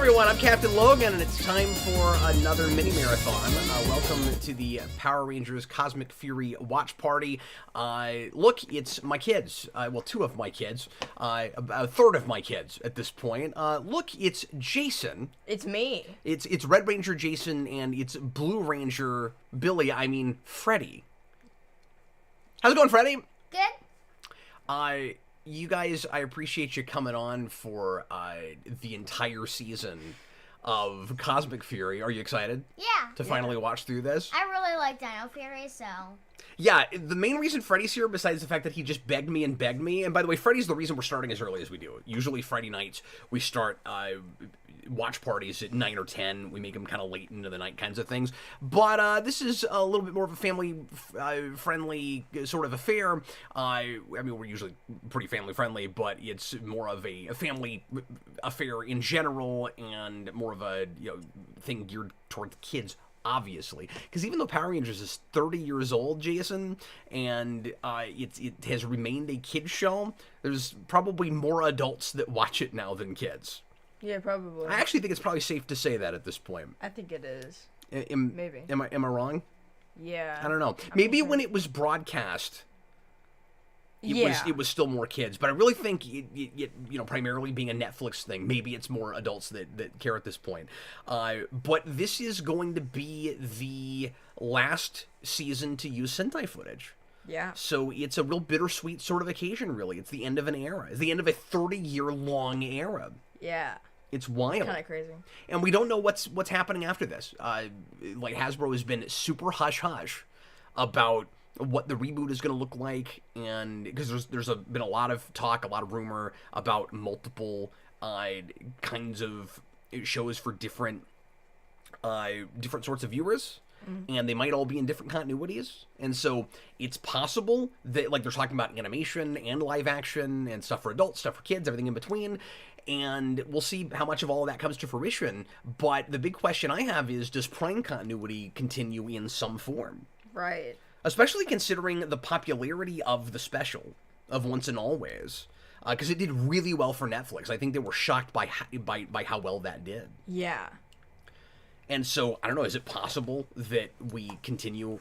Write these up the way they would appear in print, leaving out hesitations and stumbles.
everyone, I'm Captain Logan, and it's time for another mini-marathon. Welcome to the Power Rangers Cosmic Fury watch party. Look, it's my kids. Well, two of my kids. A third of my kids at this point. Look, it's Jayson. It's me. It's Red Ranger Jayson, and it's Blue Ranger Billy, Freddy. How's it going, Freddy? Good. You guys, I appreciate you coming on for the entire season of Cosmic Fury. Are you excited? Yeah. To finally watch through this? I really like Dino Fury, so... Yeah, the main reason Freddy's here, besides the fact that he just begged me, and by the way, Freddy's the reason we're starting as early as we do. Usually Friday nights, we start watch parties at 9 or 10. We make them kind of late into the night kinds of things. But this is a little bit more of a family-friendly sort of affair. I mean, we're usually pretty family-friendly, but it's more of a family affair in general, and more of a thing geared toward the kids, obviously. Because even though Power Rangers is 30 years old, Jayson, and it has remained a kid's show, there's probably more adults that watch it now than kids. Yeah, probably. I actually think it's probably safe to say that at this point. I think it is. Maybe. Am I wrong? Yeah. I don't know. Maybe when it was broadcast, it was still more kids. But I really think it primarily being a Netflix thing, maybe it's more adults that care at this point. But this is going to be the last season to use Sentai footage. Yeah. So it's a real bittersweet sort of occasion, really. It's the end of an era. It's the end of a 30-year-long era. Yeah. It's wild. Kind of crazy. And we don't know what's happening after this. Like, Hasbro has been super hush-hush about what the reboot is going to look like, and because there's been a lot of talk, a lot of rumor about multiple kinds of shows for different sorts of viewers. And they might all be in different continuities. And so it's possible that, like, they're talking about animation and live action and stuff for adults, stuff for kids, everything in between. And we'll see how much of all of that comes to fruition. But the big question I have is, does Prime continuity continue in some form? Right. Especially considering the popularity of the special of Once and Always. Because it did really well for Netflix. I think they were shocked by how well that did. Yeah. And so, I don't know, is it possible that we continue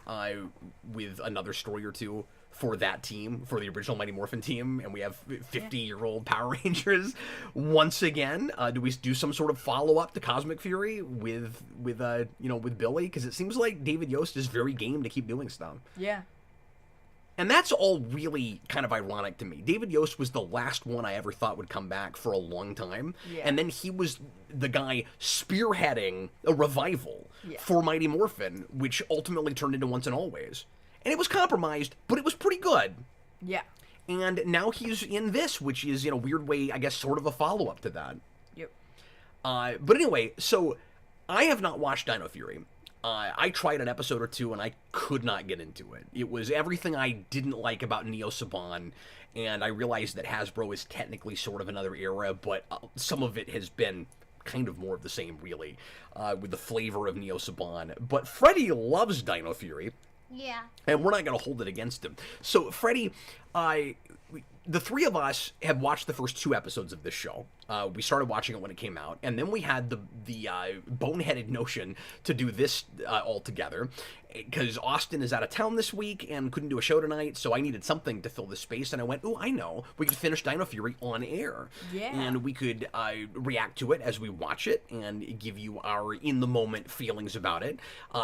with another story or two for that team, for the original Mighty Morphin team, and we have 50-year-old Power Rangers once again? Do we do some sort of follow-up to Cosmic Fury with Billy? Because it seems like David Yost is very game to keep doing stuff. Yeah. And that's all really kind of ironic to me. David Yost was the last one I ever thought would come back for a long time. Yeah. And then he was the guy spearheading a revival for Mighty Morphin, which ultimately turned into Once and Always. And it was compromised, but it was pretty good. Yeah. And now he's in this, which is, in a weird way, I guess, sort of a follow-up to that. Yep. But anyway, so I have not watched Dino Fury. I tried an episode or two, and I could not get into it. It was everything I didn't like about Neo Saban, and I realized that Hasbro is technically sort of another era, but some of it has been kind of more of the same, really, with the flavor of Neo Saban. But Freddy loves Dino Fury. Yeah. And we're not going to hold it against him. So, Freddy, the three of us have watched the first 2 episodes of this show. We started watching it when it came out, and then we had the boneheaded notion to do this all together, because Austin is out of town this week and couldn't do a show tonight, so I needed something to fill the space, and I went, I know, we could finish Dino Fury on air. Yeah. And we could react to it as we watch it and give you our in-the-moment feelings about it.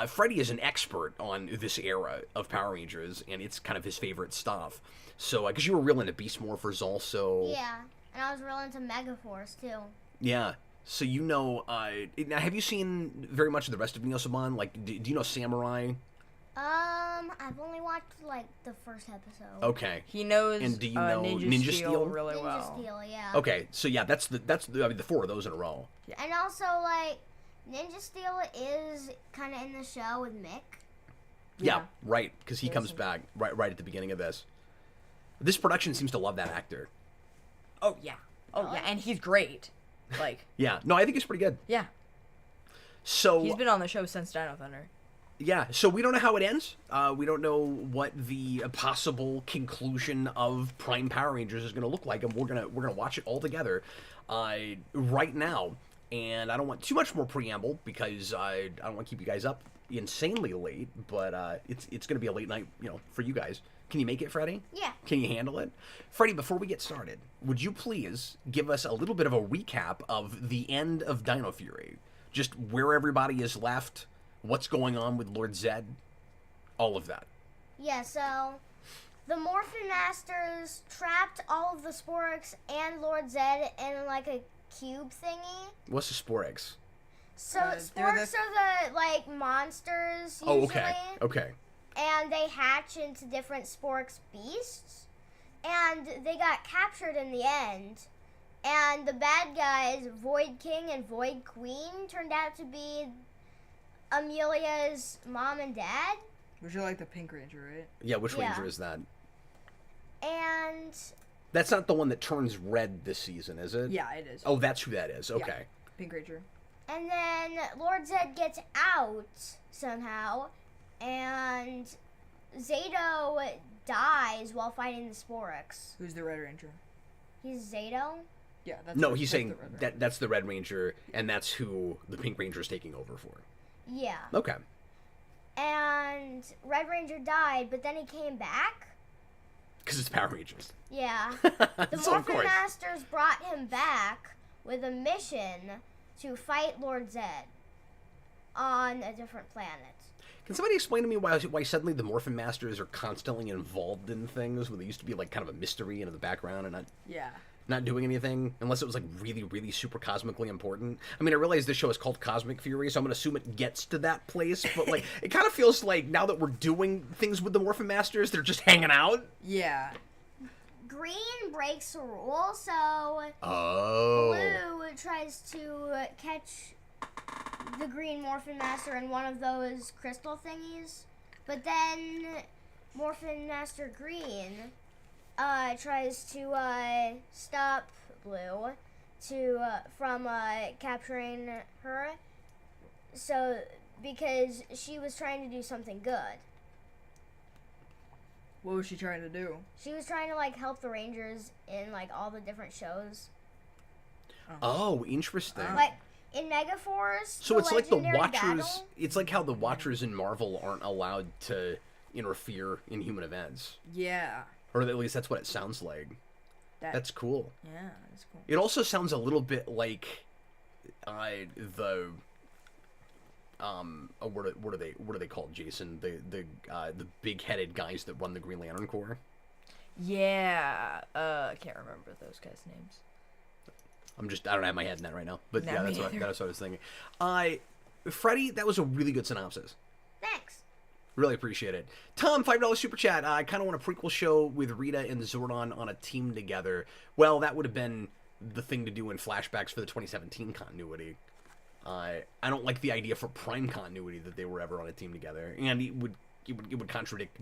Freddy is an expert on this era of Power Rangers, and it's kind of his favorite stuff. So, because you were real into Beast Morphers also. Yeah, and I was real into Megaforce, too. Yeah. So, now, have you seen very much of the rest of Neo Saban? Like, do you know Samurai? I've only watched, like, the first episode. Okay. He knows and do you know Ninja Steel really well. Ninja Steel, yeah. Okay, so yeah, that's the 4 of those in a row. Yeah. And also, like, Ninja Steel is kind of in the show with Mick. Yeah, right, because he comes back right at the beginning of this. This production seems to love that actor. Oh, yeah. Oh, yeah, and he's great. Like. Yeah, no, I think he's pretty good. Yeah. So. He's been on the show since Dino Thunder. Yeah, so we don't know how it ends. We don't know what the possible conclusion of Prime Power Rangers is going to look like, and we're gonna watch it all together. Right now, And I don't want too much more preamble because I don't want to keep you guys up insanely late, but it's going to be a late night, for you guys. Can you make it, Freddy? Yeah. Can you handle it? Freddy, before we get started, would you please give us a little bit of a recap of the end of Dino Fury? Just where everybody is left, what's going on with Lord Zedd, all of that. Yeah, so the Morphin Masters trapped all of the Sporix and Lord Zedd in like a cube thingy. What's the Sporix? So they're Sporix are the monsters usually. Oh, okay. Okay. And they hatch into different Sporix beasts. And they got captured in the end. And the bad guys, Void King and Void Queen, turned out to be Amelia's mom and dad. Which are like the Pink Ranger, right? Yeah, which Yeah. Ranger is that? And That's not the one that turns red this season, is it? Yeah, it is. Oh, that's who that is. Okay. Pink Ranger. and then Lord Zedd gets out somehow. And Zato dies while fighting the Sporix. Who's the Red Ranger? He's Zato? Yeah, that's No, the- he's that's saying the Red Ranger. that's the Red Ranger, and that's who the Pink Ranger is taking over for. Yeah. Okay. And Red Ranger died, but then he came back. Because it's Power Rangers. Yeah. The So, of Morphin course. Masters brought him back with a mission to fight Lord Zedd on a different planet. Can somebody explain to me why suddenly the Morphin Masters are constantly involved in things when they used to be like kind of a mystery in the background and Yeah. not doing anything unless it was like really, really super cosmically important? I mean, I realize this show is called Cosmic Fury, so I'm going to assume it gets to that place, but like it kind of feels like now that we're doing things with the Morphin Masters, they're just hanging out. Yeah. Green breaks the rule, so Oh. Blue tries to catch the Green Morphin Master in one of those crystal thingies. But then Morphin Master Green tries to stop Blue from capturing her. So because she was trying to do something good. What was she trying to do? She was trying to help the Rangers in all the different shows. Oh, interesting. Like in Megaforce. So it's like the Legendary Watchers. Battle, It's like how the Watchers in Marvel aren't allowed to interfere in human events, Yeah. or at least that's what it sounds like. That's cool. Yeah, that's cool. It also sounds a little bit like the what are they called, Jayson? The big-headed guys that run the Green Lantern Corps. Yeah. I can't remember those guys' names. I don't have my head in that right now, but No, yeah, me that's what neither. I was thinking. Freddy, that was a really good synopsis. Thanks. Really appreciate it. Tom, $5 super chat. I kind of want a prequel show with Rita and Zordon on a team together. Well, that would have been the thing to do in flashbacks for the 2017 continuity. I don't like the idea for Prime continuity that they were ever on a team together, and it would contradict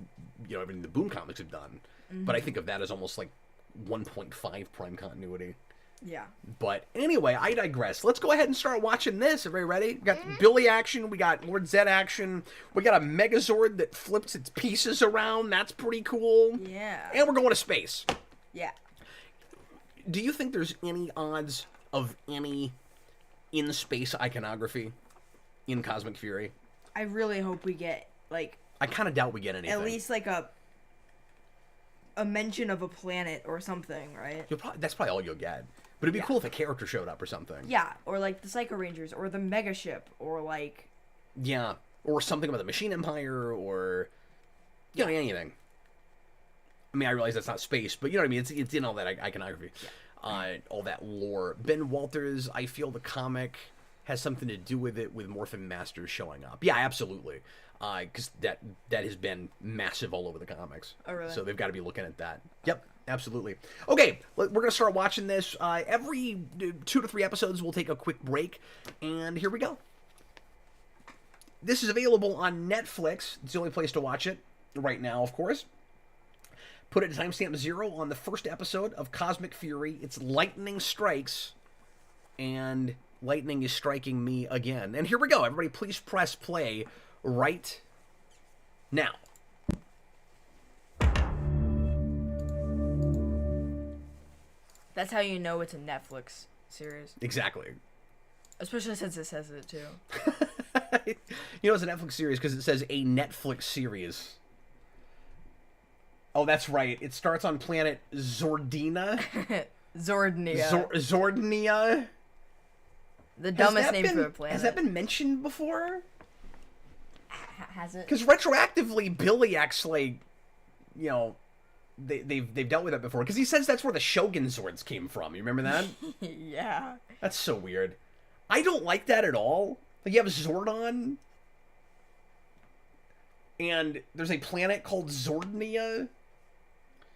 everything the Boom comics have done. Mm-hmm. But I think of that as almost like 1.5 Prime continuity. Yeah. But anyway, I digress. Let's go ahead and start watching this. Everybody ready? We got Billy action. We got Lord Zedd action. We got a Megazord that flips its pieces around. That's pretty cool. Yeah. And we're going to space. Yeah. Do you think there's any odds of any in-space iconography in Cosmic Fury? I really hope we get I kind of doubt we get anything. at least a mention of a planet or something, right? That's probably all you'll get. But it'd be Yeah. cool if a character showed up or something. Yeah, or the Psycho Rangers or the Mega Ship or Yeah, or something about the Machine Empire, or anything. I mean, I realize that's not space, but you know what I mean. It's in all that iconography, all that lore. Ben Walters, I feel the comic has something to do with it, with Morphin Masters showing up. Yeah, absolutely, because that has been massive all over the comics. Oh, really? So they've got to be looking at that. Yep. Absolutely. Okay, we're going to start watching this. Every 2 to 3 episodes, we'll take a quick break, and here we go. This is available on Netflix. It's the only place to watch it right now, of course. Put it to timestamp 0 on the first episode of Cosmic Fury. It's Lightning Strikes, and lightning is striking me again. And here we go. Everybody, please press play right now. That's how you know it's a Netflix series. Exactly. Especially since it says it too. You know, it's a Netflix series because it says a Netflix series. Oh, that's right. It starts on planet Zordina. Zordnia. Zordnia. The dumbest name for a planet. Has that been mentioned before? Has it? Because retroactively, Billy actually, you know, they've dealt with it before. Because he says that's where the Shogun Zords came from. You remember that? Yeah. That's so weird. I don't like that at all. Like, you have Zordon, and there's a planet called Zordnia.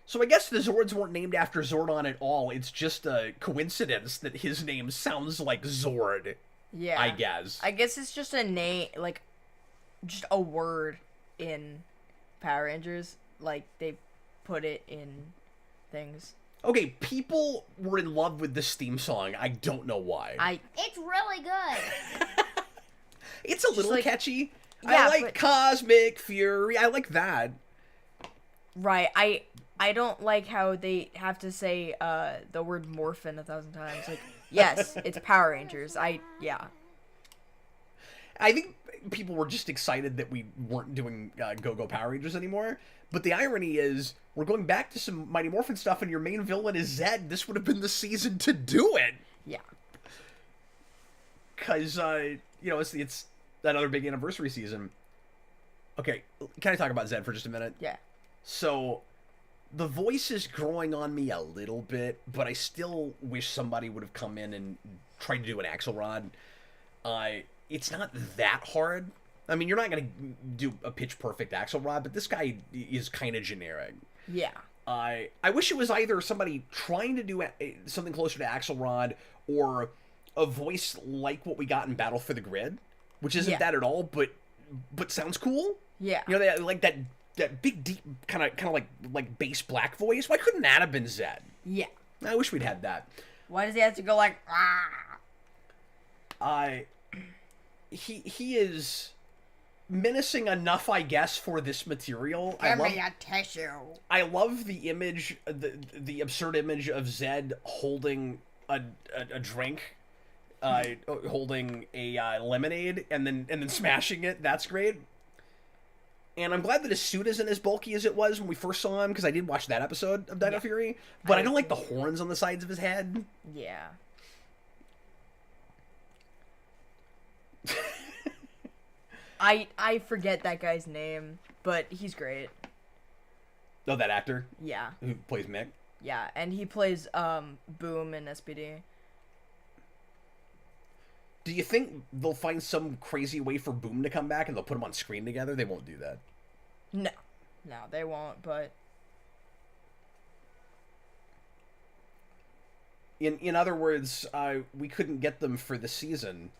So I guess the Zords weren't named after Zordon at all. It's just a coincidence that his name sounds like Zord. Yeah. I guess. I guess it's just a name, like, just a word in Power Rangers. Like, they put it in things. Okay, people were in love with this theme song. I don't know why. It's really good. It's a little like, catchy. yeah, I like but... Cosmic Fury. I like that. Right. I don't like how they have to say the word morphin 1,000 times. Like, yes, it's Power Rangers. Yeah. I think people were just excited that we weren't doing Go-Go Power Rangers anymore. But the irony is, we're going back to some Mighty Morphin stuff, and your main villain is Zedd. This would have been the season to do it. Yeah. Because, you know, it's another big anniversary season. Okay, can I talk about Zedd for just a minute? Yeah. So, the voice is growing on me a little bit, but I still wish somebody would have come in and tried to do an Axelrod. It's not that hard. I mean, you're not going to do a pitch-perfect Axelrod, but this guy is kind of generic. Yeah. I wish it was either somebody trying to do something closer to Axelrod or a voice like what we got in Battle for the Grid, which isn't that at all, but sounds cool. Yeah. You know, they, like that big, deep, kind of like bass black voice. Why couldn't that have been Zedd? Yeah. I wish we'd had that. Why does he have to go like? He is menacing enough, I guess, for this material. Give me a tissue. I love the image, the absurd image of Zedd holding a drink, holding a lemonade, and then smashing it. That's great. And I'm glad that his suit isn't as bulky as it was when we first saw him, because I did watch that episode of Dino Fury. But I don't like the horns on the sides of his head. Yeah. I forget that guy's name, but he's great. Oh, that actor? Yeah. Who plays Mick? Yeah, and he plays Boom in SPD. Do you think they'll find some crazy way for Boom to come back and they'll put them on screen together? They won't do that. No, they won't, but... In other words, we couldn't get them for the season,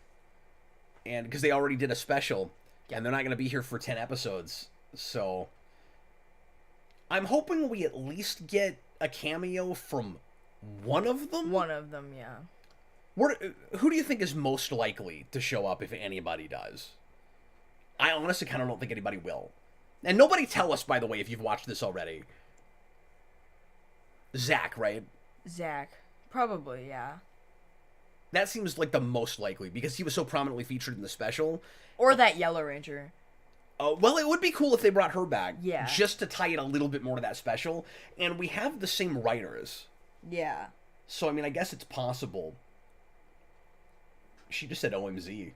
and because they already did a special, and they're not going to be here for 10 episodes, so... I'm hoping we at least get a cameo from one of them? One of them, yeah. Who do you think is most likely to show up if anybody does? I honestly kind of don't think anybody will. And nobody tell us, by the way, if you've watched this already. Zach, right? Zach. Probably, yeah. That seems like the most likely, because he was so prominently featured in the special. Or that Yellow Ranger. Well, it would be cool if they brought her back. Yeah. Just to tie it a little bit more to that special. And we have the same writers. Yeah. So, I mean, I guess it's possible. She just said OMZ.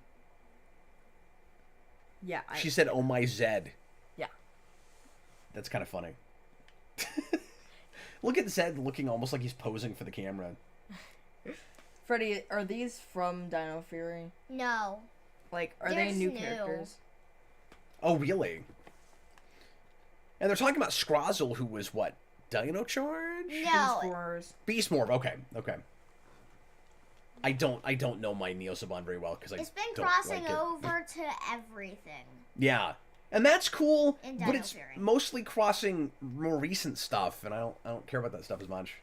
Yeah. She said, oh my Zedd. Yeah. That's kind of funny. Look at Zedd looking almost like he's posing for the camera. Freddy, are these from Dino Fury? No. Like, are They're they new new. characters? Oh, really? And they're talking about Scrozzle, who was what? Dino Charge? No. Beast Morph. Okay. I don't know my Neo Saban very well because It's been don't crossing like it. over to everything. Yeah, and that's cool, In but Dino it's Fury. mostly crossing more recent stuff, and I don't care about that stuff as much.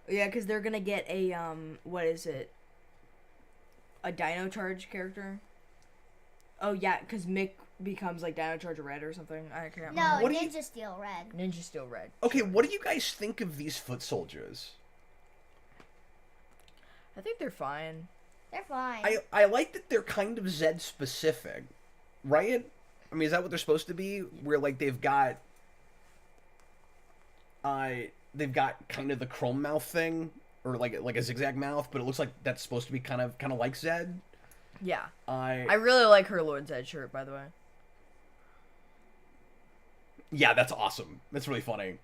Yeah, because they're gonna get a what is it? A Dino Charge character. Oh yeah, because Mick becomes like Dino Charge Red or something. I can't No, remember. Ninja Steel Red. Ninja Steel Red. Okay, what do you guys think of these foot soldiers? I think they're fine. They're fine. I like that they're kind of Zedd specific, right? I mean, is that what they're supposed to be? Where like they've got kind of the chrome mouth thing, or like a zigzag mouth, but it looks like that's supposed to be kind of like Zedd. Yeah. I really like her Lord Zedd shirt, by the way. Yeah, that's awesome. That's really funny.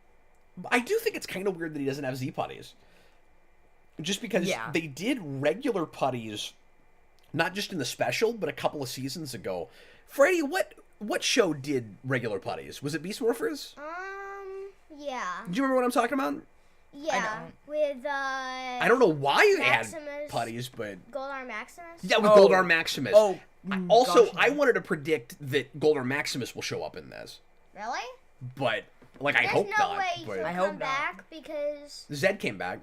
I do think it's kind of weird that he doesn't have Z putties. Just because they did regular putties, not just in the special, but a couple of seasons ago. Freddy, what show did regular putties? Was it Beast Morphers? Yeah. Do you remember what I'm talking about? Yeah. With I don't know why Maximus, they had putties, but Goldarm Maximus. yeah, with Goldarm Maximus. Oh. Also, gosh, I wanted to predict that Goldarm Maximus will show up in this, Really? but like I There's hope no not. way But he'll I come hope not. back because Zedd came back.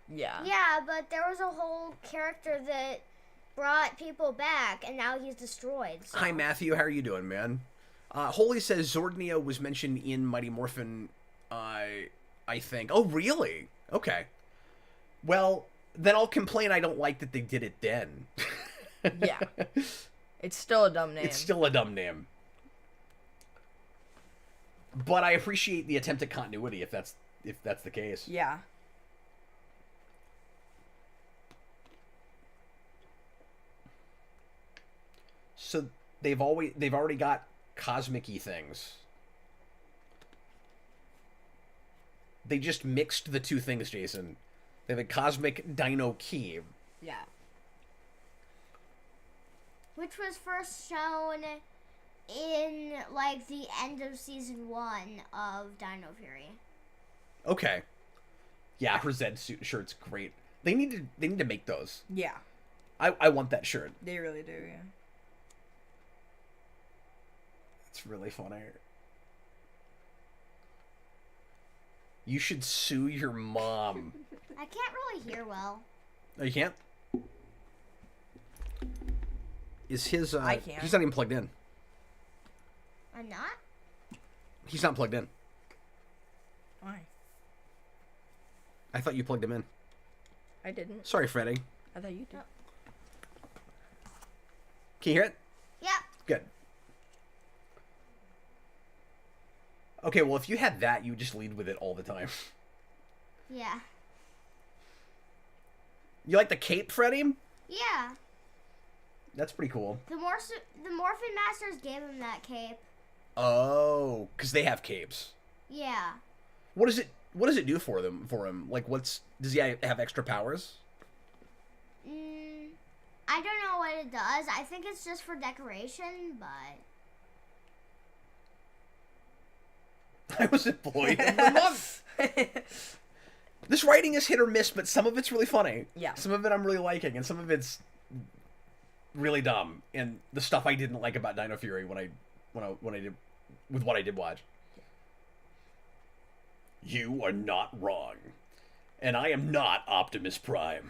Yeah. yeah, but there was a whole character that brought people back, and now he's destroyed. So. Hi Matthew, how are you doing, man? Holy says Zordnia was mentioned in Mighty Morphin. I think. Oh, really? Okay. Well, then I'll complain. I don't like that they did it then. Yeah. It's still a dumb name. It's still a dumb name. But I appreciate the attempt at continuity if that's the case. Yeah. So they've already got cosmic-y things. They just mixed the two things, Jayson. They have a cosmic dino key. Yeah. Which was first shown in like the end of season 1 of Dino Fury. Okay. Yeah, her Zedd shirt's great. They need to make those. Yeah. I want that shirt. They really do, yeah. It's really funny. You should sue your mom. I can't really hear well. Oh, you can't? Is his I can't. He's not even plugged in. I'm not? He's not plugged in. Why? I thought you plugged him in. I didn't. Sorry, Freddy. I thought you did. Can you hear it? Yep. Good. Okay, well, if you had that, you would just lead with it all the time. Yeah. You like the cape, Freddy? Yeah. That's pretty cool. The Morphin Masters gave him that cape. Oh, because they have capes. Yeah. What does it do for him? Like, does he have extra powers? I don't know what it does. I think it's just for decoration, but... I was employed in the month. This writing is hit or miss, but some of it's really funny. Yeah. Some of it I'm really liking, and some of it's really dumb. And the stuff I didn't like about Dino Fury when I did with what I did watch. You are not wrong, and I am not Optimus Prime.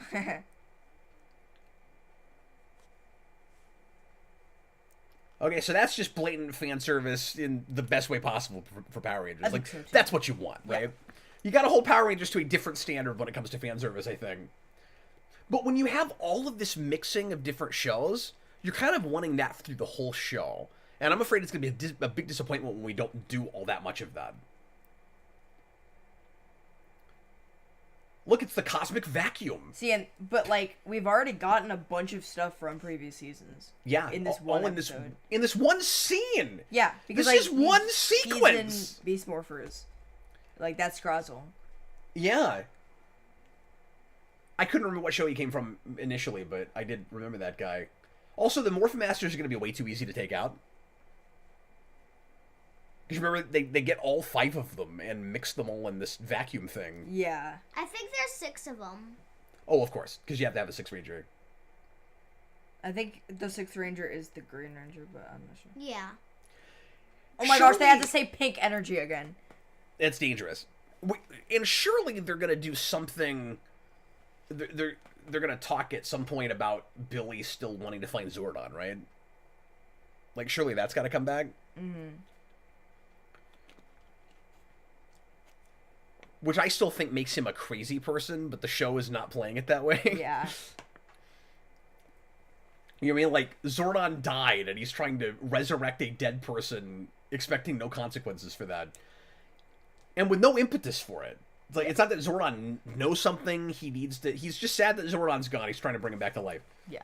Okay, so that's just blatant fan service in the best way possible for Power Rangers. I Like, think so, too. that's what you want, right? Yeah. You gotta hold Power Rangers to a different standard when it comes to fan service, I think. But when you have all of this mixing of different shows, you're kind of wanting that through the whole show. And I'm afraid it's gonna be a big disappointment when we don't do all that much of that. Look, it's the cosmic vacuum. See, but like we've already gotten a bunch of stuff from previous seasons. Yeah, in this all one in episode. in this one scene. Yeah, because this like, is one he's sequence. in Beast Morphers, like that's Scrozzle. Yeah. I couldn't remember what show he came from initially, but I did remember that guy. Also, the Morphin Masters are going to be way too easy to take out. Because remember, they get all 5 of them and mix them all in this vacuum thing. Yeah. I think there's 6 of them. Oh, of course, because you have to have a 6 Ranger. I think the 6th Ranger is the Green Ranger, but I'm not sure. Yeah. Oh my gosh, they have to say pink energy again. It's dangerous. And surely they're going to do something... They're going to talk at some point about Billy still wanting to find Zordon, right? Like, surely that's got to come back? Mm-hmm. Which I still think makes him a crazy person, but the show is not playing it that way. Yeah. You know what I mean? Like, Zordon died, and he's trying to resurrect a dead person, expecting no consequences for that. And with no impetus for it. It's like, it's not that Zordon knows something, he's just sad that Zordon's gone, he's trying to bring him back to life. Yeah.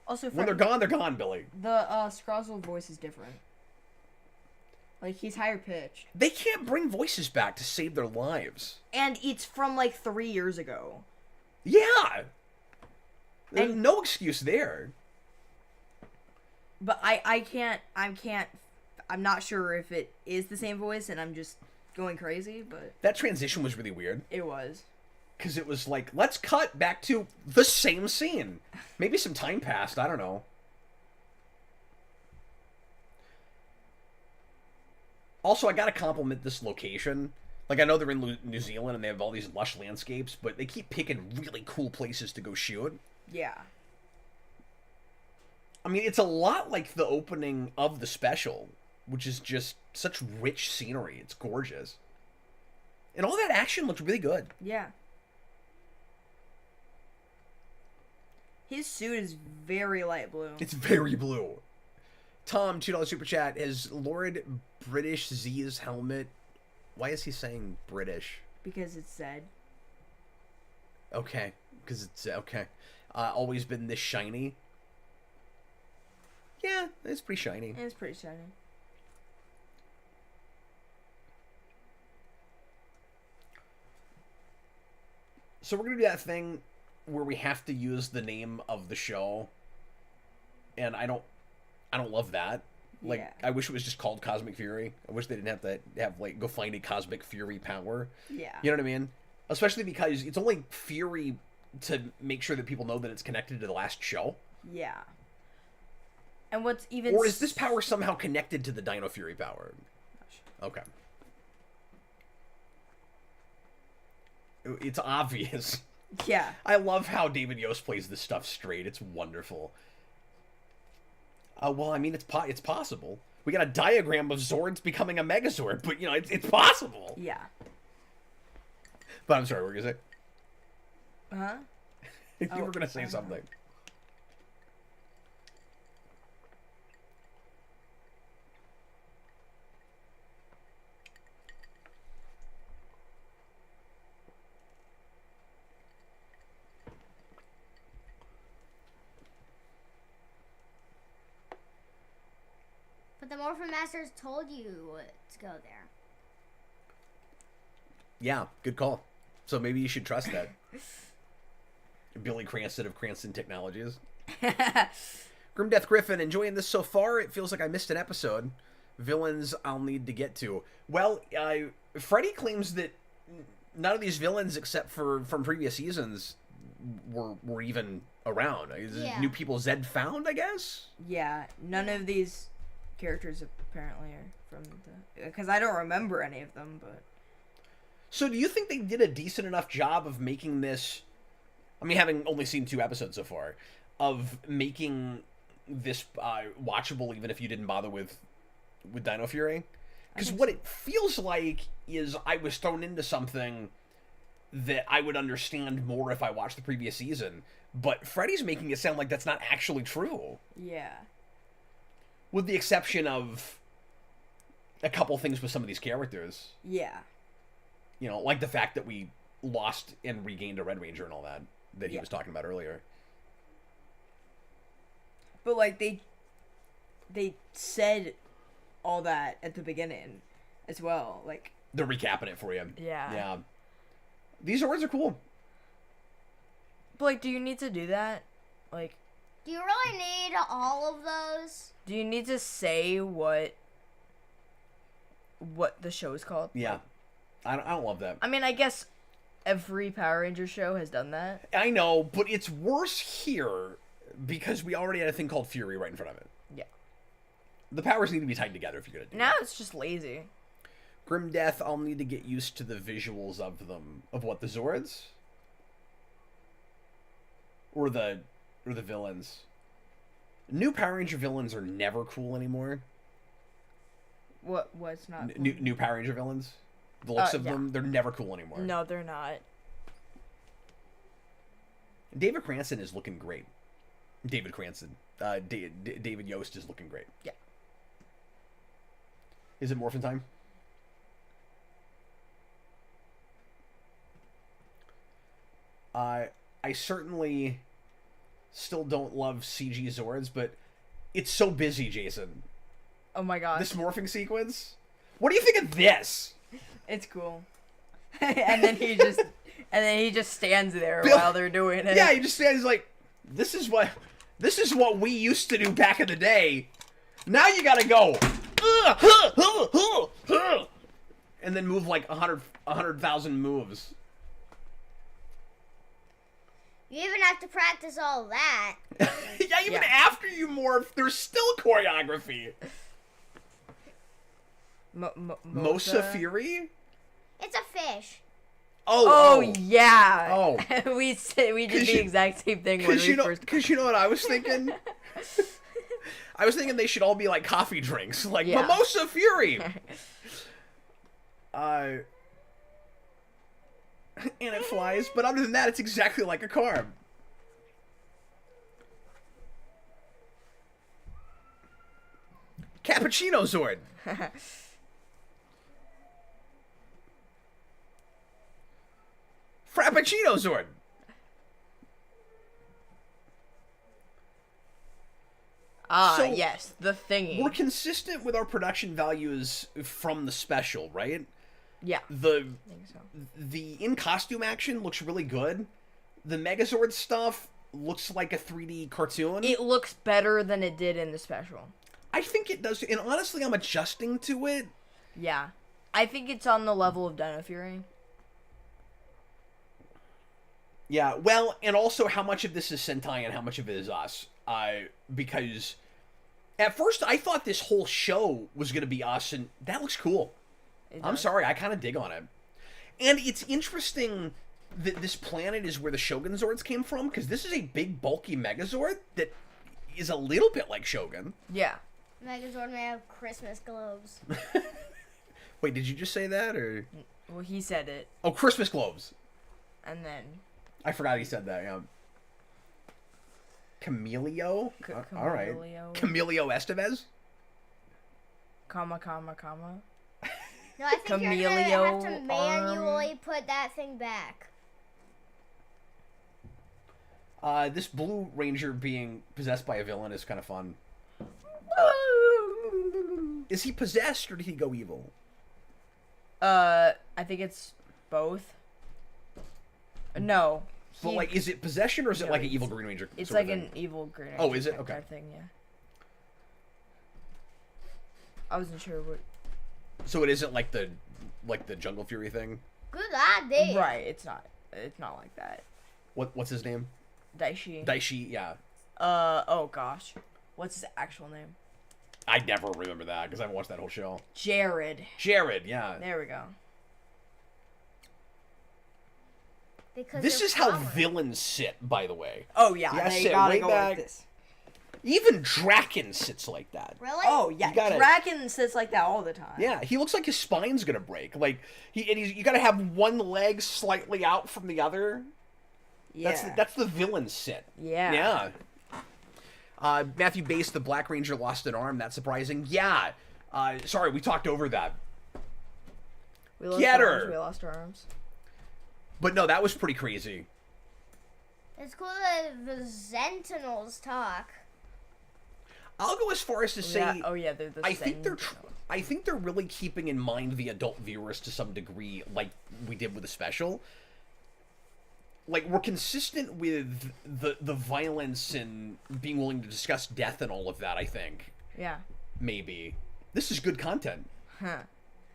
Also, When they're gone, Billy. The Scrozzle voice is different. Like, he's higher pitched. They can't bring voices back to save their lives. And it's from, like, 3 years ago. Yeah! There's And- no excuse there. But I'm not sure if it is the same voice and I'm just going crazy, but That transition was really weird. it was. Because it was like, let's cut back to the same scene. Maybe some time passed, I don't know. Also, I gotta compliment this location. Like, I know they're in New Zealand and they have all these lush landscapes, but they keep picking really cool places to go shoot. Yeah. I mean, it's a lot like the opening of the special, which is just such rich scenery. It's gorgeous. And all that action looks really good. Yeah. His suit is very light blue. It's very blue. Tom, $2 super chat. Has Lord British Z's helmet... Why is he saying British? Because it's Zedd. Okay. Because it's... Okay. Always been this shiny? Yeah, it's pretty shiny. It's pretty shiny. So we're gonna do that thing where we have to use the name of the show, and I don't love that. Like, Yeah. I wish it was just called Cosmic Fury. I wish they didn't have to have like go find a Cosmic Fury power. Yeah. You know what I mean? Especially because it's only Fury to make sure that people know that it's connected to the last show. Yeah. And what's even... Or is this power somehow connected to the Dino Fury power? Okay. It's obvious. Yeah. I love how David Yost plays this stuff straight. It's wonderful. Well, I mean, it's possible. We got a diagram of Zords becoming a Megazord, but, you know, it's possible. Yeah. But I'm sorry, what were you going to say? Huh? You Oh, were going to say I don't know. something. But the Morphin Masters told you to go there. Yeah, good call. So maybe you should trust that. Billy Cranston of Cranston Technologies. Grim Death Griffin, enjoying this so far? It feels like I missed an episode. Villains I'll need to get to. Well, Freddy claims that none of these villains, except for from previous seasons, were even around. Is it Yeah. new people Zedd found, I guess? Yeah. None of these characters apparently are from the... Because I don't remember any of them, but... So do you think they did a decent enough job of making this... I mean, having only seen 2 episodes so far, of making this watchable even if you didn't bother with Dino Fury? Because what it feels like is I was thrown into something that I would understand more if I watched the previous season. But Freddy's making it sound like that's not actually true. Yeah. With the exception of a couple things with some of these characters. Yeah. You know, like the fact that we lost and regained a Red Ranger and all that he Yeah. was talking about earlier. But, like, they said all that at the beginning as well. Like... They're recapping it for you. Yeah. Yeah. These words are cool. But, like, do you need to do that? Like... Do you really need all of those? Do you need to say what the show is called? Yeah. I don't love that. I mean, I guess every Power Ranger show has done that. I know, but it's worse here because we already had a thing called Fury right in front of it. Yeah. The powers need to be tied together if you're going to do Now it. it's just lazy. Grim Death, I'll need to get used to the visuals of them. Of what, the Zords? Or the villains? New Power Ranger villains are never cool anymore. What's not? New Power Ranger villains? The looks of yeah. them, they're never cool anymore. No, they're not. David Cranston is looking great. David Cranston. David Yost is looking great. Yeah. Is it morphin time? I certainly still don't love CG Zords, but it's so busy, Jason. Oh my god. This morphing sequence? What do you think of this? It's cool. and then he just stands there Bill- while they're doing it. Yeah, he just stands like, this is what we used to do back in the day. Now you gotta go. And then move like 100,000 moves. You even have to practice all that. Yeah, even after you morph, there's still choreography. Mosa Fury? It's a fish. Oh yeah. Oh. we did the exact same thing when we first. Because you know what I was thinking? I was thinking they should all be like coffee drinks, like Mimosa Fury. And it flies, but other than that, it's exactly like a carb. Cappuccino Zord. Frappuccino Zord. So, yes, the thingy. We're consistent with our production values from the special, right? Yeah. I think so. The in-costume action looks really good. The Megazord stuff looks like a 3D cartoon. It looks better than it did in the special. I think it does, and honestly, I'm adjusting to it. Yeah. I think it's on the level of Dino Fury. Yeah, well, and also how much of this is Sentai and how much of it is us. Because at first I thought this whole show was going to be us, and that looks cool. I'm sorry, I kind of dig on it. And it's interesting that this planet is where the Shogun Zords came from, because this is a big, bulky Megazord that is a little bit like Shogun. Yeah. Megazord may have Christmas globes. Wait, did you just say that, or? Well, he said it. Oh, Christmas globes. And then... I forgot he said that, yeah. Camelio? All right. Camelio Estevez? Comma. No, I think you're gonna have to manually put that thing back. This Blue Ranger being possessed by a villain is kind of fun. Is he possessed or did he go evil? I think it's both. No. But like, is it possession or is it like an evil Green Ranger? It's like an evil Green Ranger. Oh, is it? Okay. Thing, yeah. I wasn't sure what. So it isn't like the Jungle Fury thing. Good idea. Right. It's not. It's not like that. What's his name? Daishi, yeah. Oh gosh. What's his actual name? I never remember that because I haven't watched that whole show. Jared, yeah. There we go. Because this is how villains sit, by the way. Oh yeah, they gotta go like this. Even Draken sits like that. Really? Oh yeah, Draken sits like that all the time. Yeah, he looks like his spine's gonna break. Like you gotta have one leg slightly out from the other. Yeah, that's the villain sit. Yeah. Matthew Bass, the Black Ranger, lost an arm. That's surprising. Yeah. Sorry, we talked over that. We lost our arms. But no, that was pretty crazy. It's cool that the Sentinels talk. I'll go as far as to say, they're the I think they're really keeping in mind the adult viewers to some degree, like we did with the special. Like, we're consistent with the violence and being willing to discuss death and all of that, I think. Yeah. Maybe. This is good content. Huh.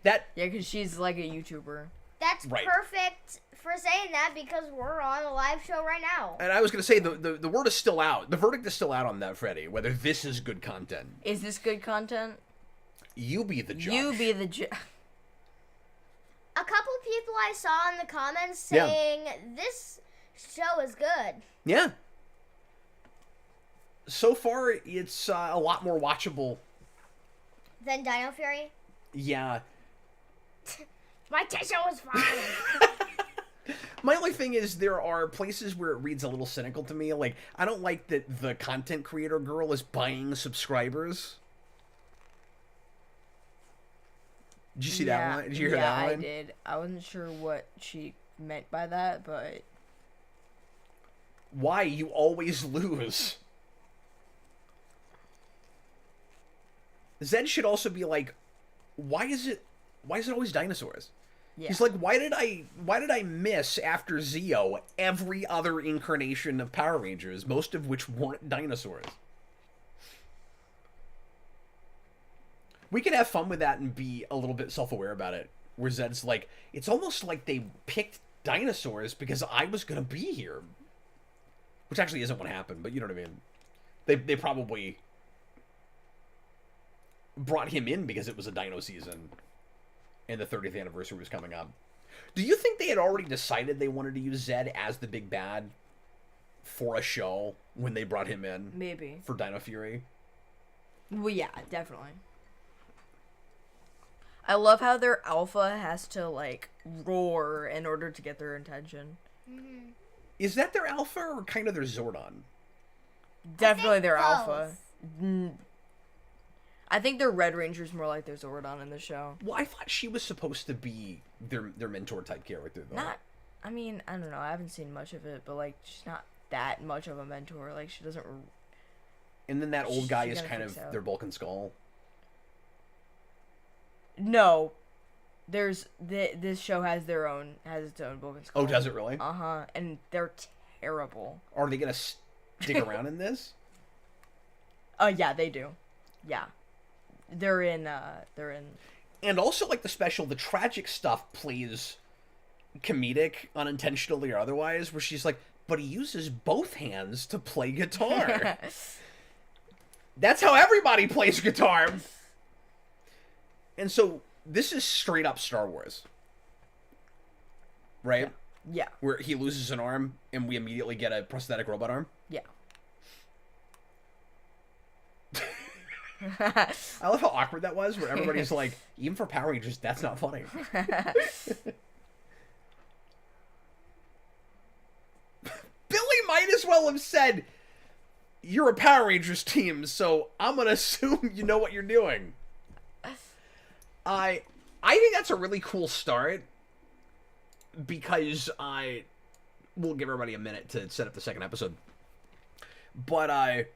Yeah, because she's like a YouTuber. That's perfect for saying that because we're on a live show right now. And I was going to say, the word is still out. The verdict is still out on that, Freddy, whether this is good content. Is this good content? You be the judge. You be the judge. A couple people I saw in the comments saying this show is good. Yeah. So far, it's a lot more watchable. Than Dino Fury? Yeah. My tissue was fine. My only thing is there are places where it reads a little cynical to me. Like, I don't like that the content creator girl is buying subscribers. Did you see that line? Did you hear that line? Yeah, I did. I wasn't sure what she meant by that, but... Why? You always lose. Zedd should also be like, why is it always dinosaurs? Yeah. He's like, why did I miss after Zeo every other incarnation of Power Rangers, most of which weren't dinosaurs? We can have fun with that and be a little bit self-aware about it. Where Zedd's like, it's almost like they picked dinosaurs because I was gonna be here. Which actually isn't what happened, but you know what I mean. They probably brought him in because it was a dino season and the 30th anniversary was coming up. Do you think they had already decided they wanted to use Zedd as the big bad for a show when they brought him in? Maybe. For Dino Fury? Well, yeah, definitely. I love how their alpha has to, like, roar in order to get their attention. Mm-hmm. Is that their alpha or kind of their Zordon? Definitely their both. alpha. I think their Red Ranger's more like their Zordon in the show. Well, I thought she was supposed to be their mentor type character, though. I mean, I don't know. I haven't seen much of it, but, like, she's not that much of a mentor. Like, she doesn't... And then that old guy She is kinda kind of freaks out. their Bulk and Skull. No. There's... This show has its own Book and Skull. Oh, does it really? Uh-huh. And they're terrible. Are they going to stick around in this? Yeah, they do. Yeah. They're in... And also, like, the tragic stuff plays comedic, unintentionally or otherwise, where she's like, but he uses both hands to play guitar. That's how everybody plays guitar. And so, this is straight up Star Wars. Right? Yeah. Where he loses an arm, and we immediately get a prosthetic robot arm. Yeah. I love how awkward that was, where everybody's like, even for Power Rangers, that's not funny. Billy might as well have said, you're a Power Rangers team, so I'm going to assume you know what you're doing. I think that's a really cool start, because we'll give everybody a minute to set up the second episode. But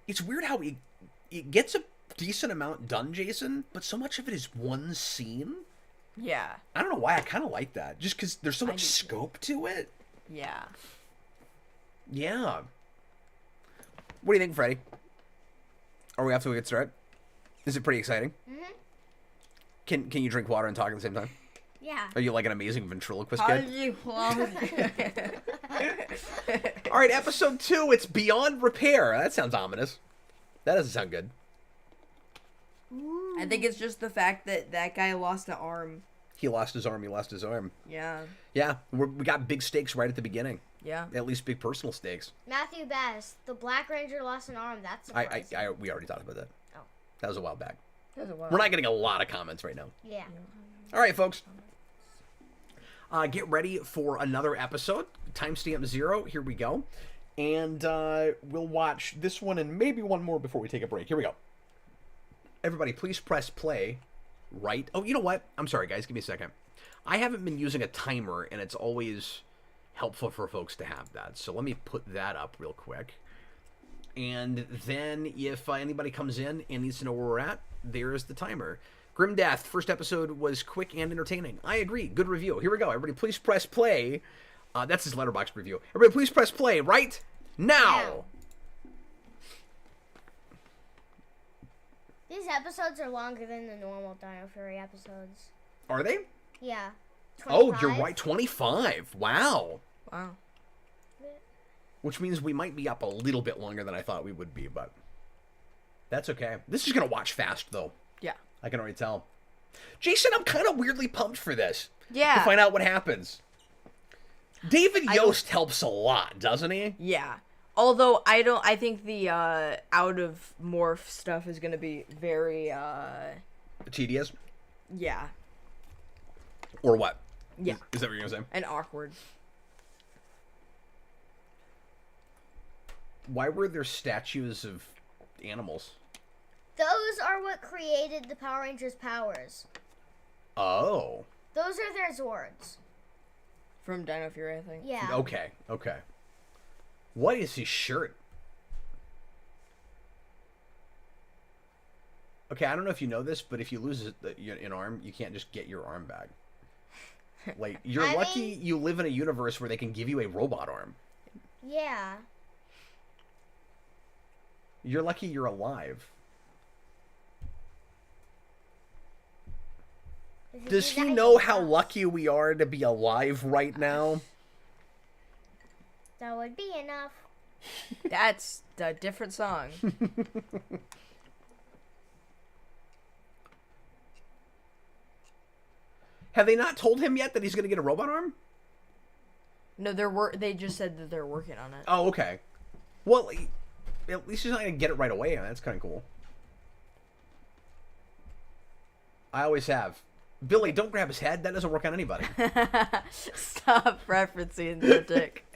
it's weird how it gets a decent amount done, Jayson, but so much of it is one scene. Yeah. I don't know why, I kind of like that. Just because there's so much scope to it. Yeah. Yeah. What do you think, Freddy? Are we off to a good start? Is it pretty exciting? Mm-hmm. Can you drink water and talk at the same time? Yeah. Are you like an amazing ventriloquist How kid? did you All right, episode 2, it's Beyond Repair. That sounds ominous. That doesn't sound good. I think it's just the fact that that guy lost an arm. He lost his arm. Yeah. Yeah, we got big stakes right at the beginning. Yeah. At least big personal stakes. Matthew Bass, the Black Ranger lost an arm. That's surprising. We already talked about that. Oh. That was a while back. That was a while. We're not getting a lot of comments right now. Yeah. All right, folks. Get ready for another episode. Timestamp 0. Here we go. And we'll watch this one and maybe one more before we take a break. Here we go. Everybody, please press play. Right. Oh, you know what? I'm sorry, guys. Give me a second. I haven't been using a timer, and it's always helpful for folks to have that. So let me put that up real quick. And then if anybody comes in and needs to know where we're at, there's the timer. Grim Death, first episode was quick and entertaining. I agree. Good review. Here we go. Everybody, please press play. That's his letterbox review. Everybody, please press play right now. These episodes are longer than the normal Dino Fury episodes. Are they? Yeah. 25? Oh, you're right. 25. Wow. Wow. Which means we might be up a little bit longer than I thought we would be, but that's okay. This is going to watch fast, though. Yeah. I can already tell. Jayson, I'm kind of weirdly pumped for this. Yeah. To find out what happens. David Yost helps a lot, doesn't he? Yeah. Although I think the out of morph stuff is gonna be very Tedious? yeah. Or what? Yeah. Is that what you're going to say? And awkward. Why were there statues of animals? Those are what created the Power Rangers' powers. Oh. Those are their Zords. From Dino Fury, I think. Yeah. Okay. Okay. What is his shirt? Okay, I don't know if you know this, but if you lose an arm, you can't just get your arm back. Like, you're lucky you live in a universe where they can give you a robot arm. Yeah. You're lucky you're alive. Does he know how lucky we are to be alive right now? That would be enough. That's a different song. Have they not told him yet that he's going to get a robot arm? No, they just said that they're working on it. Oh, okay. Well, at least he's not going to get it right away. That's kind of cool. I always have. Billy, don't grab his head. That doesn't work on anybody. Stop referencing the dick.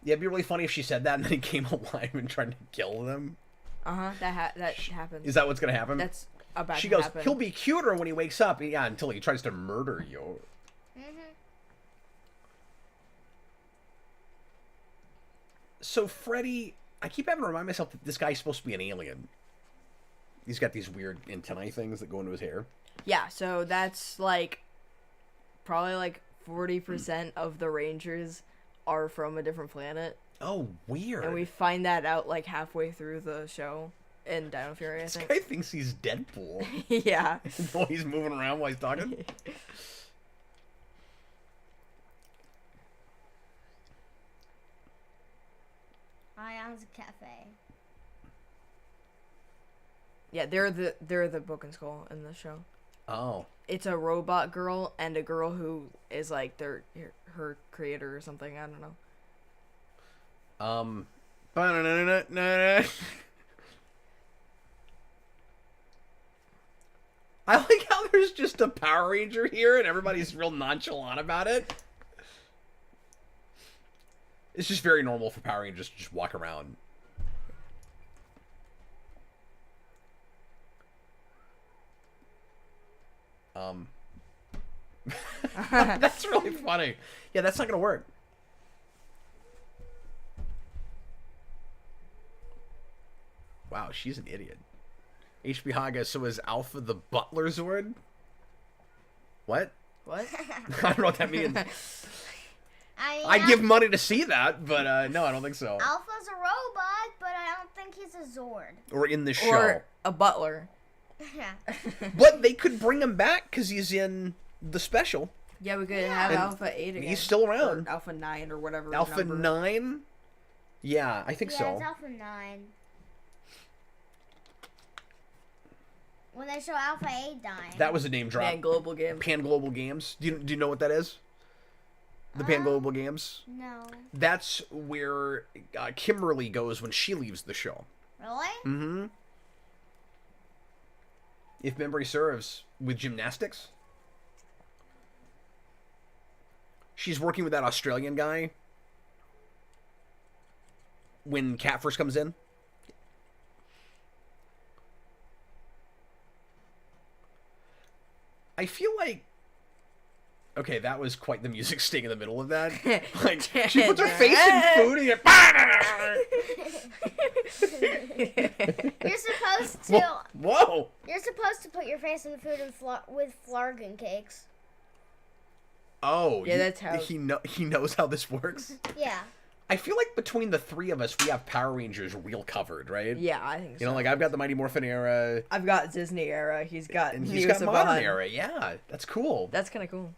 Yeah, it'd be really funny if she said that and then he came alive and tried to kill them. That happens. Is that what's going to happen? That's about She to goes, happen. he'll be cuter when he wakes up. Yeah, until he tries to murder you. So Freddy, I keep having to remind myself that this guy's supposed to be an alien. He's got these weird antennae things that go into his hair. Yeah, so that's like probably like 40% of the Rangers are from a different planet. Oh, weird. And we find that out like halfway through the show in Dino Fury, I This think. guy thinks he's Deadpool. Yeah. While he's moving around while he's talking. Ion's Cafe. Yeah, they're the Book and Skull in the show. Oh. It's a robot girl and a girl who is like her creator or something. I don't know. I like how there's just a Power Ranger here and everybody's real nonchalant about it. It's just very normal for Power Rangers to just walk around. That's really funny. Yeah, that's not gonna work. Wow, she's an idiot. HB Haga, so is Alpha the Butler Zord? What? What? I don't know what that means. I give money to see that, but no, I don't think so. Alpha's a robot, but I don't think he's a Zord. Or in the show. Or a butler. Yeah. But they could bring him back because he's in the special. Yeah, we could have And Alpha 8 again. He's still around. Or Alpha 9 or whatever. Alpha number. 9? Yeah, I think Yeah, so. it's Alpha 9. When they show Alpha 8 dying. That was a name drop. Man Global Games. Pan Global Games. Do you know what that is? The Pan Global Games? No. That's where Kimberly goes when she leaves the show. Really? Mm-hmm. If memory serves, with gymnastics. She's working with that Australian guy when Kat first comes in. I feel like... Okay, that was quite the music sting in the middle of that. Like, she puts her face in food and You're supposed to. Whoa! You're supposed to put your face in the food and with flargon cakes. Oh, Yeah, that's how- he knows how this works. Yeah. I feel like between the three of us, we have Power Rangers real covered, right? Yeah, I think so. You know, like I've got the Mighty Morphin era, I've got Disney era. He's got and he's got Saban. modern era. Yeah, that's cool. That's kind of cool.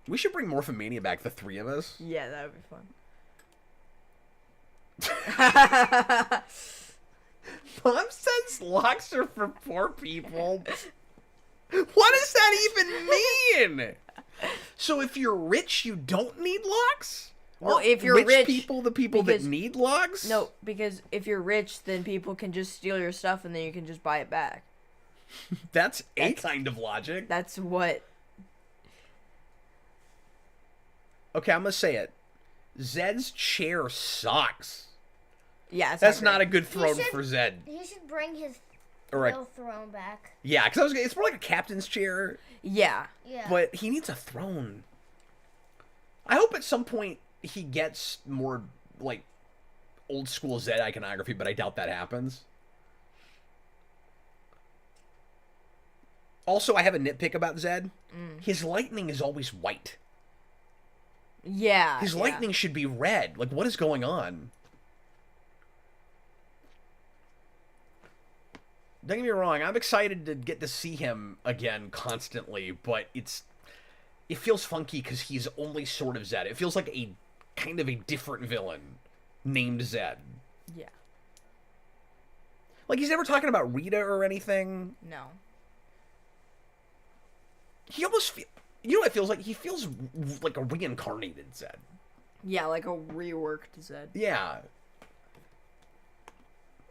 We should bring Morphomania back, the three of us. Yeah, that would be fun. Mom says locks are for poor people. What does that even mean? So if you're rich, you don't need locks? Well, Aren't if you're rich, people the people because- that need logs? No, because if you're rich, then people can just steal your stuff and then you can just buy it back. That's a kind of logic. That's what. Okay, I'm gonna say it. Zedd's chair sucks. Yeah, it's That's not a great. good throne should- for Zedd. He should bring his Or a, real throne back. yeah, because it's more like a captain's chair, Yeah. Yeah. but he needs a throne. I hope at some point he gets more like old school Zedd iconography, but I doubt that happens. Also, I have a nitpick about Zedd. His lightning is always white. Yeah. His yeah. lightning should be red. Like, what is going on? Don't get me wrong, I'm excited to get to see him again constantly, but it feels funky because he's only sort of Zedd. It feels like a kind of a different villain named Zedd. Yeah. Like, he's never talking about Rita or anything. No. He almost you know what it feels like? He feels like a reincarnated Zedd. Yeah, like a reworked Zedd. Yeah.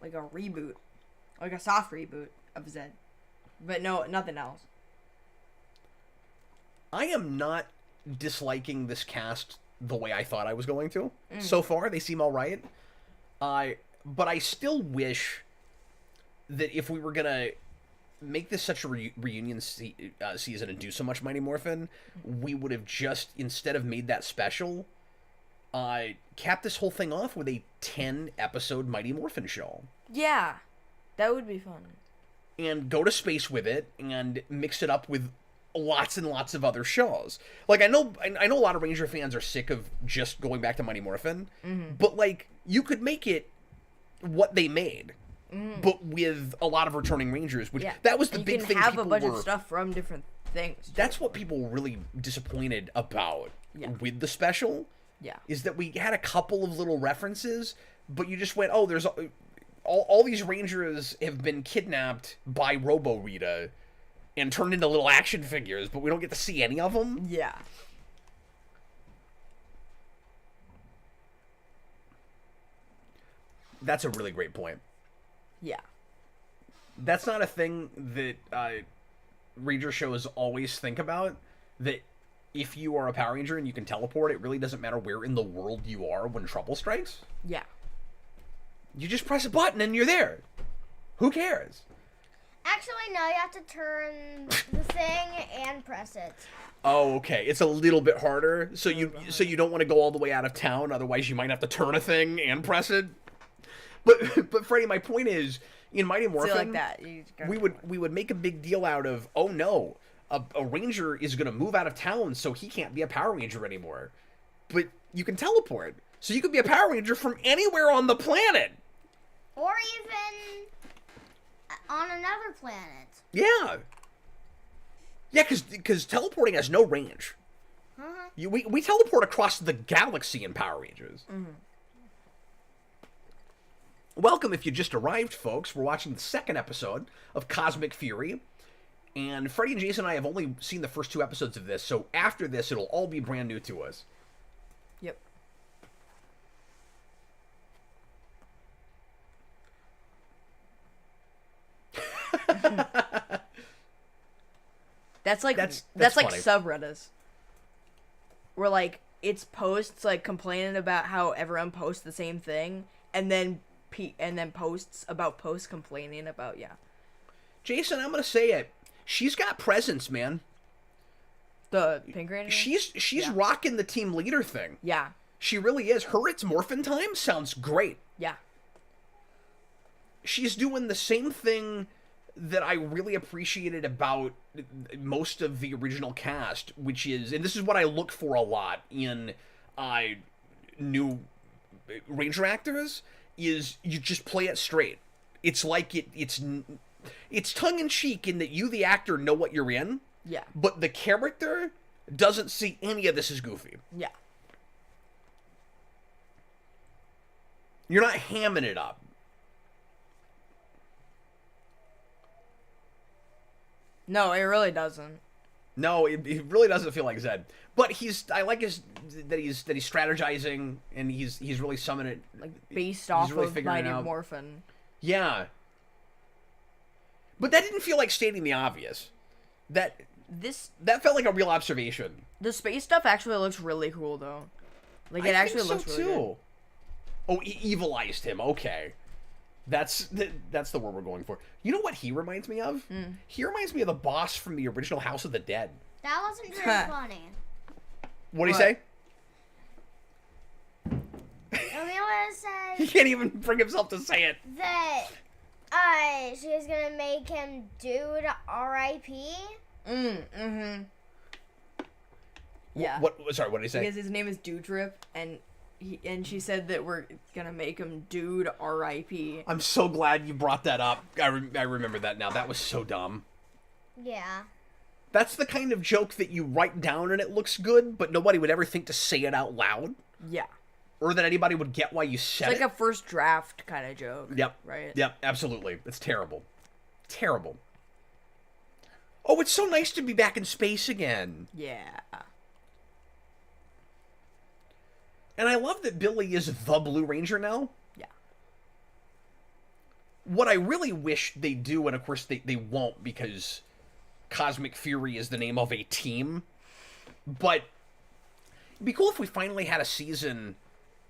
Like a reboot. Like a soft reboot of Zedd. But no, nothing else. I am not disliking this cast the way I thought I was going to. So far, they seem all right. But I still wish that if we were gonna make this such a reunion season and do so much Mighty Morphin, we would have just, instead of made that special, capped this whole thing off with a 10-episode Mighty Morphin show. Yeah. That would be fun. And go to space with it and mix it up with lots and lots of other shows. Like, I know a lot of Ranger fans are sick of just going back to Mighty Morphin, but like, you could make it what they made, but with a lot of returning Rangers, which that was the and big you thing. can have People a bunch were, of stuff from different things. Too. That's what people were really disappointed about with the special. Yeah. Is that we had a couple of little references, but you just went, oh, there's all these Rangers have been kidnapped by Robo Rita and turned into little action figures, but we don't get to see any of them. Yeah. That's a really great point. Yeah. That's not a thing that Ranger shows always think about, that if you are a Power Ranger and you can teleport, it really doesn't matter where in the world you are when trouble strikes. Yeah. You just press a button and you're there. Who cares? Actually, no, you have to turn the thing and press it. Oh, okay. It's a little bit harder. So you don't want to go all the way out of town, otherwise you might have to turn a thing and press it. But Freddy, my point is, in Mighty Morphin, like that. we would make a big deal out of, oh no, a Ranger is going to move out of town, so he can't be a Power Ranger anymore. But you can teleport, so you could be a Power Ranger from anywhere on the planet. Or even on another planet. Yeah. Yeah, because teleporting has no range. We teleport across the galaxy in Power Rangers. Welcome if you just arrived, folks. We're watching the second episode of Cosmic Fury. And Freddy and Jayson and I have only seen the first 2 episodes of this, so after this, it'll all be brand new to us. Yep. That's like That's like funny. subreddits. Where like it's posts like complaining about how everyone posts the same thing, and then posts about posts complaining about Jayson, I'm gonna say it. She's got presence, man. the Pink Ranger. She's rocking the team leader thing. Yeah. She really is. Her It's Morphin Time sounds great. Yeah. She's doing the same thing that I really appreciated about most of the original cast, which is, and this is what I look for a lot in new Ranger actors, is you just play it straight. It's like it's tongue-in-cheek in that you, the actor, know what you're in, Yeah. but the character doesn't see any of this as goofy. Yeah. You're not hamming it up. No, it really doesn't. No, it really doesn't feel like Zedd. But I like that he's strategizing and he's really summoning it. Like based off really of figuring it Mighty out. Morphin. Yeah. But that didn't feel like stating the obvious. That felt like a real observation. The space stuff actually looks really cool though. Like it actually looks really good. Oh, evilized him. Okay. That's the word we're going for. You know what he reminds me of? He reminds me of the boss from the original House of the Dead. That wasn't very funny. What do you say? I want to say He can't even bring himself to say it. that she was gonna make him dude R.I.P. Yeah. Sorry, what did he say? Because his name is Dewdrip, and she said that we're gonna make him Dude R.I.P. I'm so glad you brought that up. I remember that now. That was so dumb. Yeah. That's the kind of joke that you write down and it looks good, but nobody would ever think to say it out loud. Yeah. Or that anybody would get why you said It's like a first draft kind of joke. Yep. Right? Yep, absolutely. It's terrible. Terrible. Oh, it's so nice to be back in space again. Yeah. And I love that Billy is the Blue Ranger now. Yeah. What I really wish they do, and of course they won't because Cosmic Fury is the name of a team, but it'd be cool if we finally had a season,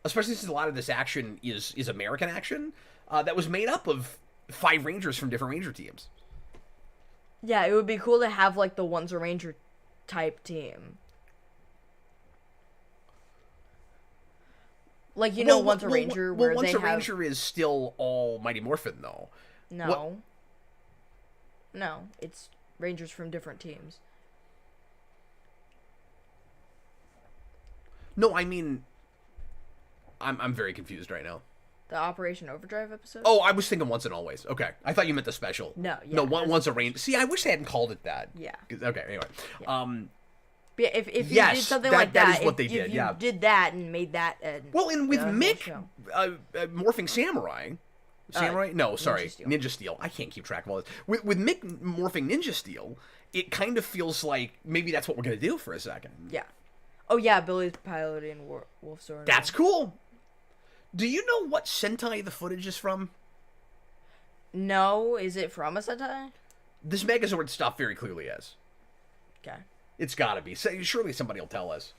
especially since a lot of this action is American action, that was made up of 5 Rangers from different Ranger teams. Yeah, it would be cool to have like the Once a Ranger type team. Like, you know, Once a Ranger where Once they a have... Ranger is still all Mighty Morphin, though. No. What? No, it's Rangers from different teams. No, I mean... I'm very confused right now. The Operation Overdrive episode? Oh, I was thinking Once and Always. Okay. I thought you meant the special. No, yeah. No, Once a Ranger. See, I wish they hadn't called it that. Yeah. Okay, anyway. Yeah. Yeah, if you yes, did something that, like that that, is what they if did, you yeah. did that and made that well, and with Mick show. morphing Samurai... Samurai? No, sorry. Ninja Steel. Ninja Steel. I can't keep track of all this. With Mick morphing Ninja Steel, it kind of feels like maybe that's what we're going to do for a second. Yeah. Oh, yeah, Billy's piloting Wolf Sword. That's cool. Do you know what Sentai the footage is from? No, is it from a Sentai? This Megazord stuff very clearly is. Okay. It's gotta be. Surely somebody will tell us.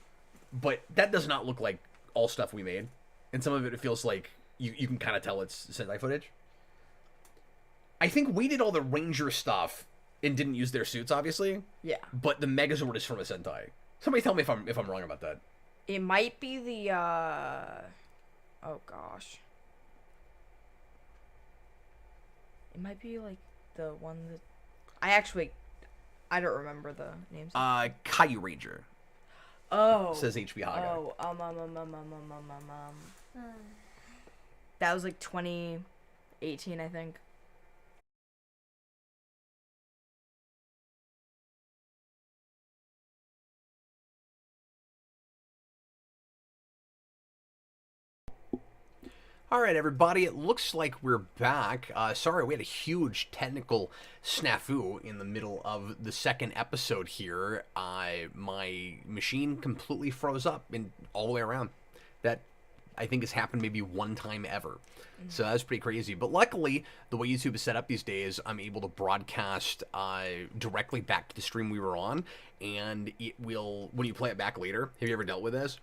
But that does not look like all stuff we made. And some of it feels like you can kind of tell it's Sentai footage. I think we did all the Ranger stuff and didn't use their suits, obviously. Yeah. But the Megazord is from a Sentai. Somebody tell me if I'm wrong about that. It might be the, oh, gosh. It might be, like, the one that... I don't remember the names. Caillou Ranger. Oh. Says HB Haga. Oh, That was, like, 2018, I think. All right, everybody, it looks like we're back. Sorry, we had a huge technical snafu in the middle of the second episode here. My machine completely froze up and all the way around. That, I think, has happened maybe one time ever. So that's pretty crazy. But luckily, the way YouTube is set up these days, I'm able to broadcast directly back to the stream we were on. And it will, when you play it back later, have you ever dealt with this?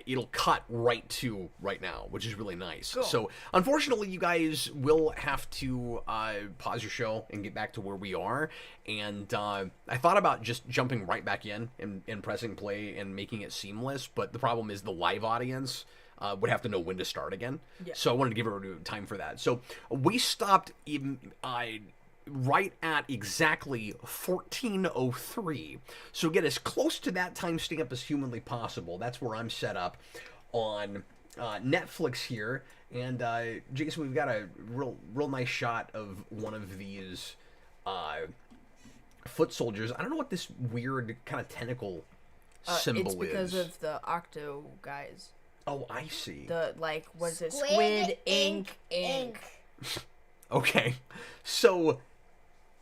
It'll cut right to right now, which is really nice. Cool. So, unfortunately, you guys will have to pause your show and get back to where we are. And I thought about just jumping right back in and pressing play and making it seamless, but the problem is the live audience would have to know when to start again. Yeah. So I wanted to give everyone time for that. So we stopped right at exactly 14:03. So get as close to that timestamp as humanly possible. That's where I'm set up on Netflix here. And Jayson, we've got a real nice shot of one of these foot soldiers. I don't know what this weird kind of tentacle symbol is. It's because of the Octo guys. Oh, I see. The, like, what is it? Squid Ink. Okay. So,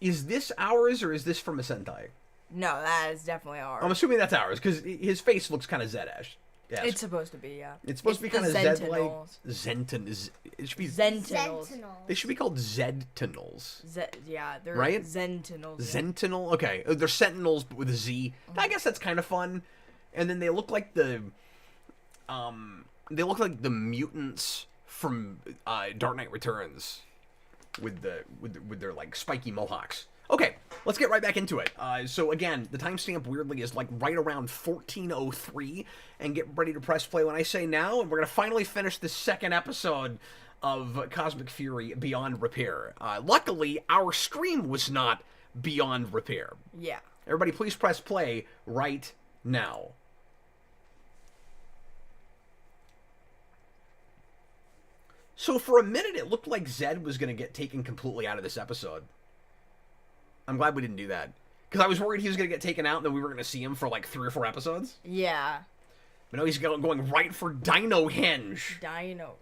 is this ours or is this from a Sentai? No, that is definitely ours. I'm assuming that's ours, because his face looks kind of Zedd-ish. Yes. It's supposed to be, yeah. It's supposed to be kind of Zedd-like. It should be Sentinels. They should be called Zedd-tinels. Yeah, they're right? Sentinels. Yeah. Sentinel? Okay. They're Sentinels, but with a Z. I guess that's kind of fun. And then they look like the mutants from Dark Knight Returns with their like spiky mohawks. Okay, let's get right back into it. So again, the timestamp weirdly is like right around 14:03, and get ready to press play when I say now, and we're gonna finally finish the second episode of Cosmic Fury Beyond Repair. Luckily, our stream was not beyond repair. Yeah. Everybody, please press play right now. So for a minute, it looked like Zedd was gonna get taken completely out of this episode. I'm glad we didn't do that. Because I was worried he was going to get taken out and then we were going to see him for like 3 or 4 episods. Yeah. But no, he's going right for Dino Hinge. Dino.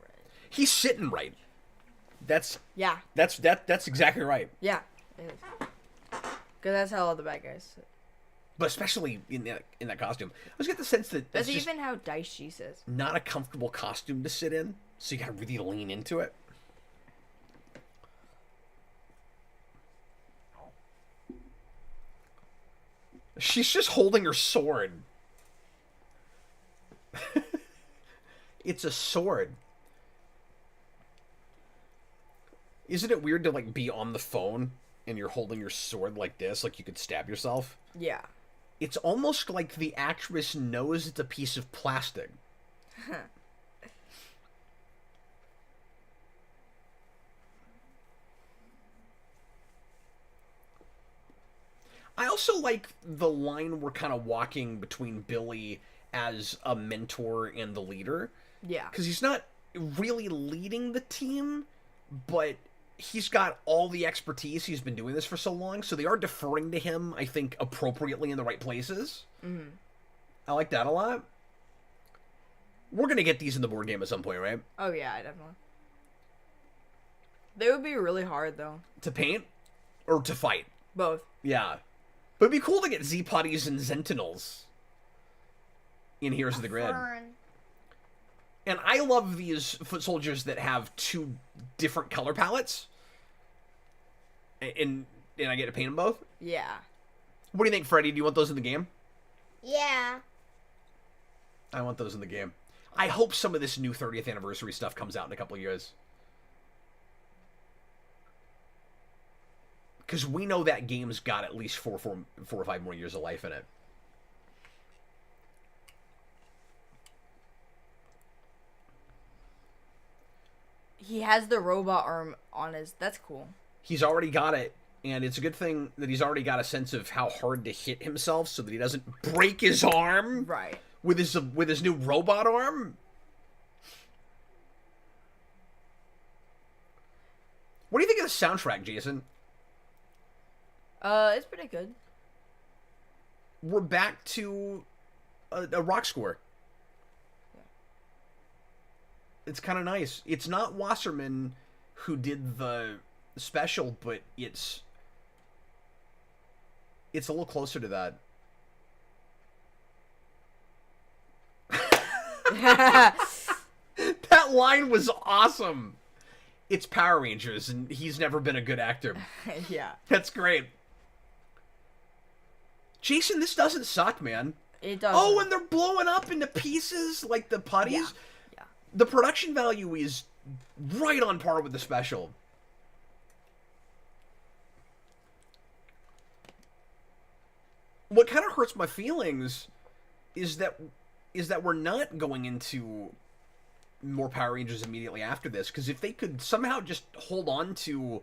He's sitting right. That's exactly right. Yeah. It is. Because that's how all the bad guys sit. But especially in that costume. I was getting the sense that that's even how Dicey says. Not a comfortable costume to sit in. So you got to really lean into it. She's just holding her sword. It's a sword. Isn't it weird to like be on the phone and you're holding your sword like this, like you could stab yourself? Yeah. It's almost like the actress knows it's a piece of plastic. I also like the line we're kind of walking between Billy as a mentor and the leader. Yeah. Because he's not really leading the team, but he's got all the expertise. He's been doing this for so long, so they are deferring to him, I think, appropriately in the right places. Mm-hmm. I like that a lot. We're going to get these in the board game at some point, right? Oh, yeah, definitely. They would be really hard, though. To paint? Or to fight? Both. Yeah. But it'd be cool to get Z-Putties and Sentinels in Heroes of the Grid. And I love these foot soldiers that have 2 different color palettes. And I get to paint them both? Yeah. What do you think, Freddy? Do you want those in the game? Yeah. I want those in the game. I hope some of this new 30th anniversary stuff comes out in a couple of years. Because we know that game's got at least 4 or 5 more years of life in it. He has the robot arm on his... That's cool. He's already got it, and it's a good thing that he's already got a sense of how hard to hit himself so that he doesn't break his arm. Right. With his new robot arm. What do you think of the soundtrack, Jayson? It's pretty good. We're back to a rock score. Yeah. It's kind of nice. It's not Wasserman who did the special, but it's a little closer to that. That line was awesome. It's Power Rangers, and he's never been a good actor. Yeah. That's great. Jayson, this doesn't suck, man. It doesn't. Oh, and they're blowing up into pieces like the putties. Yeah. Yeah. The production value is right on par with the special. What kind of hurts my feelings is that we're not going into more Power Rangers immediately after this, because if they could somehow just hold on to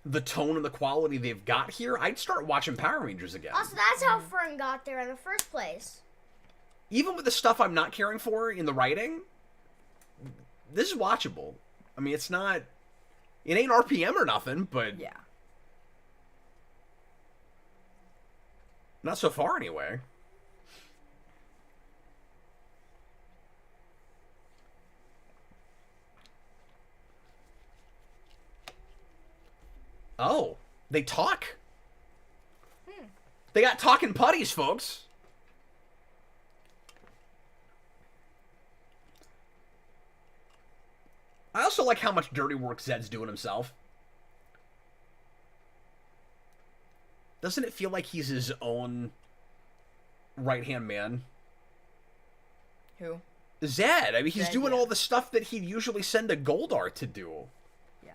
the tone and the quality they've got here, I'd start watching Power Rangers again. Also, that's how Fern got there in the first place. Even with the stuff I'm not caring for in the writing, this is watchable. I mean, it ain't RPM or nothing, but yeah, not so far anyway. Oh, they talk. They got talking putties, folks. I also like how much dirty work Zedd's doing himself. Doesn't it feel like he's his own right-hand man? Who? Zedd. I mean, he's Zedd, doing yeah. all the stuff that he'd usually send a Goldar to do. Yeah.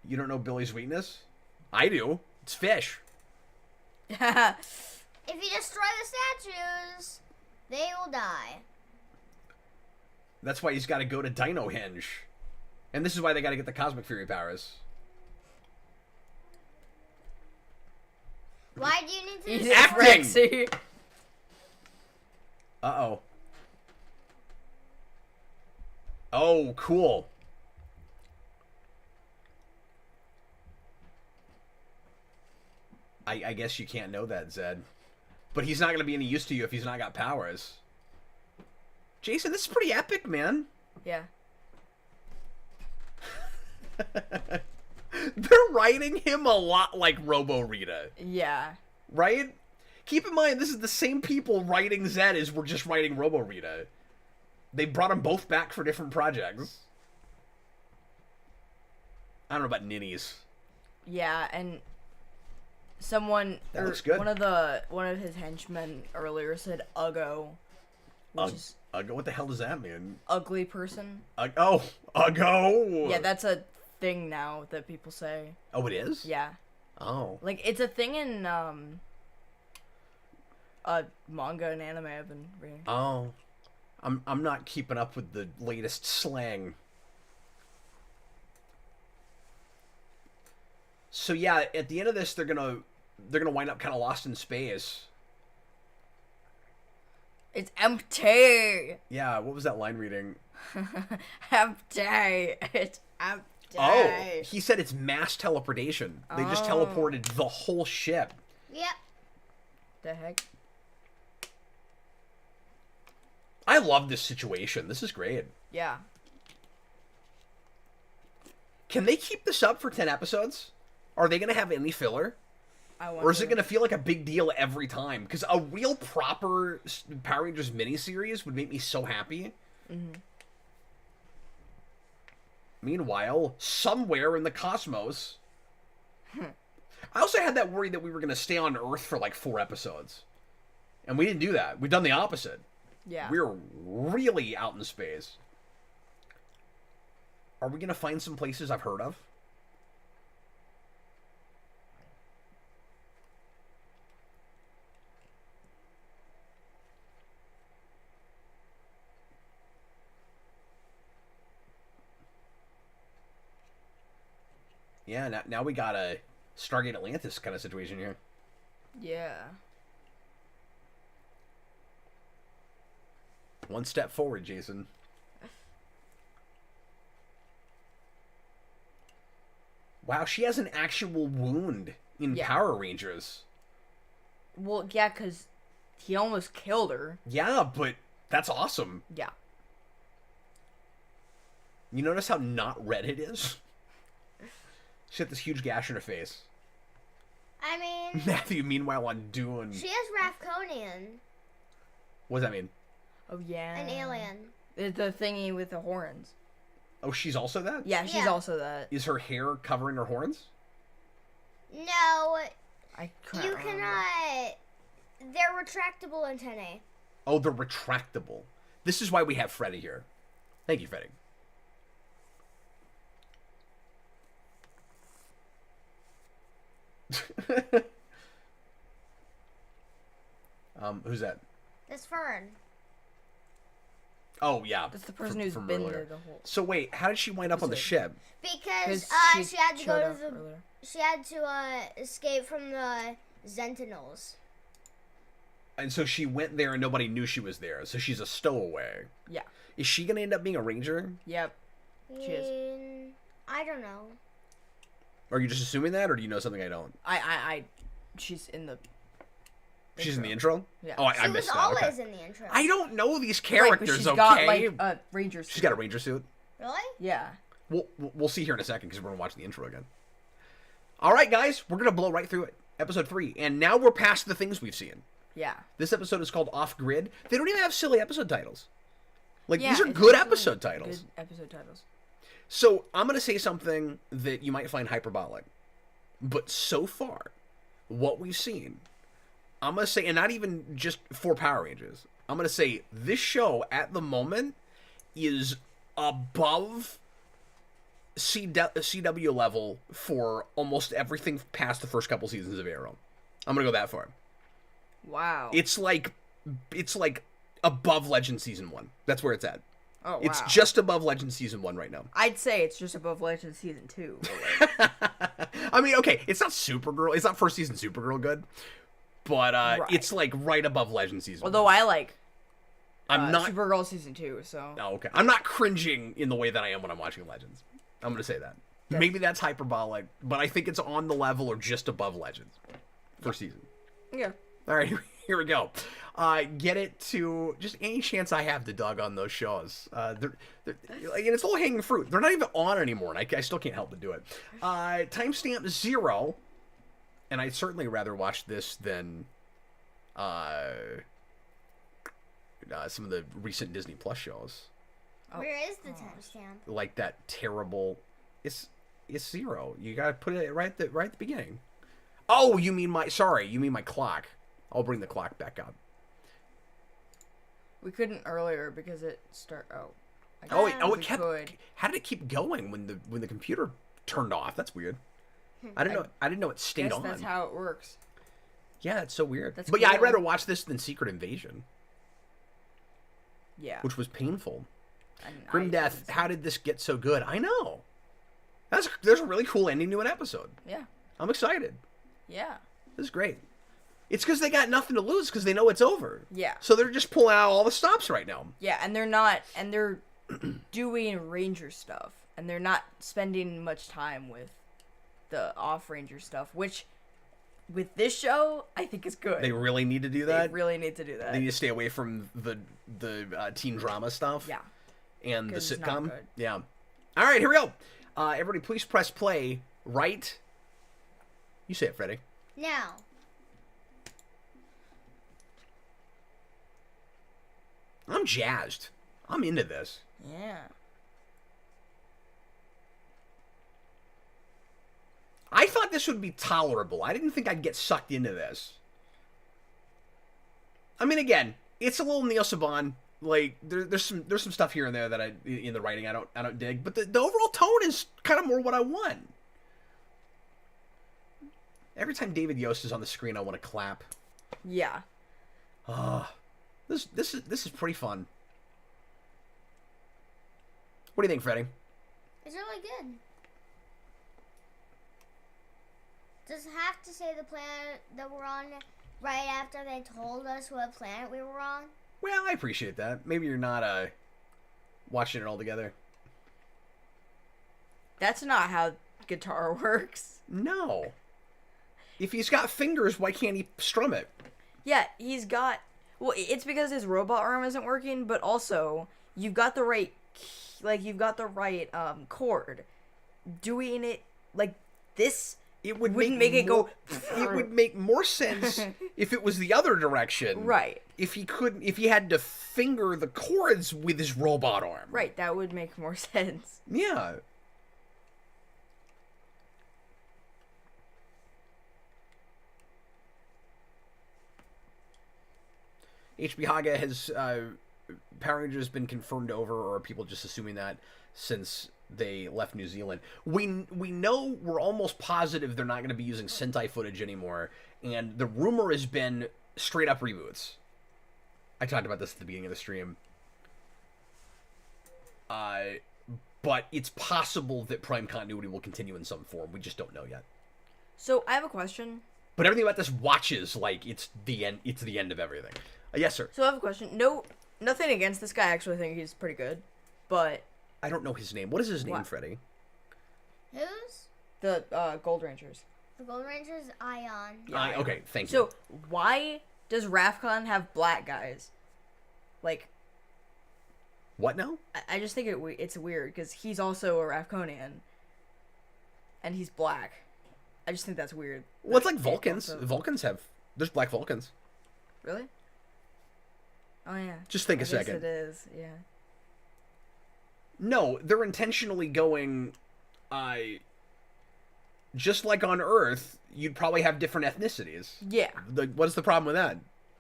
You don't know Billy's weakness? I do. It's fish. If you destroy the statues, they will die. That's why he's got to go to Dino Hinge. And this is why they got to get the Cosmic Fury powers. Why do you need to He's destroy? Acting! Rexy. Uh-oh. Oh, cool. I guess you can't know that, Zedd. But he's not going to be any use to you if he's not got powers. Jayson, this is pretty epic, man. Yeah. They're writing him a lot like Robo-Rita, Yeah. right? Keep in mind, this is the same people writing Zedd as were just writing Robo-Rita. They brought them both back for different projects. I don't know about ninnies. Yeah, and someone That looks good. one of his henchmen earlier said Uggo, which is What the hell does that mean? ugly person. Uggo! Yeah, that's a thing now that people say. Oh, it is? Yeah. Oh. Like it's a thing in manga and anime I've been reading. Oh. I'm not keeping up with the latest slang. So yeah, at the end of this, they're gonna wind up kind of lost in space. It's empty. Yeah, what was that line reading? Empty. It's empty. Oh, he said it's mass teleportation. They just teleported the whole ship. Yep. The heck? I love this situation. This is great. Yeah. Can they keep this up for 10 episodes? Are they going to have any filler? Or is it going to feel like a big deal every time? Because a real proper Power Rangers miniseries would make me so happy. Mm-hmm. Meanwhile, somewhere in the cosmos... I also had that worry that we were going to stay on Earth for like 4 episodes. And we didn't do that. We've done the opposite. Yeah. We're really out in space. Are we going to find some places I've heard of? Yeah, now we got a Stargate Atlantis kind of situation here. Yeah. One step forward, Jayson. Wow, she has an actual wound in Yeah. Power Rangers. Well, yeah, because he almost killed her. Yeah, but that's awesome. Yeah. You notice how not red it is? She had this huge gash in her face. I mean, Matthew, meanwhile, on Dune. she has Rafconian, What does that mean? Oh, yeah. an alien. The thingy with the horns. Oh, she's also that? Yeah, she's Yeah. also that. Is her hair covering her horns? No, I can't you remember. cannot. They're retractable antennae. Oh, they're retractable. This is why we have Freddy here. Thank you, Freddy. Who's that? That's Fern. Oh, yeah. That's the person from- who's from been earlier. there the whole. So wait, how did she wind up on the Who's it? ship? Because she had to showed go up to the. earlier. She had to escape from the Sentinels. And so she went there and nobody knew she was there. So she's a stowaway. Yeah. Is she going to end up being a ranger? Yep. She is. I don't know. Are you just assuming that, or do you know something I don't? She's in the. She's in the intro? Yeah. Oh, I She was missed that. always Okay. in the intro. I don't know these Right, characters, but she's okay? got like a ranger suit. She's got a ranger suit. Really? Yeah. We'll see here in a second because we're going to watch the intro again. All right, guys, we're gonna blow right through it. Episode 3, and now we're past the things we've seen. Yeah. This episode is called Off Grid. They don't even have silly episode titles. Like, Yeah, these are it's good actually episode titles. Good episode titles. So, I'm going to say something that you might find hyperbolic. But so far, what we've seen, I'm going to say, and not even just for Power Rangers, I'm going to say this show, at the moment, is above CW level for almost everything past the first couple seasons of Arrow. I'm going to go that far. Wow. It's like above Legend Season 1. That's where it's at. Oh, wow. It's just above Legend Season 1 right now. I'd say it's just above Legend Season 2. I mean, okay, it's not Supergirl. It's not first season Supergirl good. But Right. it's like right above Legend Season 1. Although I like I'm not Supergirl Season 2, so... Oh, okay. I'm not cringing in the way that I am when I'm watching Legends. I'm going to say that. Maybe that's hyperbolic, but I think it's on the level or just above Legends. First season. Yeah. All right, here we go. Get it to just any chance I have to dog on those shows. And it's low hanging fruit. They're not even on anymore, and I still can't help but do it. Timestamp 0, and I'd certainly rather watch this than some of the recent Disney Plus shows. Oh. Where is the timestamp? Like that terrible. It's 0. You gotta put it right at the beginning. Oh, you mean my clock. I'll bring the clock back up. We couldn't earlier because it It kept. could. How did it keep going when the computer turned off? That's weird. I didn't know it stayed Guess on. that's how it works. Yeah, it's so weird. That's But yeah, I'd cool. rather watch this than Secret Invasion, Yeah. which was painful. And Grim I Death. didn't see How did this get so good? I know. There's a really cool ending to an episode. Yeah. I'm excited. Yeah. This is great. It's because they got nothing to lose because they know it's over. Yeah. So they're just pulling out all the stops right now. Yeah, and they're doing Ranger stuff, and they're not spending much time with the off-Ranger stuff, which, with this show, I think is good. They really need to do that. They really need to do that. They need to stay away from the teen drama stuff. Yeah. And the 'Cause it's not sitcom. good. Yeah. All right, here we go. Everybody, please press play. Right. You say it, Freddy. Now. I'm jazzed. I'm into this. Yeah. I thought this would be tolerable. I didn't think I'd get sucked into this. I mean, again, it's a little Neil Saban. Like there's some stuff here and there that in the writing I don't dig, but the overall tone is kind of more what I want. Every time David Yost is on the screen, I want to clap. Yeah. This is pretty fun. What do you think, Freddy? It's really good. Does it have to say the planet that we're on right after they told us what planet we were on? Well, I appreciate that. Maybe you're not watching it all together. That's not how guitar works. No. If he's got fingers, why can't he strum it? Yeah, he's got... Well, it's because his robot arm isn't working, but also, you've got the right... chord. Doing it like this... It would wouldn't make it go. It would make more sense if it was the other direction. Right. If he had to finger the chords with his robot arm. Right, that would make more sense. Yeah. HB Haga has Power Rangers has been confirmed over, or are people just assuming that since they left New Zealand? We know, we're almost positive they're not going to be using Sentai footage anymore, and the rumor has been straight up reboots. I talked about this at the beginning of the stream. But it's possible that Prime continuity will continue in some form. We just don't know yet. So I have a question. But everything about this watches like it's the end. It's the end of everything. Yes, sir. So I have a question. No, nothing against this guy. I actually think he's pretty good, but I don't know his name. What is his name, What? Freddy? Who's? the Gold Rangers. The Gold Ranger's Ion. Yeah. Okay, thank you. So why does Rafcon have black guys? Like, What now? I just think it's weird because he's also a Rafconian, and he's black. I just think that's weird. Well, it's like That- Vulcans. also- Vulcans have... There's black Vulcans. Really? Oh yeah. Just think I a guess second. It is. Yeah. No, they're intentionally going... just like on Earth, you'd probably have different ethnicities. Yeah. Like, what's the problem with that?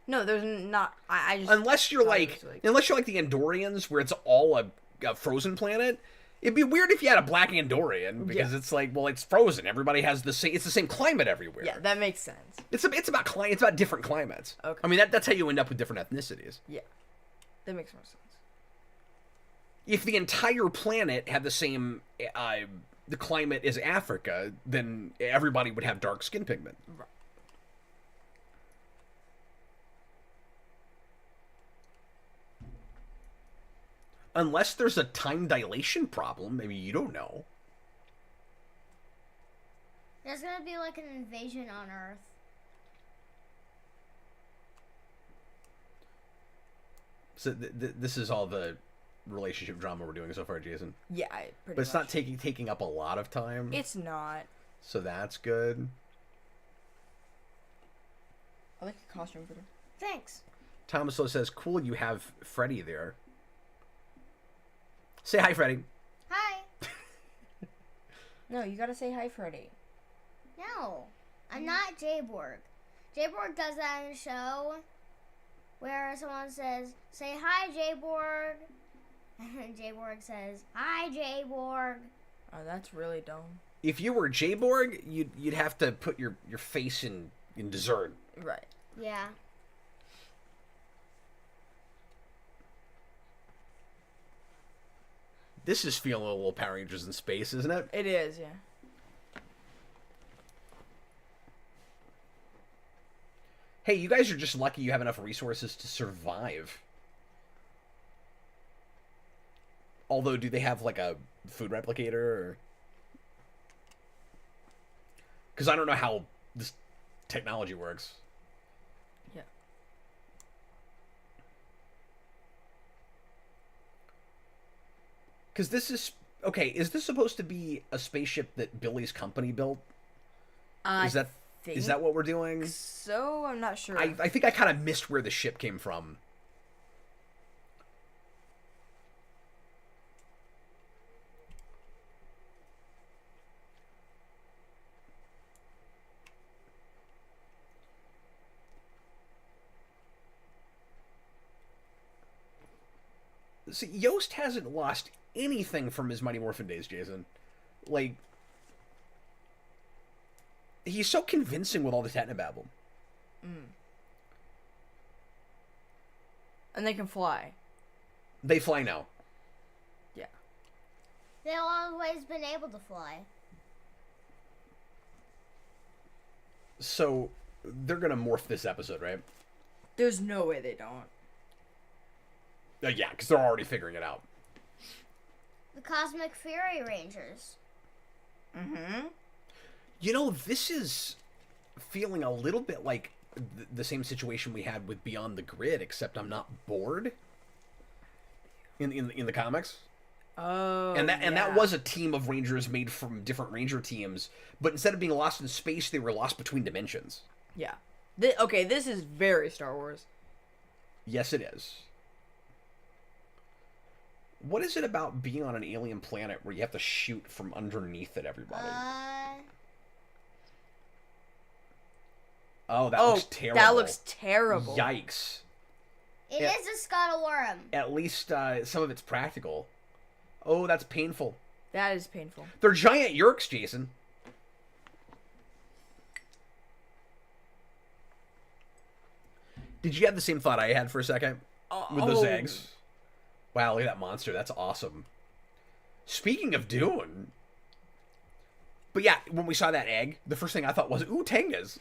No, there's not. I just. Unless you're thought it like, was, like- unless you're like the Andorians, where it's all a frozen planet. It'd be weird if you had a black Andorian, because Yeah. it's like, well, it's frozen. Everybody has the same. It's the same climate everywhere. Yeah, that makes sense. It's about It's about different climates. Okay. I mean, that's how you end up with different ethnicities. Yeah, that makes more sense. If the entire planet had the same the climate as Africa, then everybody would have dark skin pigment. Right. Unless there's a time dilation problem, maybe you don't know. There's gonna be like an invasion on Earth. So this is all the relationship drama we're doing so far, Jason. Yeah, pretty But it's much. not taking up a lot of time. It's not. So that's good. I like the costume for them. Thanks. Thomas Lowe says, "Cool, you have Freddy there." Say hi, Freddy. Hi. No, you gotta say hi, Freddy. No, I'm not Jayborg. Jayborg does that in a show where someone says, "Say hi, Jayborg," and Jayborg says, "Hi, Jayborg." Oh, that's really dumb. If you were Jayborg, you'd have to put your face in dessert. Right. Yeah. This is feeling a little Power Rangers in space, isn't it? It is, yeah. Hey, you guys are just lucky you have enough resources to survive. Although, do they have, like, a food replicator, or... Because I don't know how this technology works. Yeah. Because this is... Okay, is this supposed to be a spaceship that Billy's company built? I Is that what we're doing? so? I'm not sure. I think I kind of missed where the ship came from. See, Yost hasn't lost anything from his Mighty Morphin days, Jason. Like, he's so convincing with all the technobabble. And they can fly. They fly now. Yeah. They've always been able to fly. So, they're gonna morph this episode, right? There's no way they don't. Yeah, because they're already figuring it out. The Cosmic Fury Rangers. Mm-hmm. You know, this is feeling a little bit like the same situation we had with Beyond the Grid, except I'm not bored in the comics. Oh. And that was a team of Rangers made from different Ranger teams, but instead of being lost in space, they were lost between dimensions. Yeah. Okay, this is very Star Wars. Yes, it is. What is it about being on an alien planet where you have to shoot from underneath at everybody? Oh, that looks terrible. That looks terrible. Yikes. It is a Scuttle-Worm. At least some of it's practical. Oh, that's painful. That is painful. They're giant Yerks, Jason. Did you have the same thought I had for a second? With those eggs? Wow, look at that monster. That's awesome. Speaking of Dune. But yeah, when we saw that egg, the first thing I thought was, ooh, Tengas.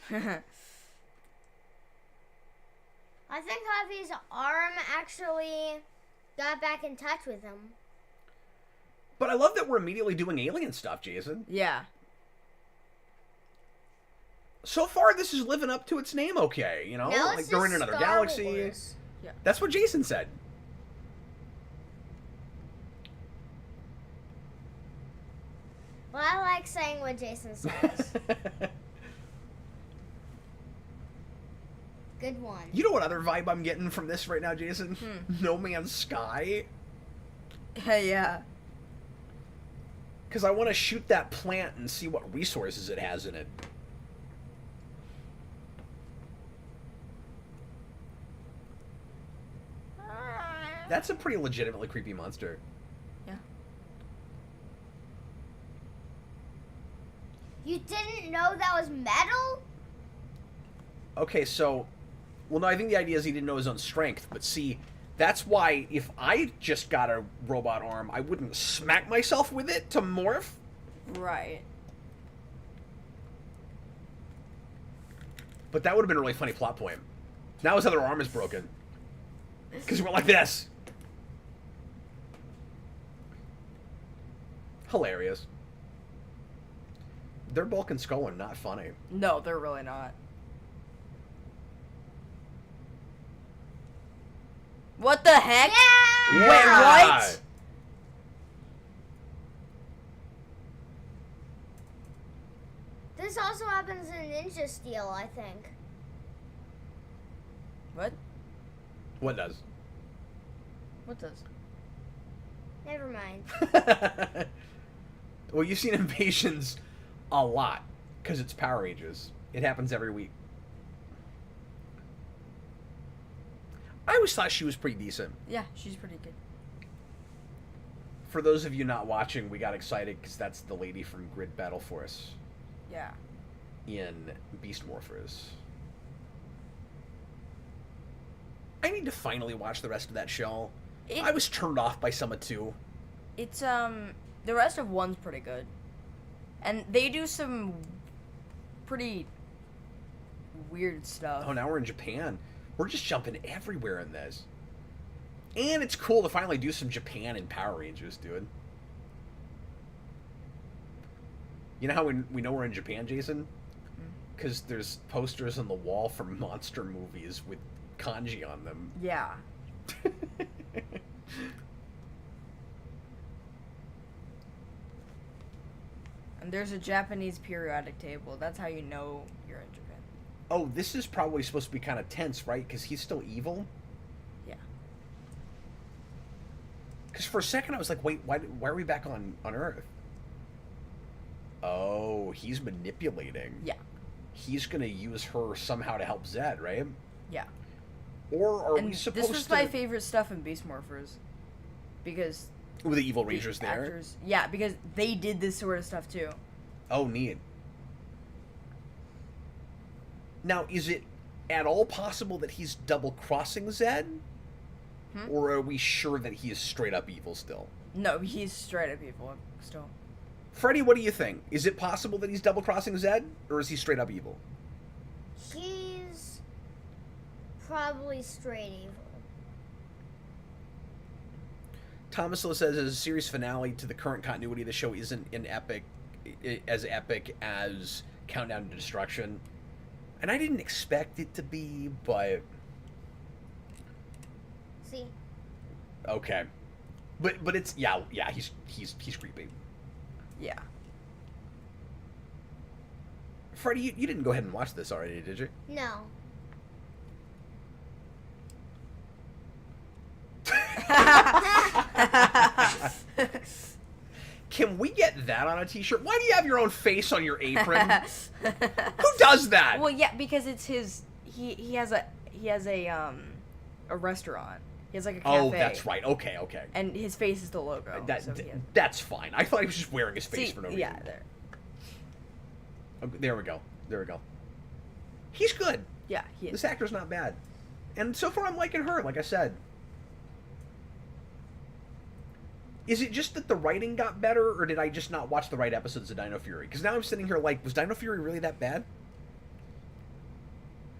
I think Javi's arm actually got back in touch with him. But I love that we're immediately doing alien stuff, Jason. Yeah. So far, this is living up to its name okay, you know? Now Like, it's they're in just another Star galaxy. Wars. That's what Jason said. Well, I like saying what Jayson says. Good one. You know what other vibe I'm getting from this right now, Jayson? No Man's Sky. Hey, yeah. Because I want to shoot that plant and see what resources it has in it. That's a pretty legitimately creepy monster. Yeah. You didn't know that was metal? Okay, so... Well, no, I think the idea is he didn't know his own strength. But see, that's why if I just got a robot arm, I wouldn't smack myself with it to morph. Right. But that would have been a really funny plot point. Now his other arm is broken. Because he went like this. Hilarious. Their bulk and skull are not funny. No, they're really not. What the heck? Yeah! Wait, what? This also happens in Ninja Steel, I think. What? What does? What does? Never mind. Well, you've seen Invasions a lot, because it's Power Rangers. It happens every week. I always thought she was pretty decent. Yeah, she's pretty good. For those of you not watching, we got excited because that's the lady from Grid Battle Force Yeah. in Beast Morphers. I need to finally watch the rest of that show. I was turned off by some of 2. It's, the rest of 1's pretty good. And they do some pretty weird stuff. Oh, now we're in Japan. We're just jumping everywhere in this. And it's cool to finally do some Japan in Power Rangers, dude. You know how we know we're in Japan, Jayson? Because there's posters on the wall for monster movies with kanji on them. Yeah. And there's a Japanese periodic table. That's how you know you're in Japan. Oh, this is probably supposed to be kind of tense, right? Because he's still evil? Yeah. Because for a second I was like, wait, why are we back on Earth? Oh, he's manipulating. Yeah. He's going to use her somehow to help Zedd, right? Yeah. Or are and we supposed to... This was my favorite stuff in Beast Morphers. Because... With the evil Rangers there? Actors, yeah, because they did this sort of stuff too. Oh, neat. Now, is it at all possible that he's double-crossing Zedd? Or are we sure that he is straight-up evil still? No, he's straight up evil still. Freddy, what do you think? Is it possible that he's double-crossing Zedd? Or is he straight-up evil? He's probably straight evil. Thomaslo says, as a series finale to the current continuity, the show isn't as epic as Countdown to Destruction. And I didn't expect it to be, but... See? Okay. But it's... Yeah, he's creepy. Yeah. Freddy, you didn't go ahead and watch this already, did you? No. Can we get that on a t-shirt? Why do you have your own face on your apron? Who does that? Well, yeah, because it's his. He has a restaurant. He has like a cafe. Oh, that's right. Okay. And his face is the logo. That's fine. I thought he was just wearing his face for no reason. Yeah, there. Okay, there we go. He's good. Yeah, he is. This actor's not bad. And so far I'm liking her, like I said. Is it just that the writing got better, or did I just not watch the right episodes of Dino Fury? Because now I'm sitting here like, was Dino Fury really that bad?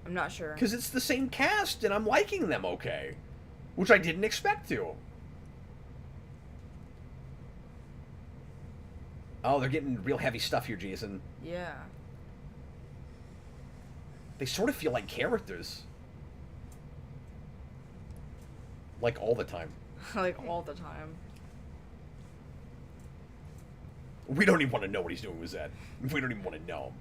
I'm not sure. Because it's the same cast, and I'm liking them okay. Which I didn't expect to. Oh, they're getting real heavy stuff here, Jayson. Yeah. They sort of feel like characters. Like all the time. Like all the time. We don't even want to know what he's doing with Zedd. We don't even want to know.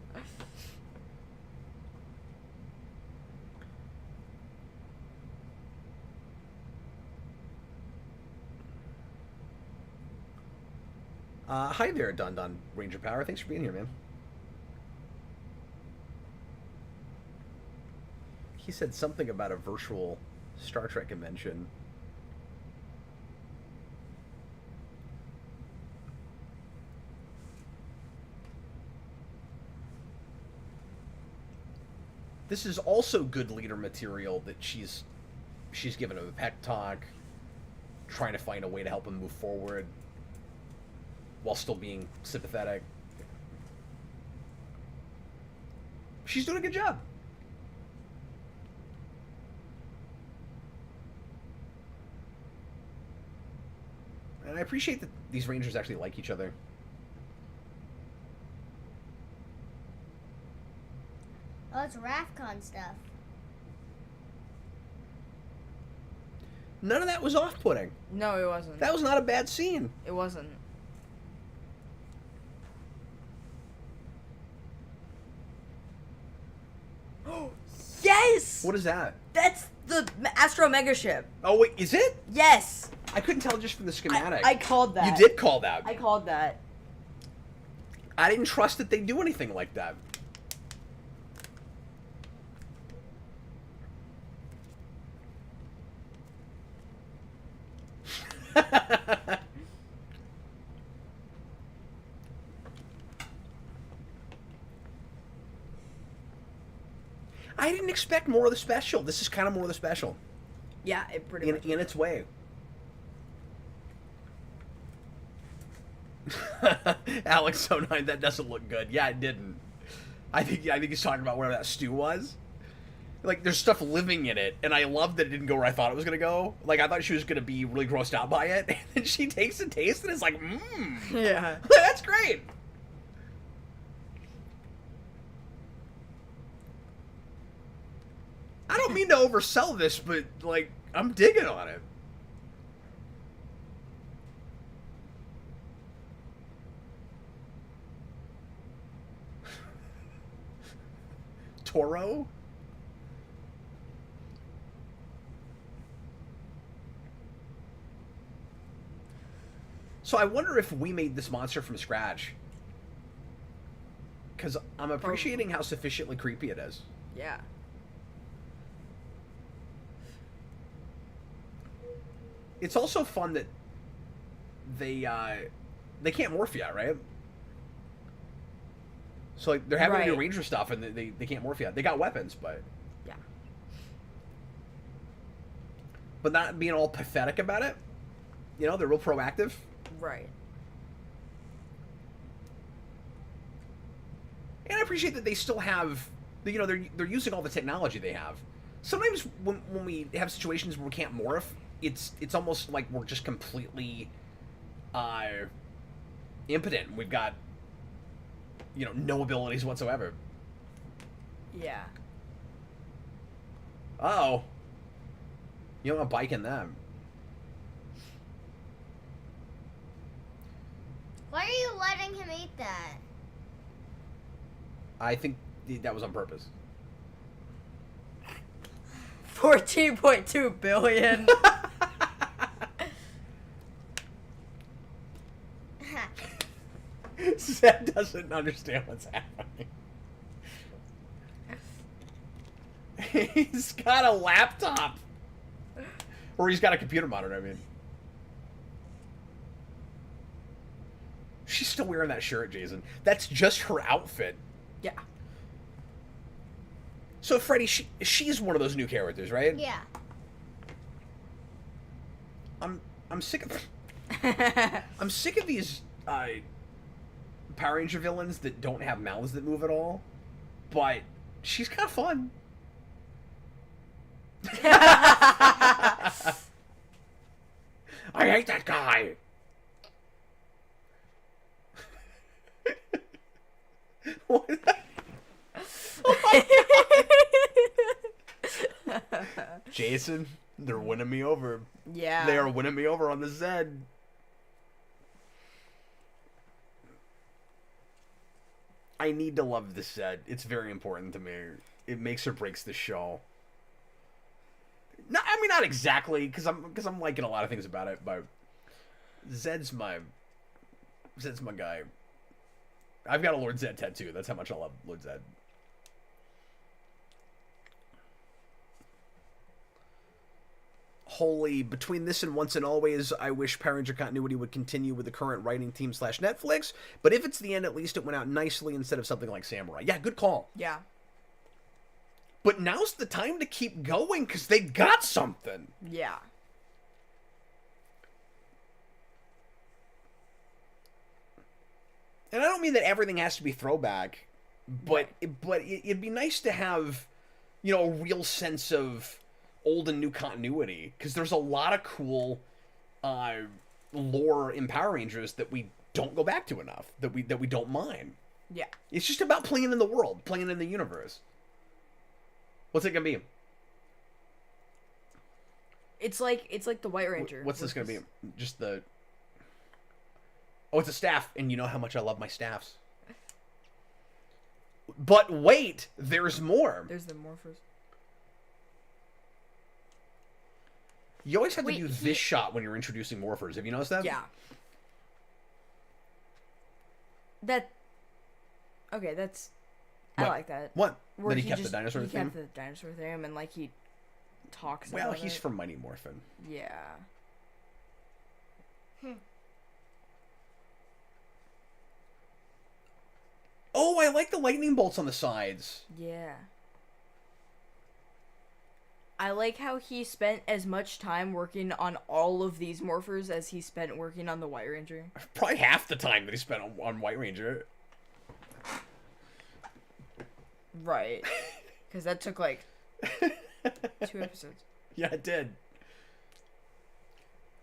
Hi there, Dun Dun Ranger Power. Thanks for being here, man. He said something about a virtual Star Trek convention. This is also good leader material that she's given him a pep talk, trying to find a way to help him move forward while still being sympathetic. She's doing a good job. And I appreciate that these Rangers actually like each other. Oh, it's RAFCON stuff. None of that was off-putting. No, it wasn't. That was not a bad scene. It wasn't. Yes! What is that? That's the Astro Mega Ship. Oh, wait, is it? Yes! I couldn't tell just from the schematic. I called that. You did call that. I called that. I didn't trust that they'd do anything like that. I didn't expect more of the special. This is kind of more of the special. Yeah, it pretty much. In its way. Alex09, that doesn't look good. Yeah, it didn't. I think he's talking about whatever that stew was. Like, there's stuff living in it, and I love that it didn't go where I thought it was gonna go. Like, I thought she was gonna be really grossed out by it, and then she takes a taste, and it's like, Yeah. That's great. I don't mean to oversell this, but, like, I'm digging on it. Toro? So I wonder if we made this monster from scratch. Because I'm appreciating how sufficiently creepy it is. Yeah. It's also fun that they can't morph yet, right? So like they're having to do Ranger stuff and they can't morph yet. They got weapons, but yeah. But not being all pathetic about it. You know, they're real proactive. Right. And I appreciate that they still have, you know, they're using all the technology they have. Sometimes when we have situations where we can't morph, it's almost like we're just completely impotent. We've got, you know, no abilities whatsoever. Yeah. Uh-oh. You don't want to bike in them. Why are you letting him eat that? I think that was on purpose. 14.2 billion. Zedd doesn't understand what's happening. He's got a laptop. Or he's got a computer monitor, I mean. She's still wearing that shirt, Jayson. That's just her outfit. Yeah. So Freddy, she's one of those new characters, right? Yeah. I'm sick of I'm sick of these Power Ranger villains that don't have mouths that move at all. But she's kind of fun. I hate that guy. What? Jayson, they're winning me over. Yeah. They are winning me over on the Zedd. I need to love this set. It's very important to me. It makes or breaks the show. No, I mean not exactly, because I'm liking a lot of things about it, but Zedd's my guy. I've got a Lord Zedd tattoo. That's how much I love Lord Zedd. Holy, between this and Once and Always, I wish Power Ranger continuity would continue with the current writing team / Netflix, but if it's the end, at least it went out nicely instead of something like Samurai. Yeah, good call. Yeah. But now's the time to keep going, because they got something. Yeah. And I don't mean that everything has to be throwback, but it'd be nice to have, a real sense of old and new continuity, because there's a lot of cool lore in Power Rangers that we don't go back to enough, that we don't mind. Yeah. It's just about playing in the world, playing in the universe. What's it gonna be? It's like the White Ranger. What's this gonna be? Just the... Oh, it's a staff, and you know how much I love my staffs. But wait, there's more. There's the morphers. You always have to do this shot when you're introducing morphers. Have you noticed that? Yeah. Okay, that's... What? I like that. What? Where That he kept the dinosaur he theme? kept the dinosaur theme, and, he talks Well, about he's it. from Mighty Morphin. Yeah. Oh, I like the lightning bolts on the sides. Yeah. I like how he spent as much time working on all of these morphers as he spent working on the White Ranger. Probably half the time that he spent on White Ranger. Right. Because that took, 2 episodes. Yeah, it did.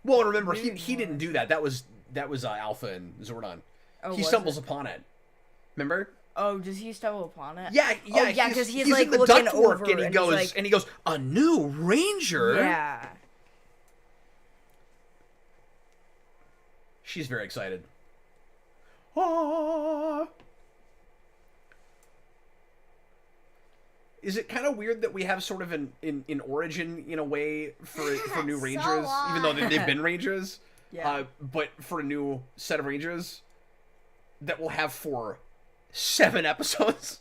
Well, and remember, Maybe he didn't do that. That was Alpha and Zordon. Oh, He was stumbles it? upon it. Remember? Oh, does he stumble upon it? Yeah, Oh, yeah, because he's in the looking ductwork, over, and he goes, a new Ranger. Yeah. She's very excited. Ah. Is it kind of weird that we have sort of an origin in a way for new So Rangers, even though they've been Rangers? Yeah. But for a new set of Rangers that we'll have for 7 episodes.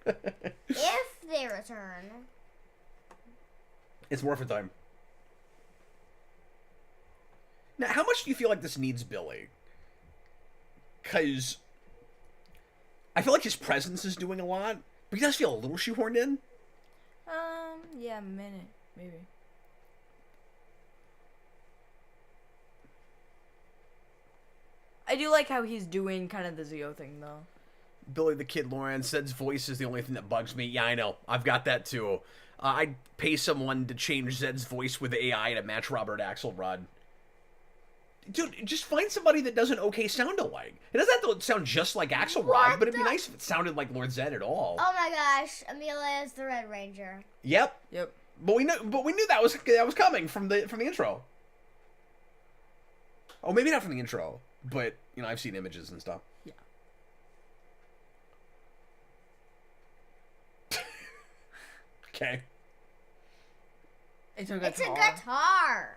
If they return. It's Morphin time. Now, how much do you feel like this needs Billy? Because I feel like his presence is doing a lot, but he does feel a little shoehorned in. Yeah, a minute, maybe. I do like how he's doing kind of the Zeo thing, though. Billy the Kid Lawrence, Zedd's voice is the only thing that bugs me. Yeah, I know. I've got that too. I'd pay someone to change Zedd's voice with AI to match Robert Axelrod. Dude, just find somebody that doesn't sound alike. It doesn't have to sound just like Axelrod, but it'd be nice if it sounded like Lord Zedd at all. Oh my gosh, Amelia is the Red Ranger. Yep. Yep. But we knew that was coming from the intro. Oh, maybe not from the intro, but I've seen images and stuff. Yeah. Okay. It's a guitar.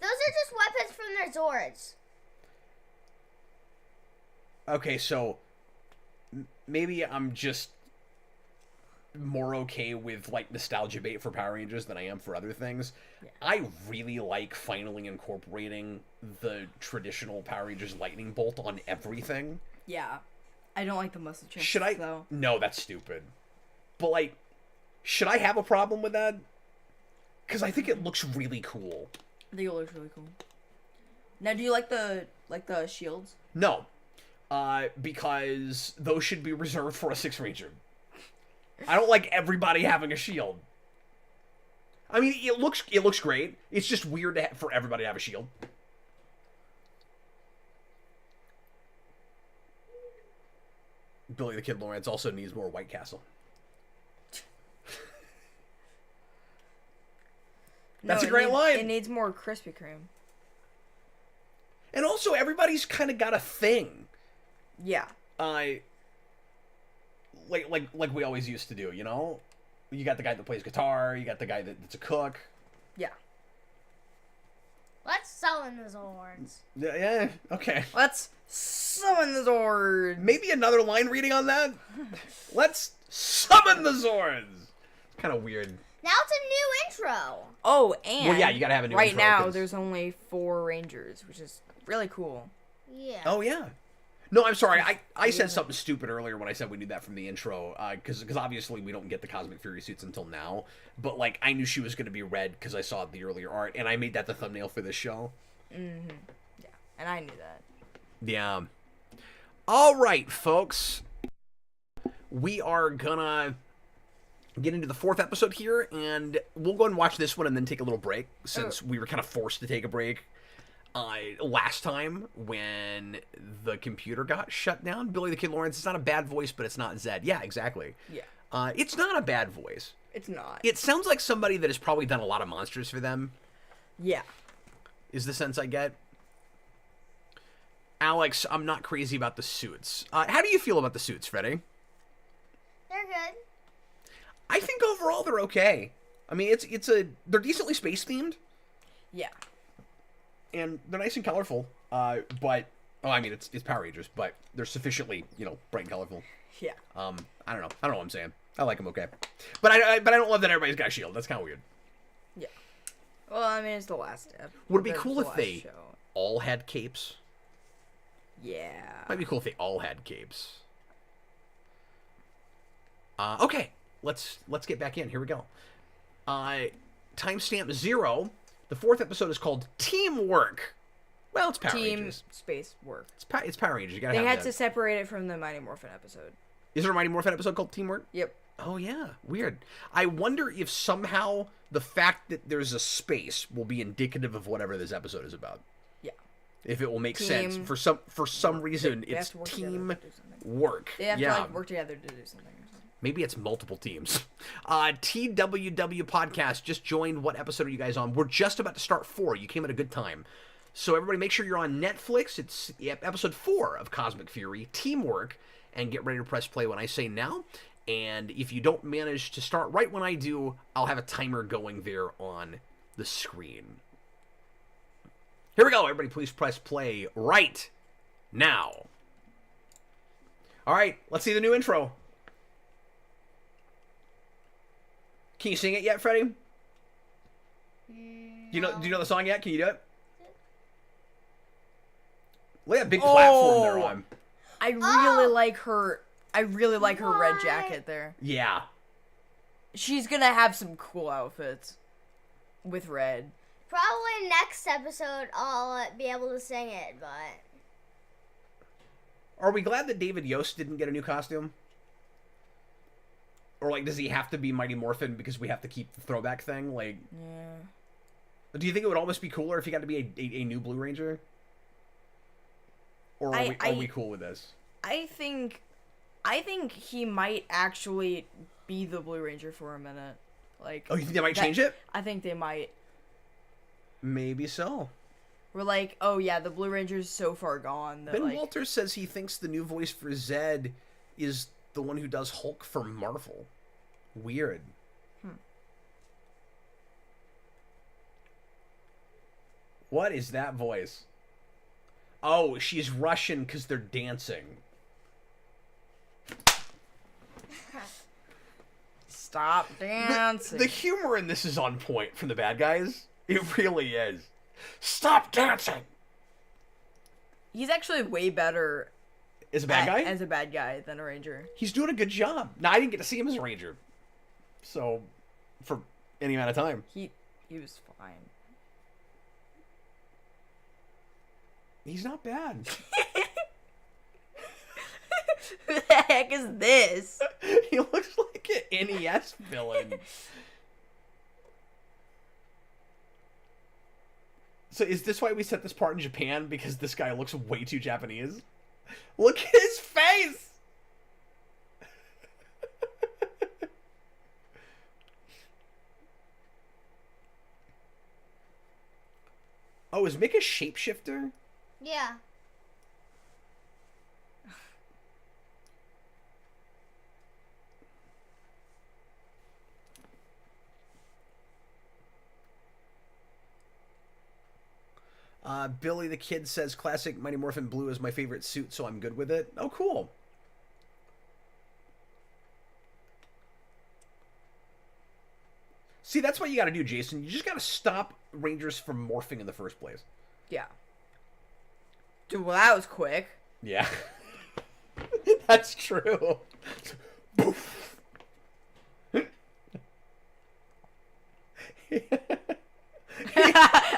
Those are just weapons from their Zords. Okay, so maybe I'm just more okay with nostalgia bait for Power Rangers than I am for other things. Yeah. I really like finally incorporating the traditional Power Rangers lightning bolt on everything. Yeah. I don't like the muscle chests, Should I? though. No, that's stupid. But should I have a problem with that? Because I think it looks really cool. I think it looks really cool. Now, do you like the shields? No. Because those should be reserved for a 6 Ranger. I don't like everybody having a shield. I mean, it looks great. It's just weird for everybody to have a shield. Billy the Kid Lawrence also needs more White Castle. That's a great line. It needs more Krispy Kreme. And also, everybody's kind of got a thing. Yeah. Like we always used to do, you know? You got the guy that plays guitar, you got the guy that's a cook. Yeah. Let's summon the Zords. Yeah, okay. Let's summon the Zords. Maybe another line reading on that? Let's summon the Zords! It's kind of weird. Now it's a new intro. Oh, and Well, yeah, you gotta have a new right intro, now 'cause- there's only 4 Rangers, which is really cool. Yeah. Oh, yeah. No, I'm sorry. I said something stupid earlier when I said we knew that from the intro, because obviously we don't get the Cosmic Fury suits until now. But like I knew she was going to be red because I saw the earlier art, and I made that the thumbnail for this show. Mm-hmm. Yeah, and I knew that. Yeah. All right, folks. We are gonna get into the 4th episode here, and we'll go and watch this one and then take a little break since we were kind of forced to take a break. Last time when the computer got shut down, Billy the Kid Lawrence, it's not a bad voice, but it's not Zedd. Yeah, exactly. Yeah. It's not a bad voice. It's not. It sounds like somebody that has probably done a lot of monsters for them, Yeah. is the sense I get. Alex, I'm not crazy about the suits. How do you feel about the suits, Freddy? They're good. I think overall they're okay. I mean, they're decently space themed. Yeah. And they're nice and colorful, but I mean it's Power Rangers, but they're sufficiently bright and colorful. Yeah. I don't know what I'm saying. I like them okay, but I don't love that everybody's got a shield. That's kind of weird. Yeah. Well, I mean it's the last step. Would it be It's cool the if last they show. all had capes? Yeah. Might be cool if they all had capes. Okay, let's get back in. Here we go. Timestamp 0. The 4th episode is called Teamwork. Well, it's Power Team Rangers. space work. It's Power Rangers. You gotta They have had that. to separate it from the Mighty Morphin episode. Is there a Mighty Morphin episode called Teamwork? Yep. Oh, yeah. Weird. I wonder if somehow the fact that there's a space will be indicative of whatever this episode is about. Yeah. If it will make Team sense. For some reason, They have it's to work together team to do something. work. They have yeah. to like work together to do something or something. Maybe it's multiple teams. TWW Podcast just joined. What episode are you guys on? We're just about to start 4. You came at a good time. So everybody make sure you're on Netflix. It's episode 4 of Cosmic Fury, Teamwork, and get ready to press play when I say now. And if you don't manage to start right when I do, I'll have a timer going there on the screen. Here we go. Everybody please press play right now. All right, let's see the new intro. Can you sing it yet, Freddy? Do you know the song yet? Can you do it? Look at that big platform they're on. I really like her. I really like her red jacket there. Yeah. She's gonna have some cool outfits with red. Probably next episode I'll be able to sing it, but Are we glad that David Yost didn't get a new costume? Or, like, does he have to be Mighty Morphin because we have to keep the throwback thing? Like, Yeah. do you think it would almost be cooler if he got to be a new Blue Ranger? Or are we cool with this? I think he might actually be the Blue Ranger for a minute. Like, Oh, you think they might change it? I think they might. Maybe so. We're like, oh yeah, the Blue Ranger's so far gone that Ben like, Walters says he thinks the new voice for Zedd is the one who does Hulk for Marvel. Weird. What is that voice? Oh, she's Russian because they're dancing. stop dancing. The humor in this is on point from the bad guys. It really is. Stop dancing! He's actually way better Is a bad guy? as a bad guy than a ranger. He's doing a good job. Now, I didn't get to see him as a ranger. So, for any amount of time. He was fine. He's not bad. Who the heck is this? He looks like an NES villain. So is this why we set this part in Japan? Because this guy looks way too Japanese? Look at his face! Oh, is Mick a shapeshifter? yeah. Billy the Kid says classic Mighty Morphin Blue is my favorite suit, so I'm good with it. Oh, cool. See, that's what you got to do, Jason. You just got to stop Rangers from morphing in the first place. Yeah. Dude, well, that was quick. Yeah. That's true. Boof.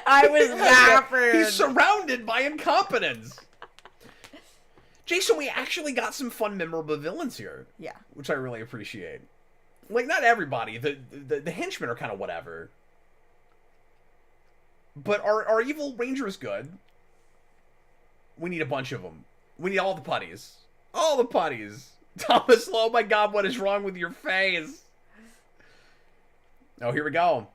I was laughing. He's surrounded by incompetence. Jason, we actually got some fun, memorable villains here. Yeah. Which I really appreciate. Like, not everybody. The henchmen are kind of whatever. But our evil ranger is good. We need a bunch of them. We need all the putties. All the putties. Thomas, oh my god, what is wrong with your face? Oh, here we go.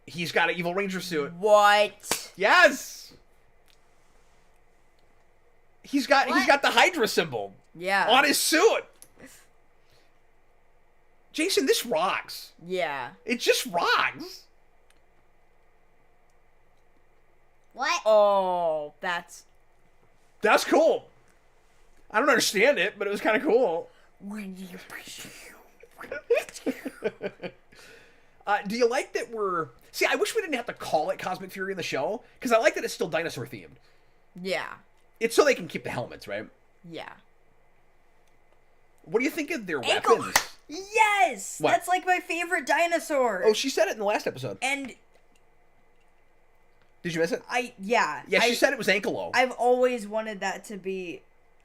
He's got an evil ranger suit. What? Yes! He's got the Hydra symbol. Yeah. On his suit. Jason, this rocks. Yeah. It just rocks. What? Oh, that's cool. I don't understand it, but it was kind of cool. Do you like that we're... See, I wish we didn't have to call it Cosmic Fury in the show, because I like that it's still dinosaur themed. Yeah. It's so they can keep the helmets, right? Yeah. What do you think of their Ankle- weapons? Yes! What? That's like my favorite dinosaur. Oh, she said it in the last episode. And Did you miss it? Yeah, she said it was Ankylo. I've always wanted that to be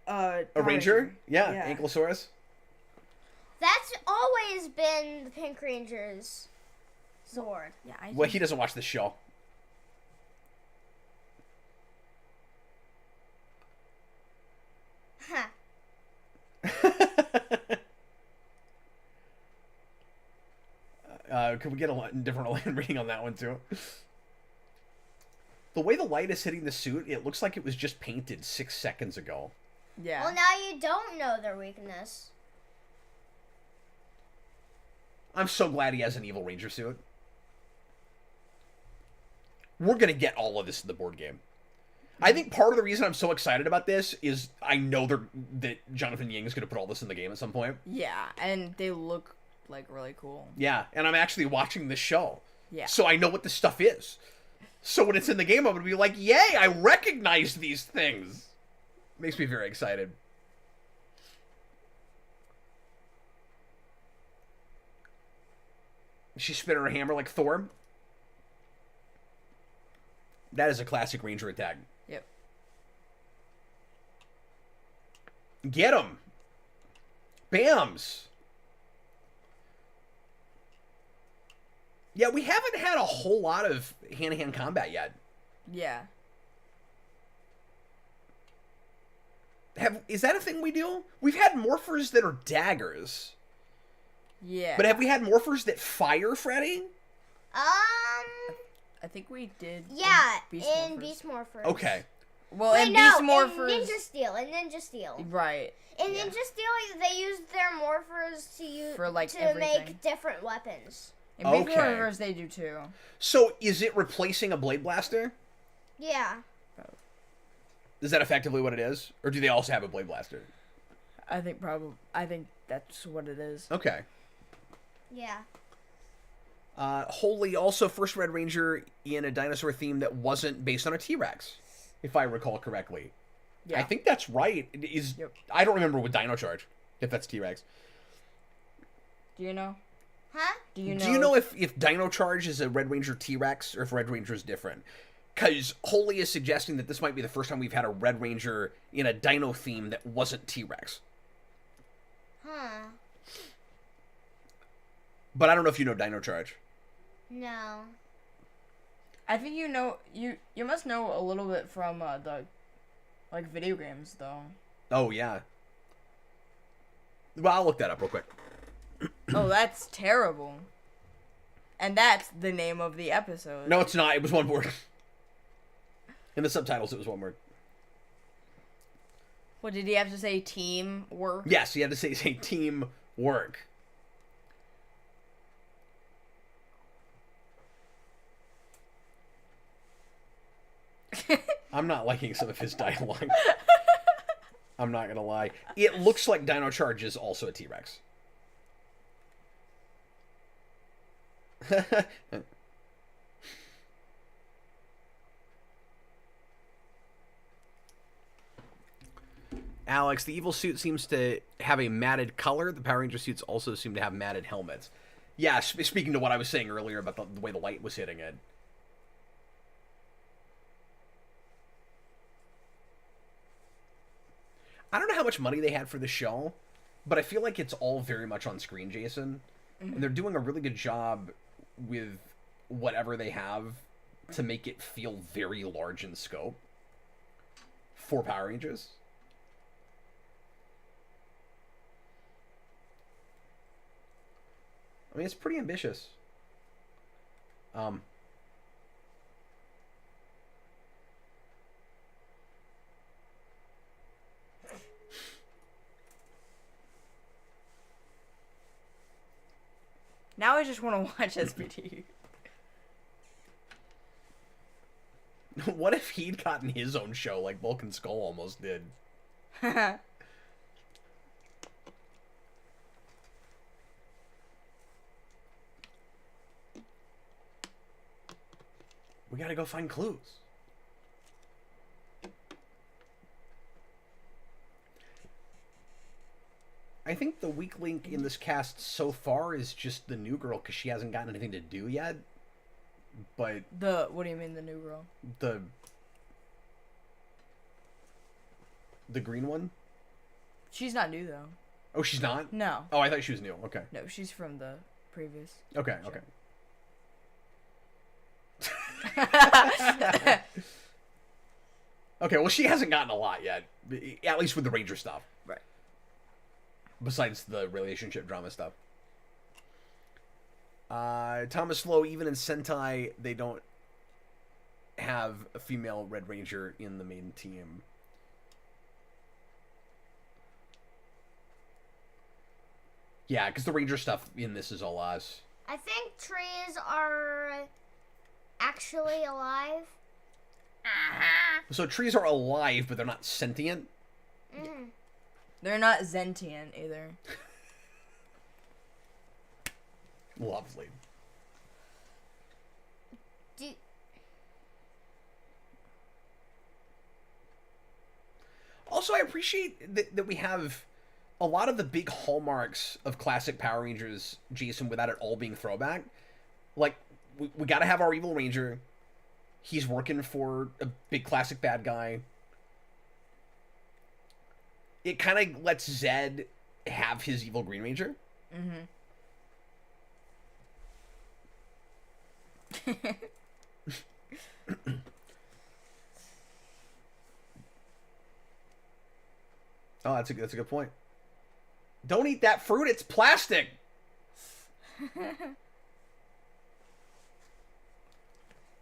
a ranger? Yeah, Yeah. Ankylosaurus. That's always been the Pink Ranger's sword. Yeah, Well, he doesn't watch this show. Huh. Could we get a different line reading on that one too? The way the light is hitting the suit, it looks like it was just painted 6 seconds ago. Yeah. Well, now you don't know their weakness. I'm so glad he has an evil ranger suit. We're gonna get all of this in the board game. I think part of the reason I'm so excited about this is I know that Jonathan Yang is gonna put all this in the game at some point. Yeah, and they look like really cool. Yeah, and I'm actually watching this show. Yeah. So I know what this stuff is. So when it's in the game, I'm gonna be like, yay, I recognize these things. Makes me very excited. She's spinning her hammer like Thor. That is a classic ranger attack. Yep. Get him. Bams. Yeah, we haven't had a whole lot of hand-to-hand combat yet. Yeah. Is that a thing we do? We've had morphers that are daggers. Yeah. But have we had morphers that fire, Freddy? I think we did. Yeah, Beast in Morphers. Beast Morphers. Okay. Well, Wait, in no, Beast Morphers. in Ninja Steel. Right. In Yeah. Ninja Steel, they used their morphers For, like, to everything. make different weapons. In Beast Okay. Morphers, they do too. So, is it replacing a blade blaster? Yeah. Is that effectively what it is? Or do they also have a blade blaster? I think that's what it is. Okay. Yeah. Holy, also first Red Ranger in a dinosaur theme that wasn't based on a T-Rex, if I recall correctly. Yeah. I think that's right. Yep. I don't remember with Dino Charge, if that's T-Rex. Do you know? Huh? Do you know? Do you know if Dino Charge is a Red Ranger T-Rex or if Red Ranger is different? Because Holy is suggesting that this might be the first time we've had a Red Ranger in a dino theme that wasn't T-Rex. Huh. But I don't know if you know Dino Charge. No. I think you know. You must know a little bit from the video games though. Oh, yeah. Well, I'll look that up real quick. Oh, that's terrible. And that's the name of the episode. No, it's not. It was one word. In the subtitles, it was one word. What did he have to say? Team work? Yes, you had to say team work. I'm not liking some of his dialogue. I'm not gonna lie. It looks like Dino Charge is also a T-Rex. Alex, the evil suit seems to have a matted color. The Power Ranger suits also seem to have matted helmets. Yeah, speaking to what I was saying earlier about the way the light was hitting it. I don't know how much money they had for the show, but I feel like it's all very much on screen, Jayson. Mm-hmm. And they're doing a really good job with whatever they have to make it feel very large in scope for Power Rangers. I mean, it's pretty ambitious. Now I just want to watch SPT. What if he'd gotten his own show like Bulk and Skull almost did? We gotta go find clues. I think the weak link in this cast so far is just the new girl because she hasn't gotten anything to do yet. But what do you mean the new girl? The green one? She's not new though. Oh, she's not? No. Oh, I thought she was new. Okay. No, she's from the previous. Okay, show. Okay. Okay, well, she hasn't gotten a lot yet, at least with the Ranger stuff. Right. Besides the relationship drama stuff. Thomas Lowe, even in Sentai, they don't have a female Red Ranger in the main team. Yeah, because the Ranger stuff in this is all us. I think trees are actually alive. So trees are alive, but they're not sentient? Mm. They're not sentient either. Lovely. Also, I appreciate that we have a lot of the big hallmarks of classic Power Rangers, Jayson, without it all being throwback. Like, we gotta have our evil Ranger. He's working for a big classic bad guy. It kind of lets Zedd have his evil Green Ranger. Mm-hmm. Oh, that's a good point. Don't eat that fruit, it's plastic.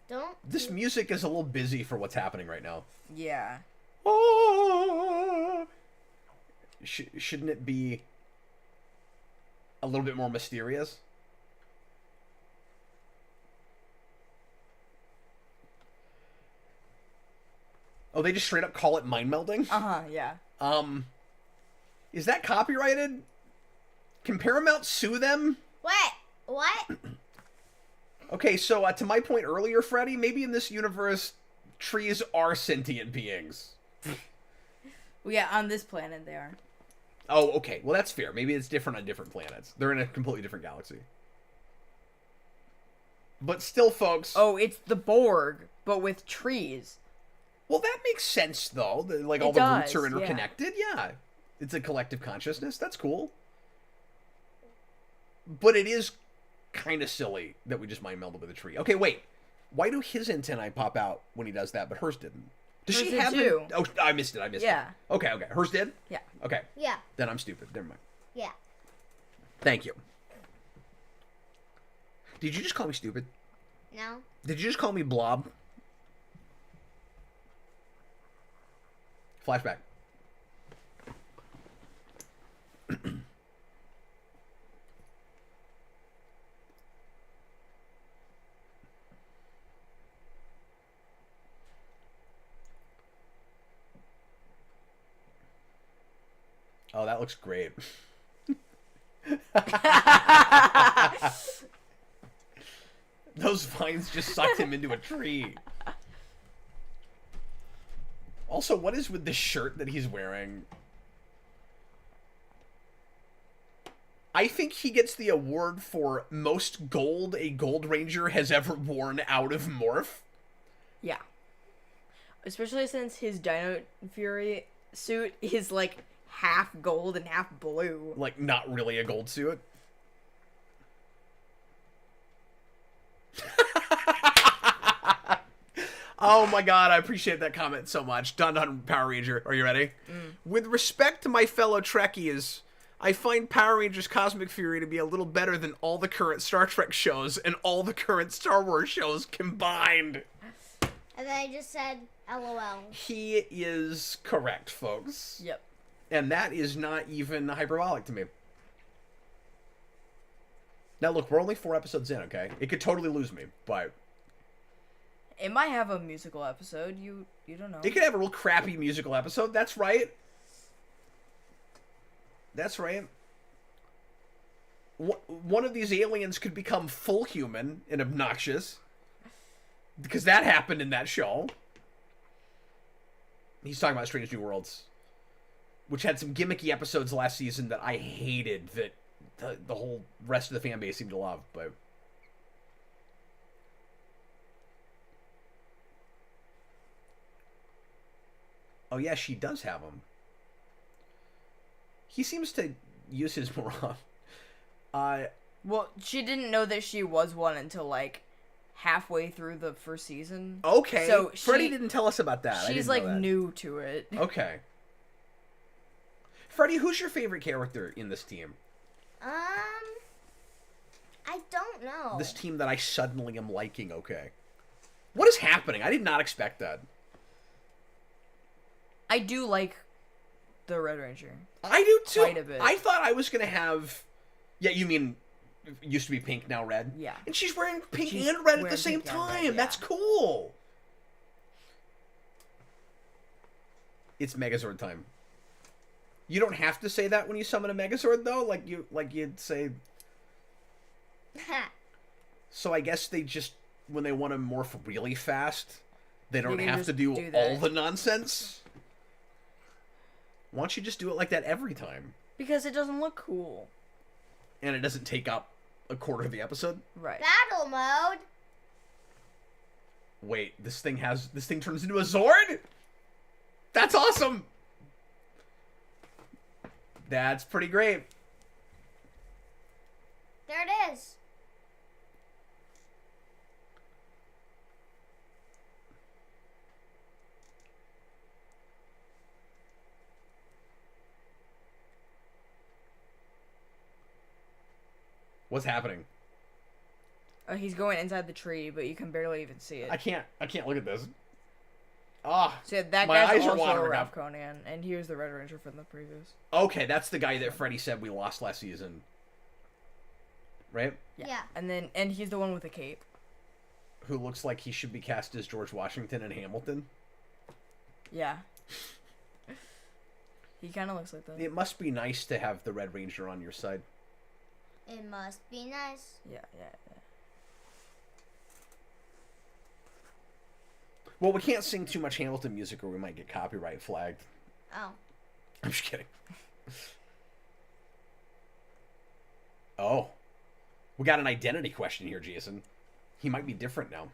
Don't. This music is a little busy for what's happening right now. Yeah. Oh! Shouldn't it be a little bit more mysterious? Oh, they just straight up call it mind melding? Uh-huh, yeah. Is that copyrighted? Can Paramount sue them? What? Okay, so to my point earlier, Freddy, maybe in this universe, trees are sentient beings. Well, yeah, on this planet they are. Oh, okay. Well, that's fair. Maybe it's different on different planets. They're in a completely different galaxy. But still, folks... Oh, it's the Borg, but with trees. Well, that makes sense, though. Like, all the roots are interconnected. Yeah. It's a collective consciousness. That's cool. But it is kind of silly that we just mind melded with a tree. Okay, wait. Why do his antennae pop out when he does that, but hers didn't? Does hers she have too? Oh, I missed it. Yeah. Okay. Hers did? Yeah. Okay. Yeah. Then I'm stupid. Never mind. Yeah. Thank you. Did you just call me stupid? No. Did you just call me blob? Flashback. Oh, that looks great. Those vines just sucked him into a tree. Also, what is with the shirt that he's wearing? I think he gets the award for most gold a Gold Ranger has ever worn out of morph. Yeah. Especially since his Dino Fury suit is like half gold and half blue. Like, not really a gold suit. Oh my god, I appreciate that comment so much. Dun Dun Power Ranger. Are you ready? With respect to my fellow Trekkies, I find Power Rangers Cosmic Fury to be a little better than all the current Star Trek shows and all the current Star Wars shows combined. And then I just said, LOL. He is correct, folks. Yep. And that is not even hyperbolic to me. Now look, we're only 4 episodes in, okay? It could totally lose me, but... It might have a musical episode. You don't know. It could have a real crappy musical episode. That's right. That's right. One of these aliens could become full human and obnoxious. Because that happened in that show. He's talking about Strange New Worlds. Which had some gimmicky episodes last season that I hated. That the whole rest of the fan base seemed to love. But... oh yeah, she does have him. He seems to use his more often. Well, she didn't know that she was one until like halfway through the first season. Okay. So Freddy didn't tell us about that. She's like new to it. Okay. Freddy, who's your favorite character in this team? I don't know. This team that I suddenly am liking, okay. What is happening? I did not expect that. I do like the Red Ranger. I do too. Quite a bit. I thought I was going to have... yeah, you mean it used to be pink, now red? Yeah. And she's wearing pink She's and red at the wearing same pink and red, time. yeah. That's cool. It's Megazord time. You don't have to say that when you summon a Megazord, though. Like you'd say... so I guess they just... when they want to morph really fast, they don't have to do all the nonsense. Why don't you just do it like that every time? Because it doesn't look cool. And it doesn't take up a quarter of the episode? Right. Battle mode. Wait, this thing turns into a Zord? That's awesome! That's pretty great. There it is. What's happening? He's going inside the tree, but you can barely even see it. I can't look at this. Ah, So that my guy's eyes are also a watering now. Ravconian, and he was the Red Ranger from the previous. Okay, that's the guy that Freddy said we lost last season. Right? Yeah. And he's the one with the cape. Who looks like he should be cast as George Washington in Hamilton. Yeah. He kind of looks like that. It must be nice to have the Red Ranger on your side. It must be nice. Yeah. Well, we can't sing too much Hamilton music or we might get copyright flagged. Oh. I'm just kidding. Oh. We got an identity question here, Jayson. He might be different now.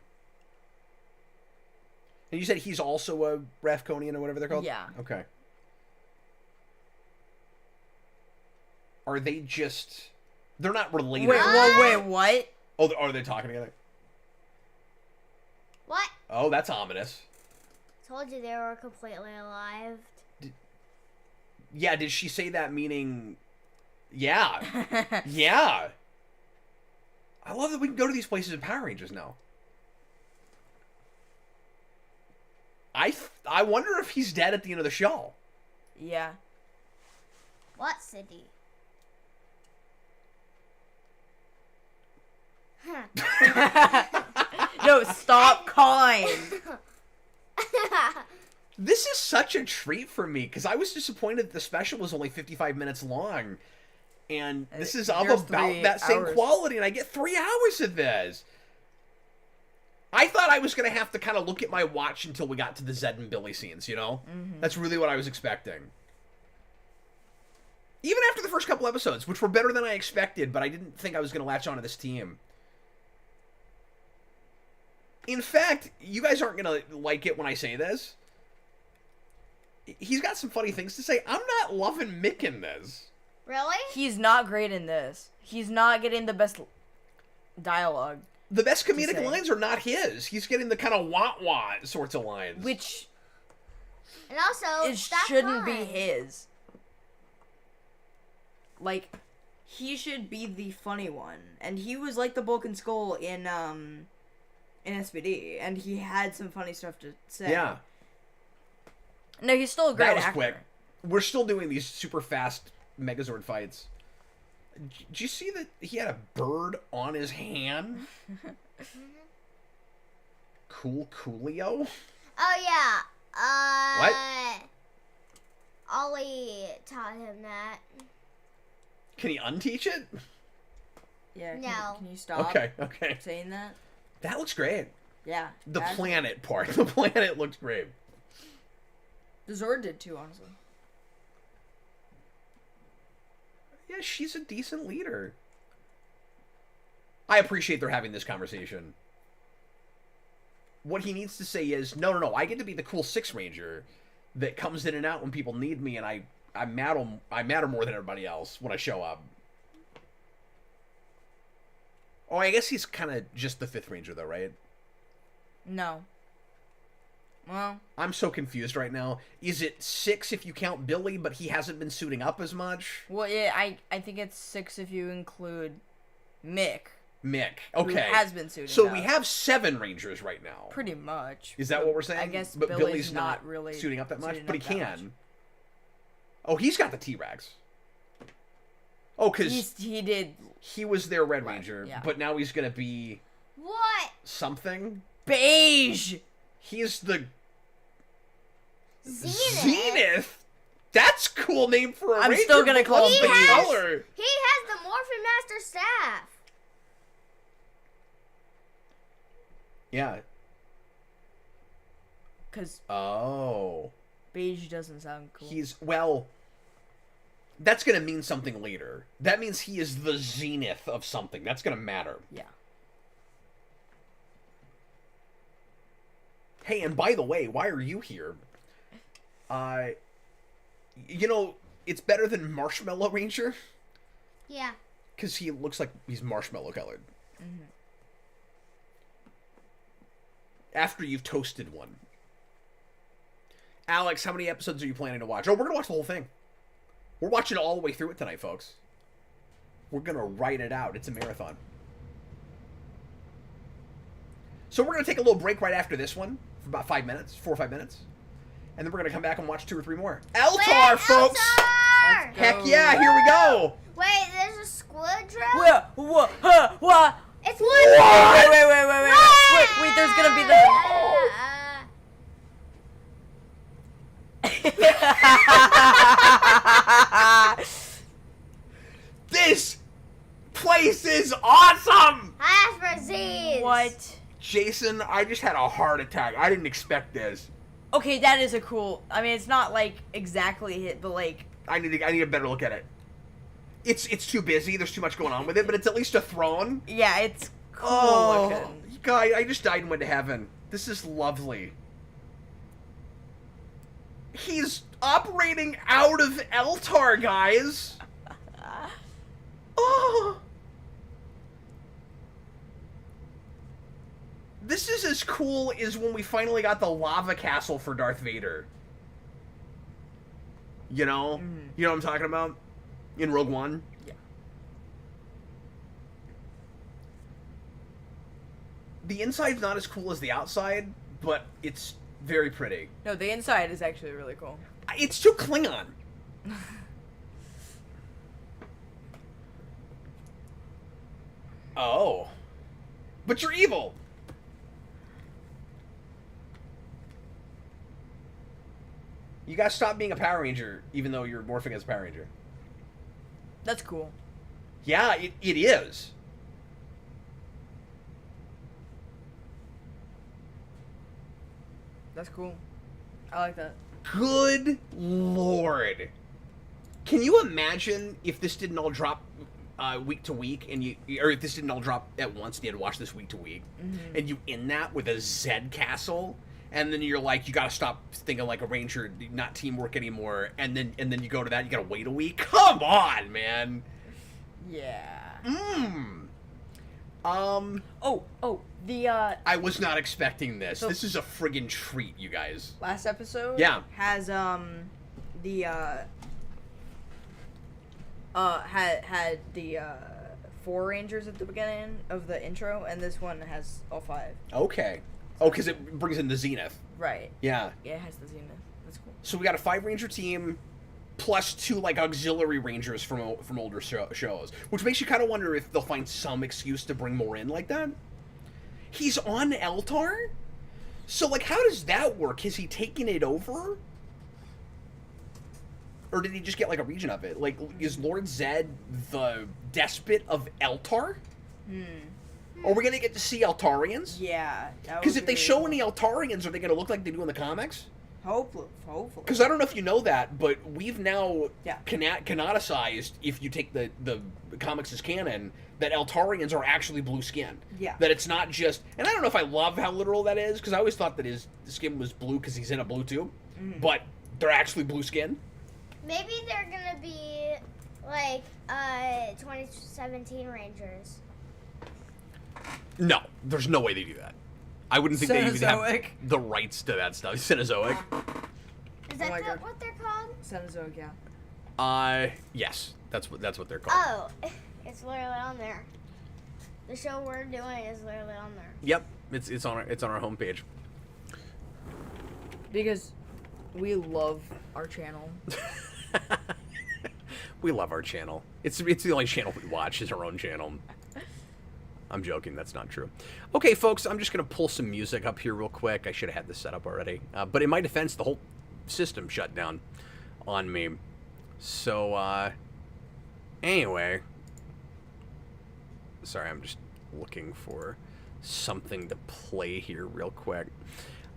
And you said he's also a Ravconian or whatever they're called? Yeah. Okay. Are they just... they're not related. Wait, what? Oh, are they talking together? What? Oh, that's ominous. Told you they were completely alive. Yeah, did she say that meaning... yeah. Yeah. I love that we can go to these places in Power Rangers now. I wonder if he's dead at the end of the show. Yeah. What city? No, stop calling. This is such a treat for me, because I was disappointed the special was only 55 minutes long. And this is of There's about 3 that same hours. quality, and I get 3 hours of this. I thought I was going to have to kind of look at my watch until we got to the Zedd and Billy scenes, you know? That's really what I was expecting. Even after the first couple episodes, which were better than I expected, but I didn't think I was going to latch onto this team. In fact, you guys aren't going to like it when I say this. He's got some funny things to say. I'm not loving Mick in this. Really? He's not great in this. He's not getting the best dialogue. The best comedic say. lines are not his. He's getting the kind of wah-wah sorts of lines. Which And also, it that's shouldn't be fine. his. Like, he should be the funny one. And he was like the Bulk and Skull in SPD. And he had some funny stuff to say. Yeah. No, he's still a great That was actor. quick. We're still doing these super fast Megazord fights. Did you see that he had a bird on his hand? Coolio? Oh, yeah. What? Ollie taught him that. Can he unteach it? Yeah, No. can you stop Okay. saying that? That looks great. Yeah. The that- planet part. The planet looks great. The Zord did too, honestly. Yeah, she's a decent leader. I appreciate they're having this conversation. What he needs to say is, no, I get to be the cool Six Ranger that comes in and out when people need me, and I matter more than everybody else when I show up. Oh, I guess he's kind of just the Fifth Ranger, though, right? No. Well, I'm so confused right now. Is it 6 if you count Billy, but he hasn't been suiting up as much? yeah, I think it's 6 if you include Mick. Mick. Who Okay. has been suiting So up. we have 7 Rangers right now. Pretty much. Is that what we're saying? I guess but Billy's not really suiting up that much, suiting but he up that can. much. Oh, he's got the T-Rex. Oh, because He did he was their Red Right, Ranger, yeah. but now he's gonna be What? something. beige. He's the Zenith. Zenith. That's a cool name for a I'm Ranger. still gonna but call what's him the Beige. color? He has the Morphin Master staff. Yeah. Because Oh. beige doesn't sound cool. He's well. That's gonna mean something later. That means he is the zenith of something. That's gonna matter. Yeah. Hey, and by the way, why are you here? You know, it's better than Marshmallow Ranger Yeah. because he looks like he's marshmallow colored. Mm-hmm. After you've toasted one. Alex, how many episodes are you planning to watch? Oh, we're gonna watch the whole thing. We're watching all the way through it tonight, folks. We're gonna write it out. It's a marathon. So we're gonna take a little break right after this one for about 5 minutes, 4 or 5 minutes, and then we're gonna come back and watch 2 or 3 more. Eltar, Wait, folks! Eltar! Let's Heck go. yeah! Here we go. Wait, there's a squid drill? What? What? It's one. What? Wait, there's gonna be the... This place is awesome. Asperger's. What? Jason, I just had a heart attack. I didn't expect this. Okay, that is a cool... I mean, it's not, like, exactly it, but, like... I need a better look at it. It's too busy. There's too much going on with it, but it's at least a throne. Yeah, it's cool Oh, looking. guy, I just died and went to heaven. This is lovely. He's operating out of Eltar, guys. Oh. This is as cool as when we finally got the lava castle for Darth Vader. You know? You know what I'm talking about? In Rogue One? Yeah. The inside's not as cool as the outside, but it's very pretty. No, the inside is actually really cool. It's too Klingon. Oh. But you're evil. You gotta stop being a Power Ranger, even though you're morphing as a Power Ranger. That's cool. Yeah, it is. That's cool. I like that. Good lord. Can you imagine if this didn't all drop week to week, or if this didn't all drop at once and you had to watch this week to week, and you end that with a Zedd castle, and then you're like, you gotta stop thinking like a Ranger, not teamwork anymore, and then you go to that, you gotta wait a week? Come on, man. Yeah. The I was not expecting this. So- This is a friggin' treat, you guys. last episode Yeah. had the 4 Rangers at the beginning of the intro, and this one has all 5. Okay. Oh, because it brings in the Zenith. Right. Yeah. Yeah, it has the Zenith. That's cool. So we got a 5 Ranger team, plus 2 like auxiliary Rangers from older shows, which makes you kind of wonder if they'll find some excuse to bring more in like that. He's on Eltar? So, like, how does that work? Has he taken it over? Or did he just get, like, a region of it? Like, is Lord Zedd the despot of Eltar? Are we going to get to see Eltarians? Yeah. Because if they show any Eltarians, are they going to look like they do in the comics? Hopefully. Because I don't know if you know that, but we've now Yeah. canonicized, if you take the comics as canon, that Eltarians are actually blue skin. Yeah. That it's not just... And I don't know if I love how literal that is, because I always thought that his skin was blue because he's in a blue tube. But they're actually blue skin. Maybe they're gonna be like 2017 Rangers. No, there's no way they do that. I wouldn't think they even have Cenozoic. the rights to that stuff. Cenozoic. Is that my God. what they're called? Cenozoic, yeah. Yes, that's what they're called. Oh, it's literally on there. The show we're doing is literally on there. Yep, it's on our homepage. Because we love our channel. We love our channel. It's the only channel we watch is our own channel. I'm joking. That's not true. Okay, folks, I'm just going to pull some music up here real quick. I should have had this set up already. But in my defense, the whole system shut down on me. So, anyway. Sorry, I'm just looking for something to play here real quick.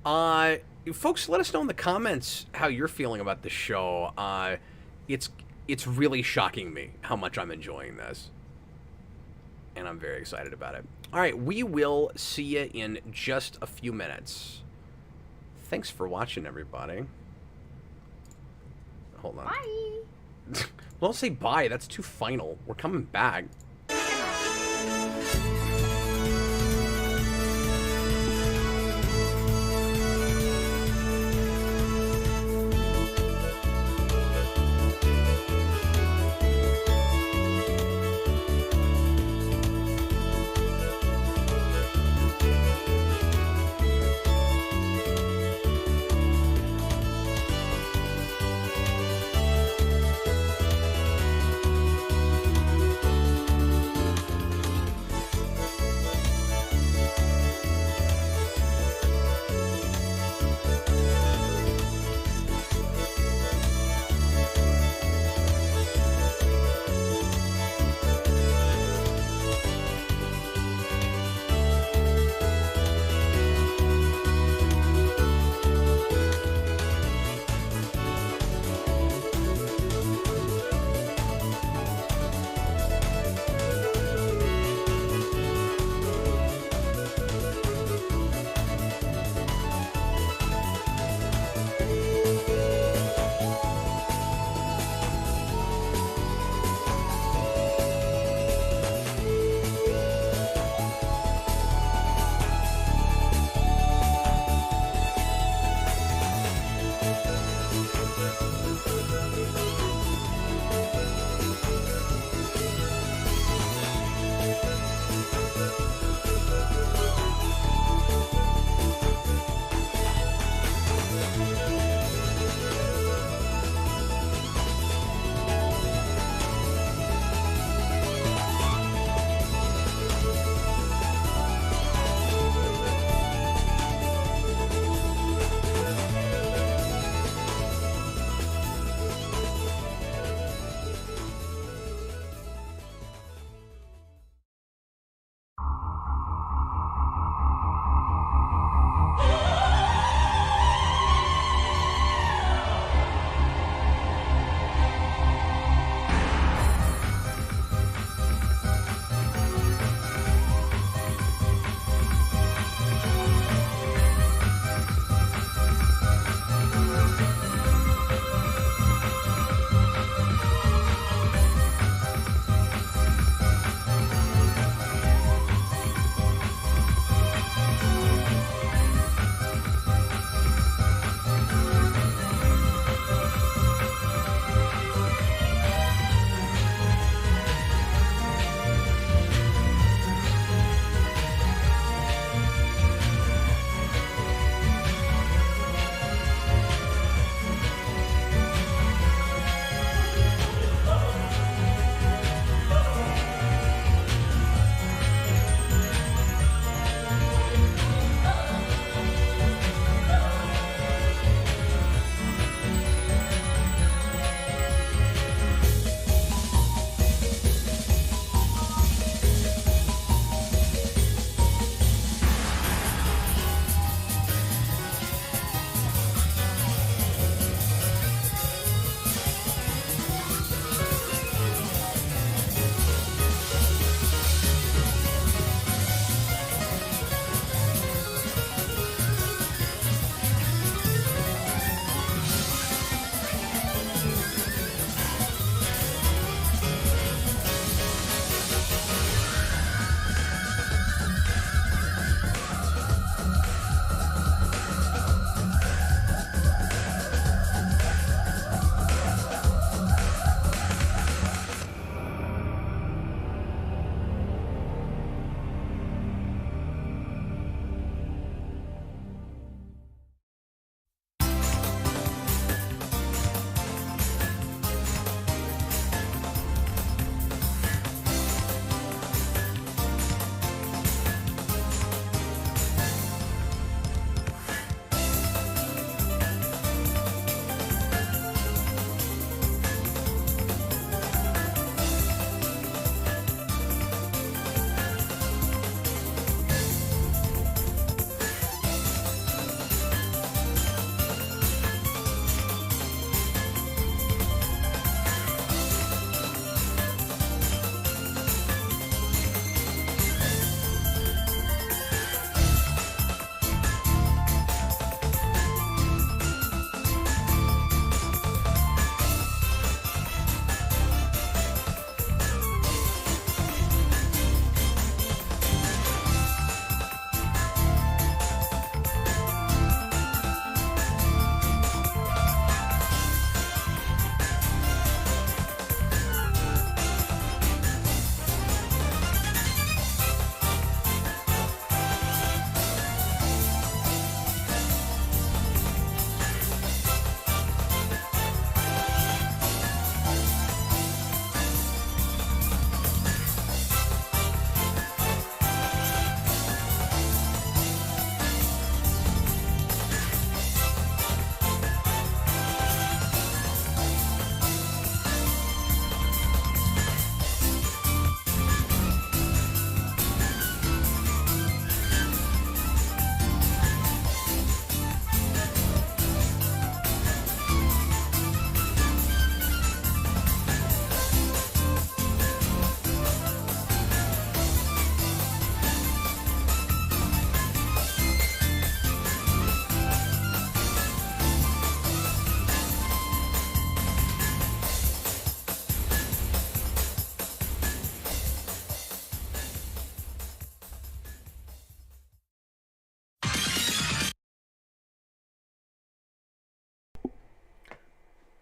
Folks, let us know in the comments how you're feeling about the show. It's really shocking me how much I'm enjoying this. And I'm very excited about it. All right, we will see you in just a few minutes. Thanks for watching, everybody. Hold on. Bye. Well, don't say bye. That's too final. We're coming back.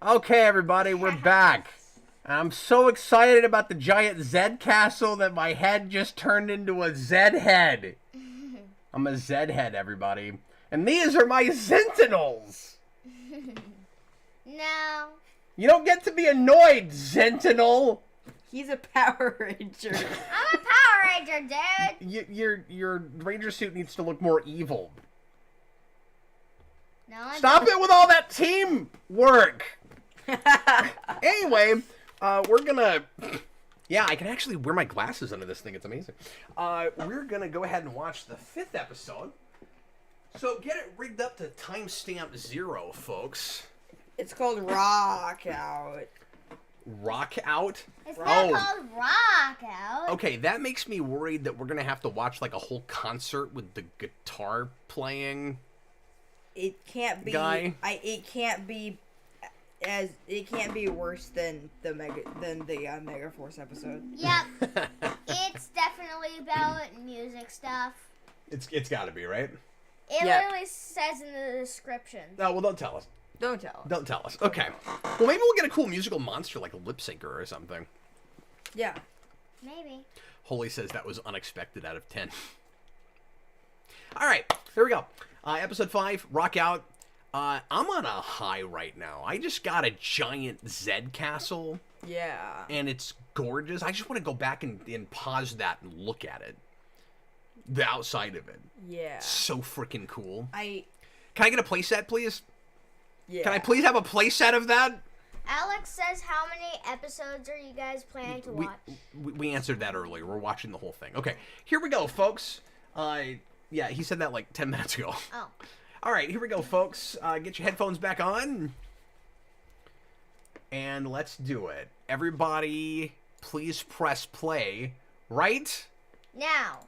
Okay, everybody, we're back. I'm so excited about the giant Zedd castle that my head just turned into a Zedd head. I'm a Zedd head, everybody. And these are my Sentinels. No. You don't get to be annoyed, Sentinel. He's a Power Ranger. I'm a Power Ranger, dude. Your Ranger suit needs to look more evil. No, I Stop it with all that teamwork. Anyway, we're gonna... Yeah, I can actually wear my glasses under this thing. It's amazing. We're gonna go ahead and watch the 5th episode. So get it rigged up to timestamp 0, folks. It's called Rock Out. Rock Out? It's not called Rock Out. Okay, that makes me worried that we're gonna have to watch like a whole concert with the guitar playing. It can't be. Guy. It can't be worse than the Megaforce episode. Yep. It's definitely about music stuff. It's got to be, right? It Yeah. literally says in the description. No, well, don't tell us. Don't tell us. Don't tell us. Okay. Well, maybe we'll get a cool musical monster like a lip syncer or something. Yeah. Maybe. Holy says that was unexpected out of 10. All right, here we go. Episode 5, Rock Out. I'm on a high right now. I just got a giant Zedd castle, Yeah. and it's gorgeous. I just want to go back and pause that and look at it. The outside of it. Yeah. So freaking cool. I. Can I get a playset, please? Yeah. Can I please have a playset of that? Alex says, how many episodes are you guys planning to watch? We answered that earlier. We're watching the whole thing. Okay, here we go, folks. Yeah, he said that like 10 minutes ago. Oh. All right, here we go, folks. Get your headphones back on. And let's do it. Everybody, please press play. Right? Now.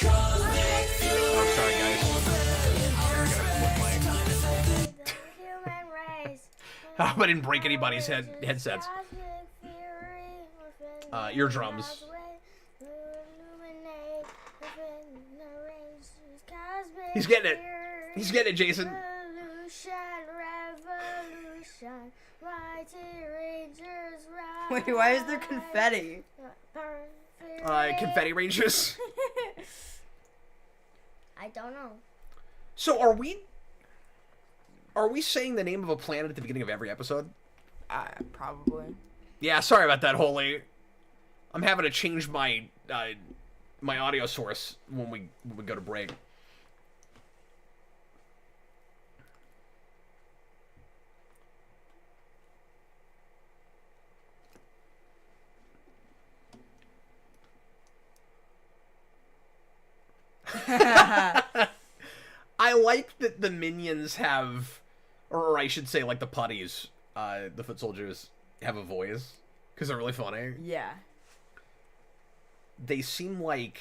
Oh, sorry, guys. The human race. I hope I didn't break anybody's headsets. Eardrums. He's getting it. He's getting it, Jayson. Revolution, mighty rangers rise. Wait, why is there confetti? Confetti Rangers. I don't know. So are we saying the name of a planet at the beginning of every episode? Probably. Yeah, sorry about that, Holy. I'm having to change my my audio source when we go to break. I like that the minions have, or I should say, like the putties, the foot soldiers have a voice because they're really funny. Yeah. They seem like,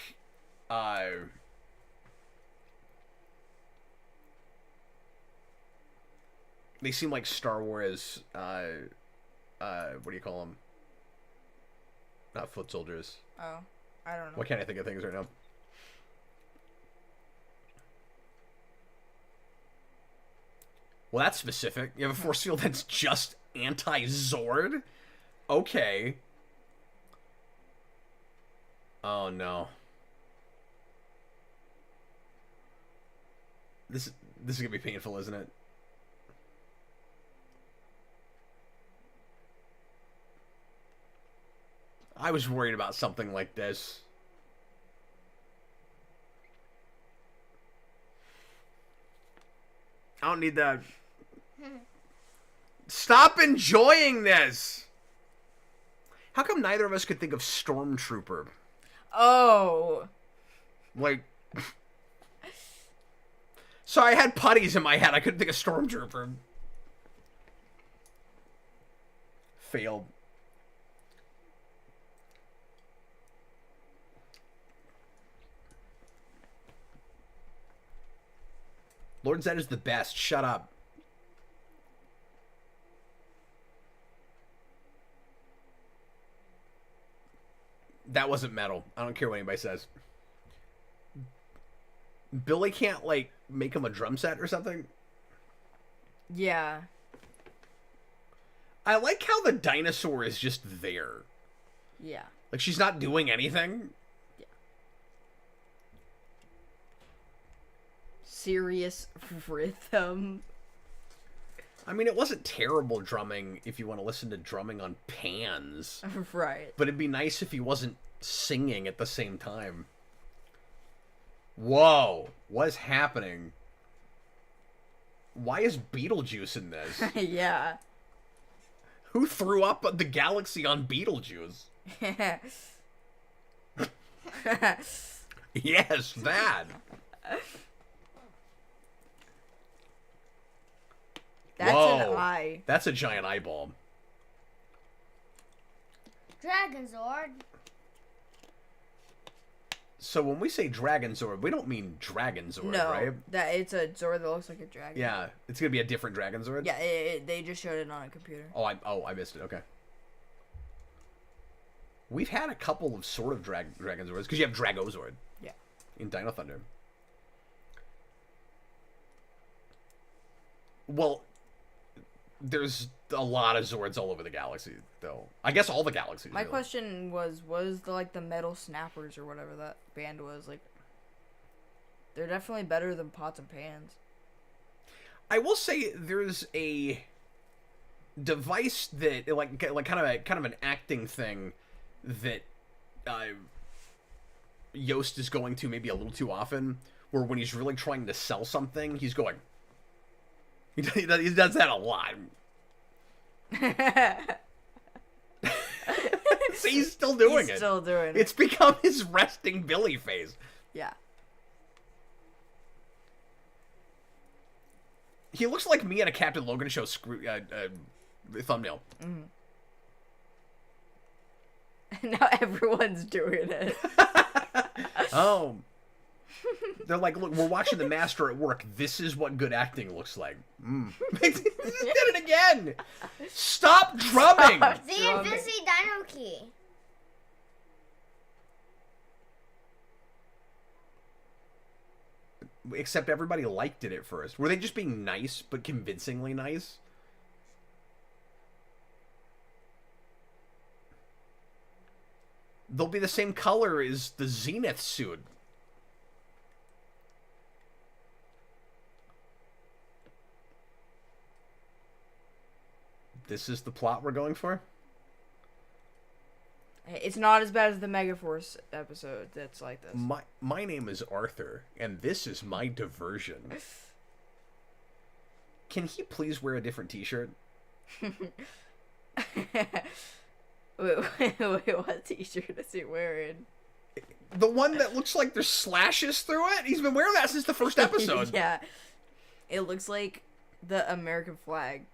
they seem like Star Wars. What do you call them? Not foot soldiers. Oh, I don't know. What can't I think of things right now? Well, that's specific. You have a force field that's just anti-Zord? Okay. Oh, no. This is gonna be painful, isn't it? I was worried about something like this. I don't need that. Stop enjoying this! How come neither of us could think of Stormtrooper? Oh. Like... Sorry, I had putties in my head. I couldn't think of Stormtrooper. Failed. Lord Zedd is the best. Shut up. That wasn't metal. I don't care what anybody says. Billy can't, like, make him a drum set or something? Yeah. I like how the dinosaur is just there. Yeah. Like, she's not doing anything. Yeah. Serious rhythm. I mean, it wasn't terrible drumming if you want to listen to drumming on pans. Right. But it'd be nice if he wasn't singing at the same time. Whoa. What's happening? Why is Beetlejuice in this? Yeah. Who threw up the galaxy on Beetlejuice? Yes, that. That's Whoa. an eye. That's a giant eyeball. Dragon Zord. So when we say Dragon Zord, we don't mean Dragon Zord, No, right? that it's a Zord that looks like a dragon. Yeah, it's gonna be a different Dragon Zord. Yeah, they just showed it on a computer. Oh, I missed it. Okay. We've had a couple of sort of Dragon Zords because you have Dragozord. Yeah. In Dino Thunder. Well, there's a lot of Zords all over the galaxy, though. I guess all the galaxies. My really. question was the metal snappers or whatever that band was like? They're definitely better than pots and pans. I will say there's a device that like kind of an acting thing that Yost is going to maybe a little too often, where when he's really trying to sell something, he's going. He does that a lot. See, he's still doing it. He's still doing it. It's become his resting Billy face. Yeah. He looks like me at a Captain Logan show thumbnail. Now everyone's doing it. Oh. They're like, look, we're watching the master at work. This is what good acting looks like. He did it again. Stop drumming. Stop. The Drumming. Invisi Dino Key. Except everybody liked it at first. Were they just being nice, but convincingly nice? They'll be the same color as the Zenith suit. This is the plot we're going for? It's not as bad as the Megaforce episode that's like this. My name is Arthur, and this is my diversion. Can he please wear a different t-shirt? Wait, what t-shirt is he wearing? The one that looks like there's slashes through it? He's been wearing that since the first episode. Yeah. It looks like the American flag.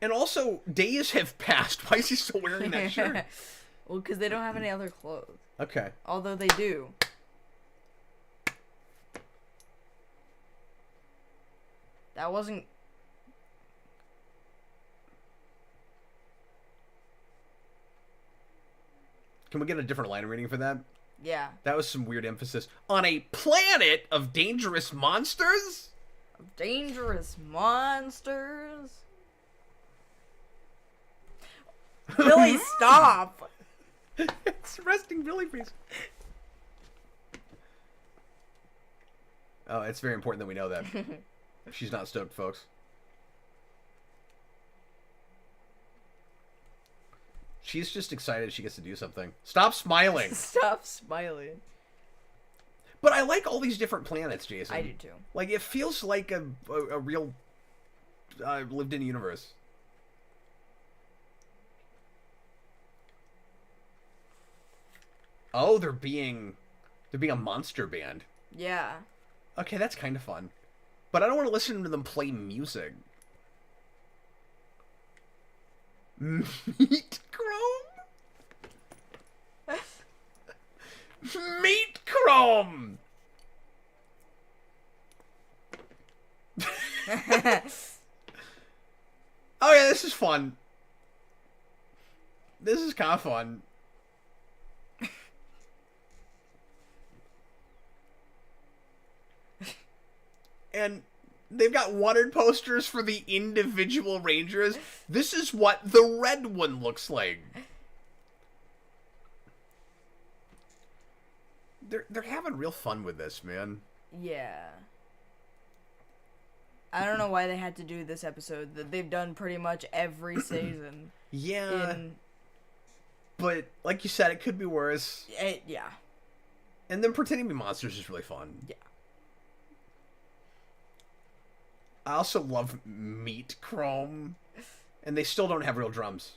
And also, days have passed. Why is he still wearing that shirt? Well, because they don't have any other clothes. Okay. Although they do. That wasn't... Can we get a different line reading for that? Yeah. That was some weird emphasis. On a planet of dangerous monsters? Dangerous monsters. Billy, stop! It's resting Billy face. Oh, it's very important that we know that. She's not stoked, folks. She's just excited she gets to do something. Stop smiling. Stop smiling. But I like all these different planets, Jason. I do too. Like, it feels like a real lived-in universe. Oh, they're being a monster band. Yeah. Okay, that's kind of fun. But I don't want to listen to them play music. Meat Chrome? Meat Chrome! Oh yeah, this is fun. This is kind of fun. And They've got wanted posters for the individual Rangers. This is what the red one looks like. They're having real fun with this, man. Yeah. I don't know why they had to do this episode. That they've done pretty much every season. Yeah. But, like you said, it could be worse. Yeah. And then pretending to be monsters is really fun. Yeah. I also love Meat Chrome. And they still don't have real drums.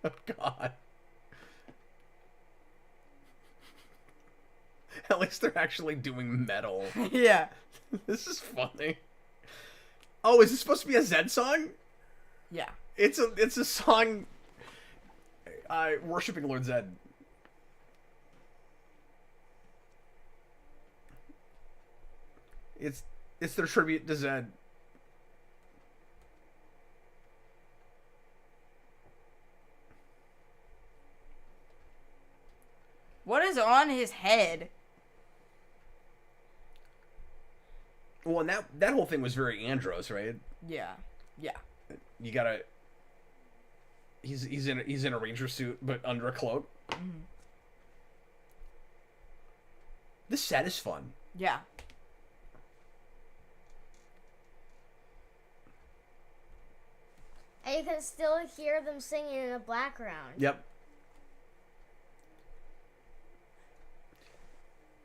Oh, God. At least they're actually doing metal. Yeah. This is funny. Oh, is this supposed to be a Zedd song? Yeah. It's a song worshiping Lord Zedd. It's their tribute to Zedd. What is on his head? Well, and that whole thing was very Andros, right? Yeah. Yeah. You gotta. He's in a ranger suit, but under a cloak. Mm-hmm. This set is fun. Yeah. And you can still hear them singing in the background. Yep.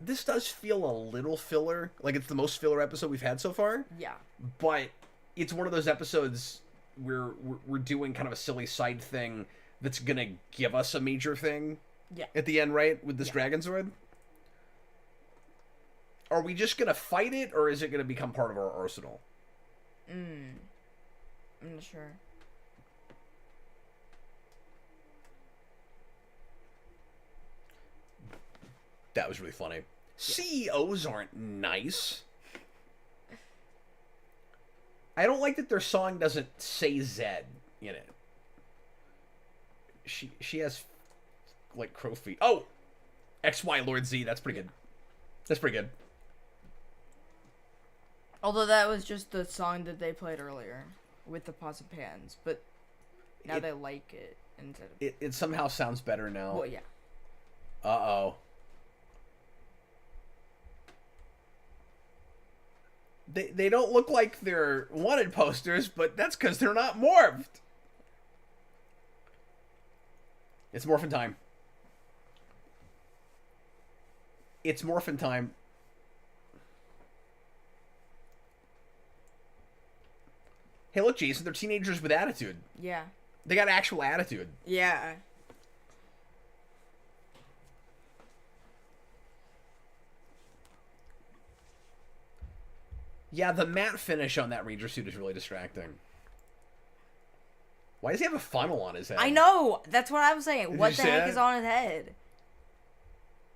This does feel a little filler. Like, it's the most filler episode we've had so far. Yeah. But it's one of those episodes where we're doing kind of a silly side thing that's gonna give us a major thing. Yeah. At the end, right? With this Dragon Sword. Are we just gonna fight it, or is it gonna become part of our arsenal? I'm not sure. That was really funny. CEOs aren't nice. I don't like that their song doesn't say Zedd in it. She has like crow feet. Oh, XY Lord Z. That's pretty good. That's pretty good. Although that was just the song that they played earlier with the pots and pans, but now they like it instead of. It somehow sounds better now. Well, yeah. Uh-oh. They don't look like they're wanted posters, but that's because they're not morphed. It's morphin' time. It's morphin' time. Hey, look, Jayson, they're teenagers with attitude. Yeah. They got actual attitude. Yeah. Yeah, the matte finish on that Ranger suit is really distracting. Why does he have a funnel on his head? I know. That's what I'm saying. What you the see heck that? is on his head?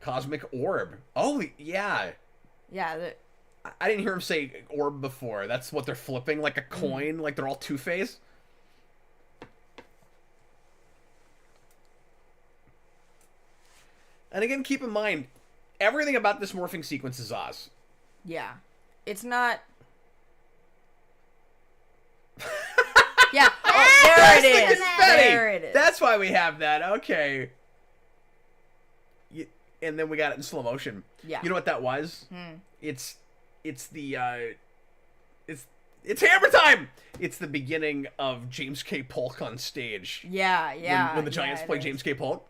Cosmic orb. Oh, yeah. Yeah. I didn't hear him say orb before. That's what they're flipping, like a coin, like they're all Two-Face. And again, keep in mind, everything about this morphing sequence is Oz. Yeah. It's not. Yeah. Oh, there it is. There it is. That's why we have that. Okay. And then we got it in slow motion. Yeah. You know what that was? It's the it's hammer time. It's the beginning of James K. Polk on stage. Yeah, yeah. When the Giants play James K. Polk.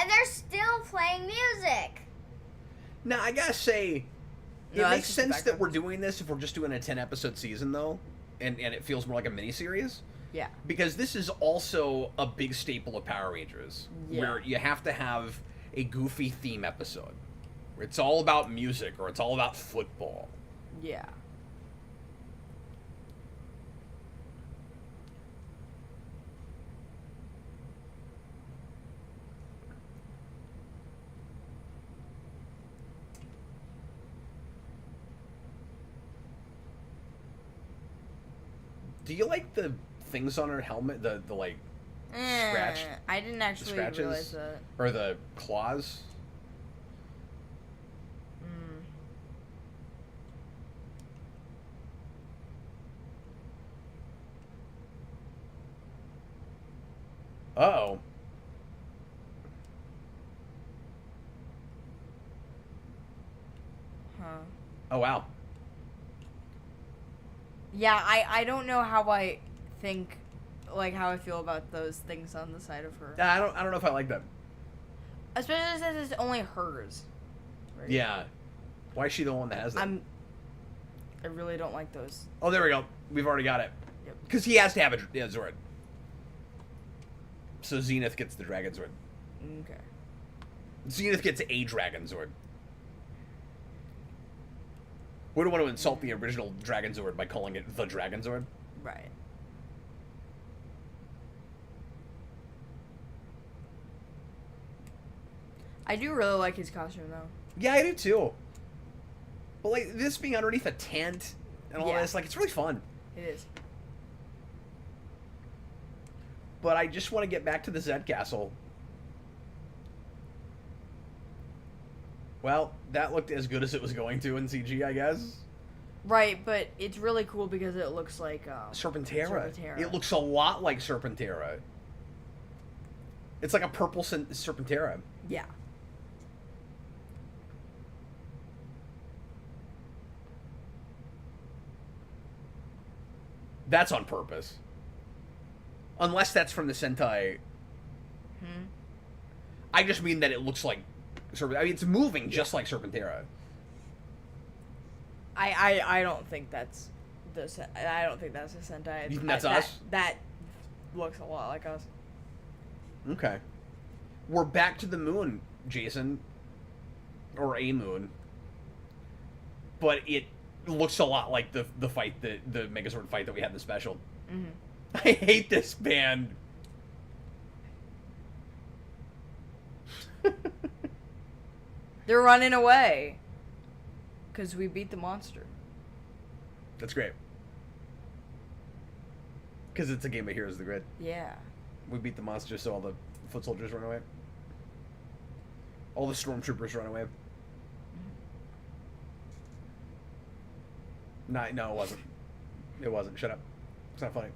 And they're still playing music. Now, I gotta say, it No, makes that's just sense that background. we're doing this if we're just doing a 10-episode season, though. And it feels more like a miniseries. Yeah. Because this is also a big staple of Power Rangers. Yeah. Where you have to have a goofy theme episode. Where it's all about music or it's all about football. Yeah. Do you like the things on her helmet? The like scratch. I didn't actually scratches? realize that. Or the claws? Uh-oh. Huh. Oh, wow. Yeah, I don't know how I think, like, how I feel about those things on the side of her. I don't know if I like that. Especially since it's only hers. Right? Yeah. Why is she the one that has that? I really don't like those. Oh, there we go. We've already got it. Yep. Because he has to have a Zord. So Zenith gets the Dragon Zord. Okay. Zenith gets a Dragon Zord. We don't want to insult the original Dragon Zord by calling it the Dragon Zord. Right. I do really like his costume, though. Yeah, I do too. But like this being underneath a tent and all Yeah. this, like it's really fun. It is. But I just want to get back to the Zedd Castle. Well, that looked as good as it was going to in CG, I guess. Right, but it's really cool because it looks like Serpentera. Serpentera. It looks a lot like Serpentera. It's like a purple Serpentera. Yeah. That's on purpose. Unless that's from the Sentai. I just mean that it looks like Serpentera. I mean, it's moving just like Serpentera. I don't think that's I don't think that's a Sentai. You think that's us? That looks a lot like us. Okay. We're back to the moon, Jayson. Or a moon. But it looks a lot like the fight, the Megazord fight that we had in the special. Mm-hmm. I hate this band. They're running away. Because we beat the monster. That's great. Because it's a game of Heroes of the Grid. Yeah. We beat the monster, so all the foot soldiers run away. All the stormtroopers run away. No, it wasn't. It wasn't. Shut up. It's not funny.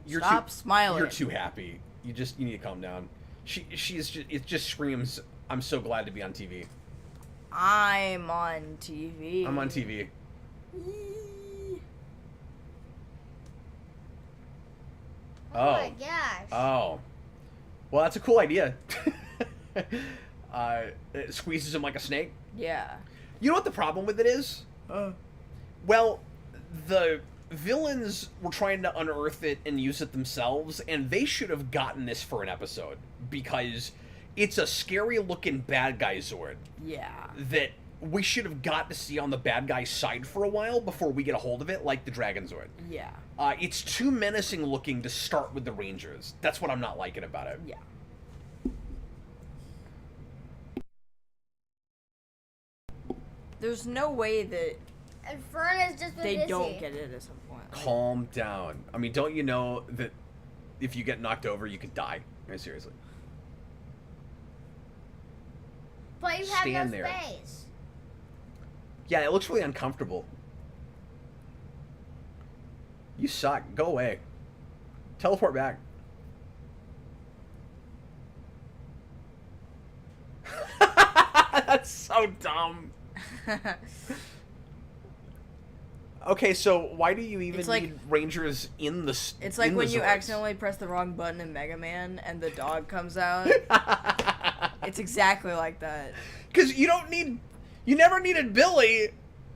Stop smiling. You're too happy. You need to calm down. It just screams, I'm so glad to be on TV. I'm on TV. I'm on TV. Oh my gosh. Oh. Well, that's a cool idea. It squeezes him like a snake. Yeah. You know what the problem with it is? Well, the villains were trying to unearth it and use it themselves, and they should have gotten this for an episode, because it's a scary-looking bad guy Zord. Yeah. That we should have got to see on the bad guy's side for a while before we get a hold of it, like the Dragon Zord. Yeah. It's too menacing looking to start with the Rangers. That's what I'm not liking about it. Yeah. There's no way that And Fern is just they busy. don't get it at some point. Like, Calm down. I mean, don't you know that if you get knocked over, you could die? I mean, seriously. But you have Stand no there. space. Yeah, it looks really uncomfortable. You suck. Go away. Teleport back. That's so dumb. Okay, so why do you even It's like- need Rangers in the It's like in when the you Zords? accidentally press the wrong button in Mega Man and the dog comes out. It's exactly like that. Because you never needed Billy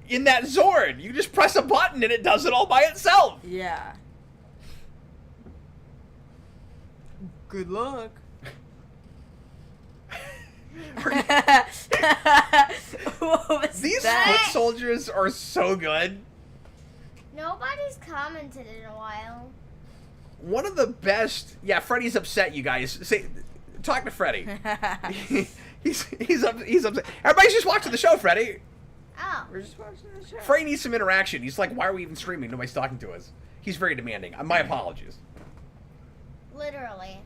in that Zord. You just press a button and it does it all by itself. Yeah. Good luck. What was These that? foot soldiers are so good. Nobody's commented in a while. One of the best. Yeah, Freddy's upset. You guys talk to Freddy. He's upset. Everybody's just watching the show, Freddy. Oh. We're just watching the show. Freddy needs some interaction. He's like, why are we even streaming? Nobody's talking to us. He's very demanding. My apologies. Literally.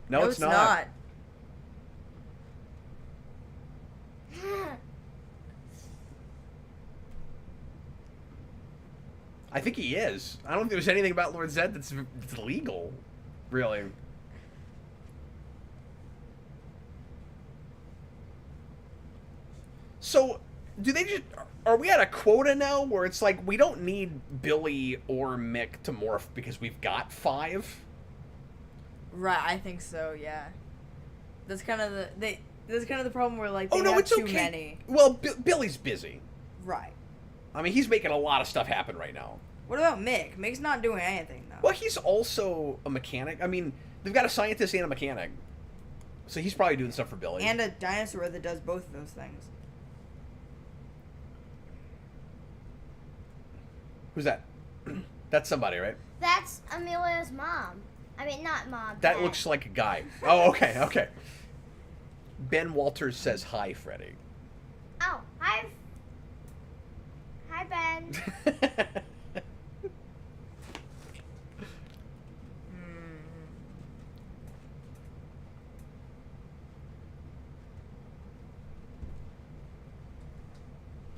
No, it's not. I think he is. I don't think there's anything about Lord Zedd that's legal, really. So, do they just... Are we at a quota now where it's like we don't need Billy or Mick to morph because we've got 5? Right, I think so. Yeah. That's kind of the problem where like they Oh no, have it's too okay. many. Well, Billy's busy. Right. I mean, he's making a lot of stuff happen right now. What about Mick? Mick's not doing anything though. Well, he's also a mechanic. I mean, they've got a scientist and a mechanic. So he's probably doing stuff for Billy. And a dinosaur that does both of those things. Who's that? That's somebody, right? That's Amelia's mom. I mean, not mom. That Dad. looks like a guy. Oh, okay, okay. Ben Walters says, hi, Freddy. Oh, hi. Hi, Ben.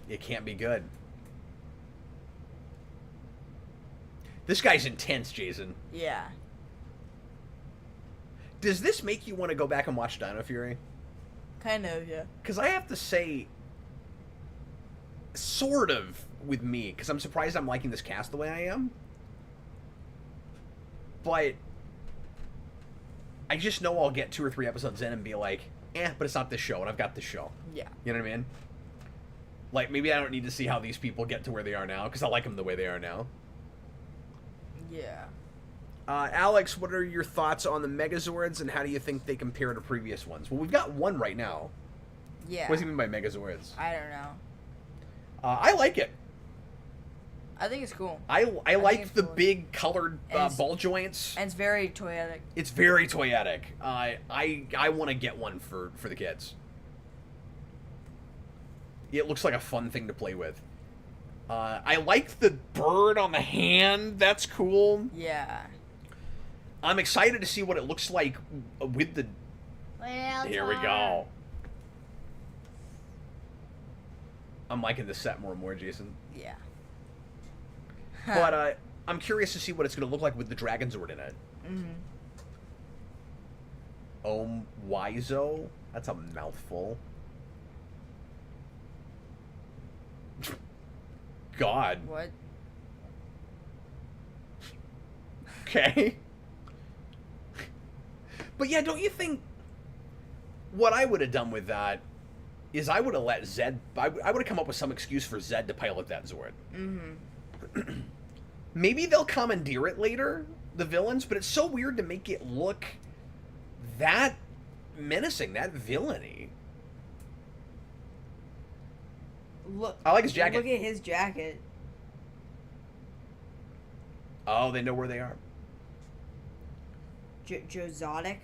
It can't be good. This guy's intense, Jayson. Yeah. Does this make you want to go back and watch Dino Fury? Kind of, yeah. Because I have to say, sort of with me, because I'm surprised I'm liking this cast the way I am. But I just know I'll get 2 or 3 episodes in and be like, but it's not this show, and I've got this show. Yeah. You know what I mean? Like, maybe I don't need to see how these people get to where they are now, because I like them the way they are now. Yeah. Alex, what are your thoughts on the Megazords, and how do you think they compare to previous ones? Well, we've got one right now. Yeah. What does he mean by Megazords? I don't know. I like it. I think it's cool. I think like it's the cool. big colored And ball joints. And it's very toyetic. It's very toyetic. I want to get one for the kids. It looks like a fun thing to play with. I like the bird on the hand. That's cool. Yeah. I'm excited to see what it looks like with the... Well, Here we go. I'm liking this set more and more, Jayson. Yeah. But I'm curious to see what it's going to look like with the Dragon Zord in it. Wizo? That's a mouthful. God. What? Okay. But yeah, don't you think what I would have done with that is I would have let Zedd... I would have come up with some excuse for Zedd to pilot that Zord. Maybe they'll commandeer it later, the villains, but it's so weird to make it look that menacing, that villainy. Look. I like his jacket. Look at his jacket. Oh, they know where they are. Jozotic.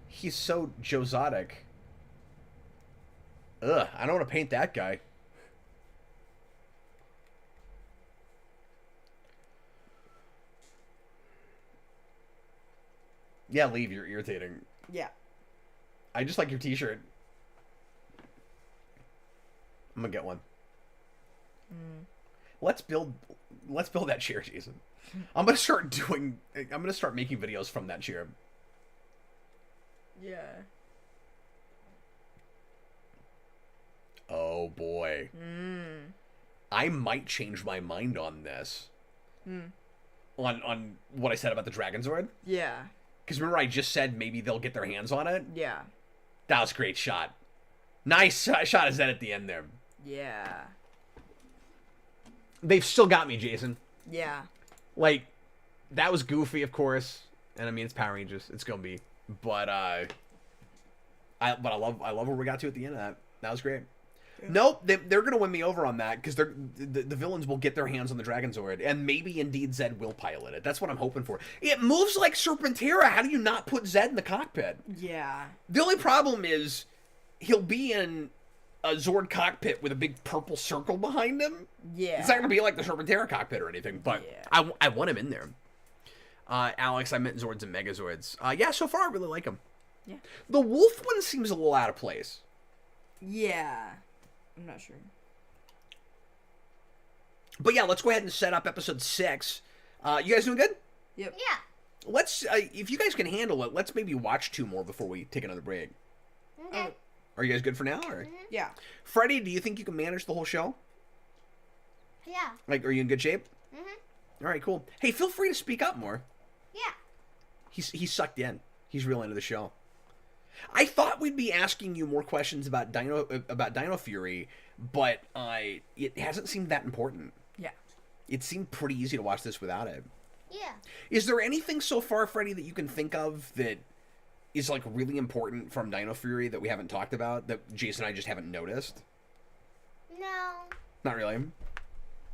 He's so Jozotic. Ugh, I don't want to paint that guy. Yeah, leave. You're irritating. Yeah. I just like your t-shirt. I'm gonna get one. Let's build that chair, Jayson. I'm gonna start making videos from that chair. Yeah. Oh boy. I might change my mind on this. On what I said about the Dragon Zord. Yeah. Because remember I just said maybe they'll get their hands on it? Yeah. That was a great shot. Nice shot of Zedd at the end there. Yeah. They've still got me, Jayson. Yeah. Like, that was goofy, of course. And I mean, it's Power Rangers. It's gonna be. But I love where we got to at the end of that. That was great. Nope, they're going to win me over on that because the villains will get their hands on the Dragonzord, and maybe indeed Zedd will pilot it. That's what I'm hoping for. It moves like Serpentera. How do you not put Zedd in the cockpit? Yeah. The only problem is he'll be in a Zord cockpit with a big purple circle behind him. Yeah. It's not going to be like the Serpentera cockpit or anything, but Yeah. I want him in there. Alex, I meant Zords and Megazords. Yeah, so far I really like him. Yeah. The wolf one seems a little out of place. Yeah. I'm not sure. But yeah, let's go ahead and set up episode 6. You guys doing good? Yep. Yeah. Let's, if you guys can handle it, let's maybe watch 2 more before we take another break. Okay. Are you guys good for now? Or Yeah. Freddy, do you think you can manage the whole show? Yeah. Like, are you in good shape? Mhm. All right, cool. Hey, feel free to speak up more. Yeah. He's sucked in. He's real into the show. I thought we'd be asking you more questions about Dino Fury, but it hasn't seemed that important. Yeah. It seemed pretty easy to watch this without it. Yeah. Is there anything so far, Freddy, that you can think of that is like really important from Dino Fury that we haven't talked about that Jayson and I just haven't noticed? No. Not really.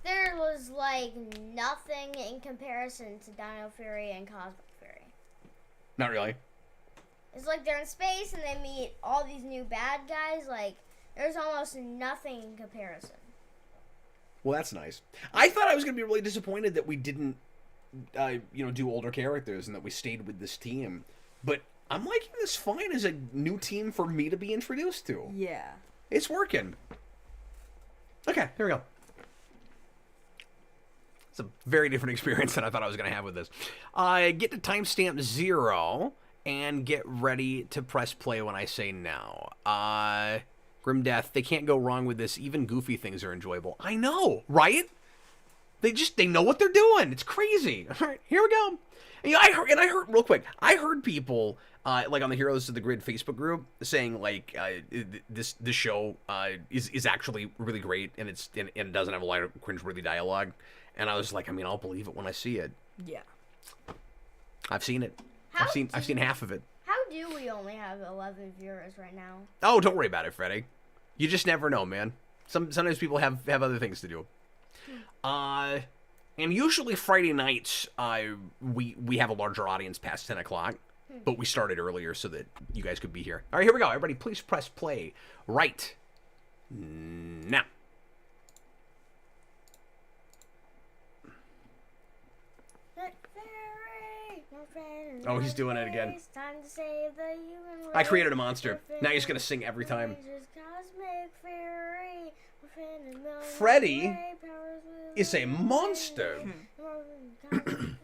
There was like nothing in comparison to Dino Fury and Cosmic Fury. Not really. It's like they're in space and they meet all these new bad guys. Like, there's almost nothing in comparison. Well, that's nice. I thought I was going to be really disappointed that we didn't, do older characters and that we stayed with this team. But I'm liking this fine as a new team for me to be introduced to. Yeah. It's working. Okay, here we go. It's a very different experience than I thought I was going to have with this. Get to timestamp 0 and get ready to press play when I say now. Grim Death, they can't go wrong with this. Even goofy things are enjoyable. I know, right? They know what they're doing. It's crazy. All right, here we go. And, I heard real quick. I heard people like on the Heroes of the Grid Facebook group saying like this show is actually really great and it doesn't have a lot of cringeworthy dialogue. And I was like, I mean, I'll believe it when I see it. Yeah. I've seen it. How I've seen half of it. How do we only have 11 viewers right now? Oh, don't worry about it, Freddy. You just never know, man. Sometimes people have other things to do. And usually Friday nights, we have a larger audience past 10 o'clock, but we started earlier so that you guys could be here. All right, here we go. Everybody, please press play right now. Oh, he's doing it again. I created a monster. Now he's going to sing every time. Freddy is a monster. You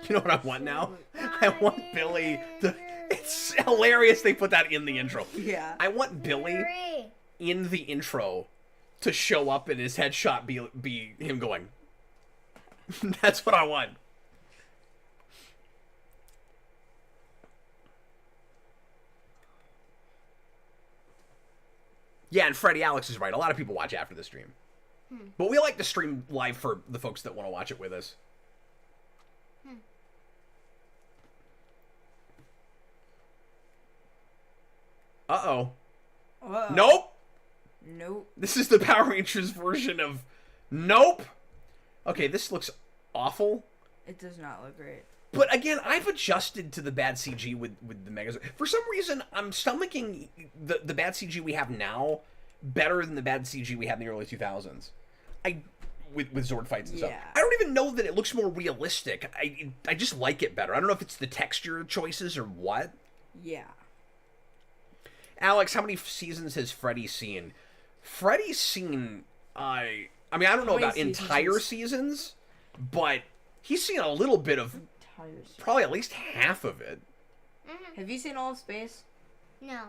know what I want now? I want Billy to... It's hilarious they put that in the intro. Yeah. I want Billy in the intro to show up and his headshot be him going. That's what I want. Yeah, and Freddy, Alex is right. A lot of people watch after the stream. But we like to stream live for the folks that want to watch it with us. Uh-oh. Nope. Nope. This is the Power Rangers version of Nope. Okay, this looks awful. It does not look great. But again, I've adjusted to the bad CG with the Megazord. For some reason, I'm stomaching the bad CG we have now better than the bad CG we had in the early 2000s. With Zord fights and stuff. I don't even know that it looks more realistic. I just like it better. I don't know if it's the texture choices or what. Yeah. Alex, how many seasons has Freddy seen? Freddy's seen, I mean, I don't know about entire seasons, but he's seen a little bit of, probably at least half of it. Have you seen all of Space? No.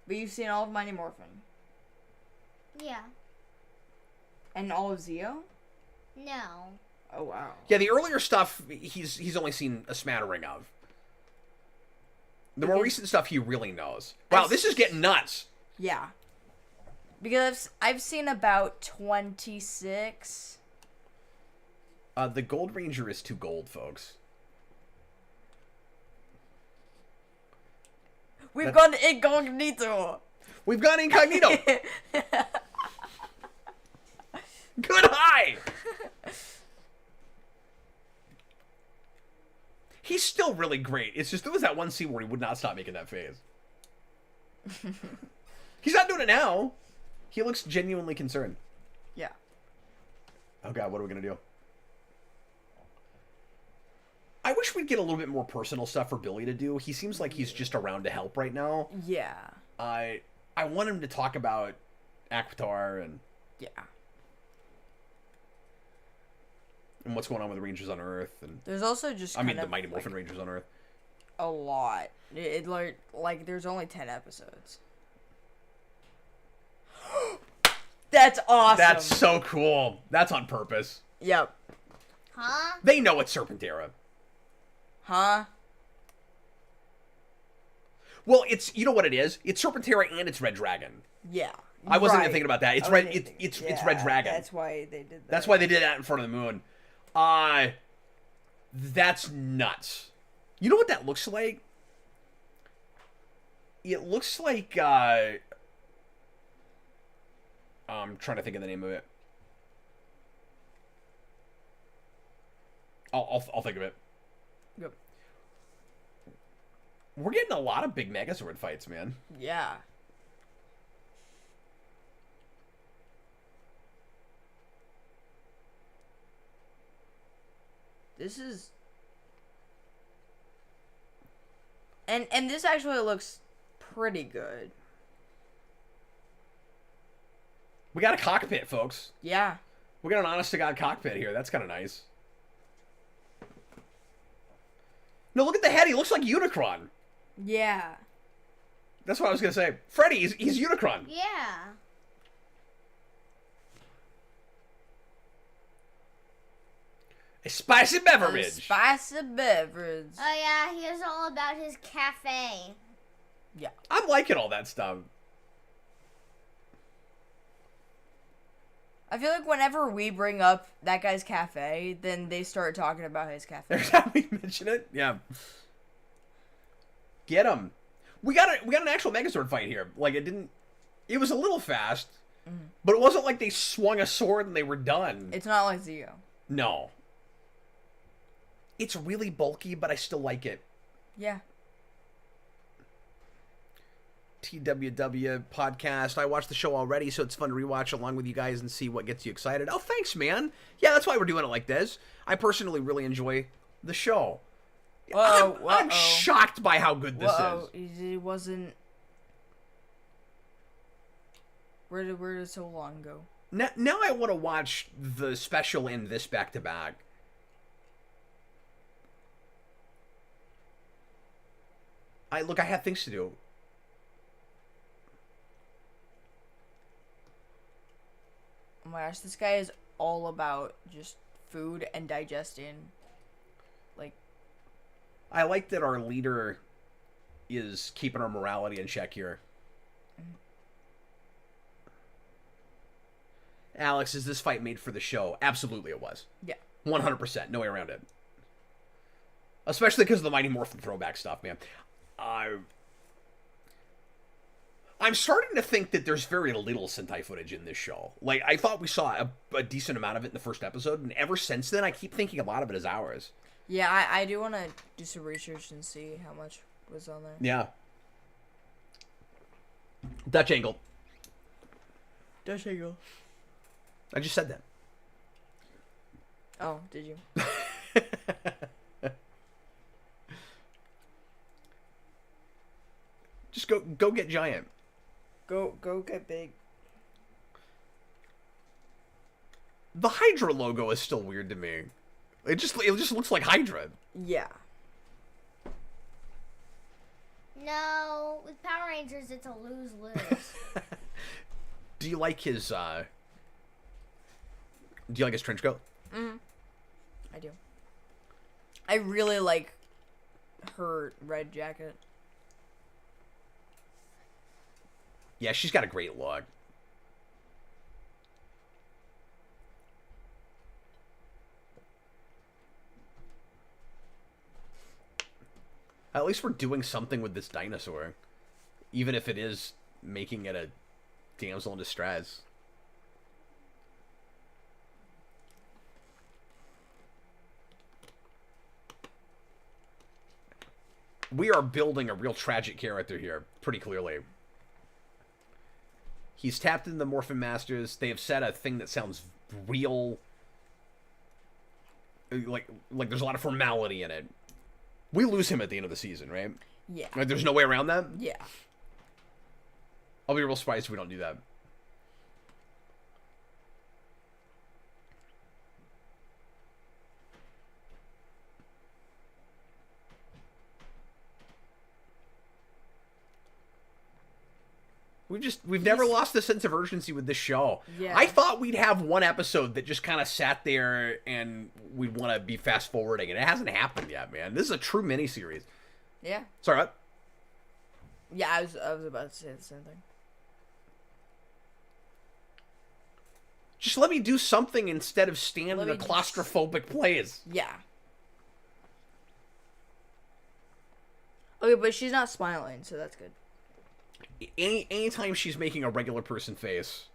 But you've seen all of Mighty Morphin? Yeah. And all of Zeo? No. Oh, wow. Yeah, the earlier stuff, he's only seen a smattering of. The more recent stuff he really knows. Wow, this is getting nuts. Yeah. Because I've seen about 26. The Gold Ranger is too gold, folks. We've gone incognito. We've gone incognito. Good high. He's still really great. It's just there was that one scene where he would not stop making that face. He's not doing it now. He looks genuinely concerned. Yeah. Oh god, what are we gonna do? I wish we'd get a little bit more personal stuff for Billy to do. He seems like he's just around to help right now. Yeah. I want him to talk about Aquitar and Yeah. what's going on with the Rangers on Earth, and There's also just I mean kind the of, Mighty Morphin Rangers on Earth. a lot. It like there's only 10 episodes. That's awesome. That's so cool. That's on purpose. Yep. Huh? They know it's Serpentera. Huh? Well, it's you know what it is. It's Serpentera and it's Red Dragon. Yeah. I wasn't even Right. thinking about that. It's I red. wasn't even It's thinking- Red yeah, Dragon. That's why they did that. That's why they did that in front of the moon. That's nuts. You know what that looks like? It looks like I'm trying to think of the name of it. I'll think of it. Yep. We're getting a lot of big Megazord fights, man. Yeah. This is and this actually looks pretty good. We got a cockpit, folks. Yeah. We got an honest-to-God cockpit here. That's kind of nice. No, look at the head. He looks like Unicron. Yeah. That's what I was going to say. Freddy, he's Unicron. Yeah. A spicy beverage. A spicy beverage. Oh yeah, he is all about his cafe. Yeah. I'm liking all that stuff. I feel like whenever we bring up that guy's cafe, then they start talking about his cafe. Every time we mention it, yeah. Get him. We got an actual Megazord fight here. Like it was a little fast, but it wasn't like they swung a sword and they were done. It's not like Zeo. No. It's really bulky, but I still like it. Yeah. TWW podcast. I watched the show already, so it's fun to rewatch along with you guys and see what gets you excited. Oh, thanks, man. Yeah, that's why we're doing it like this. I personally really enjoy the show. I'm shocked by how good this is. It wasn't. Where did so long go? Now I want to watch the special and this back to back. I have things to do. Oh my gosh, this guy is all about just food and digesting. Like, I like that our leader is keeping our morality in check here. Alex, is this fight made for the show? Absolutely it was. yeah. 100%. No way around it. Especially because of the Mighty Morphin throwback stuff, man. I'm starting to think that there's very little Sentai footage in this show. Like, I thought we saw a decent amount of it in the first episode, and ever since then, I keep thinking a lot of it is ours. Yeah, I do want to do some research and see how much was on there. Yeah. Dutch angle. Dutch angle. I just said that. Oh, did you? Just go get giant. Go get big. The Hydra logo is still weird to me. It just looks like Hydra. Yeah. No, with Power Rangers, it's a lose-lose. Do you like his trench coat? I do. I really like her red jacket. Yeah, she's got a great look. At least we're doing something with this dinosaur. Even if it is making it a damsel in distress. We are building a real tragic character here, pretty clearly. He's tapped into the Morphin Masters. They have said a thing that sounds real. Like there's a lot of formality in it. We lose him at the end of the season, right? Yeah. Like, there's no way around that? Yeah. I'll be real surprised if we don't do that. We've never lost the sense of urgency with this show. Yeah. I thought we'd have one episode that just kind of sat there and we'd want to be fast forwarding, and it hasn't happened yet, man. This is a true miniseries. Yeah. Sorry, what? Yeah, I was about to say the same thing. Just let me do something instead of stand Let in a me claustrophobic place. Yeah. Okay, but she's not smiling, so that's good. Anytime she's making a regular person face,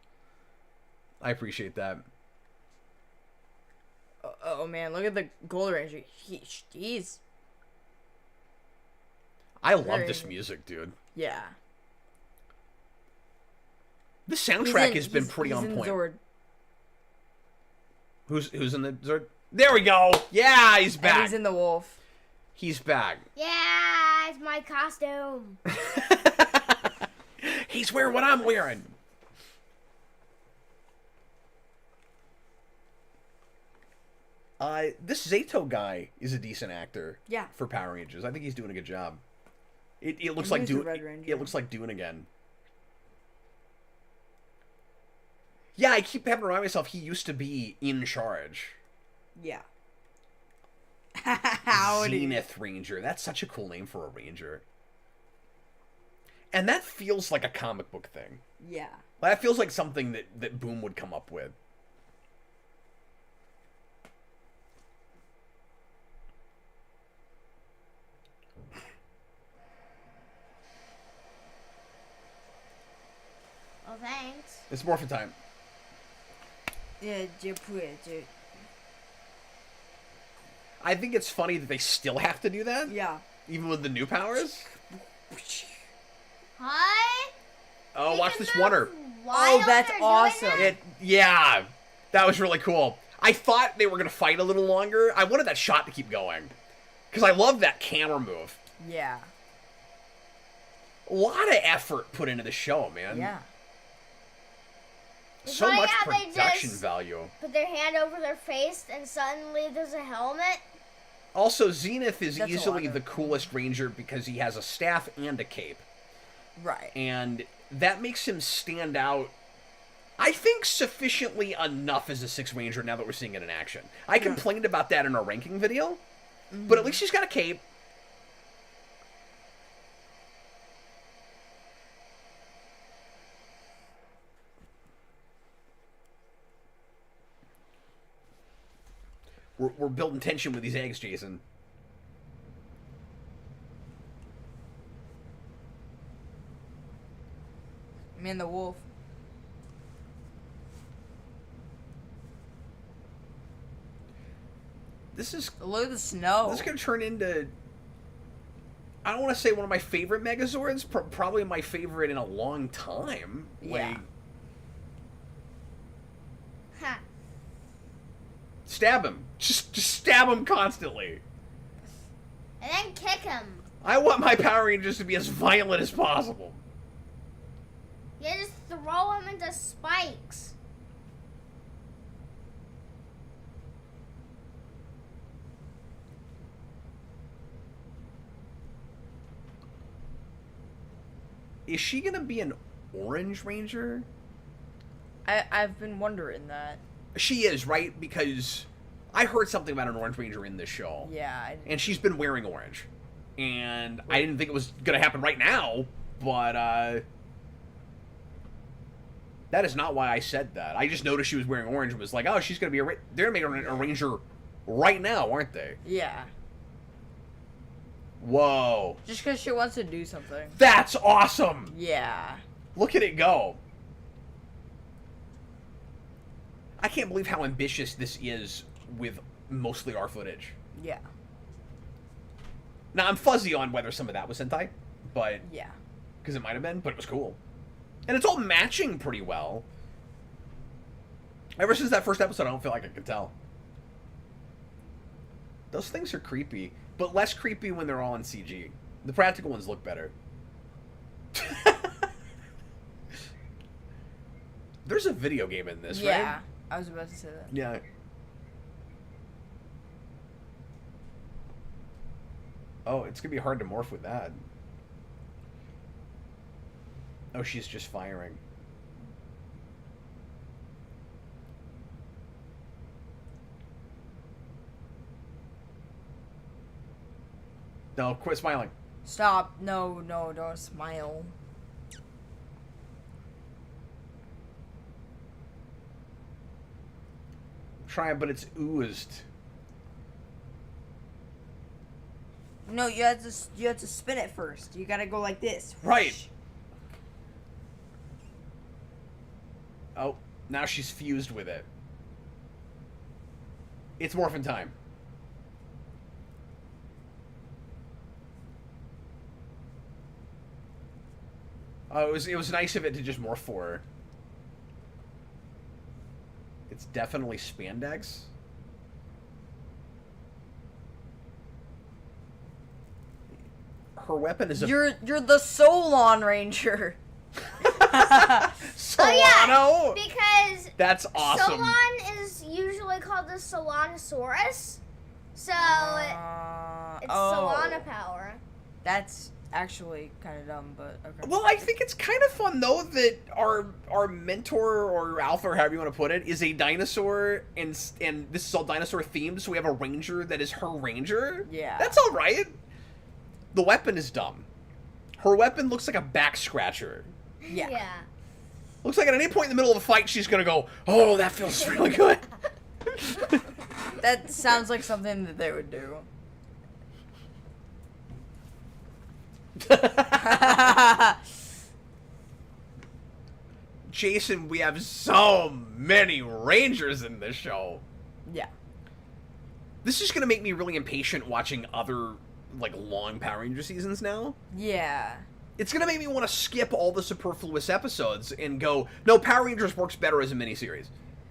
I appreciate that. Oh man, look at the Gold Ranger. He's I love Very this good. music, dude. yeah. The soundtrack has been pretty he's on in point. Zord. Who's in the Zord? There we go. Yeah, he's back. And he's in the Wolf. He's back. Yeah, it's my costume. He's wearing what I'm wearing. This Zato guy is a decent actor. Yeah. For Power Rangers, I think he's doing a good job. It looks And like who's the Dune. Red Ranger? It looks like Dune again. Yeah, I keep having to remind myself he used to be in charge. Yeah. Howdy. Zenith Ranger. That's such a cool name for a ranger. And that feels like a comic book thing. Yeah. That feels like something that Boom would come up with. Oh, thanks. It's morphin' time. Yeah, dude. I think it's funny that they still have to do that. Yeah. Even with the new powers. Hi. Oh, They watch can this move wonder. while Oh, that's they're doing awesome. that? Yeah, that was really cool. I thought they were gonna fight a little longer. I wanted that shot to keep going because I love that camera move. Yeah. A lot of effort put into the show, man. Yeah. It's So funny much how they production just value. Put their hand over their face and suddenly there's a helmet. Also, Zenith is That's a easily lot the of- coolest ranger because he has a staff and a cape. Right. And that makes him stand out, I think, sufficiently enough as a Sixth Ranger now that we're seeing it in action. I complained about that in our ranking video, but at least he's got a cape. We're building tension with these eggs, Jayson. Me and the Wolf. This is Look at the snow. This is going to turn into, I don't want to say one of my favorite Megazords, probably my favorite in a long time. Yeah. Like, Ha. stab him. Just stab him constantly. And then kick him. I want my Power Rangers to be as violent as possible. You just throw him into spikes. Is she going to be an Orange Ranger? I've been wondering that. She is, right? Because I heard something about an Orange Ranger in this show. Yeah. And she's been wearing orange. And I didn't think it was going to happen right now, but that is not why I said that. I just noticed she was wearing orange and was like, oh, she's going to be they're going to make her a Ranger right now, aren't they? Yeah. Whoa. Just because she wants to do something. That's awesome! Yeah. Look at it go. I can't believe how ambitious this is with mostly our footage. Yeah. Now, I'm fuzzy on whether some of that was Sentai, but... Yeah. Because it might have been, but it was cool. And it's all matching pretty well. Ever since that first episode, I don't feel like I could tell. Those things are creepy, but less creepy when they're all in CG. The practical ones look better. There's a video game in this, right? Yeah. I was about to say that. Yeah. Oh, it's gonna be hard to morph with that. Oh, she's just firing. No, quit smiling. Stop. No, don't smile. Try it, but it's oozed. No, you have to spin it first. You gotta go like this. Right. Oh, now she's fused with it. It's morphin' time. Oh, it was nice of it to just morph for her. It's definitely spandex. Her weapon is a... You're the Solon Ranger. Solano? Because That's awesome. Solon is usually called the Solanosaurus. So it's Solana power. That's actually kind of dumb, but okay. Well, I think it's kind of fun, though, that our mentor, or alpha, or however you want to put it, is a dinosaur, and this is all dinosaur themed, so we have a ranger that is her ranger. Yeah. That's all right. The weapon is dumb. Her weapon looks like a back scratcher. Yeah. Looks like at any point in the middle of a fight, she's gonna go, oh, that feels really good. That sounds like something that they would do. Jayson, we have so many rangers in this show. Yeah. This is gonna make me really impatient watching other, like, long Power Ranger seasons now. Yeah. It's gonna make me want to skip all the superfluous episodes and go, no, Power Rangers works better as a miniseries.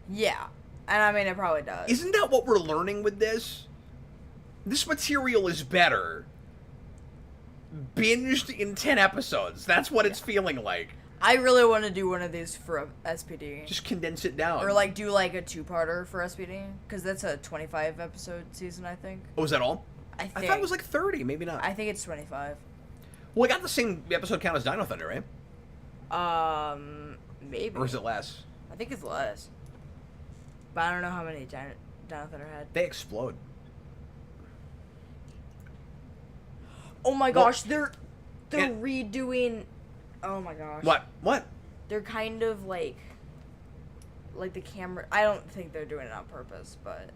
Yeah. And I mean, it probably does. Isn't that what we're learning with this? This material is better binged in 10 episodes. That's what it's feeling like. I really want to do one of these for SPD. Just condense it down. Or, like, do, like, a two-parter for SPD. Because that's a 25-episode season, I think. Oh, is that all? I think. I thought it was like 30, maybe not. I think it's 25. Well, it got the same episode count as Dino Thunder, right? Maybe. Or is it less? I think it's less. But I don't know how many Dino Thunder had. They explode. Oh my Well, gosh, they're redoing... Oh my gosh. What? They're kind of like the camera... I don't think they're doing it on purpose, but...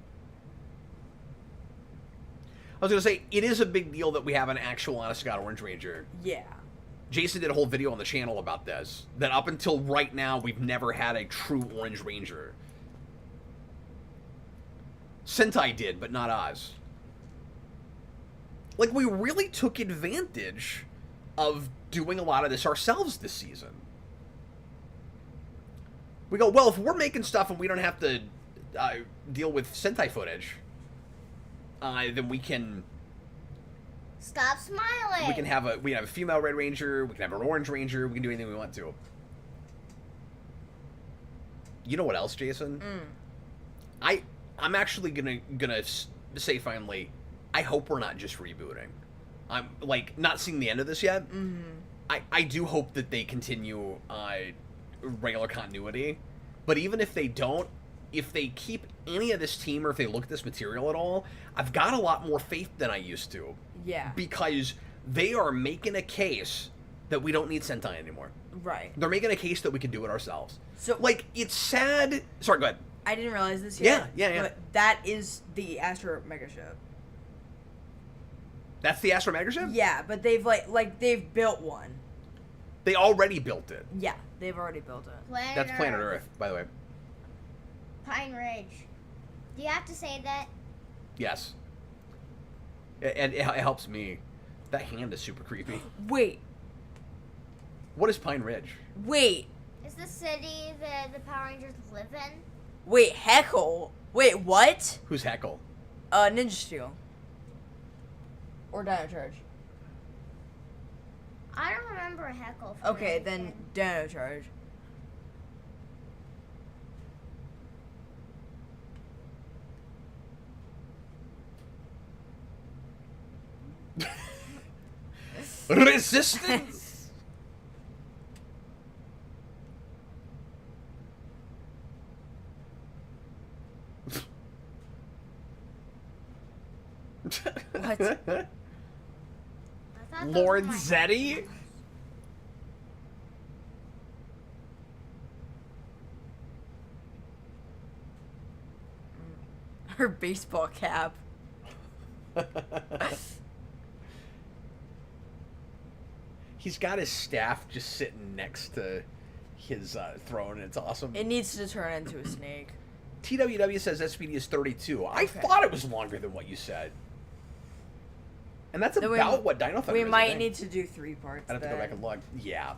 I was going to say, it is a big deal that we have an actual honest to God Orange Ranger. Yeah. Jayson did a whole video on the channel about this. That up until right now, we've never had a true Orange Ranger. Sentai did, but not Oz. Like, we really took advantage of doing a lot of this ourselves this season. We go, well, if we're making stuff and we don't have to deal with Sentai footage, then we can... Stop smiling. We can have a female Red Ranger, we can have an Orange Ranger, we can do anything we want to. You know what else, Jayson? I'm actually gonna say finally, I hope we're not just rebooting. I'm like not seeing the end of this yet. I do hope that they continue regular continuity, but even if they don't, if they keep any of this team or if they look at this material at all, I've got a lot more faith than I used to. Yeah. Because they are making a case that we don't need Sentai anymore. Right. They're making a case that we can do it ourselves. So, like, it's sad. Sorry, go ahead. I didn't realize this yet. Yeah. But that is the Astro Mega Ship. That's the Astro Mega ship? Yeah, but they've they've built one. They already built it. Yeah, they've already built it. That's Planet Earth, by the way. Pine Ridge. Do you have to say that? Yes. And it helps me. That hand is super creepy. Wait. What is Pine Ridge? Wait. Is the city that the Power Rangers live in? Wait, Heckle. Wait, what? Who's Heckle? Ninja Steel. Or Dino Charge. I don't remember Heckle. From Okay, anything. then Dino Charge. Resistance! What? I thought those Lord were my Zeddy? Her baseball cap. He's got his staff just sitting next to his throne, and it's awesome. It needs to turn into a snake. TWW says SPD is 32. I Okay. thought it was longer than what you said. And that's Then about what Dino Thunder We is, I might think. need to do 3 parts. I'd have to go then. back and look. Yeah.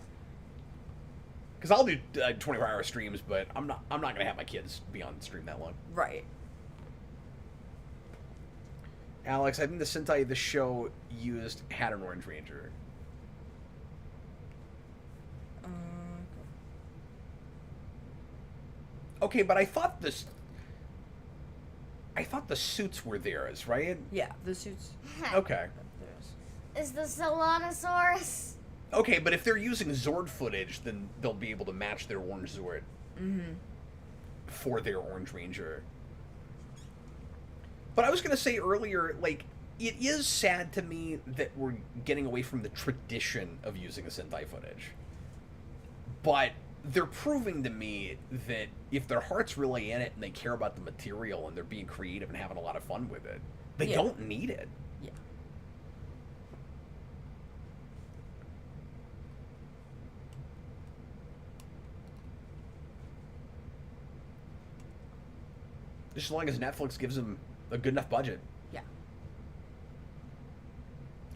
Because I'll do 24-hour streams, but I'm not going to have my kids be on stream that long. Right. Alex, I think the Sentai of the show used had an Orange Ranger. Okay, but I thought the suits were theirs, right? Yeah, the suits. Okay. Is the Solanosaurus? Okay, but if they're using Zord footage, then they'll be able to match their Orange Zord for their Orange Ranger. But I was going to say earlier, like, it is sad to me that we're getting away from the tradition of using the Sentai footage. But they're proving to me that if their heart's really in it and they care about the material and they're being creative and having a lot of fun with it, they don't need it. Yeah. Just as long as Netflix gives them a good enough budget. Yeah.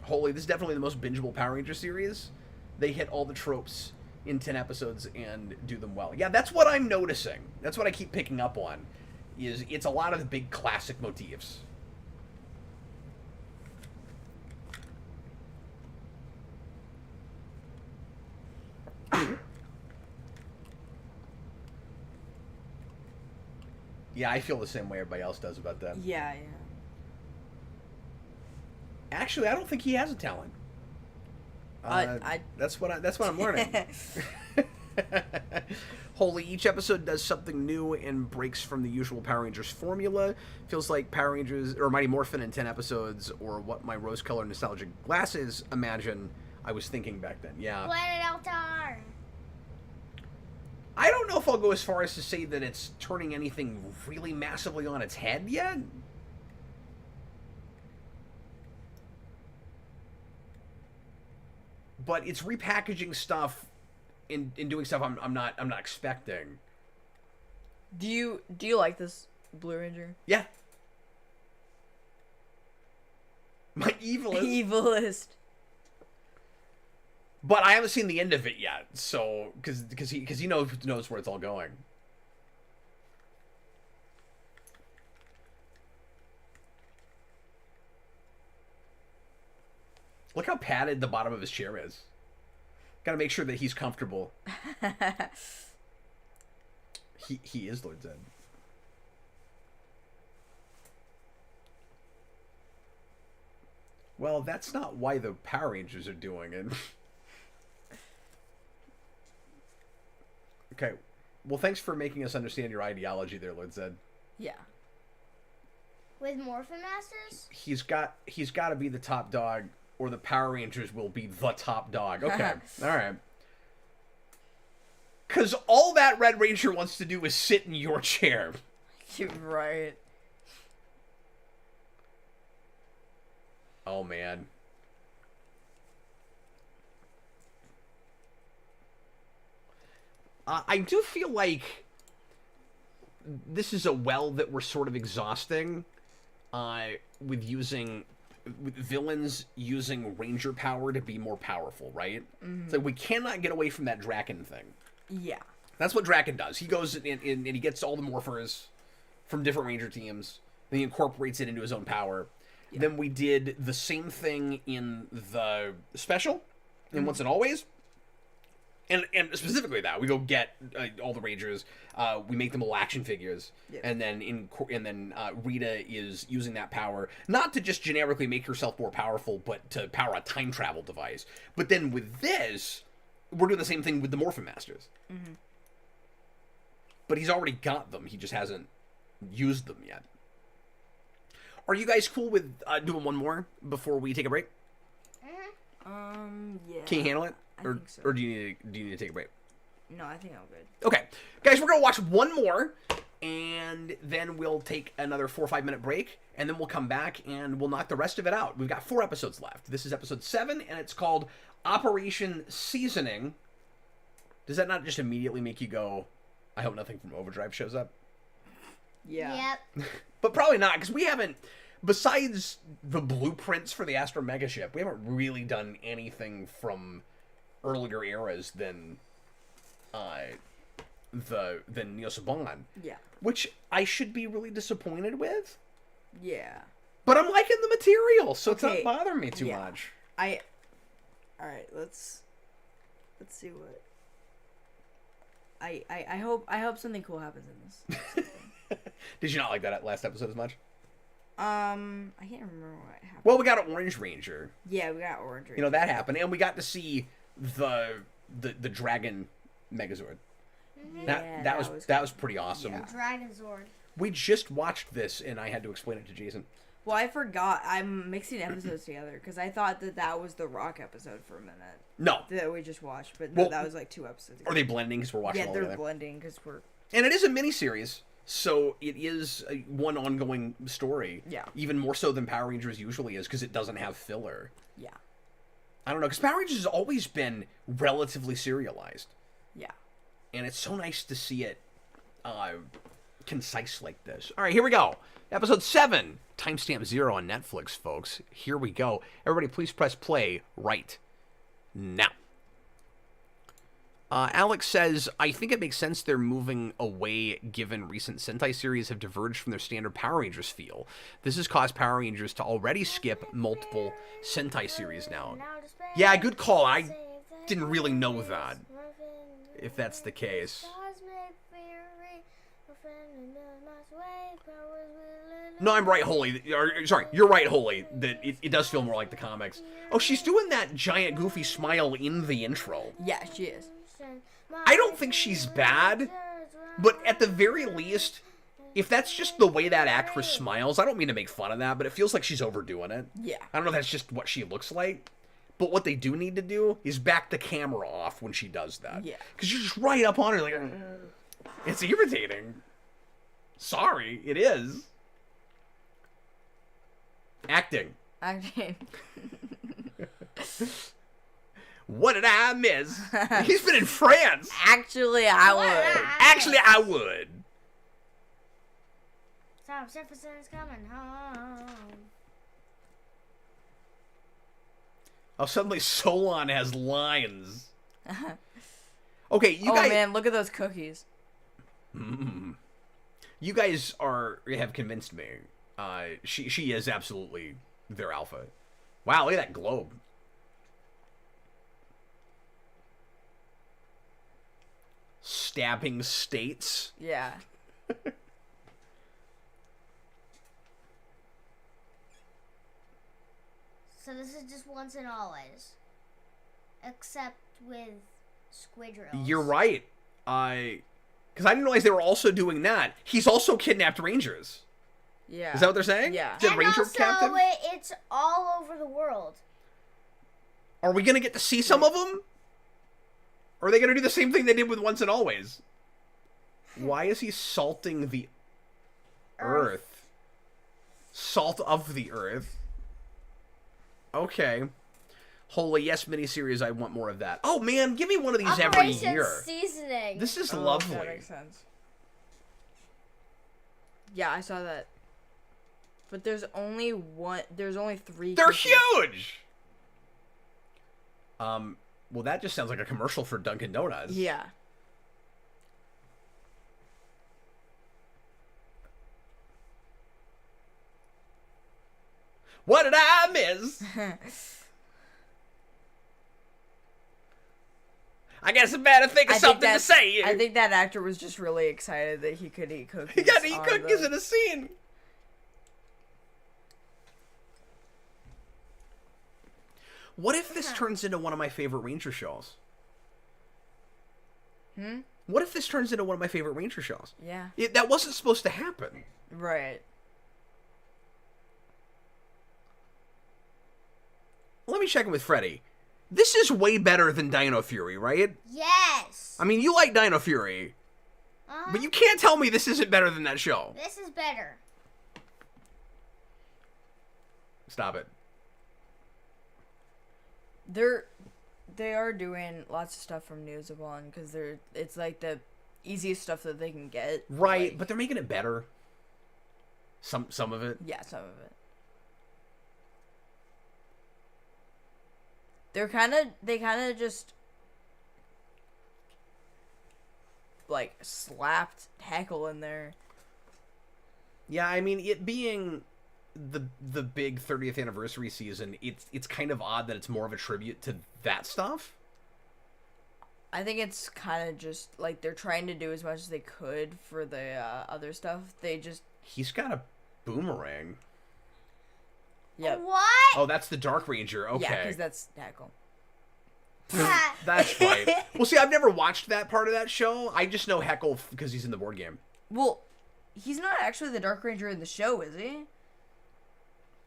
Holy, this is definitely the most bingeable Power Ranger series. They hit all the tropes in 10 episodes and do them well. Yeah, that's what I'm noticing. That's what I keep picking up on. Is it's a lot of the big classic motifs. Yeah, I feel the same way everybody else does about that. Yeah, yeah. Actually, I don't think he has a talent. That's what I'm learning. Holy, each episode does something new and breaks from the usual Power Rangers formula. Feels like Power Rangers or Mighty Morphin in 10 episodes, or what my rose-colored nostalgic glasses imagine I was thinking back then. Yeah. Planet Altar. I don't know if I'll go as far as to say that it's turning anything really massively on its head yet. But it's repackaging stuff and doing stuff I'm not expecting. Do you like this Blue Ranger? Yeah. My evilest. Evilest. But I haven't seen the end of it yet, so because he knows where it's all going. Look how padded the bottom of his chair is. Got to make sure that he's comfortable. He is Lord Zedd. Well, that's not why the Power Rangers are doing it. Okay. Well, thanks for making us understand your ideology there, Lord Zedd. Yeah. With Morphin Masters? He's got to be the top dog, or the Power Rangers will be the top dog. Okay. All right. Because all that Red Ranger wants to do is sit in your chair. You're right. Oh, man. I do feel like this is a well that we're sort of exhausting with villains using ranger power to be more powerful, right? Mm-hmm. So we cannot get away from that Draken thing. Yeah. That's what Draken does. He goes and he gets all the morphers from different ranger teams, and he incorporates it into his own power. Yeah. Then we did the same thing in the special, in Once and Always. And specifically that we go get all the Rangers, we make them all action figures, and then Rita is using that power not to just generically make herself more powerful, but to power a time travel device. But then with this, we're doing the same thing with the Morphin Masters. Mm-hmm. But he's already got them; he just hasn't used them yet. Are you guys cool with doing one more before we take a break? Yeah. Can you handle it? I think so. Or do you need to take a break? No, I think I'm good. Okay. Guys, we're going to watch one more, and then we'll take another 4 or 5 minute break, and then we'll come back, and we'll knock the rest of it out. We've got 4 episodes left. This is episode 7, and it's called Operation Seasoning. Does that not just immediately make you go, I hope nothing from Overdrive shows up? Yeah. Yep. But probably not, because we haven't... Besides the blueprints for the Astro Megaship, we haven't really done anything from earlier eras than Neo Saban. Yeah. Which I should be really disappointed with. Yeah. But I'm liking the material, so it's not bothering me too much. Alright, let's see what I hope something cool happens in this. Did you not like that last episode as much? I can't remember what happened. Well, we got an Orange Ranger. Yeah, we got Orange Ranger. You know, that happened. And we got to see the Dragon Megazord. Yeah, that was pretty awesome. Yeah. Dragon Zord. We just watched this, and I had to explain it to Jayson. Well, I forgot. I'm mixing episodes together, because I thought that was the Rock episode for a minute. No. That we just watched, but no, that was like 2 episodes ago. Are they blending because we're watching all together? Yeah, they're blending because we're... And it is a miniseries. So it is one ongoing story. Yeah. Even more so than Power Rangers usually is, because it doesn't have filler. Yeah. I don't know, because Power Rangers has always been relatively serialized. Yeah. And it's so nice to see it concise like this. All right, here we go. Episode 7, timestamp 0 on Netflix, folks. Here we go. Everybody, please press play right now. Alex says, I think it makes sense they're moving away given recent Sentai series have diverged from their standard Power Rangers feel. This has caused Power Rangers to already skip multiple Sentai series now. Yeah, good call. I didn't really know that, if that's the case. No, I'm right, Holy. Sorry, you're right, Holy. That it does feel more like the comics. Oh, she's doing that giant goofy smile in the intro. Yeah, she is. I don't think she's bad, but at the very least, if that's just the way that actress smiles, I don't mean to make fun of that, but it feels like she's overdoing it. Yeah. I don't know if that's just what she looks like, but what they do need to do is back the camera off when she does that. Yeah. Because you're just right up on her, like, it's irritating. Sorry, it is. Acting. What did I miss? He's been in France. Actually, I would. Tom Jefferson's coming home. Oh, suddenly Solon has lines. Okay, you guys. Oh man, look at those cookies. You guys have convinced me. She is absolutely their alpha. Wow, look at that globe. Stabbing states. Yeah. So this is just once and always. Except with Squidrills. You're right. Because I didn't realize they were also doing that. He's also kidnapped Rangers. Yeah. Is that what they're saying? Yeah. Is that And Ranger also, captive? it's all over the world. Are we going to get to see some of them? Or are they going to do the same thing they did with Once and Always? Why is he salting the Earth? Salt of the Earth. Okay. Holy yes, miniseries. I want more of that. Oh man, give me one of these Operation every year. Seasoning. This is Oh, lovely. That makes sense. Yeah, I saw that. But there's only one. There's only 3. They're cookies. huge. Well, that just sounds like a commercial for Dunkin' Donuts. Yeah. What did I miss? I guess I better think of something to say. I think that actor was just really excited that he could eat cookies. He got to eat on cookies the- in a scene. What if this turns into one of my favorite Ranger shows? What if this turns into one of my favorite Ranger shows? Yeah. That wasn't supposed to happen. Right. Let me check in with Freddy. This is way better than Dino Fury, right? Yes. I mean, you like Dino Fury, but you can't tell me this isn't better than that show. This is better. Stop it. They are doing lots of stuff from News of One because it's like the easiest stuff that they can get. Right, Like, but they're making it better. Some of it. yeah, some of it. They kind of just like slapped Heckle in there. Yeah, I mean, it being the big 30th anniversary season, it's kind of odd that it's more of a tribute to that stuff. I think it's kind of just like they're trying to do as much as they could for the other stuff. He's got a boomerang. Yep. What? Oh, that's the Dark Ranger. Okay. Yeah, because that's Heckle. That's right. Well, see, I've never watched that part of that show. I just know Heckle because he's in the board game. Well, he's not actually the Dark Ranger in the show, is he?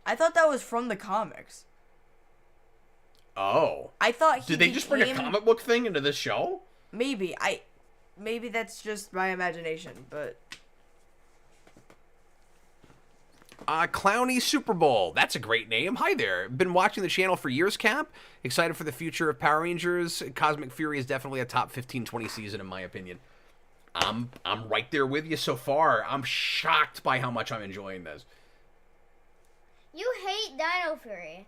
I thought that was from the comics. Oh. I thought he Did they just bring a became- comic book thing into this show? Maybe that's just my imagination, but Clowny Super Bowl. That's a great name. Hi there. Been watching the channel for years, Cap. Excited for the future of Power Rangers. Cosmic Fury is definitely a top 15-20 season in my opinion. I'm right there with you so far. I'm shocked by how much I'm enjoying this. You hate Dino Fury.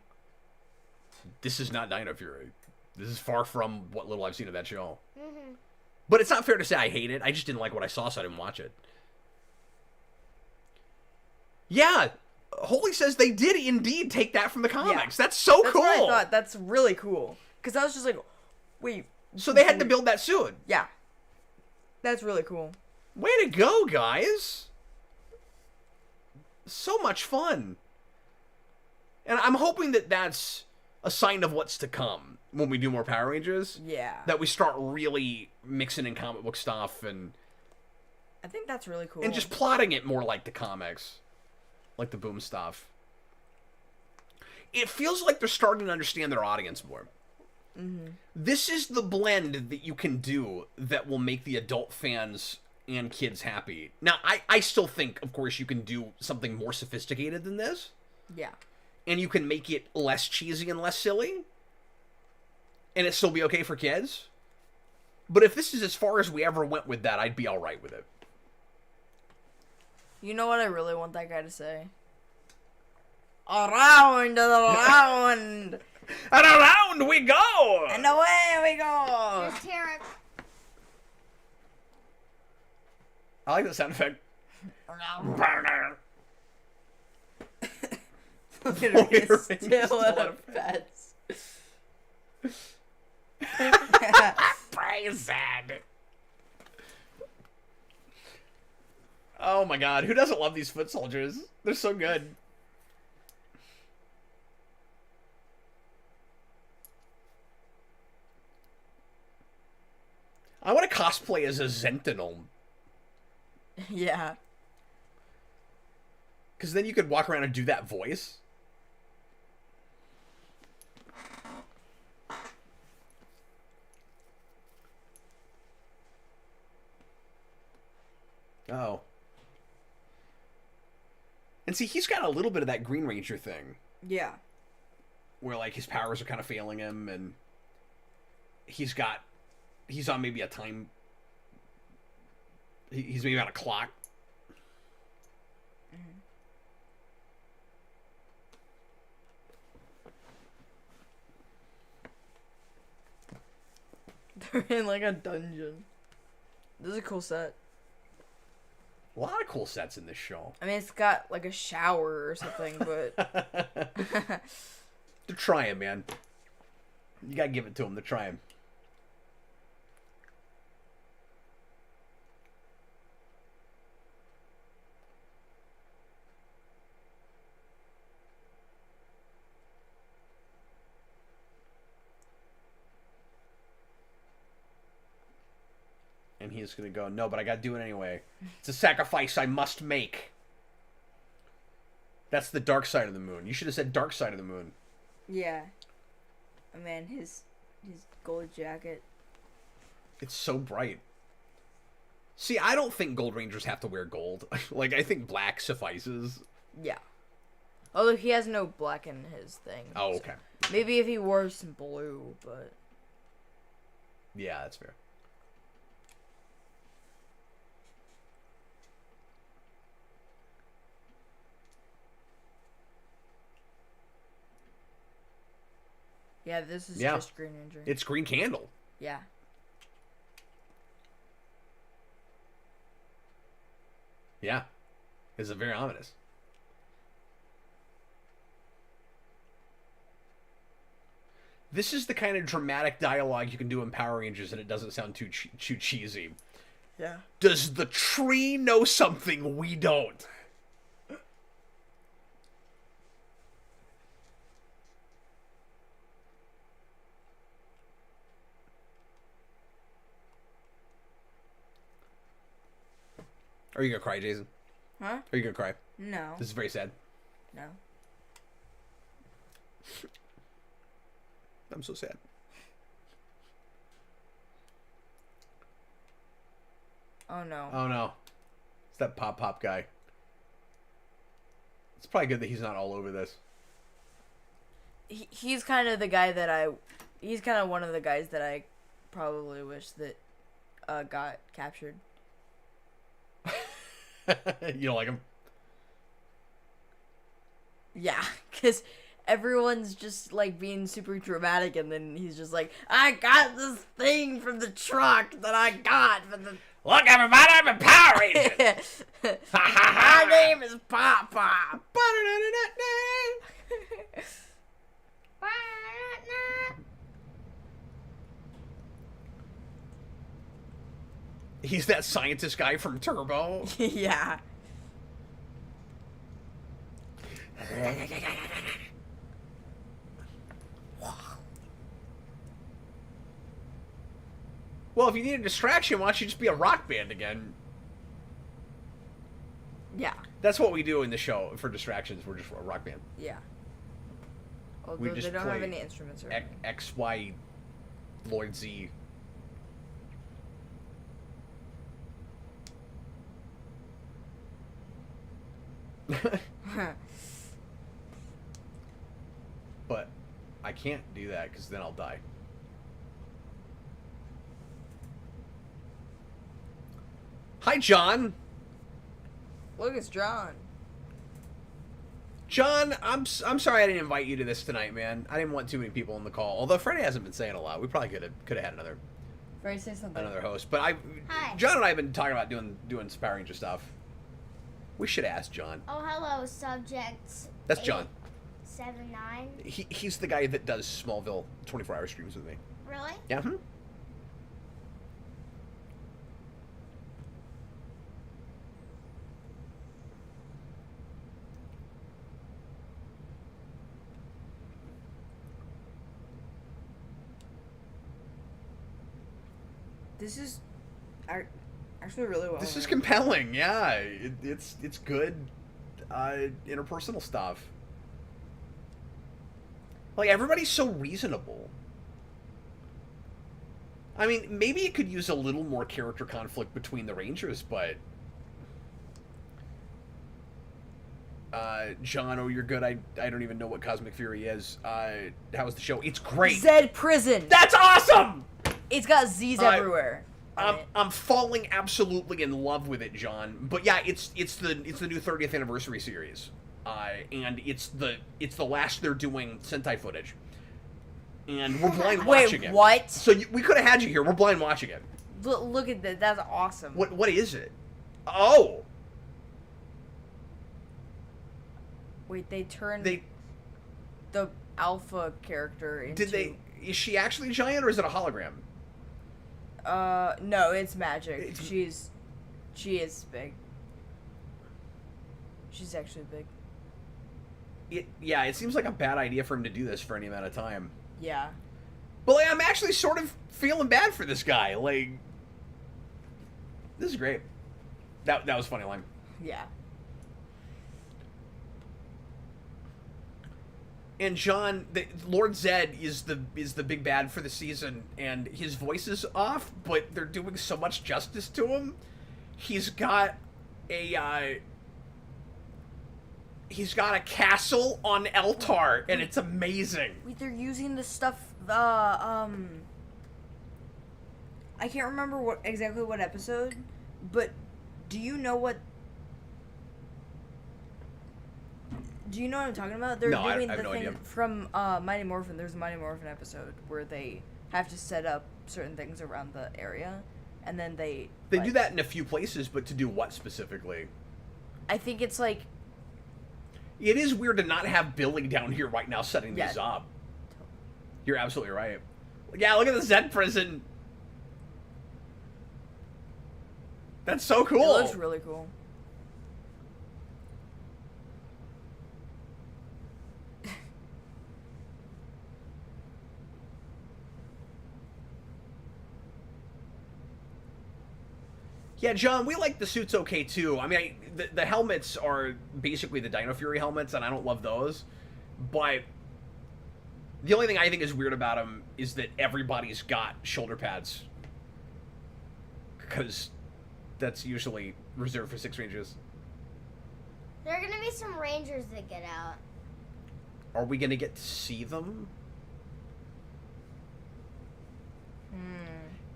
This is not Dino Fury. This is far from what little I've seen of that show. Mm-hmm. But it's not fair to say I hate it. I just didn't like what I saw, so I didn't watch it. Yeah, Holy says they did indeed take that from the comics. Yeah. That's so that's cool. what I thought. That's really cool. Because I was just like, wait. So they had to build that suit. Yeah. That's really cool. Way to go, guys. So much fun. And I'm hoping that that's a sign of what's to come when we do more Power Rangers. Yeah. That we start really mixing in comic book stuff and I think that's really cool. just plotting it more like the comics. Like the Boom stuff. It feels like they're starting to understand their audience more. Mm-hmm. This is the blend that you can do that will make the adult fans and kids happy. Now, I still think, of course, you can do something more sophisticated than this. Yeah. And you can make it less cheesy and less silly. And it still be okay for kids. But if this is as far as we ever went with that, I'd be alright with it. You know what I really want that guy to say? Around and around. And around we go! And away we go. There's Terrence. I like the sound effect. Look at her, he's Still still at at a a fence. Praise Zedd. Oh my god, who doesn't love these foot soldiers? They're so good. I want to cosplay as a Sentinel. Yeah. Because then you could walk around and do that voice. Oh. And see, he's got a little bit of that Green Ranger thing. Yeah. where like his powers are kind of failing him, and he's on maybe a time. He's maybe on a clock. They're in like a dungeon. This is a cool set. A lot of cool sets in this show. I mean, it's got like a shower or something, but They're trying, man. You gotta give it to them. They're trying. And he's gonna go, no, but I gotta do it anyway. It's a sacrifice I must make. That's the dark side of the moon. You should have said dark side of the moon. yeah. Oh man, his gold jacket. It's so bright. See, I don't think Gold Rangers have to wear gold. Like, I think black suffices. Yeah. Although he has no black in his thing. Oh, so okay. maybe if he wore some blue, but Yeah, that's fair. yeah, this is Yeah. just Green Ranger. It's Green Candle. Yeah. Yeah. It's very ominous. This is the kind of dramatic dialogue you can do in Power Rangers and it doesn't sound too cheesy. Yeah. Does the tree know something we don't? Are you gonna cry, Jason? Huh? Are you gonna cry? No. This is very sad. No. I'm so sad. Oh no. Oh no. It's that Pop guy. It's probably good that he's not all over this. He's kind of the guy that he's kind of one of the guys that I probably wish that got captured. You don't like him? Yeah, because everyone's just like being super dramatic, and then he's just like, I got this thing from the truck that I got from the. Look, everybody, I'm a Power Ranger! My name is Papa. He's that scientist guy from Turbo. Yeah. Well, if you need a distraction, why don't you just be a rock band again? Yeah. That's what we do in the show for distractions. We're just a rock band. Yeah. Although just they don't have play any instruments or anything. X, Y, Lloyd Z. But I can't do that because then I'll die. Hi, John. Look, it's John. John, I'm sorry I didn't invite you to this tonight, man. I didn't want too many people on the call. Although Freddy hasn't been saying a lot, we probably could have had another Freddy, say something. host. But Hi. John and I have been talking about doing Power Ranger stuff. We should ask John. Oh, hello, subject. That's John. 879. He's the guy that does Smallville 24-hour streams with me. Really? Yeah. Hmm? This is actually really well. This is compelling. Yeah, it's good interpersonal stuff. Like, everybody's so reasonable. I mean, maybe it could use a little more character conflict between the Rangers, but John, oh, you're good. I don't even know what Cosmic Fury is. How was the show? It's great. Zedd Prison. That's awesome! It's got Z's everywhere. I'm falling absolutely in love with it, John. But yeah, it's the new 30th anniversary series, and it's the last they're doing Sentai footage, and we're blind watching it. Wait, what? So we could have had you here. We're blind watching it. Look at that. That's awesome. What is it? Oh. Wait, they turned the alpha character into... Is she actually giant, or is it a hologram? No, it's magic. She is big. She's actually big. It seems like a bad idea for him to do this for any amount of time. Yeah. But like, I'm actually sort of feeling bad for this guy. Like, this is great. That was a funny line. Yeah. And John, Lord Zedd is the big bad for the season, and his voice is off, but they're doing so much justice to him. He's got a castle on Eltar, and it's amazing. Wait, they're using the stuff. I can't remember exactly what episode, but do you know what? Do you know what I'm talking about? They're doing the thing from Mighty Morphin. There's a Mighty Morphin episode where they have to set up certain things around the area, and then they do that in a few places, but to do what specifically? I think it's like... It is weird to not have Billy down here right now setting these up. You're absolutely right. Yeah, look at the Zedd prison. That's so cool. It looks really cool. Yeah, John, we like the suits okay, too. I mean, the helmets are basically the Dino Fury helmets, and I don't love those. But the only thing I think is weird about them is that everybody's got shoulder pads. Because that's usually reserved for 6 Rangers. There are going to be some Rangers that get out. Are we going to get to see them?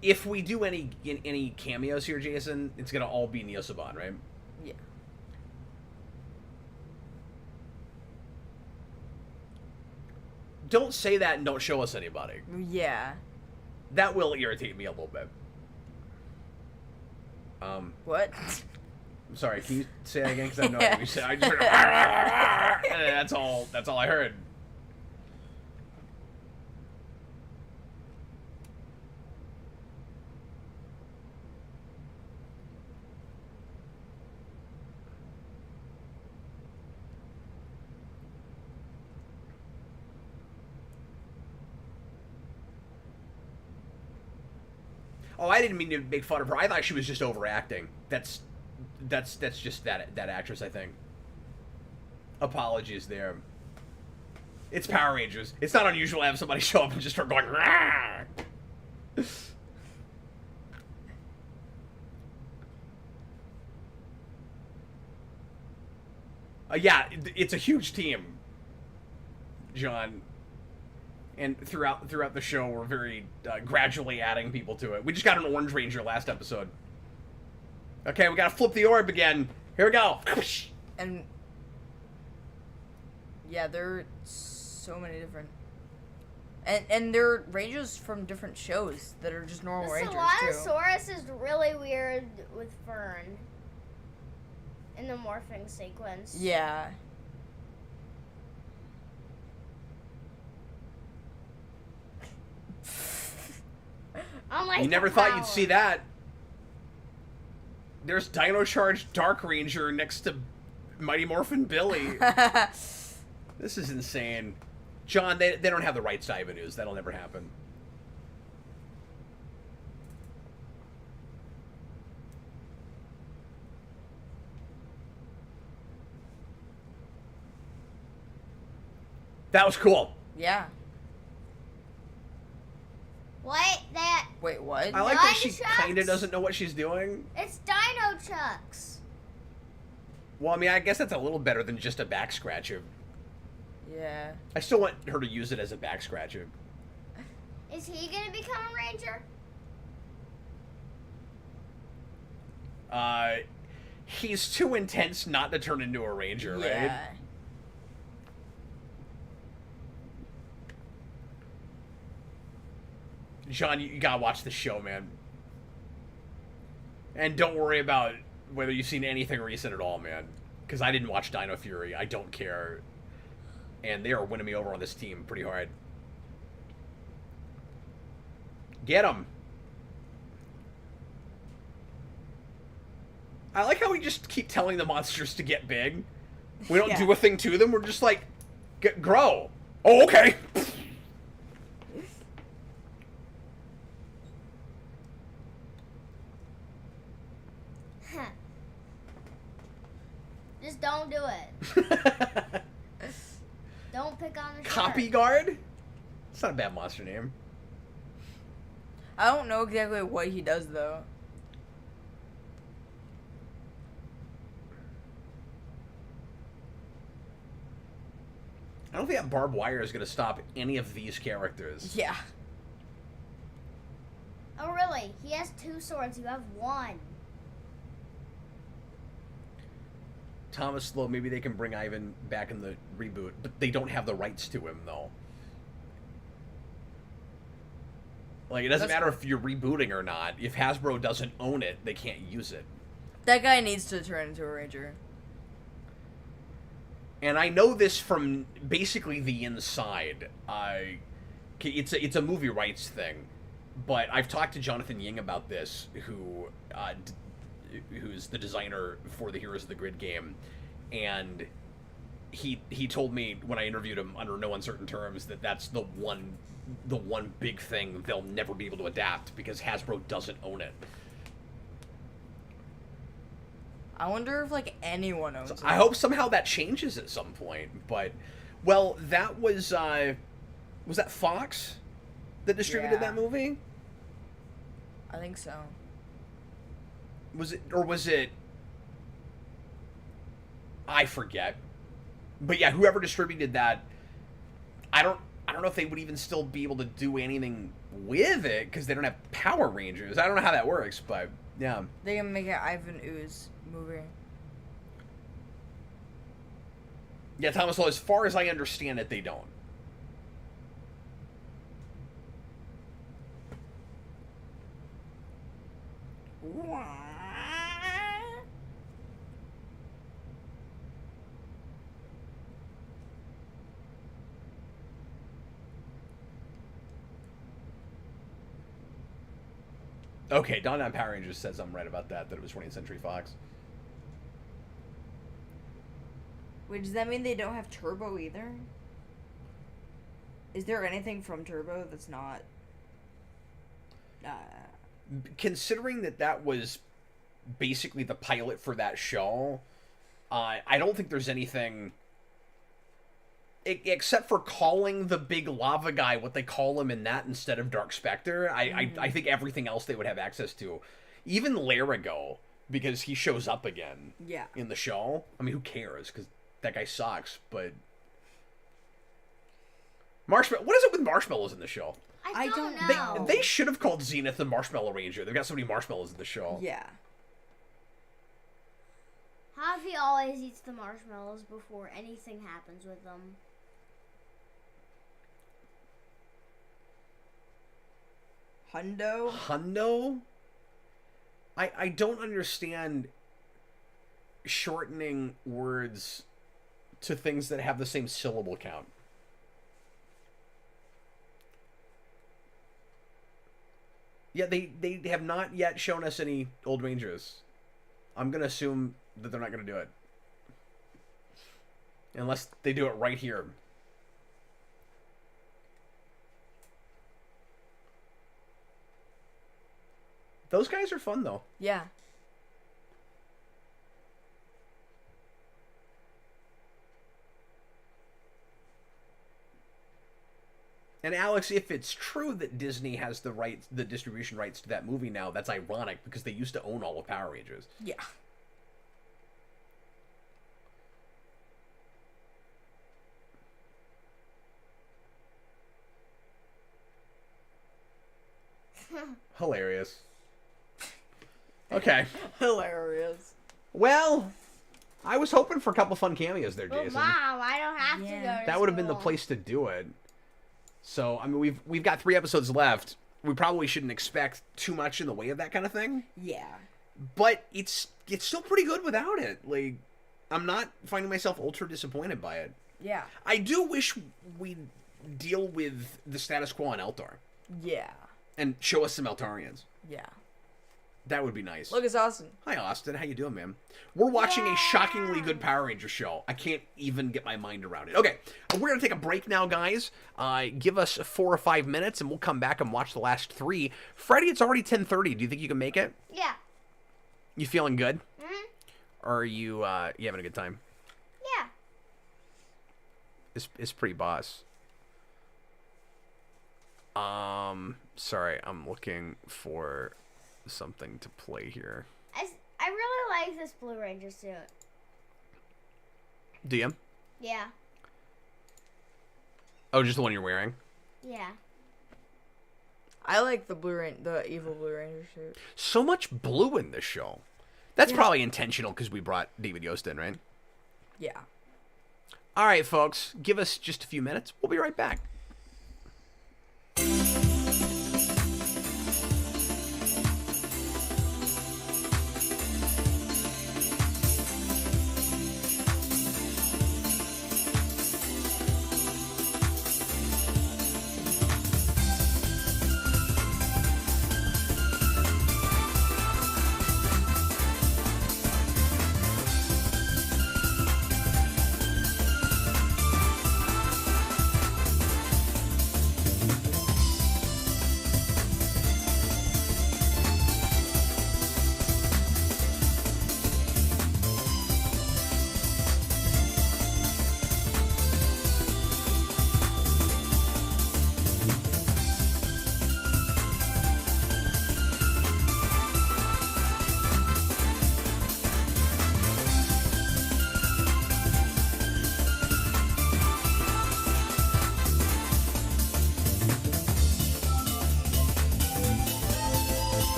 If we do any cameos here, Jayson, it's gonna all be Neo Saban, right? Yeah. Don't say that and don't show us anybody. Yeah. That will irritate me a little bit. What? I'm sorry. Can you say that again? Because I know what you said. I just heard. That's all I heard. Oh, I didn't mean to make fun of her. I thought she was just overacting. That's just that actress, I think. Apologies there. It's Power Rangers. It's not unusual to have somebody show up and just start going, Rah! Yeah, it's a huge team, John. And throughout the show, we're very gradually adding people to it. We just got an Orange Ranger last episode. Okay, we gotta flip the orb again. Here we go. And yeah, there are so many different, and they're Rangers from different shows that are just normal Rangers too. Stegosaurus is really weird with Fern in the morphing sequence. Yeah. You never thought you'd see that. There's Dino Charge Dark Ranger next to Mighty Morphin Billy. This is insane. John, they don't have the rights to Ivan News. That'll never happen. That was cool. Yeah. What? That... Wait, what? I like that she kind of doesn't know what she's doing. It's Dino Chucks. Well, I mean, I guess that's a little better than just a back scratcher. Yeah. I still want her to use it as a back scratcher. Is he gonna become a ranger? He's too intense not to turn into a ranger, right? Yeah. John, you gotta watch the show, man. And don't worry about whether you've seen anything recent at all, man. Because I didn't watch Dino Fury. I don't care. And they are winning me over on this team pretty hard. Get him. I like how we just keep telling the monsters to get big. We don't do a thing to them. We're just like, grow. Oh, okay. Just don't do it. Don't pick on the Copy shark. guard? It's not a bad monster name. I don't know exactly what he does though. I don't think that barbed wire is going to stop any of these characters. Yeah. Oh really? He has 2 swords. You have 1. Thomas Slow, maybe they can bring Ivan back in the reboot, but they don't have the rights to him, though. Like, it doesn't matter if you're rebooting or not. If Hasbro doesn't own it, they can't use it. That guy needs to turn into a ranger. And I know this from basically the inside. It's a movie rights thing, but I've talked to Jonathan Ying about this, who's the designer for the Heroes of the Grid game, and he told me when I interviewed him under no uncertain terms that that's the one big thing they'll never be able to adapt because Hasbro doesn't own it. I wonder if like anyone owns it. I hope somehow that changes at some point. But well, that was that Fox that distributed that movie? I think so. Was it I forget. But yeah, whoever distributed that, I don't know if they would even still be able to do anything with it because they don't have Power Rangers. I don't know how that works, but yeah. They can make an Ivan Ooze movie. Yeah, Thomas, well, as far as I understand it, they don't. Okay, Don on Power Rangers says I'm right about that it was 20th Century Fox. Wait, does that mean they don't have Turbo either? Is there anything from Turbo that's not... Considering that was basically the pilot for that show, I don't think there's anything... Except for calling the big lava guy what they call him in that instead of Dark Spectre, I think everything else they would have access to. Even Larigo, because he shows up again in the show. I mean, who cares? Because that guy sucks, but... Marshmallow. What is it with marshmallows in the show? I don't know. They should have called Zenith the Marshmallow Ranger. They've got so many marshmallows in the show. Yeah. Javi always eats the marshmallows before anything happens with them. Hundo? I don't understand shortening words to things that have the same syllable count. Yeah, they have not yet shown us any Old Rangers. I'm going to assume that they're not going to do it. Unless they do it right here. Those guys are fun, though. Yeah. And Alex, if it's true that Disney has the distribution rights to that movie now, that's ironic because they used to own all of Power Rangers. Yeah. Hilarious. Okay. Hilarious. Well, I was hoping for a couple fun cameos there, Well, Jayson. Mom, I don't have to go to That would have been the school. place to do it. So, I mean, we've got 3 episodes left. We probably shouldn't expect too much in the way of that kind of thing. Yeah. But it's still pretty good without it. Like, I'm not finding myself ultra disappointed by it. Yeah. I do wish we'd deal with the status quo on Eldar Yeah. and show us some Eltarians. Yeah. That would be nice. Look, it's Austin. Hi, Austin. How you doing, man? We're watching a shockingly good Power Ranger show. I can't even get my mind around it. Okay, we're going to take a break now, guys. Give us 4 or 5 minutes, and we'll come back and watch the last 3. Freddy, it's already 10:30. Do you think you can make it? Yeah. You feeling good? Mhm. Or are you having a good time? Yeah. It's pretty boss. Sorry, I'm looking for something to play here. I really like this Blue Ranger suit. Do you? Yeah. Oh, just the one you're wearing? Yeah. I like the evil Blue Ranger suit. So much blue in this show. That's Yeah. probably intentional because we brought David Yost in, right? Yeah. All right, folks. Give us just a few minutes. We'll be right back.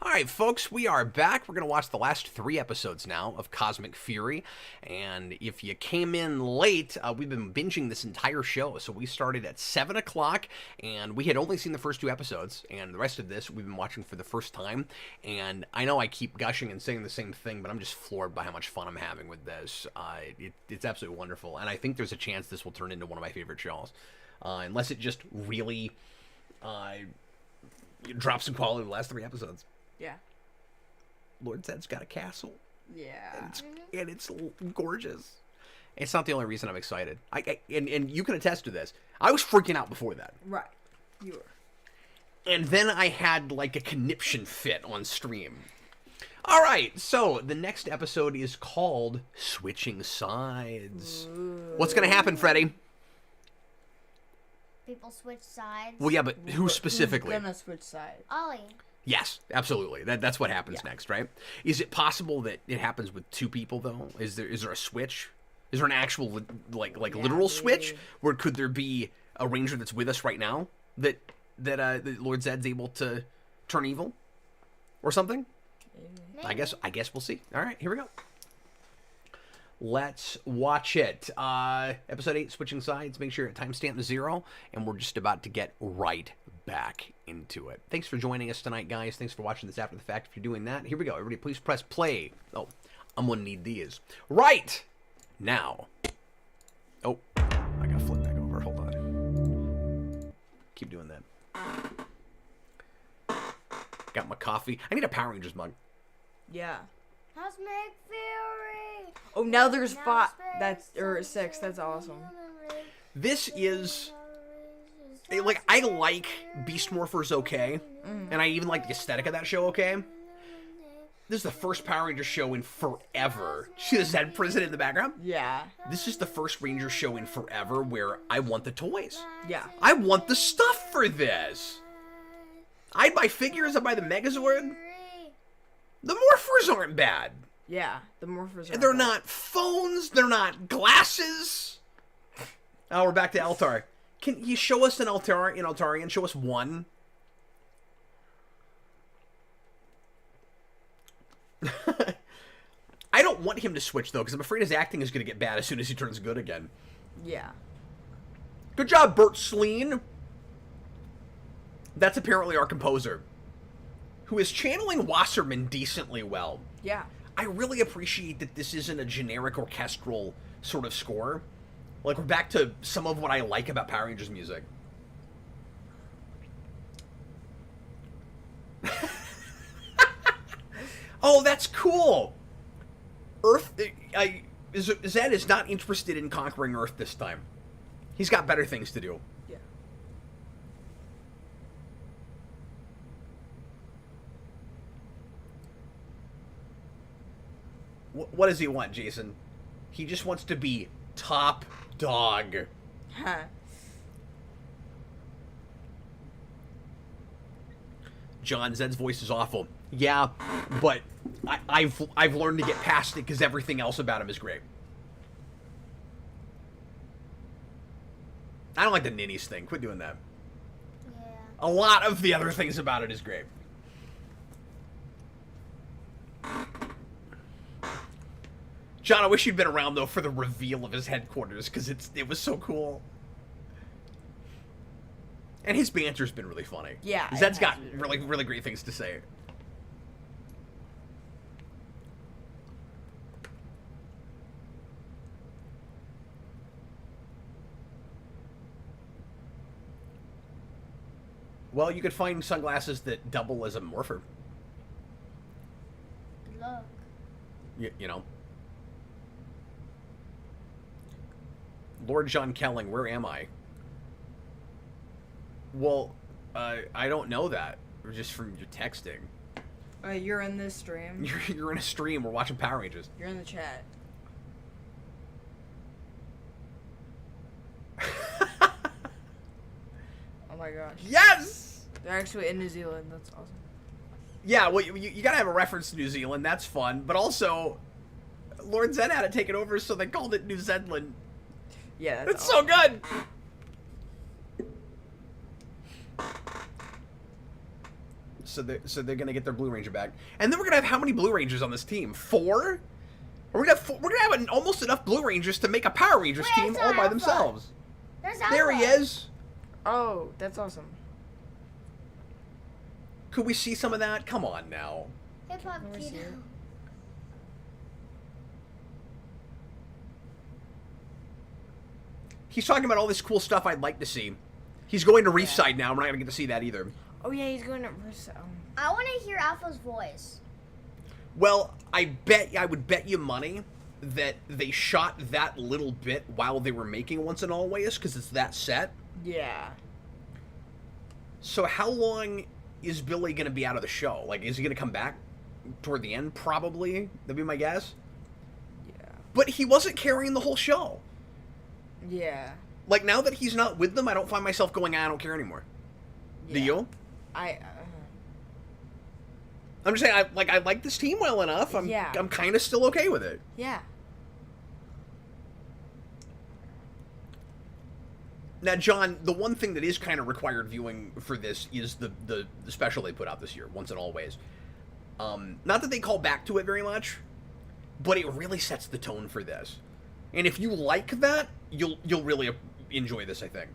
All right, folks, we are back. We're going to watch the last 3 episodes now of Cosmic Fury. And if you came in late, we've been binging this entire show. So we started at 7 o'clock, and we had only seen the first 2 episodes. And the rest of this we've been watching for the first time. And I know I keep gushing and saying the same thing, but I'm just floored by how much fun I'm having with this. It's absolutely wonderful. And I think there's a chance this will turn into one of my favorite shows. Unless it just really drops in quality in the last 3 episodes. Yeah. Lord Zedd's got a castle. Yeah. And it's gorgeous. It's not the only reason I'm excited. And you can attest to this. I was freaking out before that. Right. You were. And then I had like a conniption fit on stream. All right, so the next episode is called Switching Sides. Ooh. What's going to happen, Freddy? People switch sides. Well, yeah, but who specifically? Who's gonna switch sides? Ollie. Yes, absolutely. That's what happens next, right? Is it possible that it happens with 2 people though? Is there a switch? Is there an actual like literal switch? Or could there be a ranger that's with us right now that Lord Zedd's able to turn evil or something? Maybe. I guess we'll see. All right, here we go. Let's watch it. Episode 8, Switching Sides. Make sure timestamp 0, and we're just about to get right back into it. Thanks for joining us tonight, guys. Thanks for watching this after the fact. If you're doing that, here we go. Everybody, please press play. Oh, I'm gonna need these right now. Oh, I gotta flip back over. Hold on. Keep doing that. Got my coffee. I need a Power Rangers mug. Yeah. Cosmic Fury. Oh, now there's 5. Or 6. That's awesome. This is like, I like Beast Morphers okay, and I even like the aesthetic of that show okay. This is the first Power Ranger show in forever. See the Zedd prison in the background? Yeah. This is the first Ranger show in forever where I want the toys. Yeah. I want the stuff for this. I'd buy figures, I'd buy the Megazord. The Morphers aren't bad. Yeah, the Morphers are. They're not phones, they're not glasses. Oh, we're back to Altar. Can you show us an Altarian? Show us one. I don't want him to switch, though, because I'm afraid his acting is going to get bad as soon as he turns good again. Yeah. Good job, Bert Sleen. That's apparently our composer, who is channeling Wasserman decently well. Yeah. I really appreciate that this isn't a generic orchestral sort of score. Like, we're back to some of what I like about Power Rangers music. Oh, that's cool! Earth... Zedd is not interested in conquering Earth this time. He's got better things to do. Yeah. What does he want, Jayson? He just wants to be top dog. Huh. John, Zedd's voice is awful. Yeah, but I've learned to get past it because everything else about him is great. I don't like the ninnies thing. Quit doing that. Yeah. A lot of the other things about it is great. John, I wish you'd been around, though, for the reveal of his headquarters, because it was so cool. And his banter's been really funny. Yeah. Zedd's got really, really great things to say. Well, you could find sunglasses that double as a morpher. Good luck. You know. Lord John Kelling, where am I? Well, I don't know that. Just from your texting. You're in this stream. You're in a stream. We're watching Power Rangers. You're in the chat. Oh my gosh. Yes! They're actually in New Zealand. That's awesome. Yeah, well, you gotta have a reference to New Zealand. That's fun. But also, Lord Zedd had to take it over, so they called it New Zealand. Yeah, that's awesome. So good! So they're gonna get their Blue Ranger back, and then we're gonna have how many Blue Rangers on this team? 4. We're gonna have almost enough Blue Rangers to make a Power Rangers Wait, team it's all by Alpha. themselves. There's There he Alpha. is. Oh, that's awesome. Could we see some of that? Come on now. Hip Hop Let me see Kid. it. He's talking about all this cool stuff I'd like to see. He's going to Reefside now. We're not gonna get to see that either. Oh yeah, he's going to. I want to hear Alpha's voice. Well, I would bet you money that they shot that little bit while they were making Once and Always, because it's that set. Yeah. So how long is Billy going to be out of the show? Like, is he going to come back toward the end? Probably. That'd be my guess. Yeah. But he wasn't carrying the whole show. Yeah. Like, now that he's not with them, I don't find myself going, I don't care anymore. Yeah. Do you? I. I'm just saying, I like this team well enough. I'm kind of still okay with it. Yeah. Now, John, the one thing that is kind of required viewing for this is the special they put out this year, Once and Always. Not that they call back to it very much, but it really sets the tone for this. And if you like that, you'll really enjoy this, I think.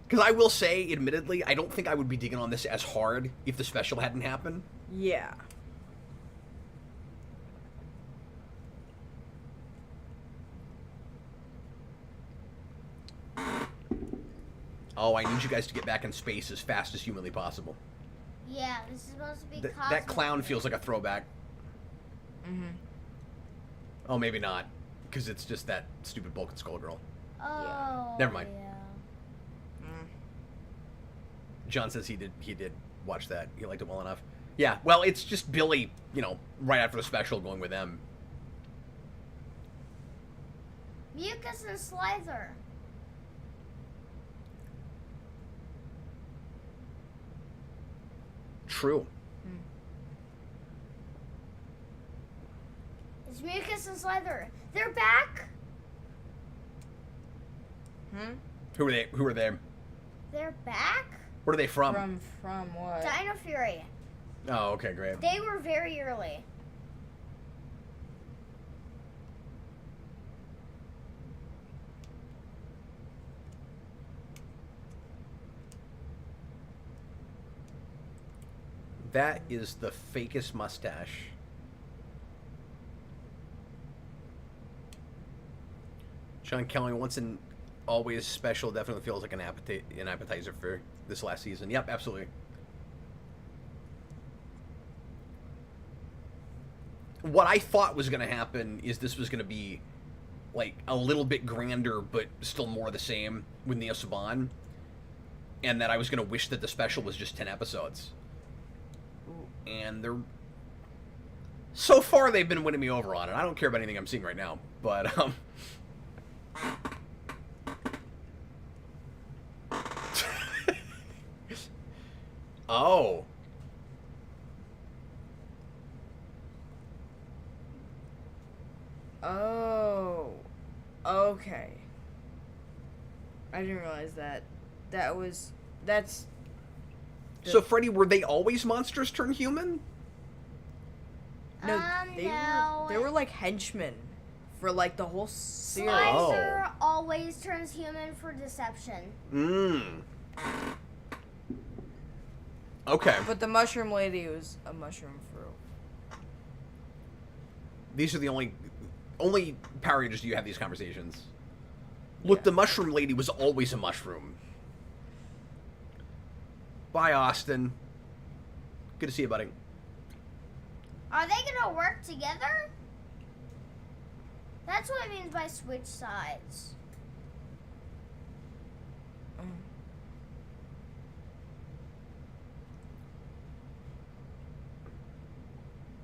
Because I will say, admittedly, I don't think I would be digging on this as hard if the special hadn't happened. Yeah. Oh, I need you guys to get back in space as fast as humanly possible. Yeah, this is supposed to be That clown feels like a throwback. Mm-hmm. Oh, maybe not. Because it's just that stupid Bulk and Skull girl. Oh. Never mind. Yeah. John says he did watch that. He liked it well enough. Yeah, well, it's just Billy, right after the special going with them. Mucus and Slither. True. It's Mucus and Slither. They're back. Who are they? They're back. Where are they from? From what? Dino Fury. Oh, okay, great. They were very early. That is the fakest mustache. Sean Kelly, Once and Always special definitely feels like an appetizer for this last season. Yep, absolutely. What I thought was going to happen is this was going to be like a little bit grander, but still more of the same with Neo Saban, and that I was going to wish that the special was just 10 episodes. And they're so far they've been winning me over on it. I don't care about anything I'm seeing right now, but oh. Oh. Okay. I didn't realize that. That's. So, Freddy, were they always monsters turned human? No, No. they were like henchmen for like the whole series. Slicer always turns human for deception. Okay. But the mushroom lady was a mushroom fruit. These are the only Power Rangers do you have these conversations. Look, the mushroom lady was always a mushroom. Bye, Austin. Good to see you, buddy. Are they gonna work together? That's what it means by switch sides.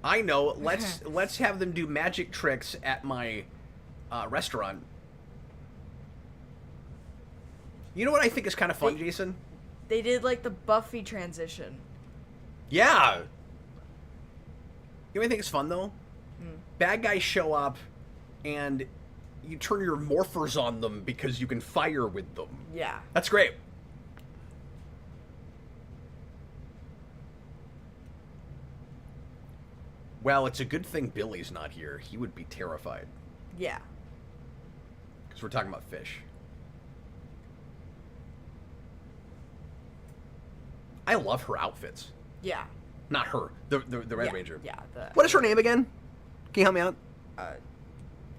I know. Let's have them do magic tricks at my restaurant. You know what I think is kind of fun, Jayson? They did like the Buffy transition. Yeah. You know what I think is fun though? Bad guys show up, and you turn your morphers on them because you can fire with them. Yeah. That's great. Well, it's a good thing Billy's not here. He would be terrified. Yeah. Because we're talking about fish. I love her outfits. Yeah. Not her. The Red Ranger. Yeah. What is her name again? Can you help me out?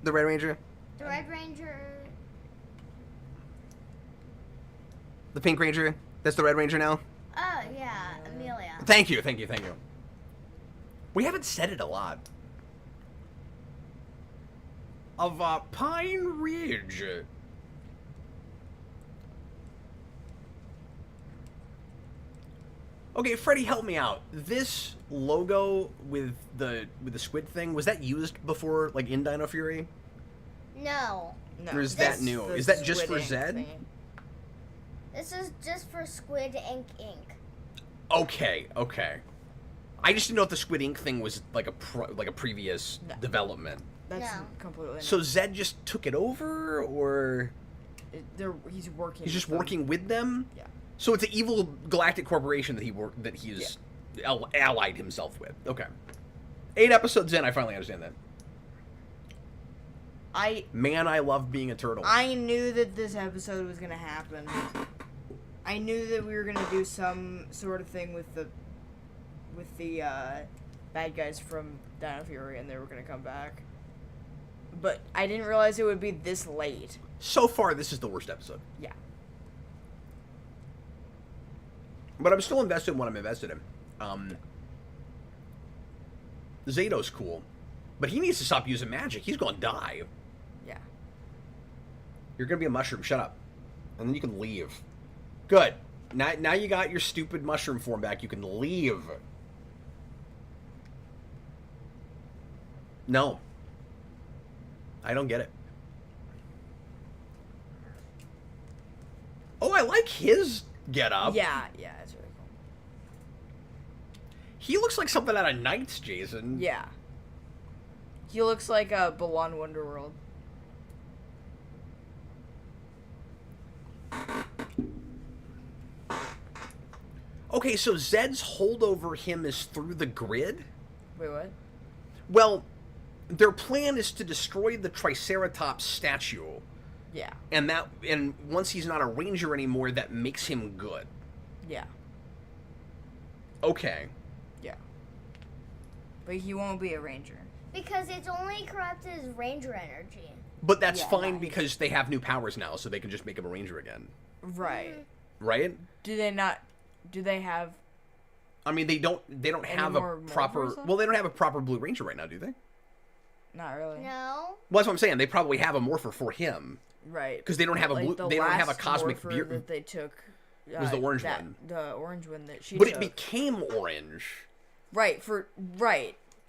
The Red Ranger? The Red Ranger. The Pink Ranger? That's the Red Ranger now? Oh, yeah. Amelia. Thank you. We haven't said it a lot. Of Pine Ridge. Okay, Freddy, help me out. This logo with the squid thing, was that used before, like in Dino Fury? No. No. Or is that new? Is that just for Zedd? This is just for Squid Ink. Okay. I just didn't know if the Squid Ink thing was like a previous development. That's No. completely. So Zedd just took it over, or he's working. he's just with them. working with them? Yeah. So it's an evil galactic corporation that he's allied himself with. Okay. 8 episodes in, I finally understand that. Man, I love being a turtle. I knew that this episode was gonna happen. I knew that we were gonna do some sort of thing with the bad guys from Dino Fury, and they were gonna come back. But I didn't realize it would be this late. So far, this is the worst episode. Yeah. But I'm still invested in what I'm invested in. Zato's cool. But he needs to stop using magic. He's gonna die. Yeah. You're gonna be a mushroom. Shut up. And then you can leave. Good. Now you got your stupid mushroom form back. You can leave. No. I don't get it. Oh, I like his getup. Yeah, it's really cool. He looks like something out of Knights, Jayson. Yeah. He looks like a Balon Wonderworld. Okay, so Zedd's hold over him is through the grid? Wait, what? Well, their plan is to destroy the Triceratops statue. Yeah. And once he's not a ranger anymore, that makes him good. Yeah. Okay. Yeah. But he won't be a ranger. Because it's only corrupted his ranger energy. But that's Yeah, fine nice. because they have new powers now, so they can just make him a ranger again. Right. Right? Do they not? Do they have? I mean, they don't have a more proper. morphers, though? Well, they don't have a proper blue ranger right now, do they? Not really. No. Well, that's what I'm saying. They probably have a morpher for him Right. because they don't have a Like blue. the They don't have a last cosmic morpher beard. that they took. Was the orange one. The orange one that she But took. it became orange. Right.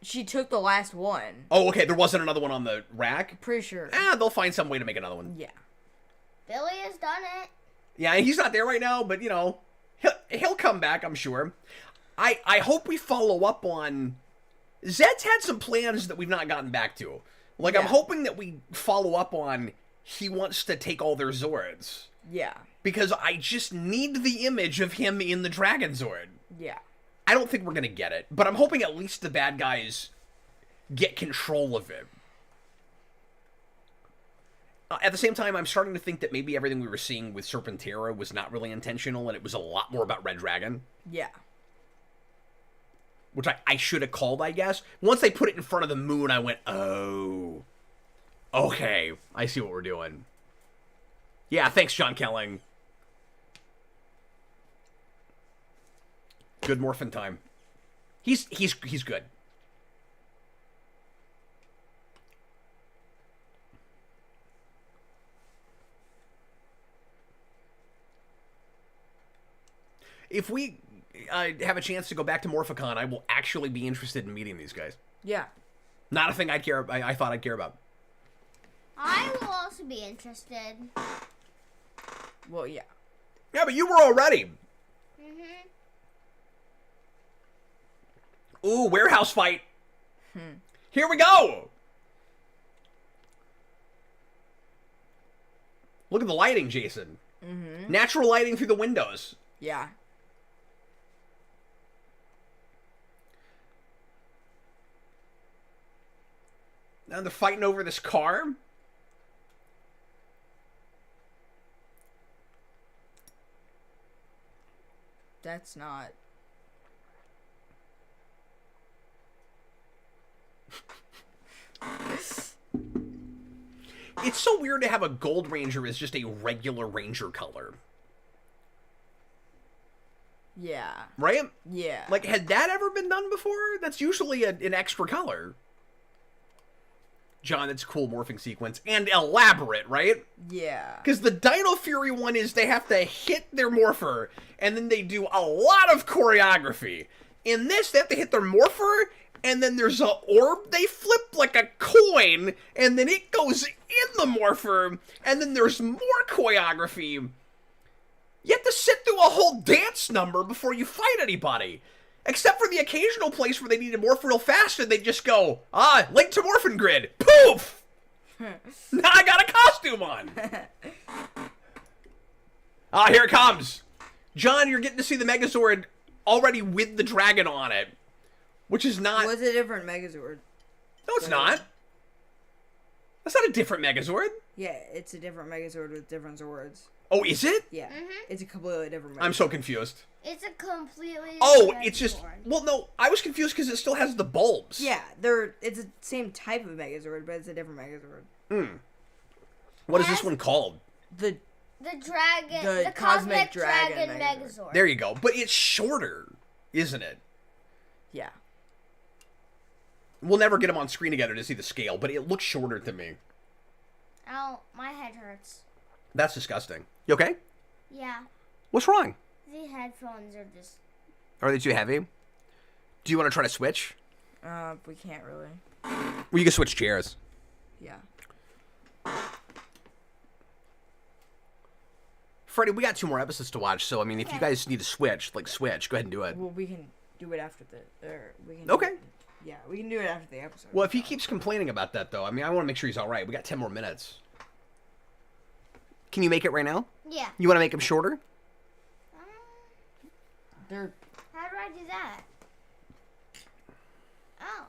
She took the last one. Oh, okay. There wasn't another one on the rack. Pretty sure. They'll find some way to make another one. Yeah. Billy has done it. Yeah, he's not there right now, but you know, he'll come back, I'm sure. I hope we follow up on. Zedd's had some plans that we've not gotten back to. Like, I'm Yeah. hoping that we follow up on. He wants to take all their Zords Yeah. because I just need the image of him in the Dragon Zord. Yeah. I don't think we're gonna get it, but I'm hoping at least the bad guys get control of it. At the same time, I'm starting to think that maybe everything we were seeing with Serpentera was not really intentional, and it was a lot more about Red Dragon. Yeah. Which I should have called, I guess. Once they put it in front of the moon, I went, oh. Okay, I see what we're doing. Yeah, thanks, John Kelling. Good morphin time. He's good. If we have a chance to go back to Morphicon, I will actually be interested in meeting these guys. Yeah. Not a thing I thought I'd care about. I will also be interested. Well, yeah. Yeah, but you were already. Mm-hmm. Ooh, warehouse fight. Here we go. Look at the lighting, Jayson. Mm-hmm. Natural lighting through the windows. Yeah. Now they're fighting over this car. That's not. It's so weird to have a Gold Ranger as just a regular Ranger color. Yeah. Right? Yeah. Like, had that ever been done before? That's usually an extra color. John, it's a cool morphing sequence. And elaborate, right? Yeah. Because the Dino Fury one is they have to hit their morpher, and then they do a lot of choreography. In this, they have to hit their morpher, and then there's a orb they flip like a coin, and then it goes in the morpher, and then there's more choreography. You have to sit through a whole dance number before you fight anybody. Except for the occasional place where they need to morph real fast, and they just go, link to morphin grid. Poof! Now I got a costume on. Here it comes. John, you're getting to see the Megazord already with the dragon on it. Which is not... Was a different Megazord. No, it's not. That's not a different Megazord. Yeah, it's a different Megazord with different Zords. Oh, is it? Yeah. It's a completely different Megazord. I'm so confused. It's a completely. Oh, different it's just... Zord. Well, no, I was confused because it still has the bulbs. Yeah, it's the same type of Megazord, but it's a different Megazord. What is this one called? The dragon. The The Cosmic cosmic Dragon dragon Megazord. Megazord. There you go. But it's shorter, isn't it? Yeah. We'll never get them on screen together to see the scale, but it looks shorter to me. Ow, my head hurts. That's disgusting. You okay? Yeah, What's wrong? the headphones are just. Are they too heavy? Do you want to try to switch? We can't really. Well, you can switch chairs. Yeah. Freddy, we got 2 more episodes to watch, so, I mean, if you guys need to switch, switch. Go ahead and do it. Well, we can do it after the. We can. Okay. Yeah, we can do it after the episode. Well, if he keeps complaining about that, though, I mean, I want to make sure he's all right. We got 10 more minutes. Can you make it right now? Yeah. You want to make him shorter? They're. How do I do that? Oh.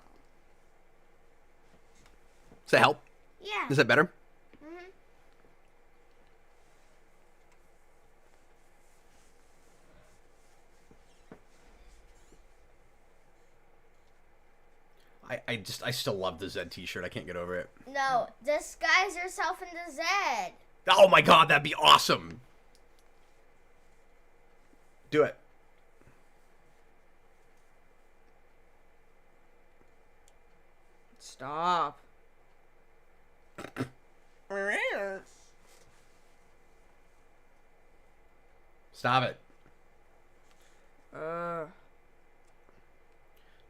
Does that help? Yeah. Is that better? Mhm. I still love the Zedd t-shirt. I can't get over it. No, disguise yourself into Zedd. Oh my god, that'd be awesome. Do it. Stop. Stop it. Uh.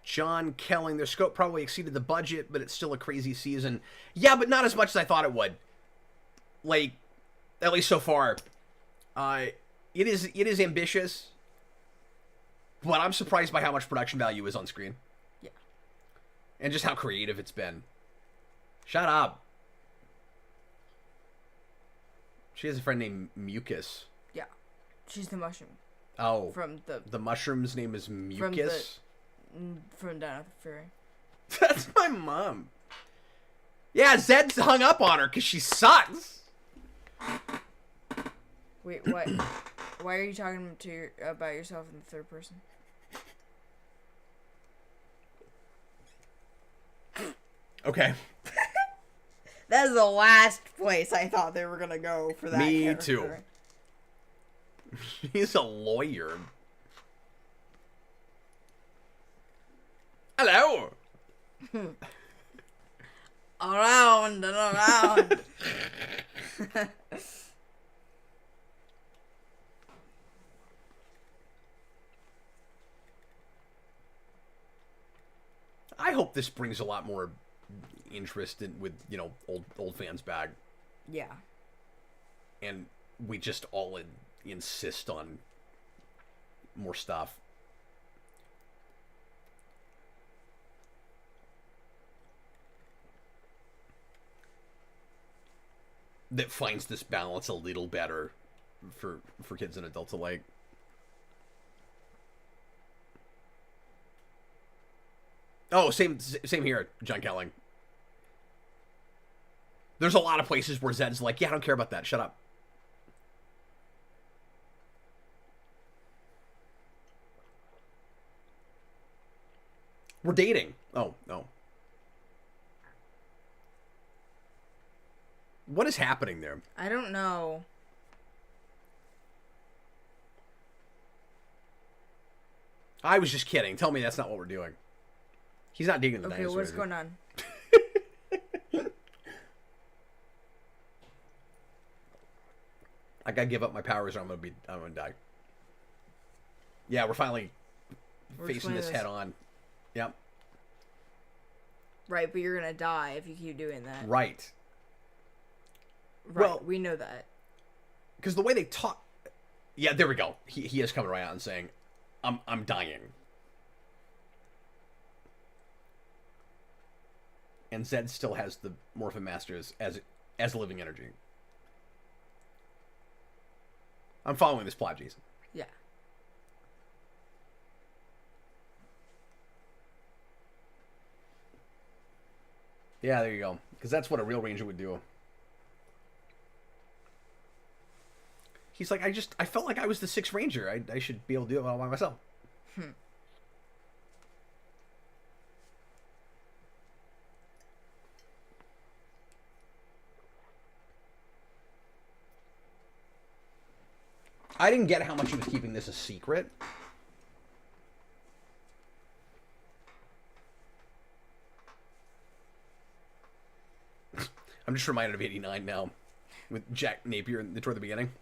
John Kelling, their scope probably exceeded the budget, but it's still a crazy season. Yeah, but not as much as I thought it would. Like, at least so far. It is ambitious, but I'm surprised by how much production value is on screen. Yeah. And just how creative it's been. Shut up. She has a friend named Mucus. Yeah. She's the mushroom Oh. from The mushroom's name is Mucus? from Dino Fury. That's my mom. Yeah, Zedd's hung up on her because she sucks. Wait, what? Why are you talking about yourself in the third person? Okay. That is the last place I thought they were gonna go for that. Me character. too. He's a lawyer. Hello. Around and around. I hope this brings a lot more interest in with old fans back, Yeah. and we just all insist on more stuff. That finds this balance a little better for kids and adults alike. Oh, same here, John Kelling. There's a lot of places where Zedd's like, yeah, I don't care about that. Shut up. We're dating. Oh, no. What is happening there? I don't know. I was just kidding. Tell me that's not what we're doing. He's not dating the Okay, dinosaur. what's going on? I gotta give up my powers or I'm gonna die. Yeah, we're finally facing this head on. Yep. Right, but you're gonna die if you keep doing that. Right. Right, Well, we know that. Because the way they talk... Yeah, there we go. He is coming right out and saying, I'm dying. And Zedd still has the Morphin Masters as living energy. I'm following this plot, Jason. Yeah. Yeah, there you go. Because that's what a real ranger would do. He's like, I felt like I was the sixth ranger. I should be able to do it all by myself. I didn't get how much he was keeping this a secret. I'm just reminded of 89 now. With Jack Napier toward the beginning.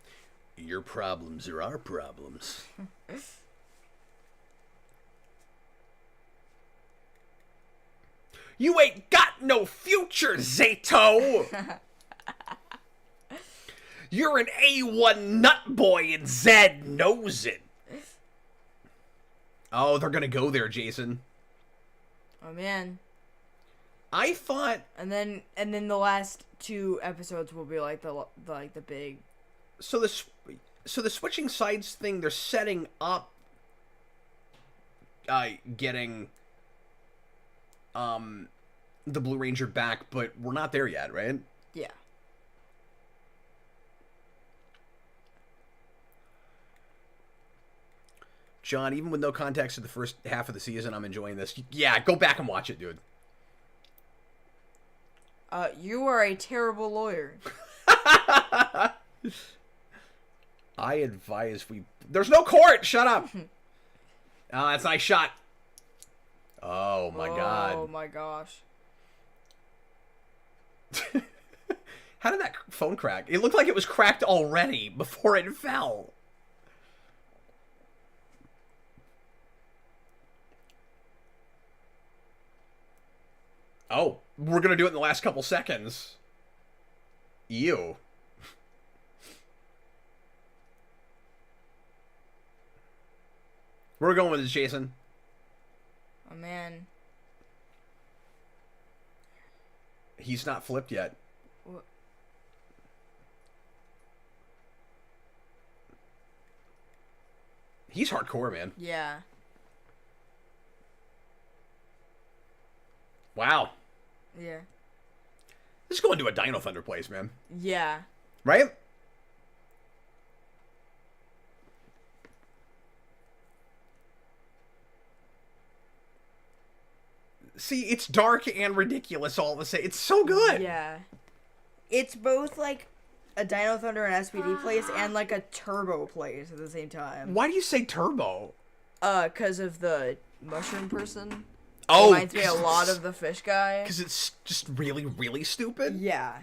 Your problems are our problems. You ain't got no future, Zato! You're an A1 nut boy and Zedd knows it. Oh, they're gonna go there, Jason. Oh man. I thought... And then the last 2 episodes will be like the big... So the switching sides thing, they're setting up getting the Blue Ranger back, but we're not there yet, right? Yeah. John, even with no context to the first half of the season, I'm enjoying this. Yeah, go back and watch it, dude. You are a terrible lawyer. I advise we... There's no court! Shut up! Oh, that's a nice shot. Oh, my God. Oh, my gosh. How did that phone crack? It looked like it was cracked already before it fell. Oh, we're going to do it in the last couple seconds. Ew. Where are we going with this, Jason? Oh, man. He's not flipped yet. What? He's hardcore, man. Yeah. Wow. Yeah. This is going to a Dino Thunder place, man. Yeah. Right? See, it's dark and ridiculous all the same. It's so good. Yeah. It's both like a Dino Thunder and SPD place and like a Turbo place at the same time. Why do you say turbo? 'Cause of the mushroom person. Oh, Reminds me a lot of the fish guy. Because it's just really, really stupid. Yeah.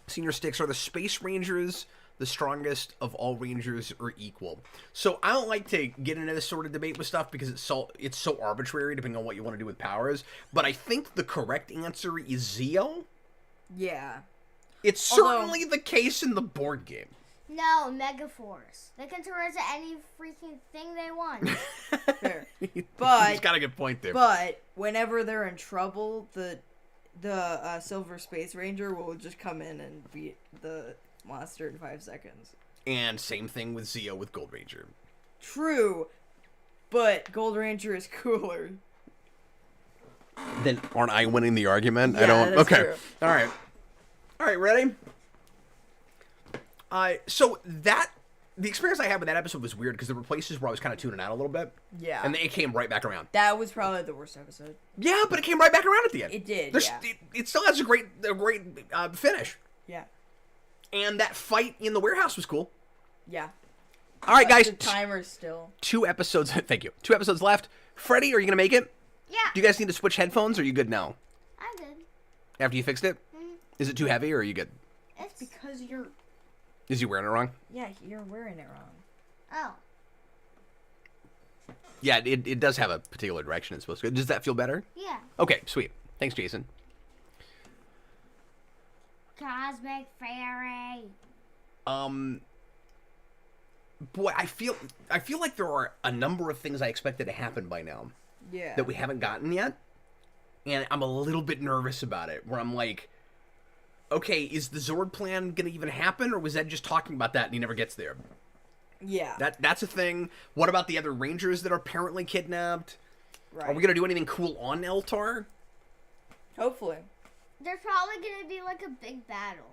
Senior Sticks, are the Space Rangers the strongest of all Rangers or equal? So I don't like to get into this sort of debate with stuff because it's so arbitrary depending on what you want to do with powers. But I think the correct answer is Zeo. Yeah. It's certainly the case in the board game. No, Megaforce. They can turn into any freaking thing they want. Fair. But he's got a good point there. But whenever they're in trouble, the Silver Space Ranger will just come in and beat the monster in 5 seconds. And same thing with Zeo with Gold Ranger. True, but Gold Ranger is cooler. Then aren't I winning the argument? Yeah, I don't. that's Okay. true. All right. Ready? So the experience I had with that episode was weird because there were places where I was kind of tuning out a little bit. Yeah. And then it came right back around. That was probably the worst episode. Yeah, but it came right back around at the end. It did. There's, Yeah. it still has a great finish. Yeah. And that fight in the warehouse was cool. Yeah. All right, guys. The timer's still. 2 episodes. Thank you. 2 episodes left. Freddy, are you gonna make it? Yeah. Do you guys need to switch headphones? Or are you good now? I'm good. After you fixed it? Is it too heavy or are you good? It's Because you're. Is he wearing it wrong? Yeah, you're wearing it wrong. oh. Yeah, it does have a particular direction it's supposed to go. Does that feel better? Yeah. Okay, sweet. Thanks, Jayson. Cosmic Fairy. Boy, I feel like there are a number of things I expected to happen by now Yeah. that we haven't gotten yet, and I'm a little bit nervous about it. Where I'm like, okay, is the Zord plan gonna even happen, or was Zedd just talking about that and he never gets there? Yeah. That's a thing. What about the other Rangers that are apparently kidnapped? Right. Are we gonna do anything cool on Eltar? Hopefully. There's probably gonna be like a big battle.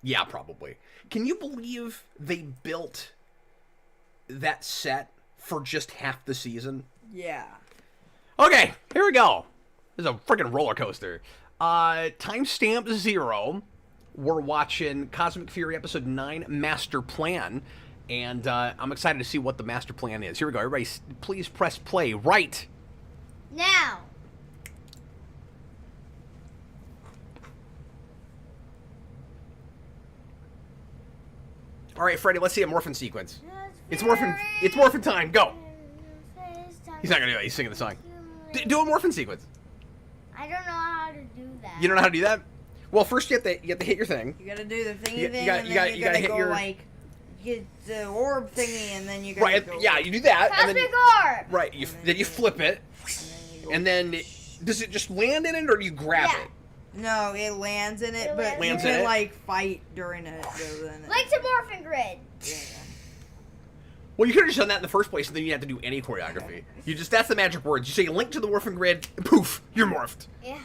Yeah, probably. Can you believe they built that set for just half the season? Yeah. Okay, here we go. This is a freaking roller coaster. Timestamp 0. We're watching Cosmic Fury episode 9, Master Plan. And I'm excited to see what the master plan is. Here we go. Everybody, please press play right Now. All right, Freddy, let's see a morphin sequence. It's morphin time. Go. He's not going to do it. He's singing the song. Do a morphin sequence. I don't know how to do that. You don't know how to do that? Well, first you have to hit your thing. You gotta do the thingy You thing, gotta- and you then gotta- you you gotta gotta hit go your- like get the orb thingy, and then you gotta Right, go. yeah, you do that. And Cosmic then, Orb. right, then you flip it. And then, does it just land in it, or do you grab Yeah. it? No, it lands in it, It but lands you in can it? like fight during it. Then Like the Morphin Grid. yeah. Well, you could have just done that in the first place, and then you have to do any choreography. That's the magic words. You say link to the morphin grid, and poof, you're morphed. Yeah.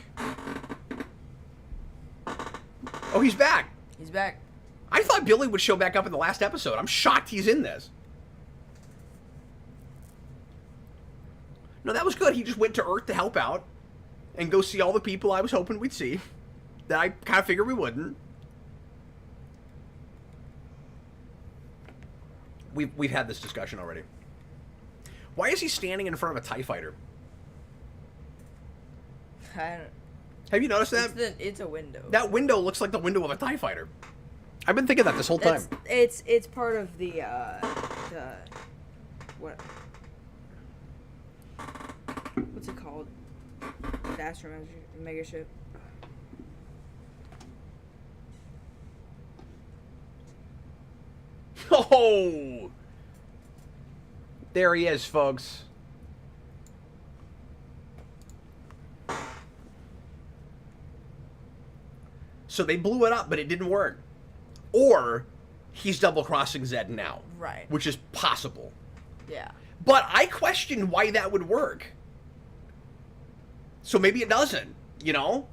Oh, he's back. He's back. I thought Billy would show back up in the last episode. I'm shocked he's in this. No, that was good. He just went to Earth to help out and go see all the people I was hoping we'd see that I kind of figured we wouldn't. We've had this discussion already. Why is he standing in front of a TIE fighter? I don't, Have you noticed that? it's a window. That window looks like the window of a TIE fighter. I've been thinking that this whole time. It's part of the what? What's it called? The Astro Mega Ship. Oh! There he is, folks. So they blew it up, but it didn't work. Or he's double-crossing Zedd now. Right. Which is possible. Yeah. But I question why that would work. So maybe it doesn't, you know?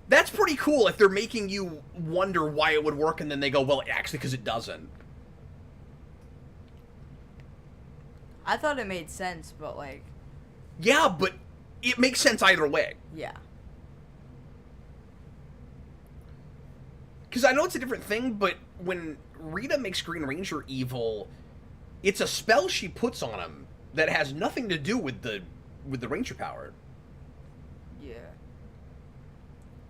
That's pretty cool if they're making you wonder why it would work and then they go, well, actually, because it doesn't. I thought it made sense, but like. Yeah, but it makes sense either way. Yeah. Because I know it's a different thing, but when Rita makes Green Ranger evil, it's a spell she puts on him that has nothing to do with the Ranger power. Yeah.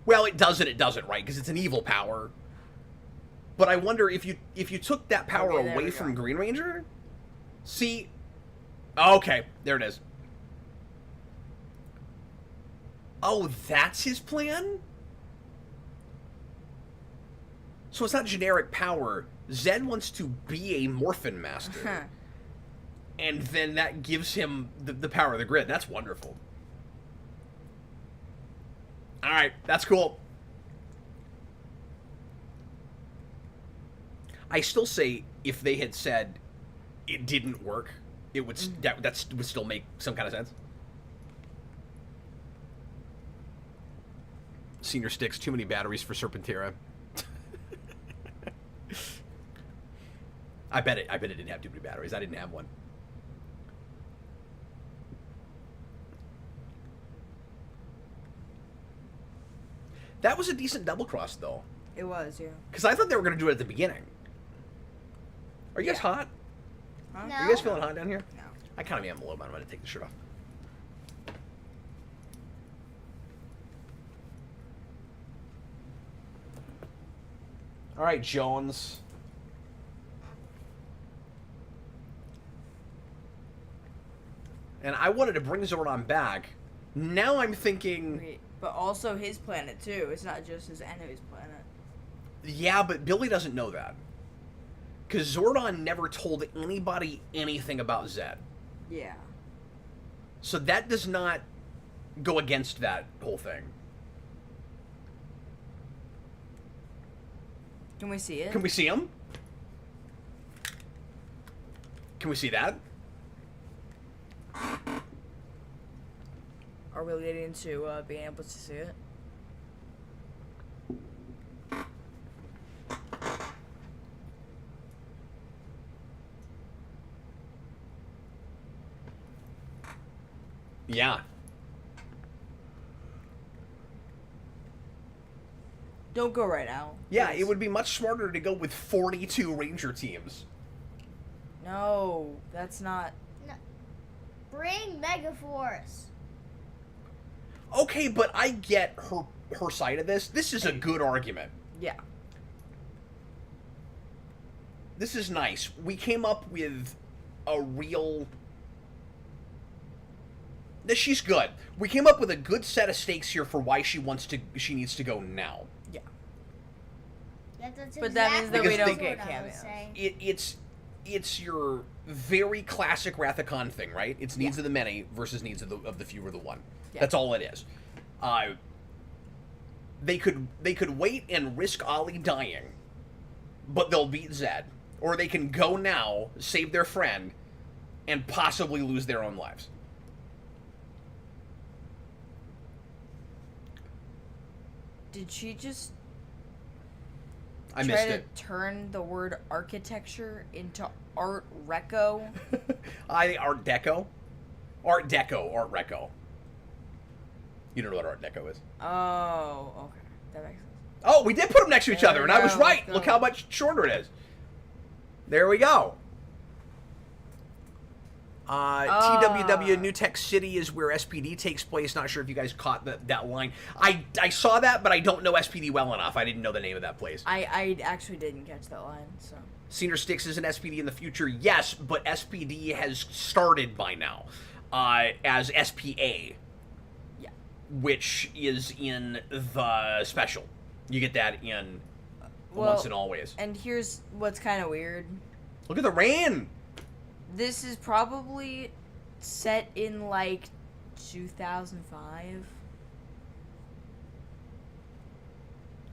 Well, it does and it doesn't, right? Because it's an evil power. But I wonder if you took that power Okay, there away we from go. Green Ranger. See, okay, there it is. Oh, that's his plan? So it's not generic power. Zedd wants to be a Morphin Master. And then that gives him the power of the grid. That's wonderful. Alright, that's cool. I still say if they had said it didn't work, it would that would still make some kind of sense. Senior Sticks, too many batteries for Serpentera. I bet it didn't have too many batteries. I didn't have one. That was a decent double cross, though. It was, yeah. Because I thought they were going to do it at the beginning. Are you guys hot? Huh? No. Are you guys feeling hot down here? No. I kind of am a little bit. I'm going to take the shirt off. All right, Jones. And I wanted to bring Zordon back. Now I'm thinking... Wait, but also his planet, too. It's not just his enemy's planet. Yeah, but Billy doesn't know that. Because Zordon never told anybody anything about Zedd. Yeah. So that does not go against that whole thing. Can we see it? Can we see him? Can we see that? Are we leading to being able to see it? Yeah. Don't go right now. Yeah, please. it would be much smarter to go with 42 Ranger teams. No, that's not... No. Bring Megaforce. Okay, but I get her side of this. This is a good argument. Yeah. This is nice. We came up with a real... She's good. We came up with a good set of stakes here for why she needs to go now. Yeah. Yeah, that's But that means that we exactly don't get what I was cameos. saying. It's your very classic Wrath of Khan thing, right? It's needs of the many versus needs of the few or the one. Yeah. That's all it is. They could wait and risk Ollie dying, but they'll beat Zedd. Or they can go now, save their friend, and possibly lose their own lives. Did she just I try missed to it. turn the word architecture into art reco? Art Deco? Art Deco, Art Reco. You don't know what Art Deco is. Oh, okay. That makes sense. Oh, we did put them next to each There other, we and I was go, right. let's Look go. how much shorter it is. There we go. TWW New Tech City is where SPD takes place. Not sure if you guys caught that line. I saw that, but I don't know SPD well enough. I didn't know the name of that place. I actually didn't catch that line, so... Senior Sticks is an SPD in the future, yes, but SPD has started by now as SPA. Yeah. Which is in the special. You get that in Well, Once and Always. And here's what's kind of weird. Look at the rain! This is probably set in, like, 2005.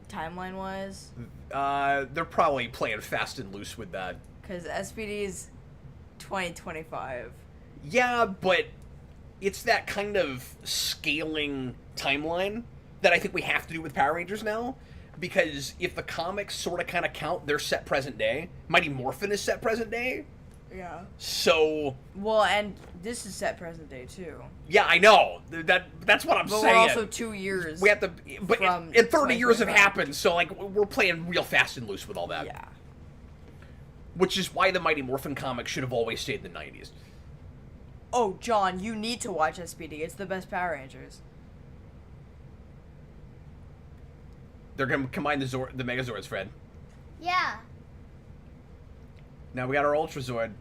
Timeline-wise. They're probably playing fast and loose with that. Because SPD is 2025. Yeah, but it's that kind of scaling timeline that I think we have to do with Power Rangers now. Because if the comics sort of kind of count, they're set present day. Mighty Morphin is set present day. Yeah. So... Well, and this is set present day, too. Yeah, I know. That's what I'm But saying. we're also 2 years. We have to... But from and 30 years have 2025. happened, so, like, we're playing real fast and loose with all that. Yeah. Which is why the Mighty Morphin comic should have always stayed in the 90s. Oh, John, you need to watch SPD. It's the best Power Rangers. They're going to combine the Megazords, Fred. Yeah. Now we got our Ultra Zord.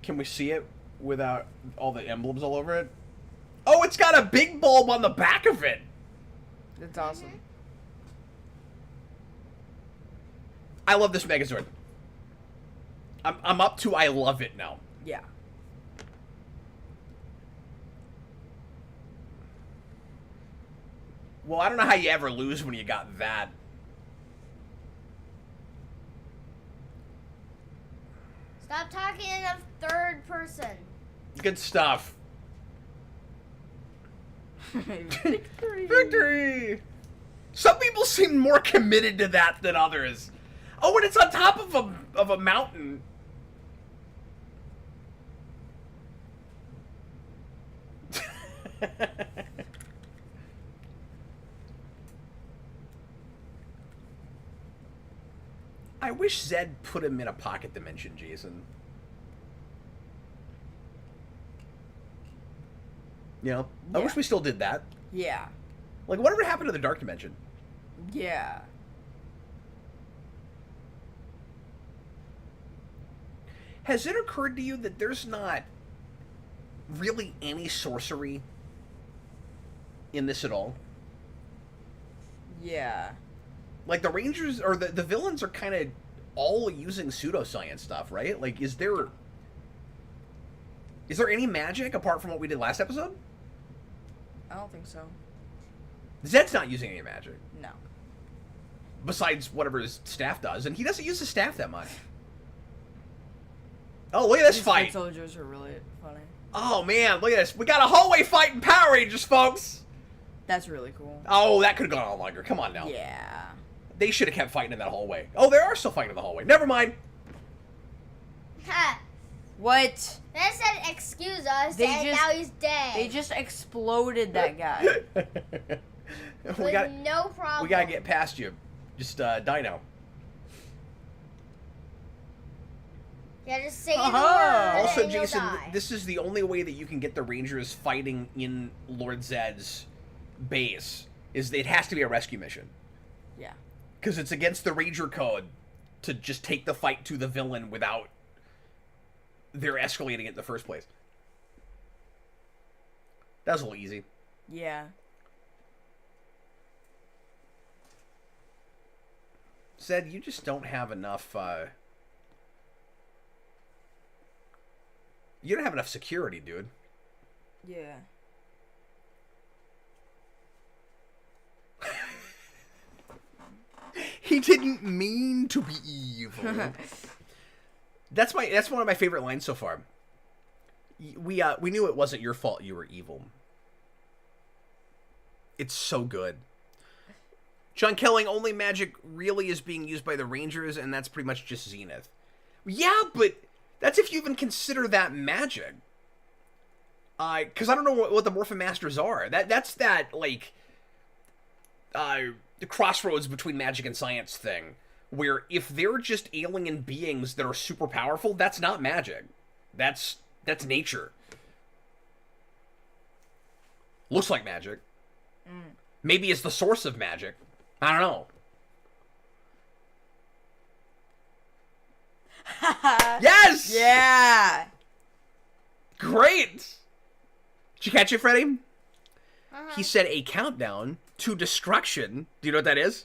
Can we see it without all the emblems all over it? Oh, it's got a big bulb on the back of it! That's awesome. I love this Megazord. I'm up to I love it now. Yeah. Well, I don't know how you ever lose when you got that. Stop talking in the third person. Good stuff. Victory. Victory! Some people seem more committed to that than others. Oh, and it's on top of a mountain. I wish Zedd put him in a pocket dimension, Jayson. You know? I wish we still did that. Yeah. Like, whatever happened to the dark dimension? Yeah. Has it occurred to you that there's not really any sorcery in this at all? Yeah. Like, the Rangers, or the villains are kind of all using pseudoscience stuff, right? Like, is there any magic apart from what we did last episode? I don't think so. Zedd's not using any magic. No. Besides whatever his staff does, and he doesn't use his staff that much. Oh, look at this These fight! soldiers are really funny. Oh, man, look at this. We got a hallway fight in Power Rangers, folks! That's really cool. Oh, that could have gone on longer. Come on now. Yeah. They should have kept fighting in that hallway. Oh, they are still fighting in the hallway. Never mind. Ha! What? They said excuse us, They and just- now he's dead. They just exploded that guy. With no problem. We gotta get past you. Just, Dino. Yeah, just say the Uh-huh. word Also, and you'll Jayson, die. this is the only way that you can get the Rangers fighting in Lord Zedd's base. It has to be a rescue mission. Yeah. Because it's against the Ranger code to just take the fight to the villain without their escalating it in the first place. That was a little easy. Yeah. Zedd, you just don't have enough, you don't have enough security, dude. Yeah. He didn't mean to be evil. That's one of my favorite lines so far. We knew it wasn't your fault you were evil. It's so good. John Kelling, only magic really is being used by the Rangers, and that's pretty much just Zenith. Yeah, but that's if you even consider that magic. Because I don't know what the Morphin Masters are. That's that, like, the crossroads between magic and science thing, where if they're just alien beings that are super powerful, that's not magic. That's nature. Looks like magic. Maybe it's the source of magic. I don't know. Yes! Yeah. Great! Did you catch it, Freddy? Uh-huh. He said a countdown to destruction. Do you know what that is?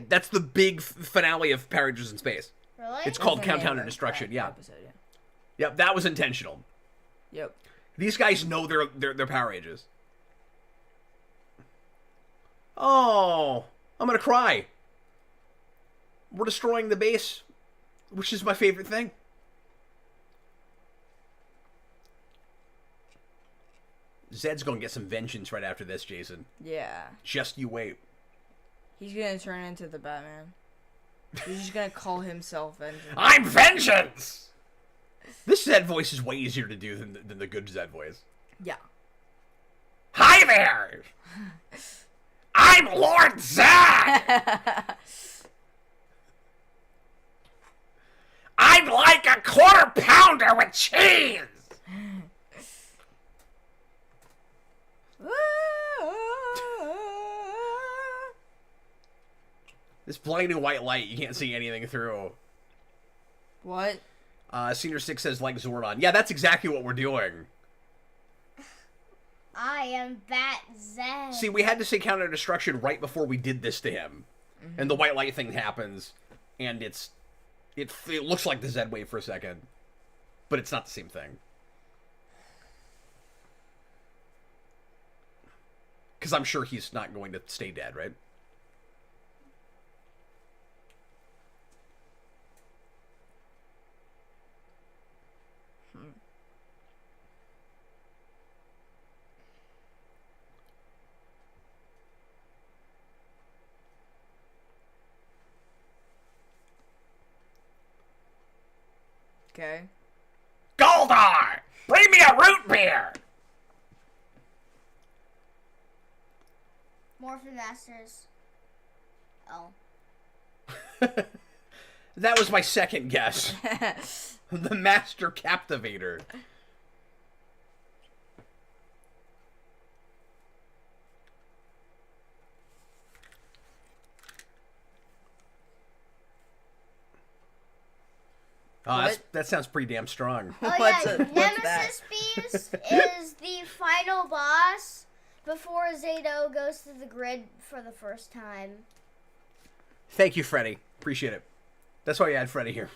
That's the big finale of Power Rangers in Space. Really? It's called That's the name Countdown to of Destruction. that Yeah. episode, yeah. Yep, that was intentional. Yep. These guys know their Power Rangers. Oh, I'm gonna cry. We're destroying the base, which is my favorite thing. Zedd's gonna get some vengeance right after this, Jayson. Yeah. Just you wait. He's gonna turn into the Batman. He's just gonna call himself Vengeance. I'm vengeance! This Zedd voice is way easier to do than the good Zedd voice. Yeah. Hi there! I'm Lord Zedd! I'd like a quarter pounder with cheese! This blinding white light, you can't see anything through. What? Senior 6 says, like Zordon. Yeah, that's exactly what we're doing. I am Bat Zedd. See, we had to say counter destruction right before we did this to him. And the white light thing happens, and it looks like the Zedd wave for a second. But it's not the same thing. Because I'm sure he's not going to stay dead, right? Okay. Goldar! Bring me a root beer! Morphin Masters. Oh. That was my second guess. The Master Captivator. Oh, that sounds pretty damn strong. Oh What's yeah, what's Nemesis Beast is the final boss before Zato goes to the grid for the first time. Thank you, Freddy. Appreciate it. That's why you had Freddy here.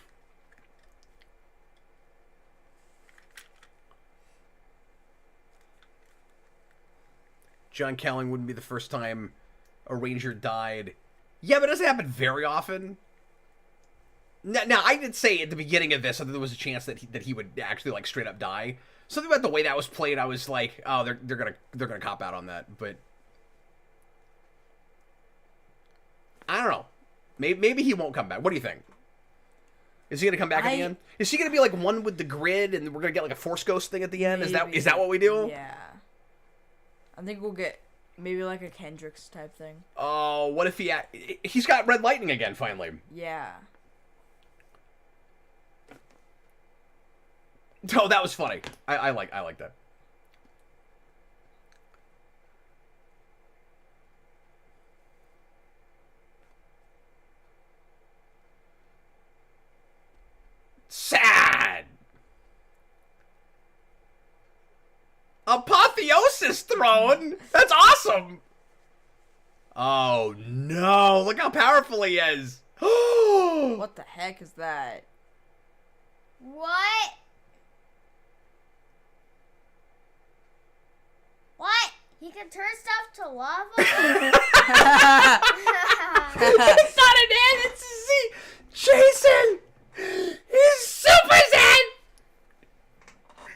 John Cowling wouldn't be the first time a Ranger died. Yeah, but it doesn't happen very often. Now, I did say at the beginning of this that there was a chance that he would actually like straight up die. Something about the way that was played, I was like, oh, they're gonna cop out on that. But I don't know. Maybe he won't come back. What do you think? Is he gonna come back at the end? Is he gonna be like one with the grid, and we're gonna get like a Force Ghost thing at the end? Maybe. Is that what we do? Yeah. I think we'll get maybe like a Kendricks type thing. Oh, what if he's got Red Lightning again finally? Yeah. Oh, that was funny. I like that. Sad. Apotheosis throne. That's awesome. Oh no! Look how powerful he is. What the heck is that? What? What? He can turn stuff to lava? It's not an N, it's a Z. Jayson! He's Super Zedd!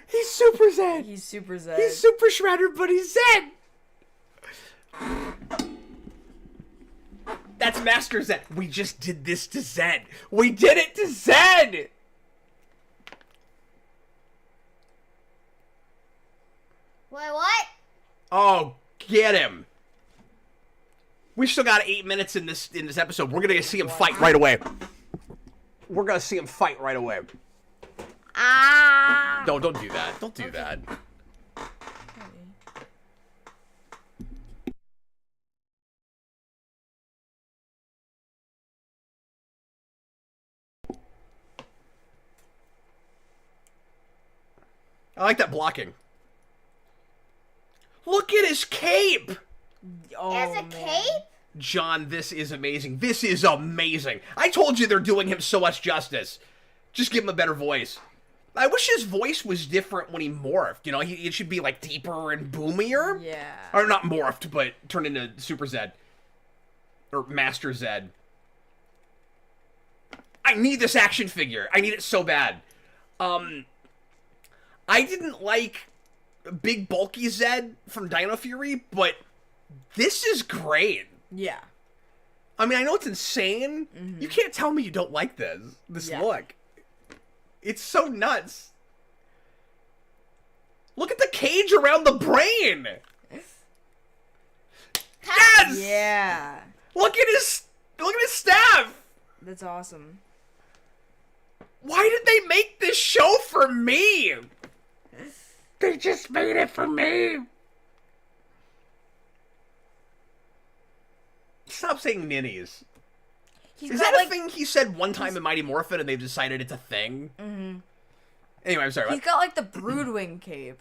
He's Super Zedd. He's Super Zedd. He's Super Shredder, but he's Zedd. That's Master Zedd. We just did this to Zedd. We did it to Zedd! Wait, what? Oh, get him. We still got 8 minutes in this episode. We're gonna see him fight right away. We're gonna see him fight right away. Ah! No, don't do that. Don't do that. I like that blocking. Look at his cape! Oh, As a man. cape? John, this is amazing. This is amazing. I told you they're doing him so much justice. Just give him a better voice. I wish his voice was different when he morphed. You know, it should be like deeper and boomier. Yeah. Or not morphed, but turned into Super Zedd. Or Master Zedd. I need this action figure. I need it so bad. I didn't like big bulky Zedd from Dino Fury, but this is great. Yeah. I mean, I know it's insane. Mm-hmm. You can't tell me you don't like this Yeah. look. It's so nuts. Look at the cage around the brain. Yes! Yeah. Look at his staff. That's awesome. Why did they make this show for me? They just made it for me. Stop saying ninnies. He's Is got, that like, a thing he said one time in Mighty Morphin and they've decided it's a thing? Mm-hmm. Anyway, I'm sorry. He's got like the Broodwing cape.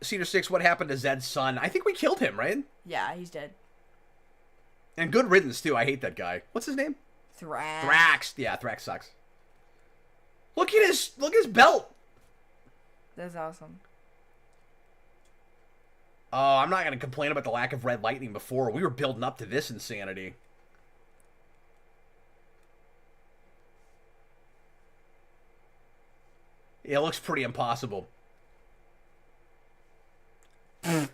Cedar Six, what happened to Zedd's son? I think we killed him, right? Yeah, he's dead. And good riddance, too. I hate that guy. What's his name? Thrax. Thrax. Yeah, Thrax sucks. Look at his belt. That's awesome. Oh, I'm not going to complain about the lack of red lightning before. We were building up to this insanity. Yeah, it looks pretty impossible. Okay,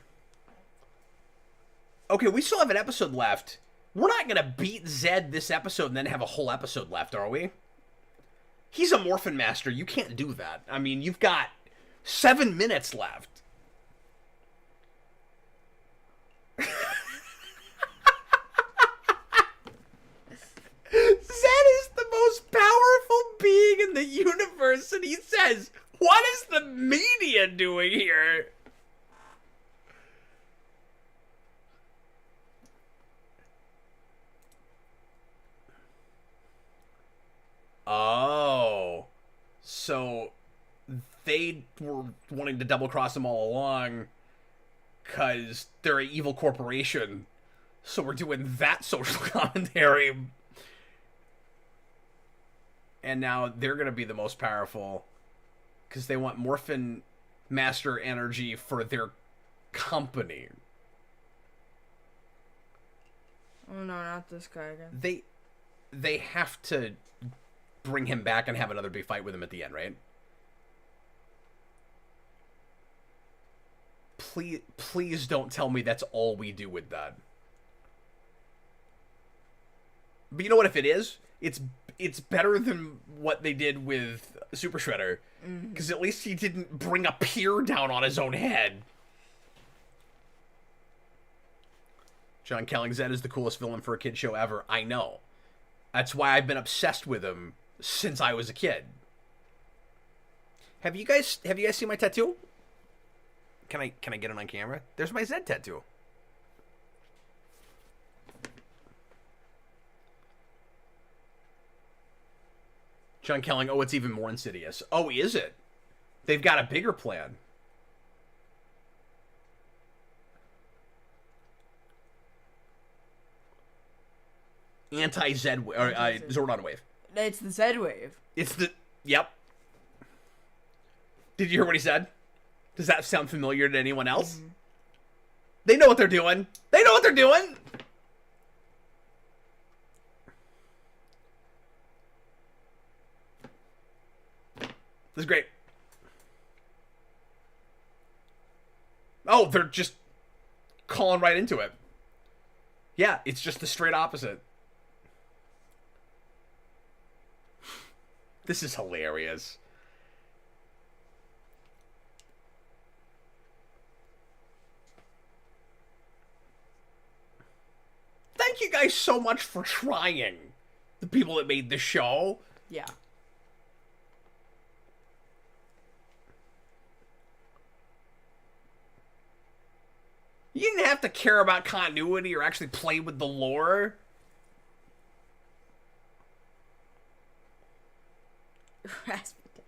we still have an episode left. We're not going to beat Zedd this episode and then have a whole episode left, are we? He's a Morphin Master. You can't do that. I mean, you've got 7 minutes left. Zedd is the most powerful being in the universe, and he says, "What is the media doing here?" Oh. So they were wanting to double cross him all along because they're an evil corporation. So we're doing that social commentary. And now they're going to be the most powerful because they want Morphin Master energy for their company. Oh no, not this guy again. They have to bring him back and have another big fight with him at the end, right? Please don't tell me that's all we do with that. But you know what? If it is, it's better than what they did with Super Shredder, because at least he didn't bring a pier down on his own head. John Kelling, Zedd is the coolest villain for a kid show ever. I know. That's why I've been obsessed with him since I was a kid. Have you guys seen my tattoo? Can I get it on camera? There's my Zedd tattoo. John Kelling, oh, it's even more insidious. Oh, is it? They've got a bigger plan. Anti-Zedd, or Zordon wave. It's the Zedd wave. It's the, yep. Did you hear what he said? Does that sound familiar to anyone else? Mm-hmm. They know what they're doing. They know what they're doing. This is great. Oh, they're just calling right into it. Yeah, it's just the straight opposite. This is hilarious. Thank you guys so much for trying. The people that made the show. Yeah. You didn't have to care about continuity or actually play with the lore.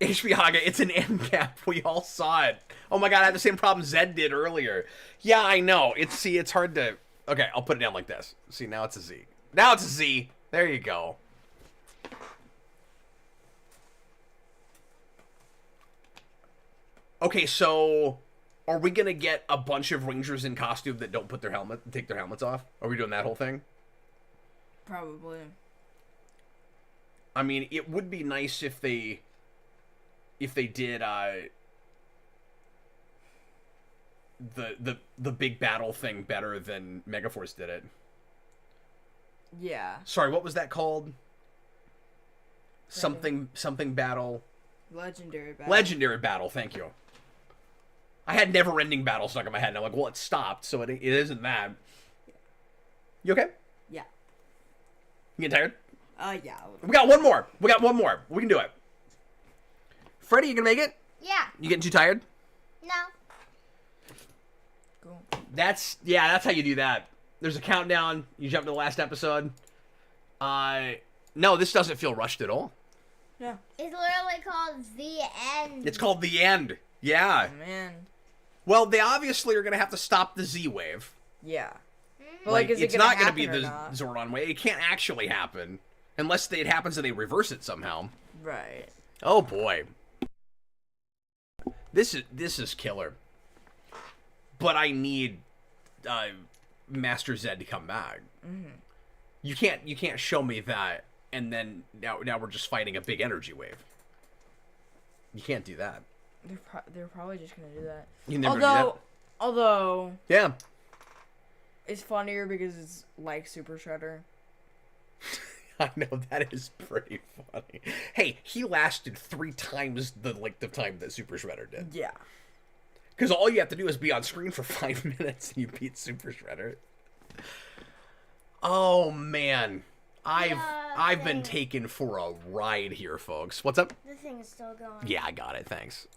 HB Haga, it's an end cap. We all saw it. Oh my god, I had the same problem Zedd did earlier. Yeah, I know. It's hard to... Okay, I'll put it down like this. See, now it's a Z. Now it's a Z. There you go. Okay, so... Are we gonna get a bunch of Rangers in costume that don't put their take their helmets off? Are we doing that whole thing? Probably. I mean, it would be nice if they did the big battle thing better than Megaforce did it. Yeah. Sorry, what was that called? Something battle. Legendary battle. Legendary battle. Thank you. I had never-ending battle stuck in my head, and I'm like, well, it stopped, so it isn't that. You okay? Yeah. You getting tired? Yeah. We got one more. We can do it. Freddy, you gonna make it? Yeah. You getting too tired? No. Cool. That's how you do that. There's a countdown. You jump to the last episode. No, this doesn't feel rushed at all. Yeah. It's literally called The End. It's called The End. Yeah. Oh, man. Well, they obviously are going to have to stop the Z wave. Yeah. But like, is it's it gonna not going to be the not? Zordon wave. It can't actually happen. Unless it happens and they reverse it somehow. Right. Oh, boy. This is killer. But I need Master Zedd to come back. Mm-hmm. You can't show me that, and then now we're just fighting a big energy wave. You can't do that. They're probably just gonna do that. You never do that. Although yeah, it's funnier because it's like Super Shredder. I know, that is pretty funny. Hey, he lasted 3 times the length of time that Super Shredder did. Yeah. Because all you have to do is be on screen for 5 minutes and you beat Super Shredder. Oh, man. I've been taken for a ride here, folks. What's up? The thing is still going. Yeah, I got it. Thanks.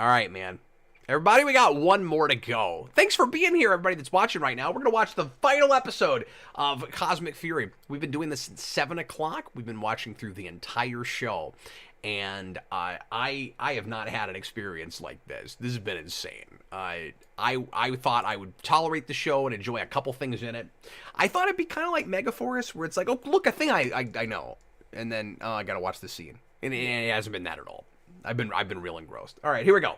All right, man. Everybody, we got one more to go. Thanks for being here, everybody that's watching right now. We're going to watch the final episode of Cosmic Fury. We've been doing this since 7 o'clock. We've been watching through the entire show. And I have not had an experience like this. This has been insane. I thought I would tolerate the show and enjoy a couple things in it. I thought it'd be kind of like Megaforce, where it's like, oh, look, a thing I know. And then, I got to watch the scene. And it hasn't been that at all. I've been real engrossed. All right, here we go.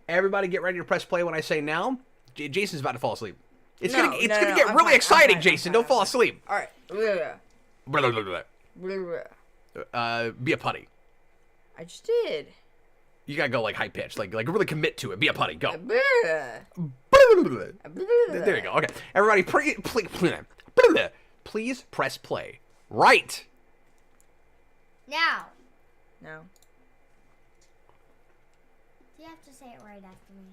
Everybody get ready to press play when I say now. Jason's about to fall asleep. It's gonna get really exciting, Jason. Don't fall asleep. All right. Be a putty. I just did. You gotta go like high pitch, like really commit to it. Be a putty. Go. There you go. Okay, everybody, please press play. Right. Now. No. You have to say it right after me.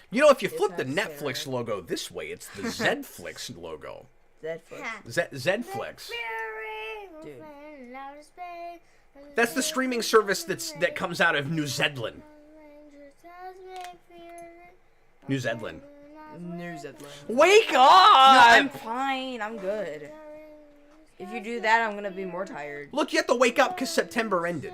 You know, if you flip the that's Netflix fair. logo this way, it's the Zedflix logo. Zedflix. Zedflix. Dude. That's the streaming service that comes out of New Zedland. New Zedland. New Zedland. Wake No, up! I'm fine. I'm good. If you do that, I'm gonna be more tired. Look, you have to wake up because September ended.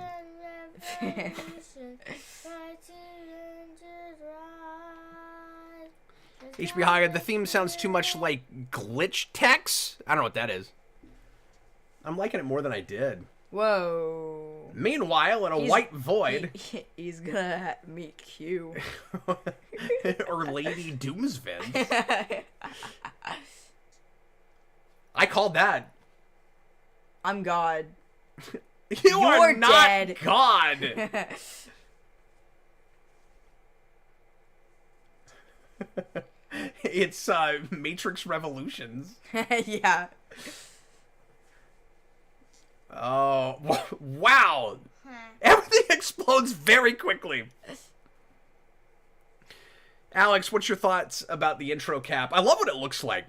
HB Haga, the theme sounds too much like glitch text. I don't know what that is. I'm liking it more than I did. Whoa. Meanwhile, in a white void, he's gonna meet Q. or Lady Doomsvid. I called that. I'm God. You're not dead. God. It's Matrix Revolutions. Yeah. Oh, wow. Everything explodes very quickly. Alex, what's your thoughts about the intro cap? I love what it looks like.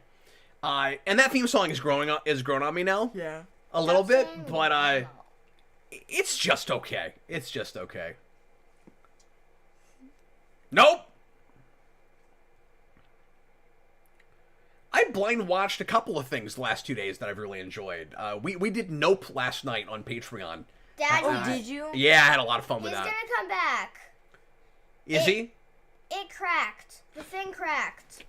And that theme song is grown on me now. Yeah. A little bit, but it's just okay. It's just okay. Nope. I blind watched a couple of things the last 2 days that I've really enjoyed. We did Nope last night on Patreon. Daddy. Oh, did you? Yeah, I had a lot of fun with He's that. gonna come back. Is he? It cracked. The thing cracked.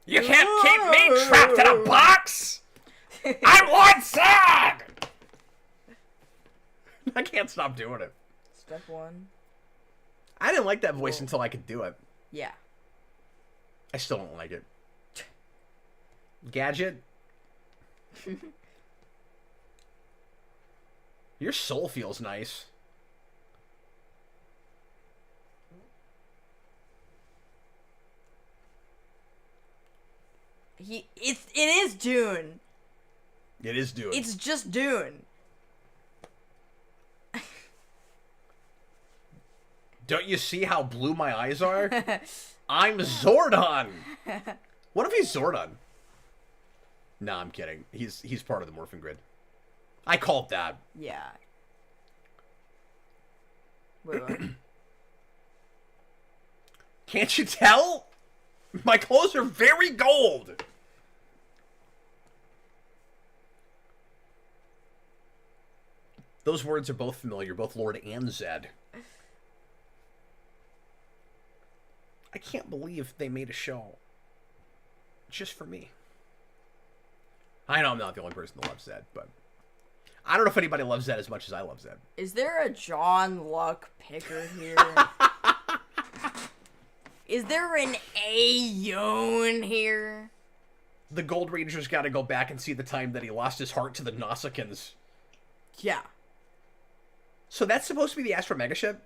You can't keep me trapped in a box! I'm Lord Zedd! I can't stop doing it. Step 1. I didn't like that voice until I could do it. Yeah. I still don't like it. Gadget? Your soul feels nice. It is Dune. It is Dune. It's just Dune. Don't you see how blue my eyes are? I'm Zordon! What if he's Zordon? Nah, I'm kidding. He's part of the Morphin Grid. I called that. Yeah. Wait, what? Can't you tell? My clothes are very gold. Those words are both familiar, both Lord and Zedd. I can't believe they made a show just for me. I know I'm not the only person that loves Zedd, but I don't know if anybody loves Zedd as much as I love Zedd. Is there a John Luck picker here? Is there an Aeon here? The Gold Ranger's got to go back and see the time that he lost his heart to the Nausicaans. Yeah. So that's supposed to be the Astro Mega ship?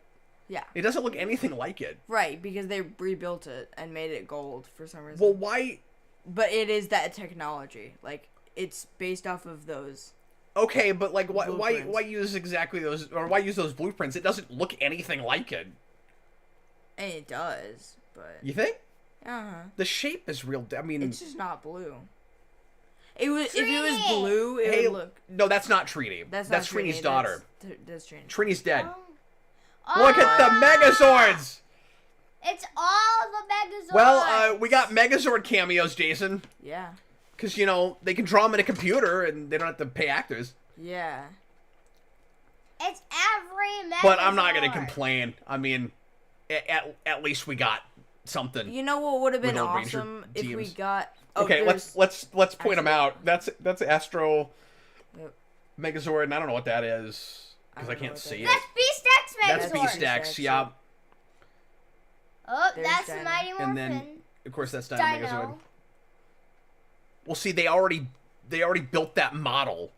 Yeah. It doesn't look anything like it. Right, because they rebuilt it and made it gold for some reason. Well, why? But it is that technology. Like, it's based off of those. Okay, but like, why Blueprints. use exactly those, or why use those blueprints? It doesn't look anything like it. And it does, but... You think? Uh-huh. The shape is real. I mean, It's just not blue. If it was Trini! blue, it hey, would look... no, that's not Trini. That's Trini's daughter. That's Trini. Trini's dead. Oh. Look at the Megazords. It's all the Megazords. Well, we got Megazord cameos, Jayson. Yeah. Because, you know, they can draw them in a computer and they don't have to pay actors. Yeah. It's every Megazord. But I'm not going to complain. I mean, at least we got something. You know what would have been With old Ranger awesome if we teams. got... Okay, let's point them out. That's Astro Yep. Megazord, and I don't know what that is because I don't know can't what see it. That's Beast X Megazord. That's Beast X, yeah. Oh, There's that's Dino. the Mighty Morphin. And then, of course, that's Dino Megazord. Dino. Well, see, they already built that model.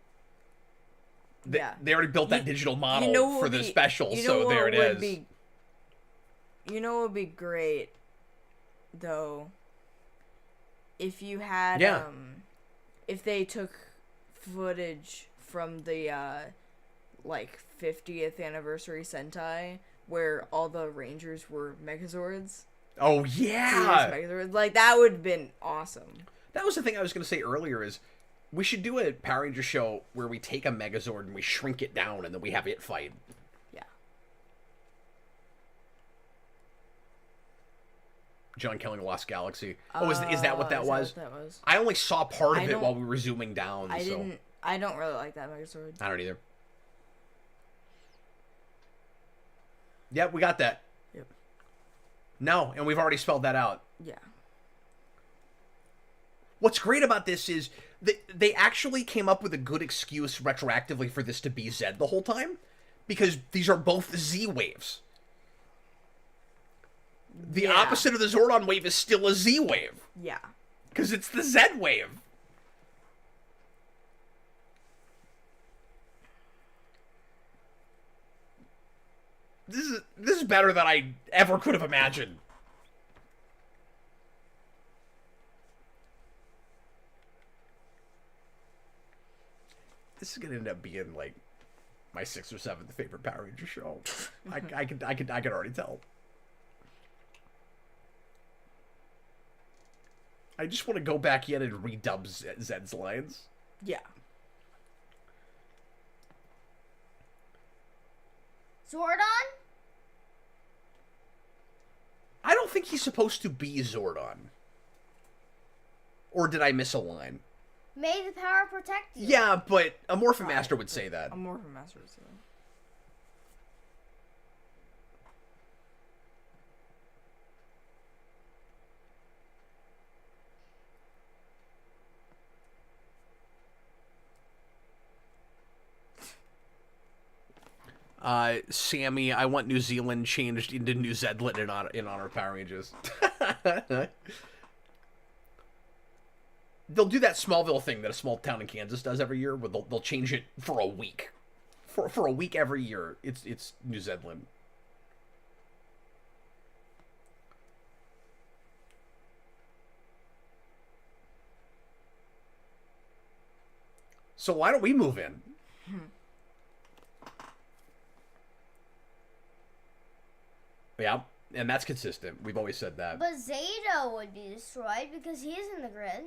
Yeah. They already built that digital model what for would the be- special, you know so what there it would is. You know what would be great, though? If you had, Yeah. if they took footage from the, 50th anniversary Sentai, where all the Rangers were Megazords. Oh, Previous yeah! Megazords. Like, that would have been awesome. That was the thing I was going to say earlier is we should do a Power Ranger show where we take a Megazord and we shrink it down and then we have it fight. Yeah. John killing a Lost Galaxy. Oh, is that what that was? That was? I only saw part of I it don't- while we were zooming down. I don't really like that Megazord. I don't either. Yep, we got that. Yep. No, and we've already spelled that out. Yeah. What's great about this is they actually came up with a good excuse retroactively for this to be Zedd the whole time, because these are both Z waves. The Yeah. opposite of the Zordon wave is still a Z wave, Yeah. because it's the Zedd wave. This is better than I ever could have imagined. This is gonna end up being like my 6th or 7th favorite Power Ranger show. I could already tell. I just want to go back in and redub Zedd's lines. Yeah. Zordon? I don't think he's supposed to be Zordon. Or did I miss a line? May the power protect you. Yeah, but a Morphin Master would say that. I'm more of a master of Zord. Sammy, I want New Zealand changed into New Zealand in honor of Power Rangers. They'll do that Smallville thing that a small town in Kansas does every year, where they'll change it for a week. For a week every year, it's New Zealand. So why don't we move in? Yeah, and that's consistent. We've always said that. But Zeta would be destroyed because he's in the grid.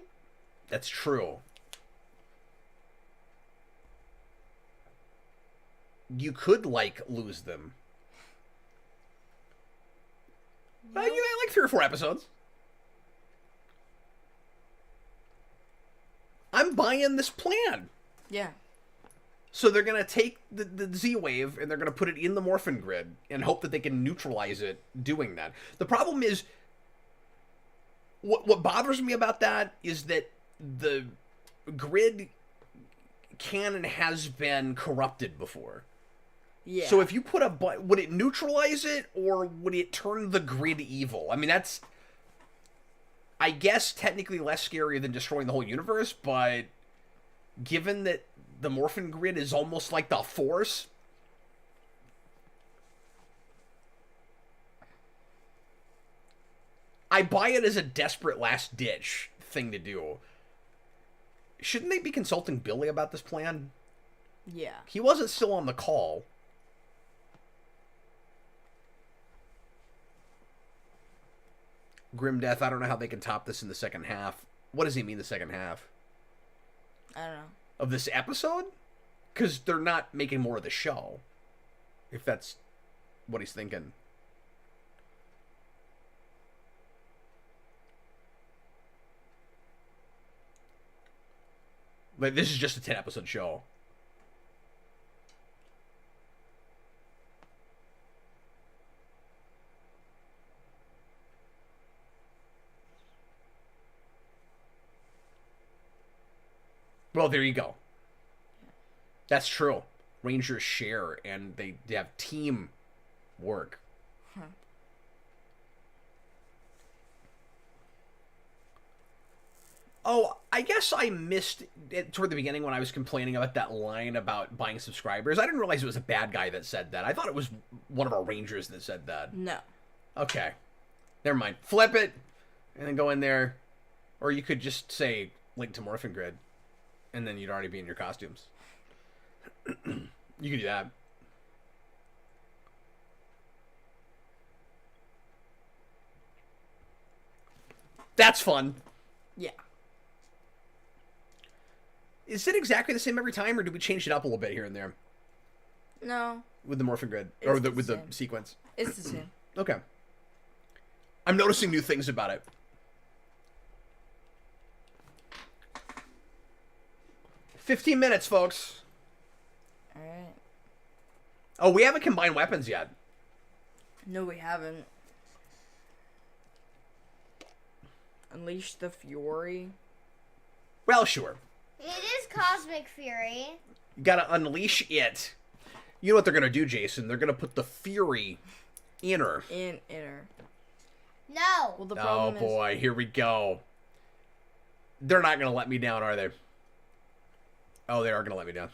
That's true. You could, like, lose them. You had, like, 3 or 4 episodes. I'm buying this plan. Yeah. So they're going to take the Z-Wave and they're going to put it in the Morphin Grid and hope that they can neutralize it doing that. The problem is, what bothers me about that is that the grid canon has been corrupted before. Yeah. So if you put would it neutralize it or would it turn the grid evil? I mean, that's, I guess, technically less scary than destroying the whole universe, but given that the Morphin Grid is almost like the Force, I buy it as a desperate last-ditch thing to do. Shouldn't they be consulting Billy about this plan? Yeah. He wasn't still on the call. Grim Death, I don't know how they can top this in the second half. What does he mean, the second half? I don't know. Of this episode? Because they're not making more of the show. If that's what he's thinking. Like, this is just a 10-episode show. Well, there you go. That's true. Rangers share, and they have team work. Huh. Oh, I guess I missed it toward the beginning when I was complaining about that line about buying subscribers. I didn't realize it was a bad guy that said that. I thought it was one of our Rangers that said that. No. Okay. Never mind. Flip it, and then go in there. Or you could just say, link to Morphin Grid, and then you'd already be in your costumes. You could do that. That's fun. Yeah. Is it exactly the same every time, or do we change it up a little bit here and there No. with the Morphin Grid It's or the with the same. sequence? It's the same. Okay. I'm noticing new things about it. "15 minutes, folks." Alright. Oh, we haven't combined weapons yet. No, we haven't. Unleash the Fury. Well, sure. It is Cosmic Fury. You gotta unleash it. You know what they're gonna do, Jayson? They're gonna put the Fury in her. In inner. No. Well, the Oh problem is... boy, here we go. They're not gonna let me down, are they? Oh, they are gonna let me down.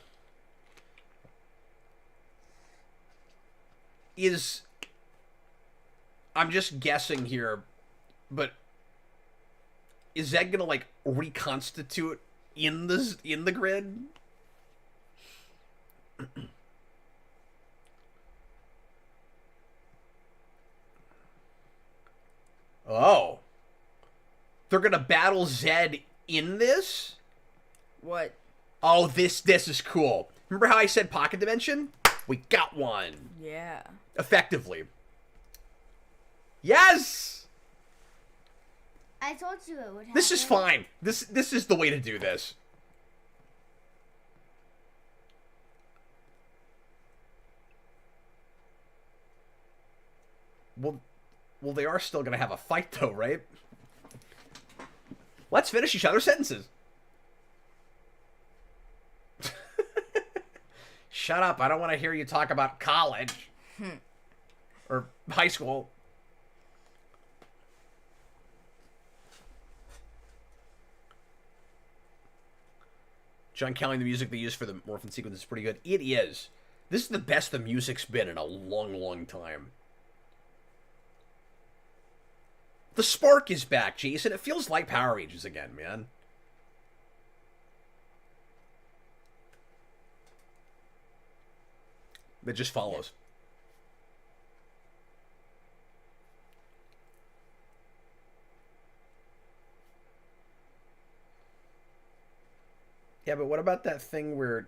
I'm just guessing here, but is Zedd gonna like reconstitute in the grid? Oh. They're gonna battle Zedd in this? What? Oh, this is cool. Remember how I said pocket dimension? We got one. Yeah. Effectively. Yes! I told you it would happen. This is fine. This is the way to do this. Well, they are still gonna have a fight, though, right? Let's finish each other's sentences. Shut up. I don't want to hear you talk about college. Or high school. John Kelly, the music they use for the Morphin sequence is pretty good. It is. This is the best the music's been in a long, long time. The spark is back, Jayson. It feels like Power Rangers again, man. That just follows. Yeah, but what about that thing where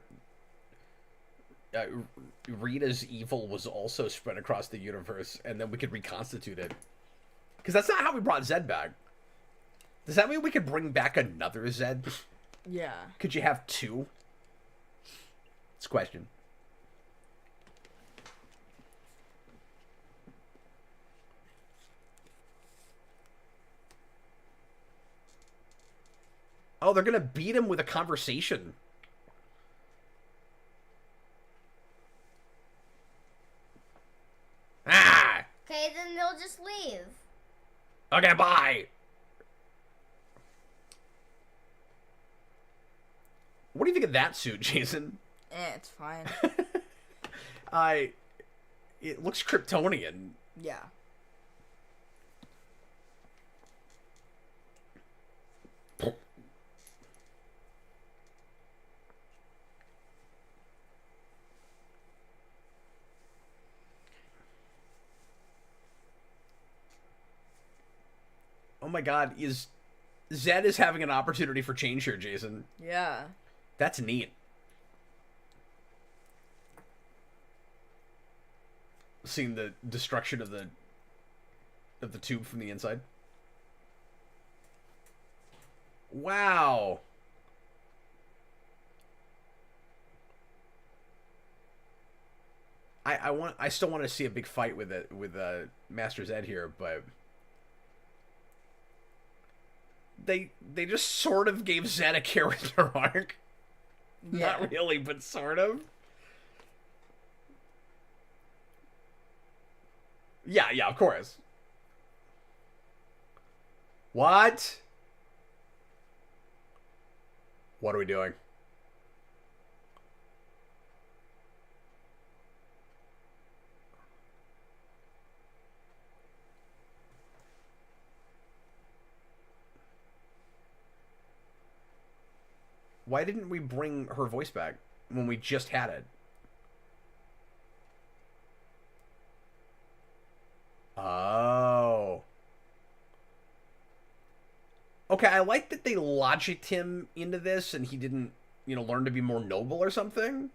Rita's evil was also spread across the universe, and then we could reconstitute it? Because that's not how we brought Zedd back. Does that mean we could bring back another Zedd? Yeah. Could you have two? It's a question. Oh, they're gonna beat him with a conversation. Ah! Okay, then they'll just leave. Okay, bye! What do you think of that suit, Jayson? It's fine. It looks Kryptonian. Yeah. my god, Zedd is having an opportunity for change here, Jayson. Yeah. That's neat. Seeing the destruction of the tube from the inside. Wow. I still want to see a big fight with Master Zedd here, but they just sort of gave Zedd a character arc. Yeah. Not really, but sort of. Yeah, of course. What? What are we doing? Why didn't we bring her voice back when we just had it? Oh. Okay, I like that they logicked him into this and he didn't, learn to be more noble or something.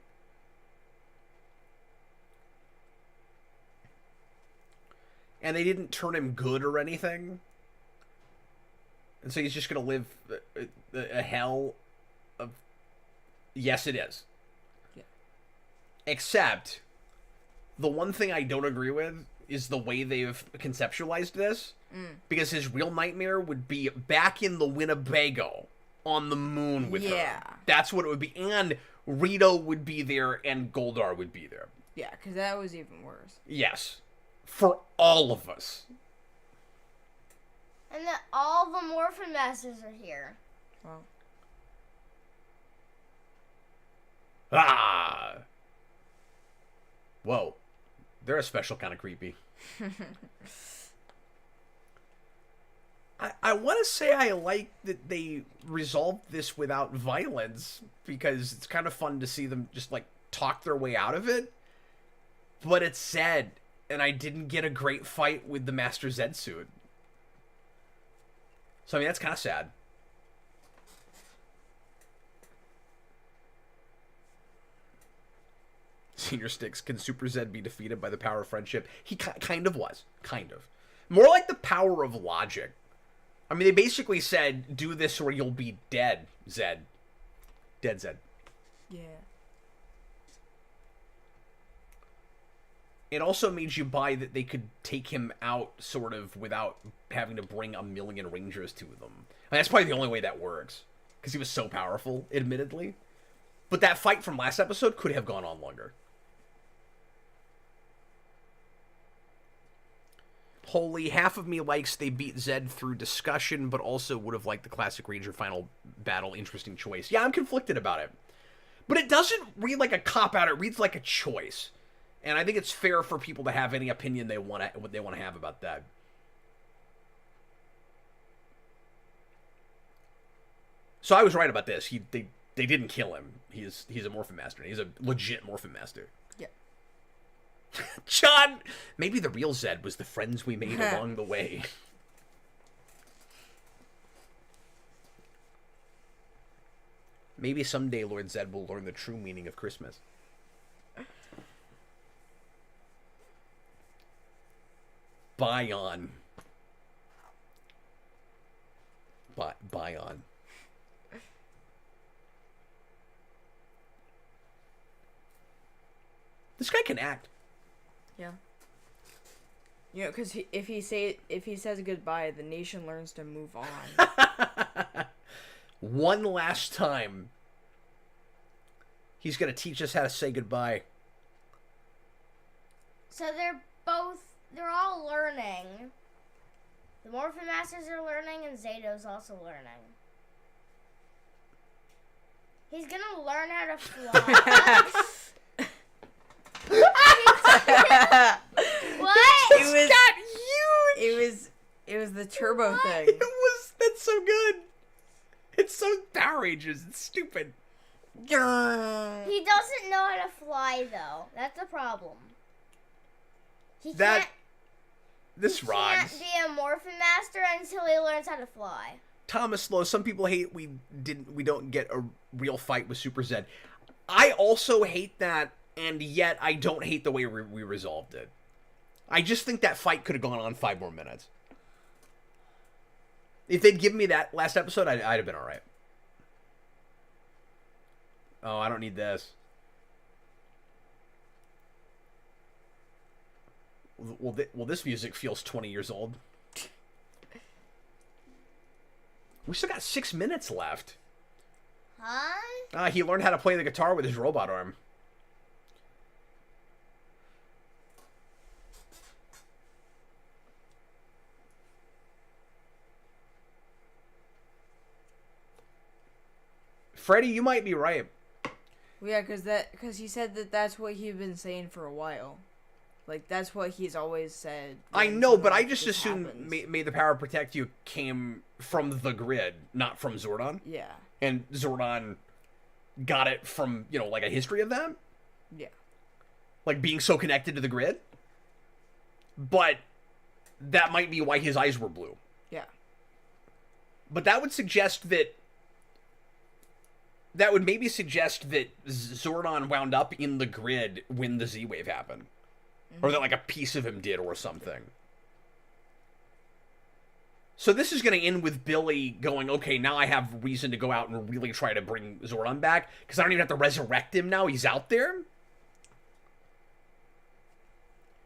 And they didn't turn him good or anything. And so he's just going to live a hell of... Yes, it is. Yeah. Except, the one thing I don't agree with is the way they've conceptualized this. Because his real nightmare would be back in the Winnebago on the moon with her. That's what it would be. And Rito would be there and Goldar would be there. Yeah, because that was even worse. Yes. For all of us. And that all the Morphin Masters are here. Wow. Ah! Whoa. They're a special kind of creepy. I want to say I like that they resolved this without violence, because it's kind of fun to see them just, talk their way out of it. But it's Zedd, and I didn't get a great fight with the Master Zedd suit. So, I mean, that's kind of sad. Senior Sticks, can Super Zedd be defeated by the power of friendship? He kind of was. Kind of. More like the power of logic. I mean, they basically said, do this or you'll be dead, Zedd. Dead Zedd. Yeah. It also made you buy that they could take him out, sort of, without having to bring a million Rangers to them. I mean, that's probably the only way that works. Because he was so powerful, admittedly. But that fight from last episode could have gone on longer. Holy, half of me likes they beat Zedd through discussion, but also would have liked the classic Ranger final battle. Interesting choice. Yeah, I'm conflicted about it. But it doesn't read like a cop-out. It reads like a choice. And I think it's fair for people to have any opinion they want to have about that. So I was right about this. They didn't kill him. He's a Morphin Master. He's a legit Morphin Master. Yeah. John, maybe the real Zedd was the friends we made along the way. Maybe someday Lord Zedd will learn the true meaning of Christmas. Bion. Bion. This guy can act. Yeah. Because if he says goodbye, the nation learns to move on. One last time. He's going to teach us how to say goodbye. So they're all learning. The Morphin Masters are learning, and Zato's also learning. He's gonna learn how to fly. What? It got huge! It was the turbo thing. That's so good. It's so Power Rangers. It's stupid. He doesn't know how to fly, though. That's the problem. This rocks. Can't be a Morphin Master until he learns how to fly. Thomas Lowe, some people hate we don't get a real fight with Super Zedd. I also hate that, and yet I don't hate the way we resolved it. I just think that fight could have gone on 5 more minutes. If they'd given me that last episode, I'd have been alright. Oh, I don't need this. Well, this music feels 20 years old. We still got 6 minutes left. Huh? He learned how to play the guitar with his robot arm. Freddy, you might be right. Well, yeah, because he said that's what he'd been saying for a while. Like, that's what he's always said. I know, but I like just this assumed happens. May the Power Protect You came from the grid, not from Zordon. Yeah. And Zordon got it from, like a history of that? Yeah. Like being so connected to the grid? But that might be why his eyes were blue. Yeah. But that would suggest that... That would maybe suggest that Zordon wound up in the grid when the Z-Wave happened. Or that, like, a piece of him did or something. So this is going to end with Billy going, okay, now I have reason to go out and really try to bring Zordon back. Because I don't even have to resurrect him now. He's out there.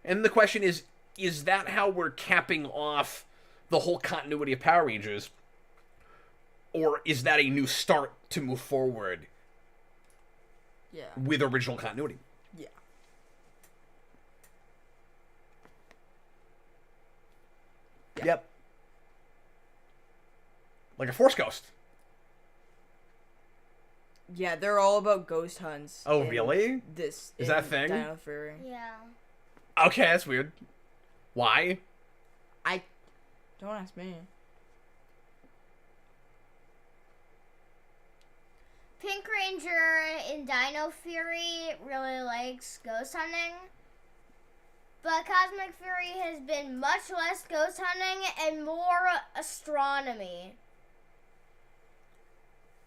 And the question is that how we're capping off the whole continuity of Power Rangers? Or is that a new start to move forward with original continuity? Yeah. Yep. Like a Force Ghost. Yeah, they're all about ghost hunts. Oh, really? This is that a thing? Dino Fury. Yeah. Okay, that's weird. Why? Don't ask me. Pink Ranger in Dino Fury really likes ghost hunting. But Cosmic Fury has been much less ghost hunting and more astronomy.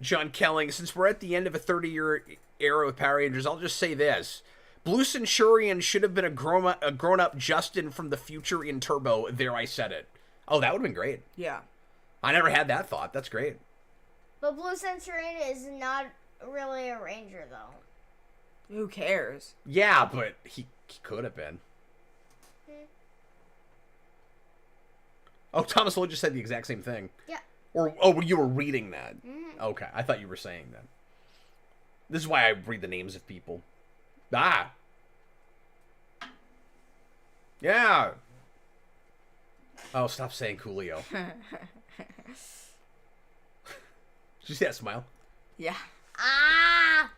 John Kelling, since we're at the end of a 30-year era of Power Rangers, I'll just say this. Blue Centurion should have been a grown-up Justin from the future in Turbo. There, I said it. Oh, that would have been great. Yeah. I never had that thought. That's great. But Blue Centurion is not really a ranger, though. Who cares? Yeah, but he could have been. Oh, Thomas Lowe just said the exact same thing. Yeah. Or you were reading that. Mm-hmm. Okay, I thought you were saying that. This is why I read the names of people. Ah. Yeah. Oh, stop saying Coolio. Did you see that smile? Yeah. Ah!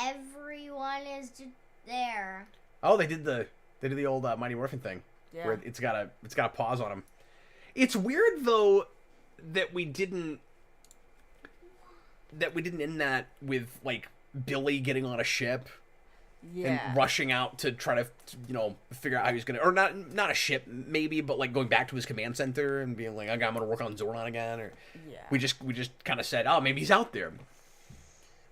Everyone is just there. Oh, they did the old Mighty Morphin thing. Yeah. Where it's got a pause on him. It's weird though that we didn't end that with like Billy getting on a ship and rushing out to try to figure out how he's gonna, or not a ship maybe, but like going back to his command center and being like, okay, I'm gonna work on Zordon again, or we just kind of said, oh, maybe he's out there.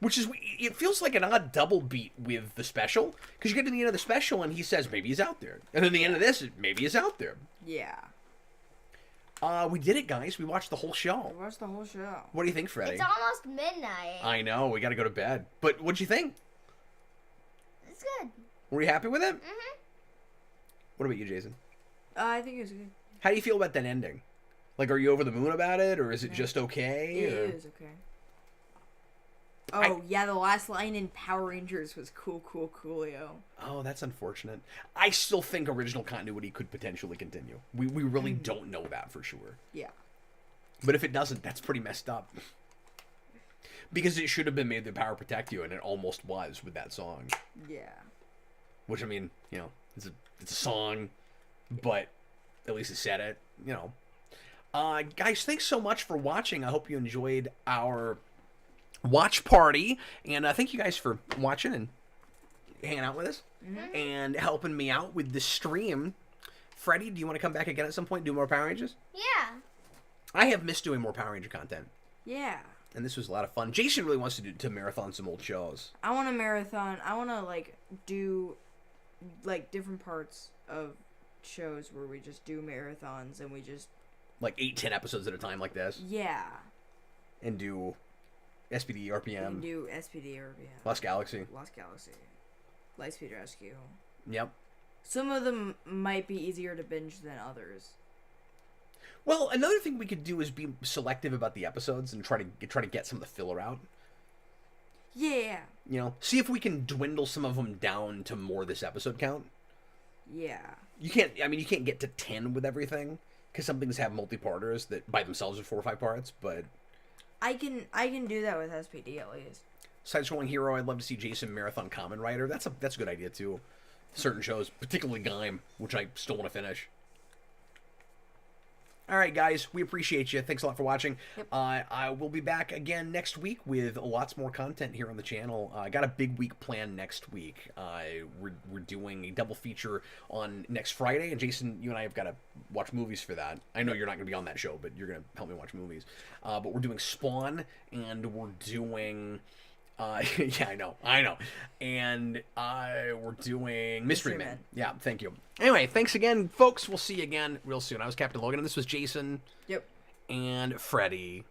Which is, it feels like an odd double beat with the special, because you get to the end of the special and he says maybe he's out there, and then the end of this, maybe he's out there. Yeah. We did it, guys. We watched the whole show. We watched the whole show. What do you think, Freddy? It's almost midnight. I know. We got to go to bed. But what'd you think? It's good. Were you happy with it? Mm-hmm. What about you, Jason? I think it was good. How do you feel about that ending? Like, are you over the moon about it, or is it just okay? It is okay. Oh, yeah, the last line in Power Rangers was cool, Coolio. Oh, that's unfortunate. I still think original continuity could potentially continue. We really don't know that for sure. Yeah. But if it doesn't, that's pretty messed up. Because it should have been May the Power Protect You, and it almost was with that song. Yeah. Which, I mean, it's a song, but at least it said it, Guys, thanks so much for watching. I hope you enjoyed our watch party, and thank you guys for watching, and hanging out with us and helping me out with the stream. Freddy, do you want to come back again at some point, do more Power Rangers? Yeah. I have missed doing more Power Ranger content. Yeah. And this was a lot of fun. Jayson really wants to marathon some old shows. I want to marathon. I want to, like, do, like, different parts of shows where we just do marathons and we just... Like 8-10 episodes at a time like this. Yeah. And do SPD, RPM. And do SPD, RPM. Lost Galaxy. Lightspeed Rescue. Yep. Some of them might be easier to binge than others. Well, another thing we could do is be selective about the episodes and try to get some of the filler out. Yeah. You know, see if we can dwindle some of them down to more this episode count. Yeah. You can't get to 10 with everything because some things have multi-parters that by themselves are 4 or 5 parts, but I can do that with SPD at least. Side-scrolling hero, I'd love to see Jayson marathon Kamen Rider. That's a good idea too. Certain shows, particularly Gaim, which I still want to finish. All right, guys, we appreciate you. Thanks a lot for watching. Yep. I will be back again next week with lots more content here on the channel. I got a big week planned next week. We're doing a double feature on next Friday, and Jayson, you and I have got to watch movies for that. I know you're not going to be on that show, but you're going to help me watch movies. But we're doing Spawn, and we're doing... yeah, I know. And we're doing Mystery Man. Yeah, thank you. Anyway, thanks again, folks. We'll see you again real soon. I was Captain Logan, and this was Jayson. Yep. And Freddy.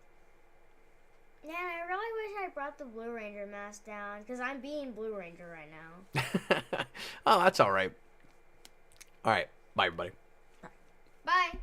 Yeah, I really wish I brought the Blue Ranger mask down, because I'm being Blue Ranger right now. Oh, that's all right. All right. Bye, everybody. Bye.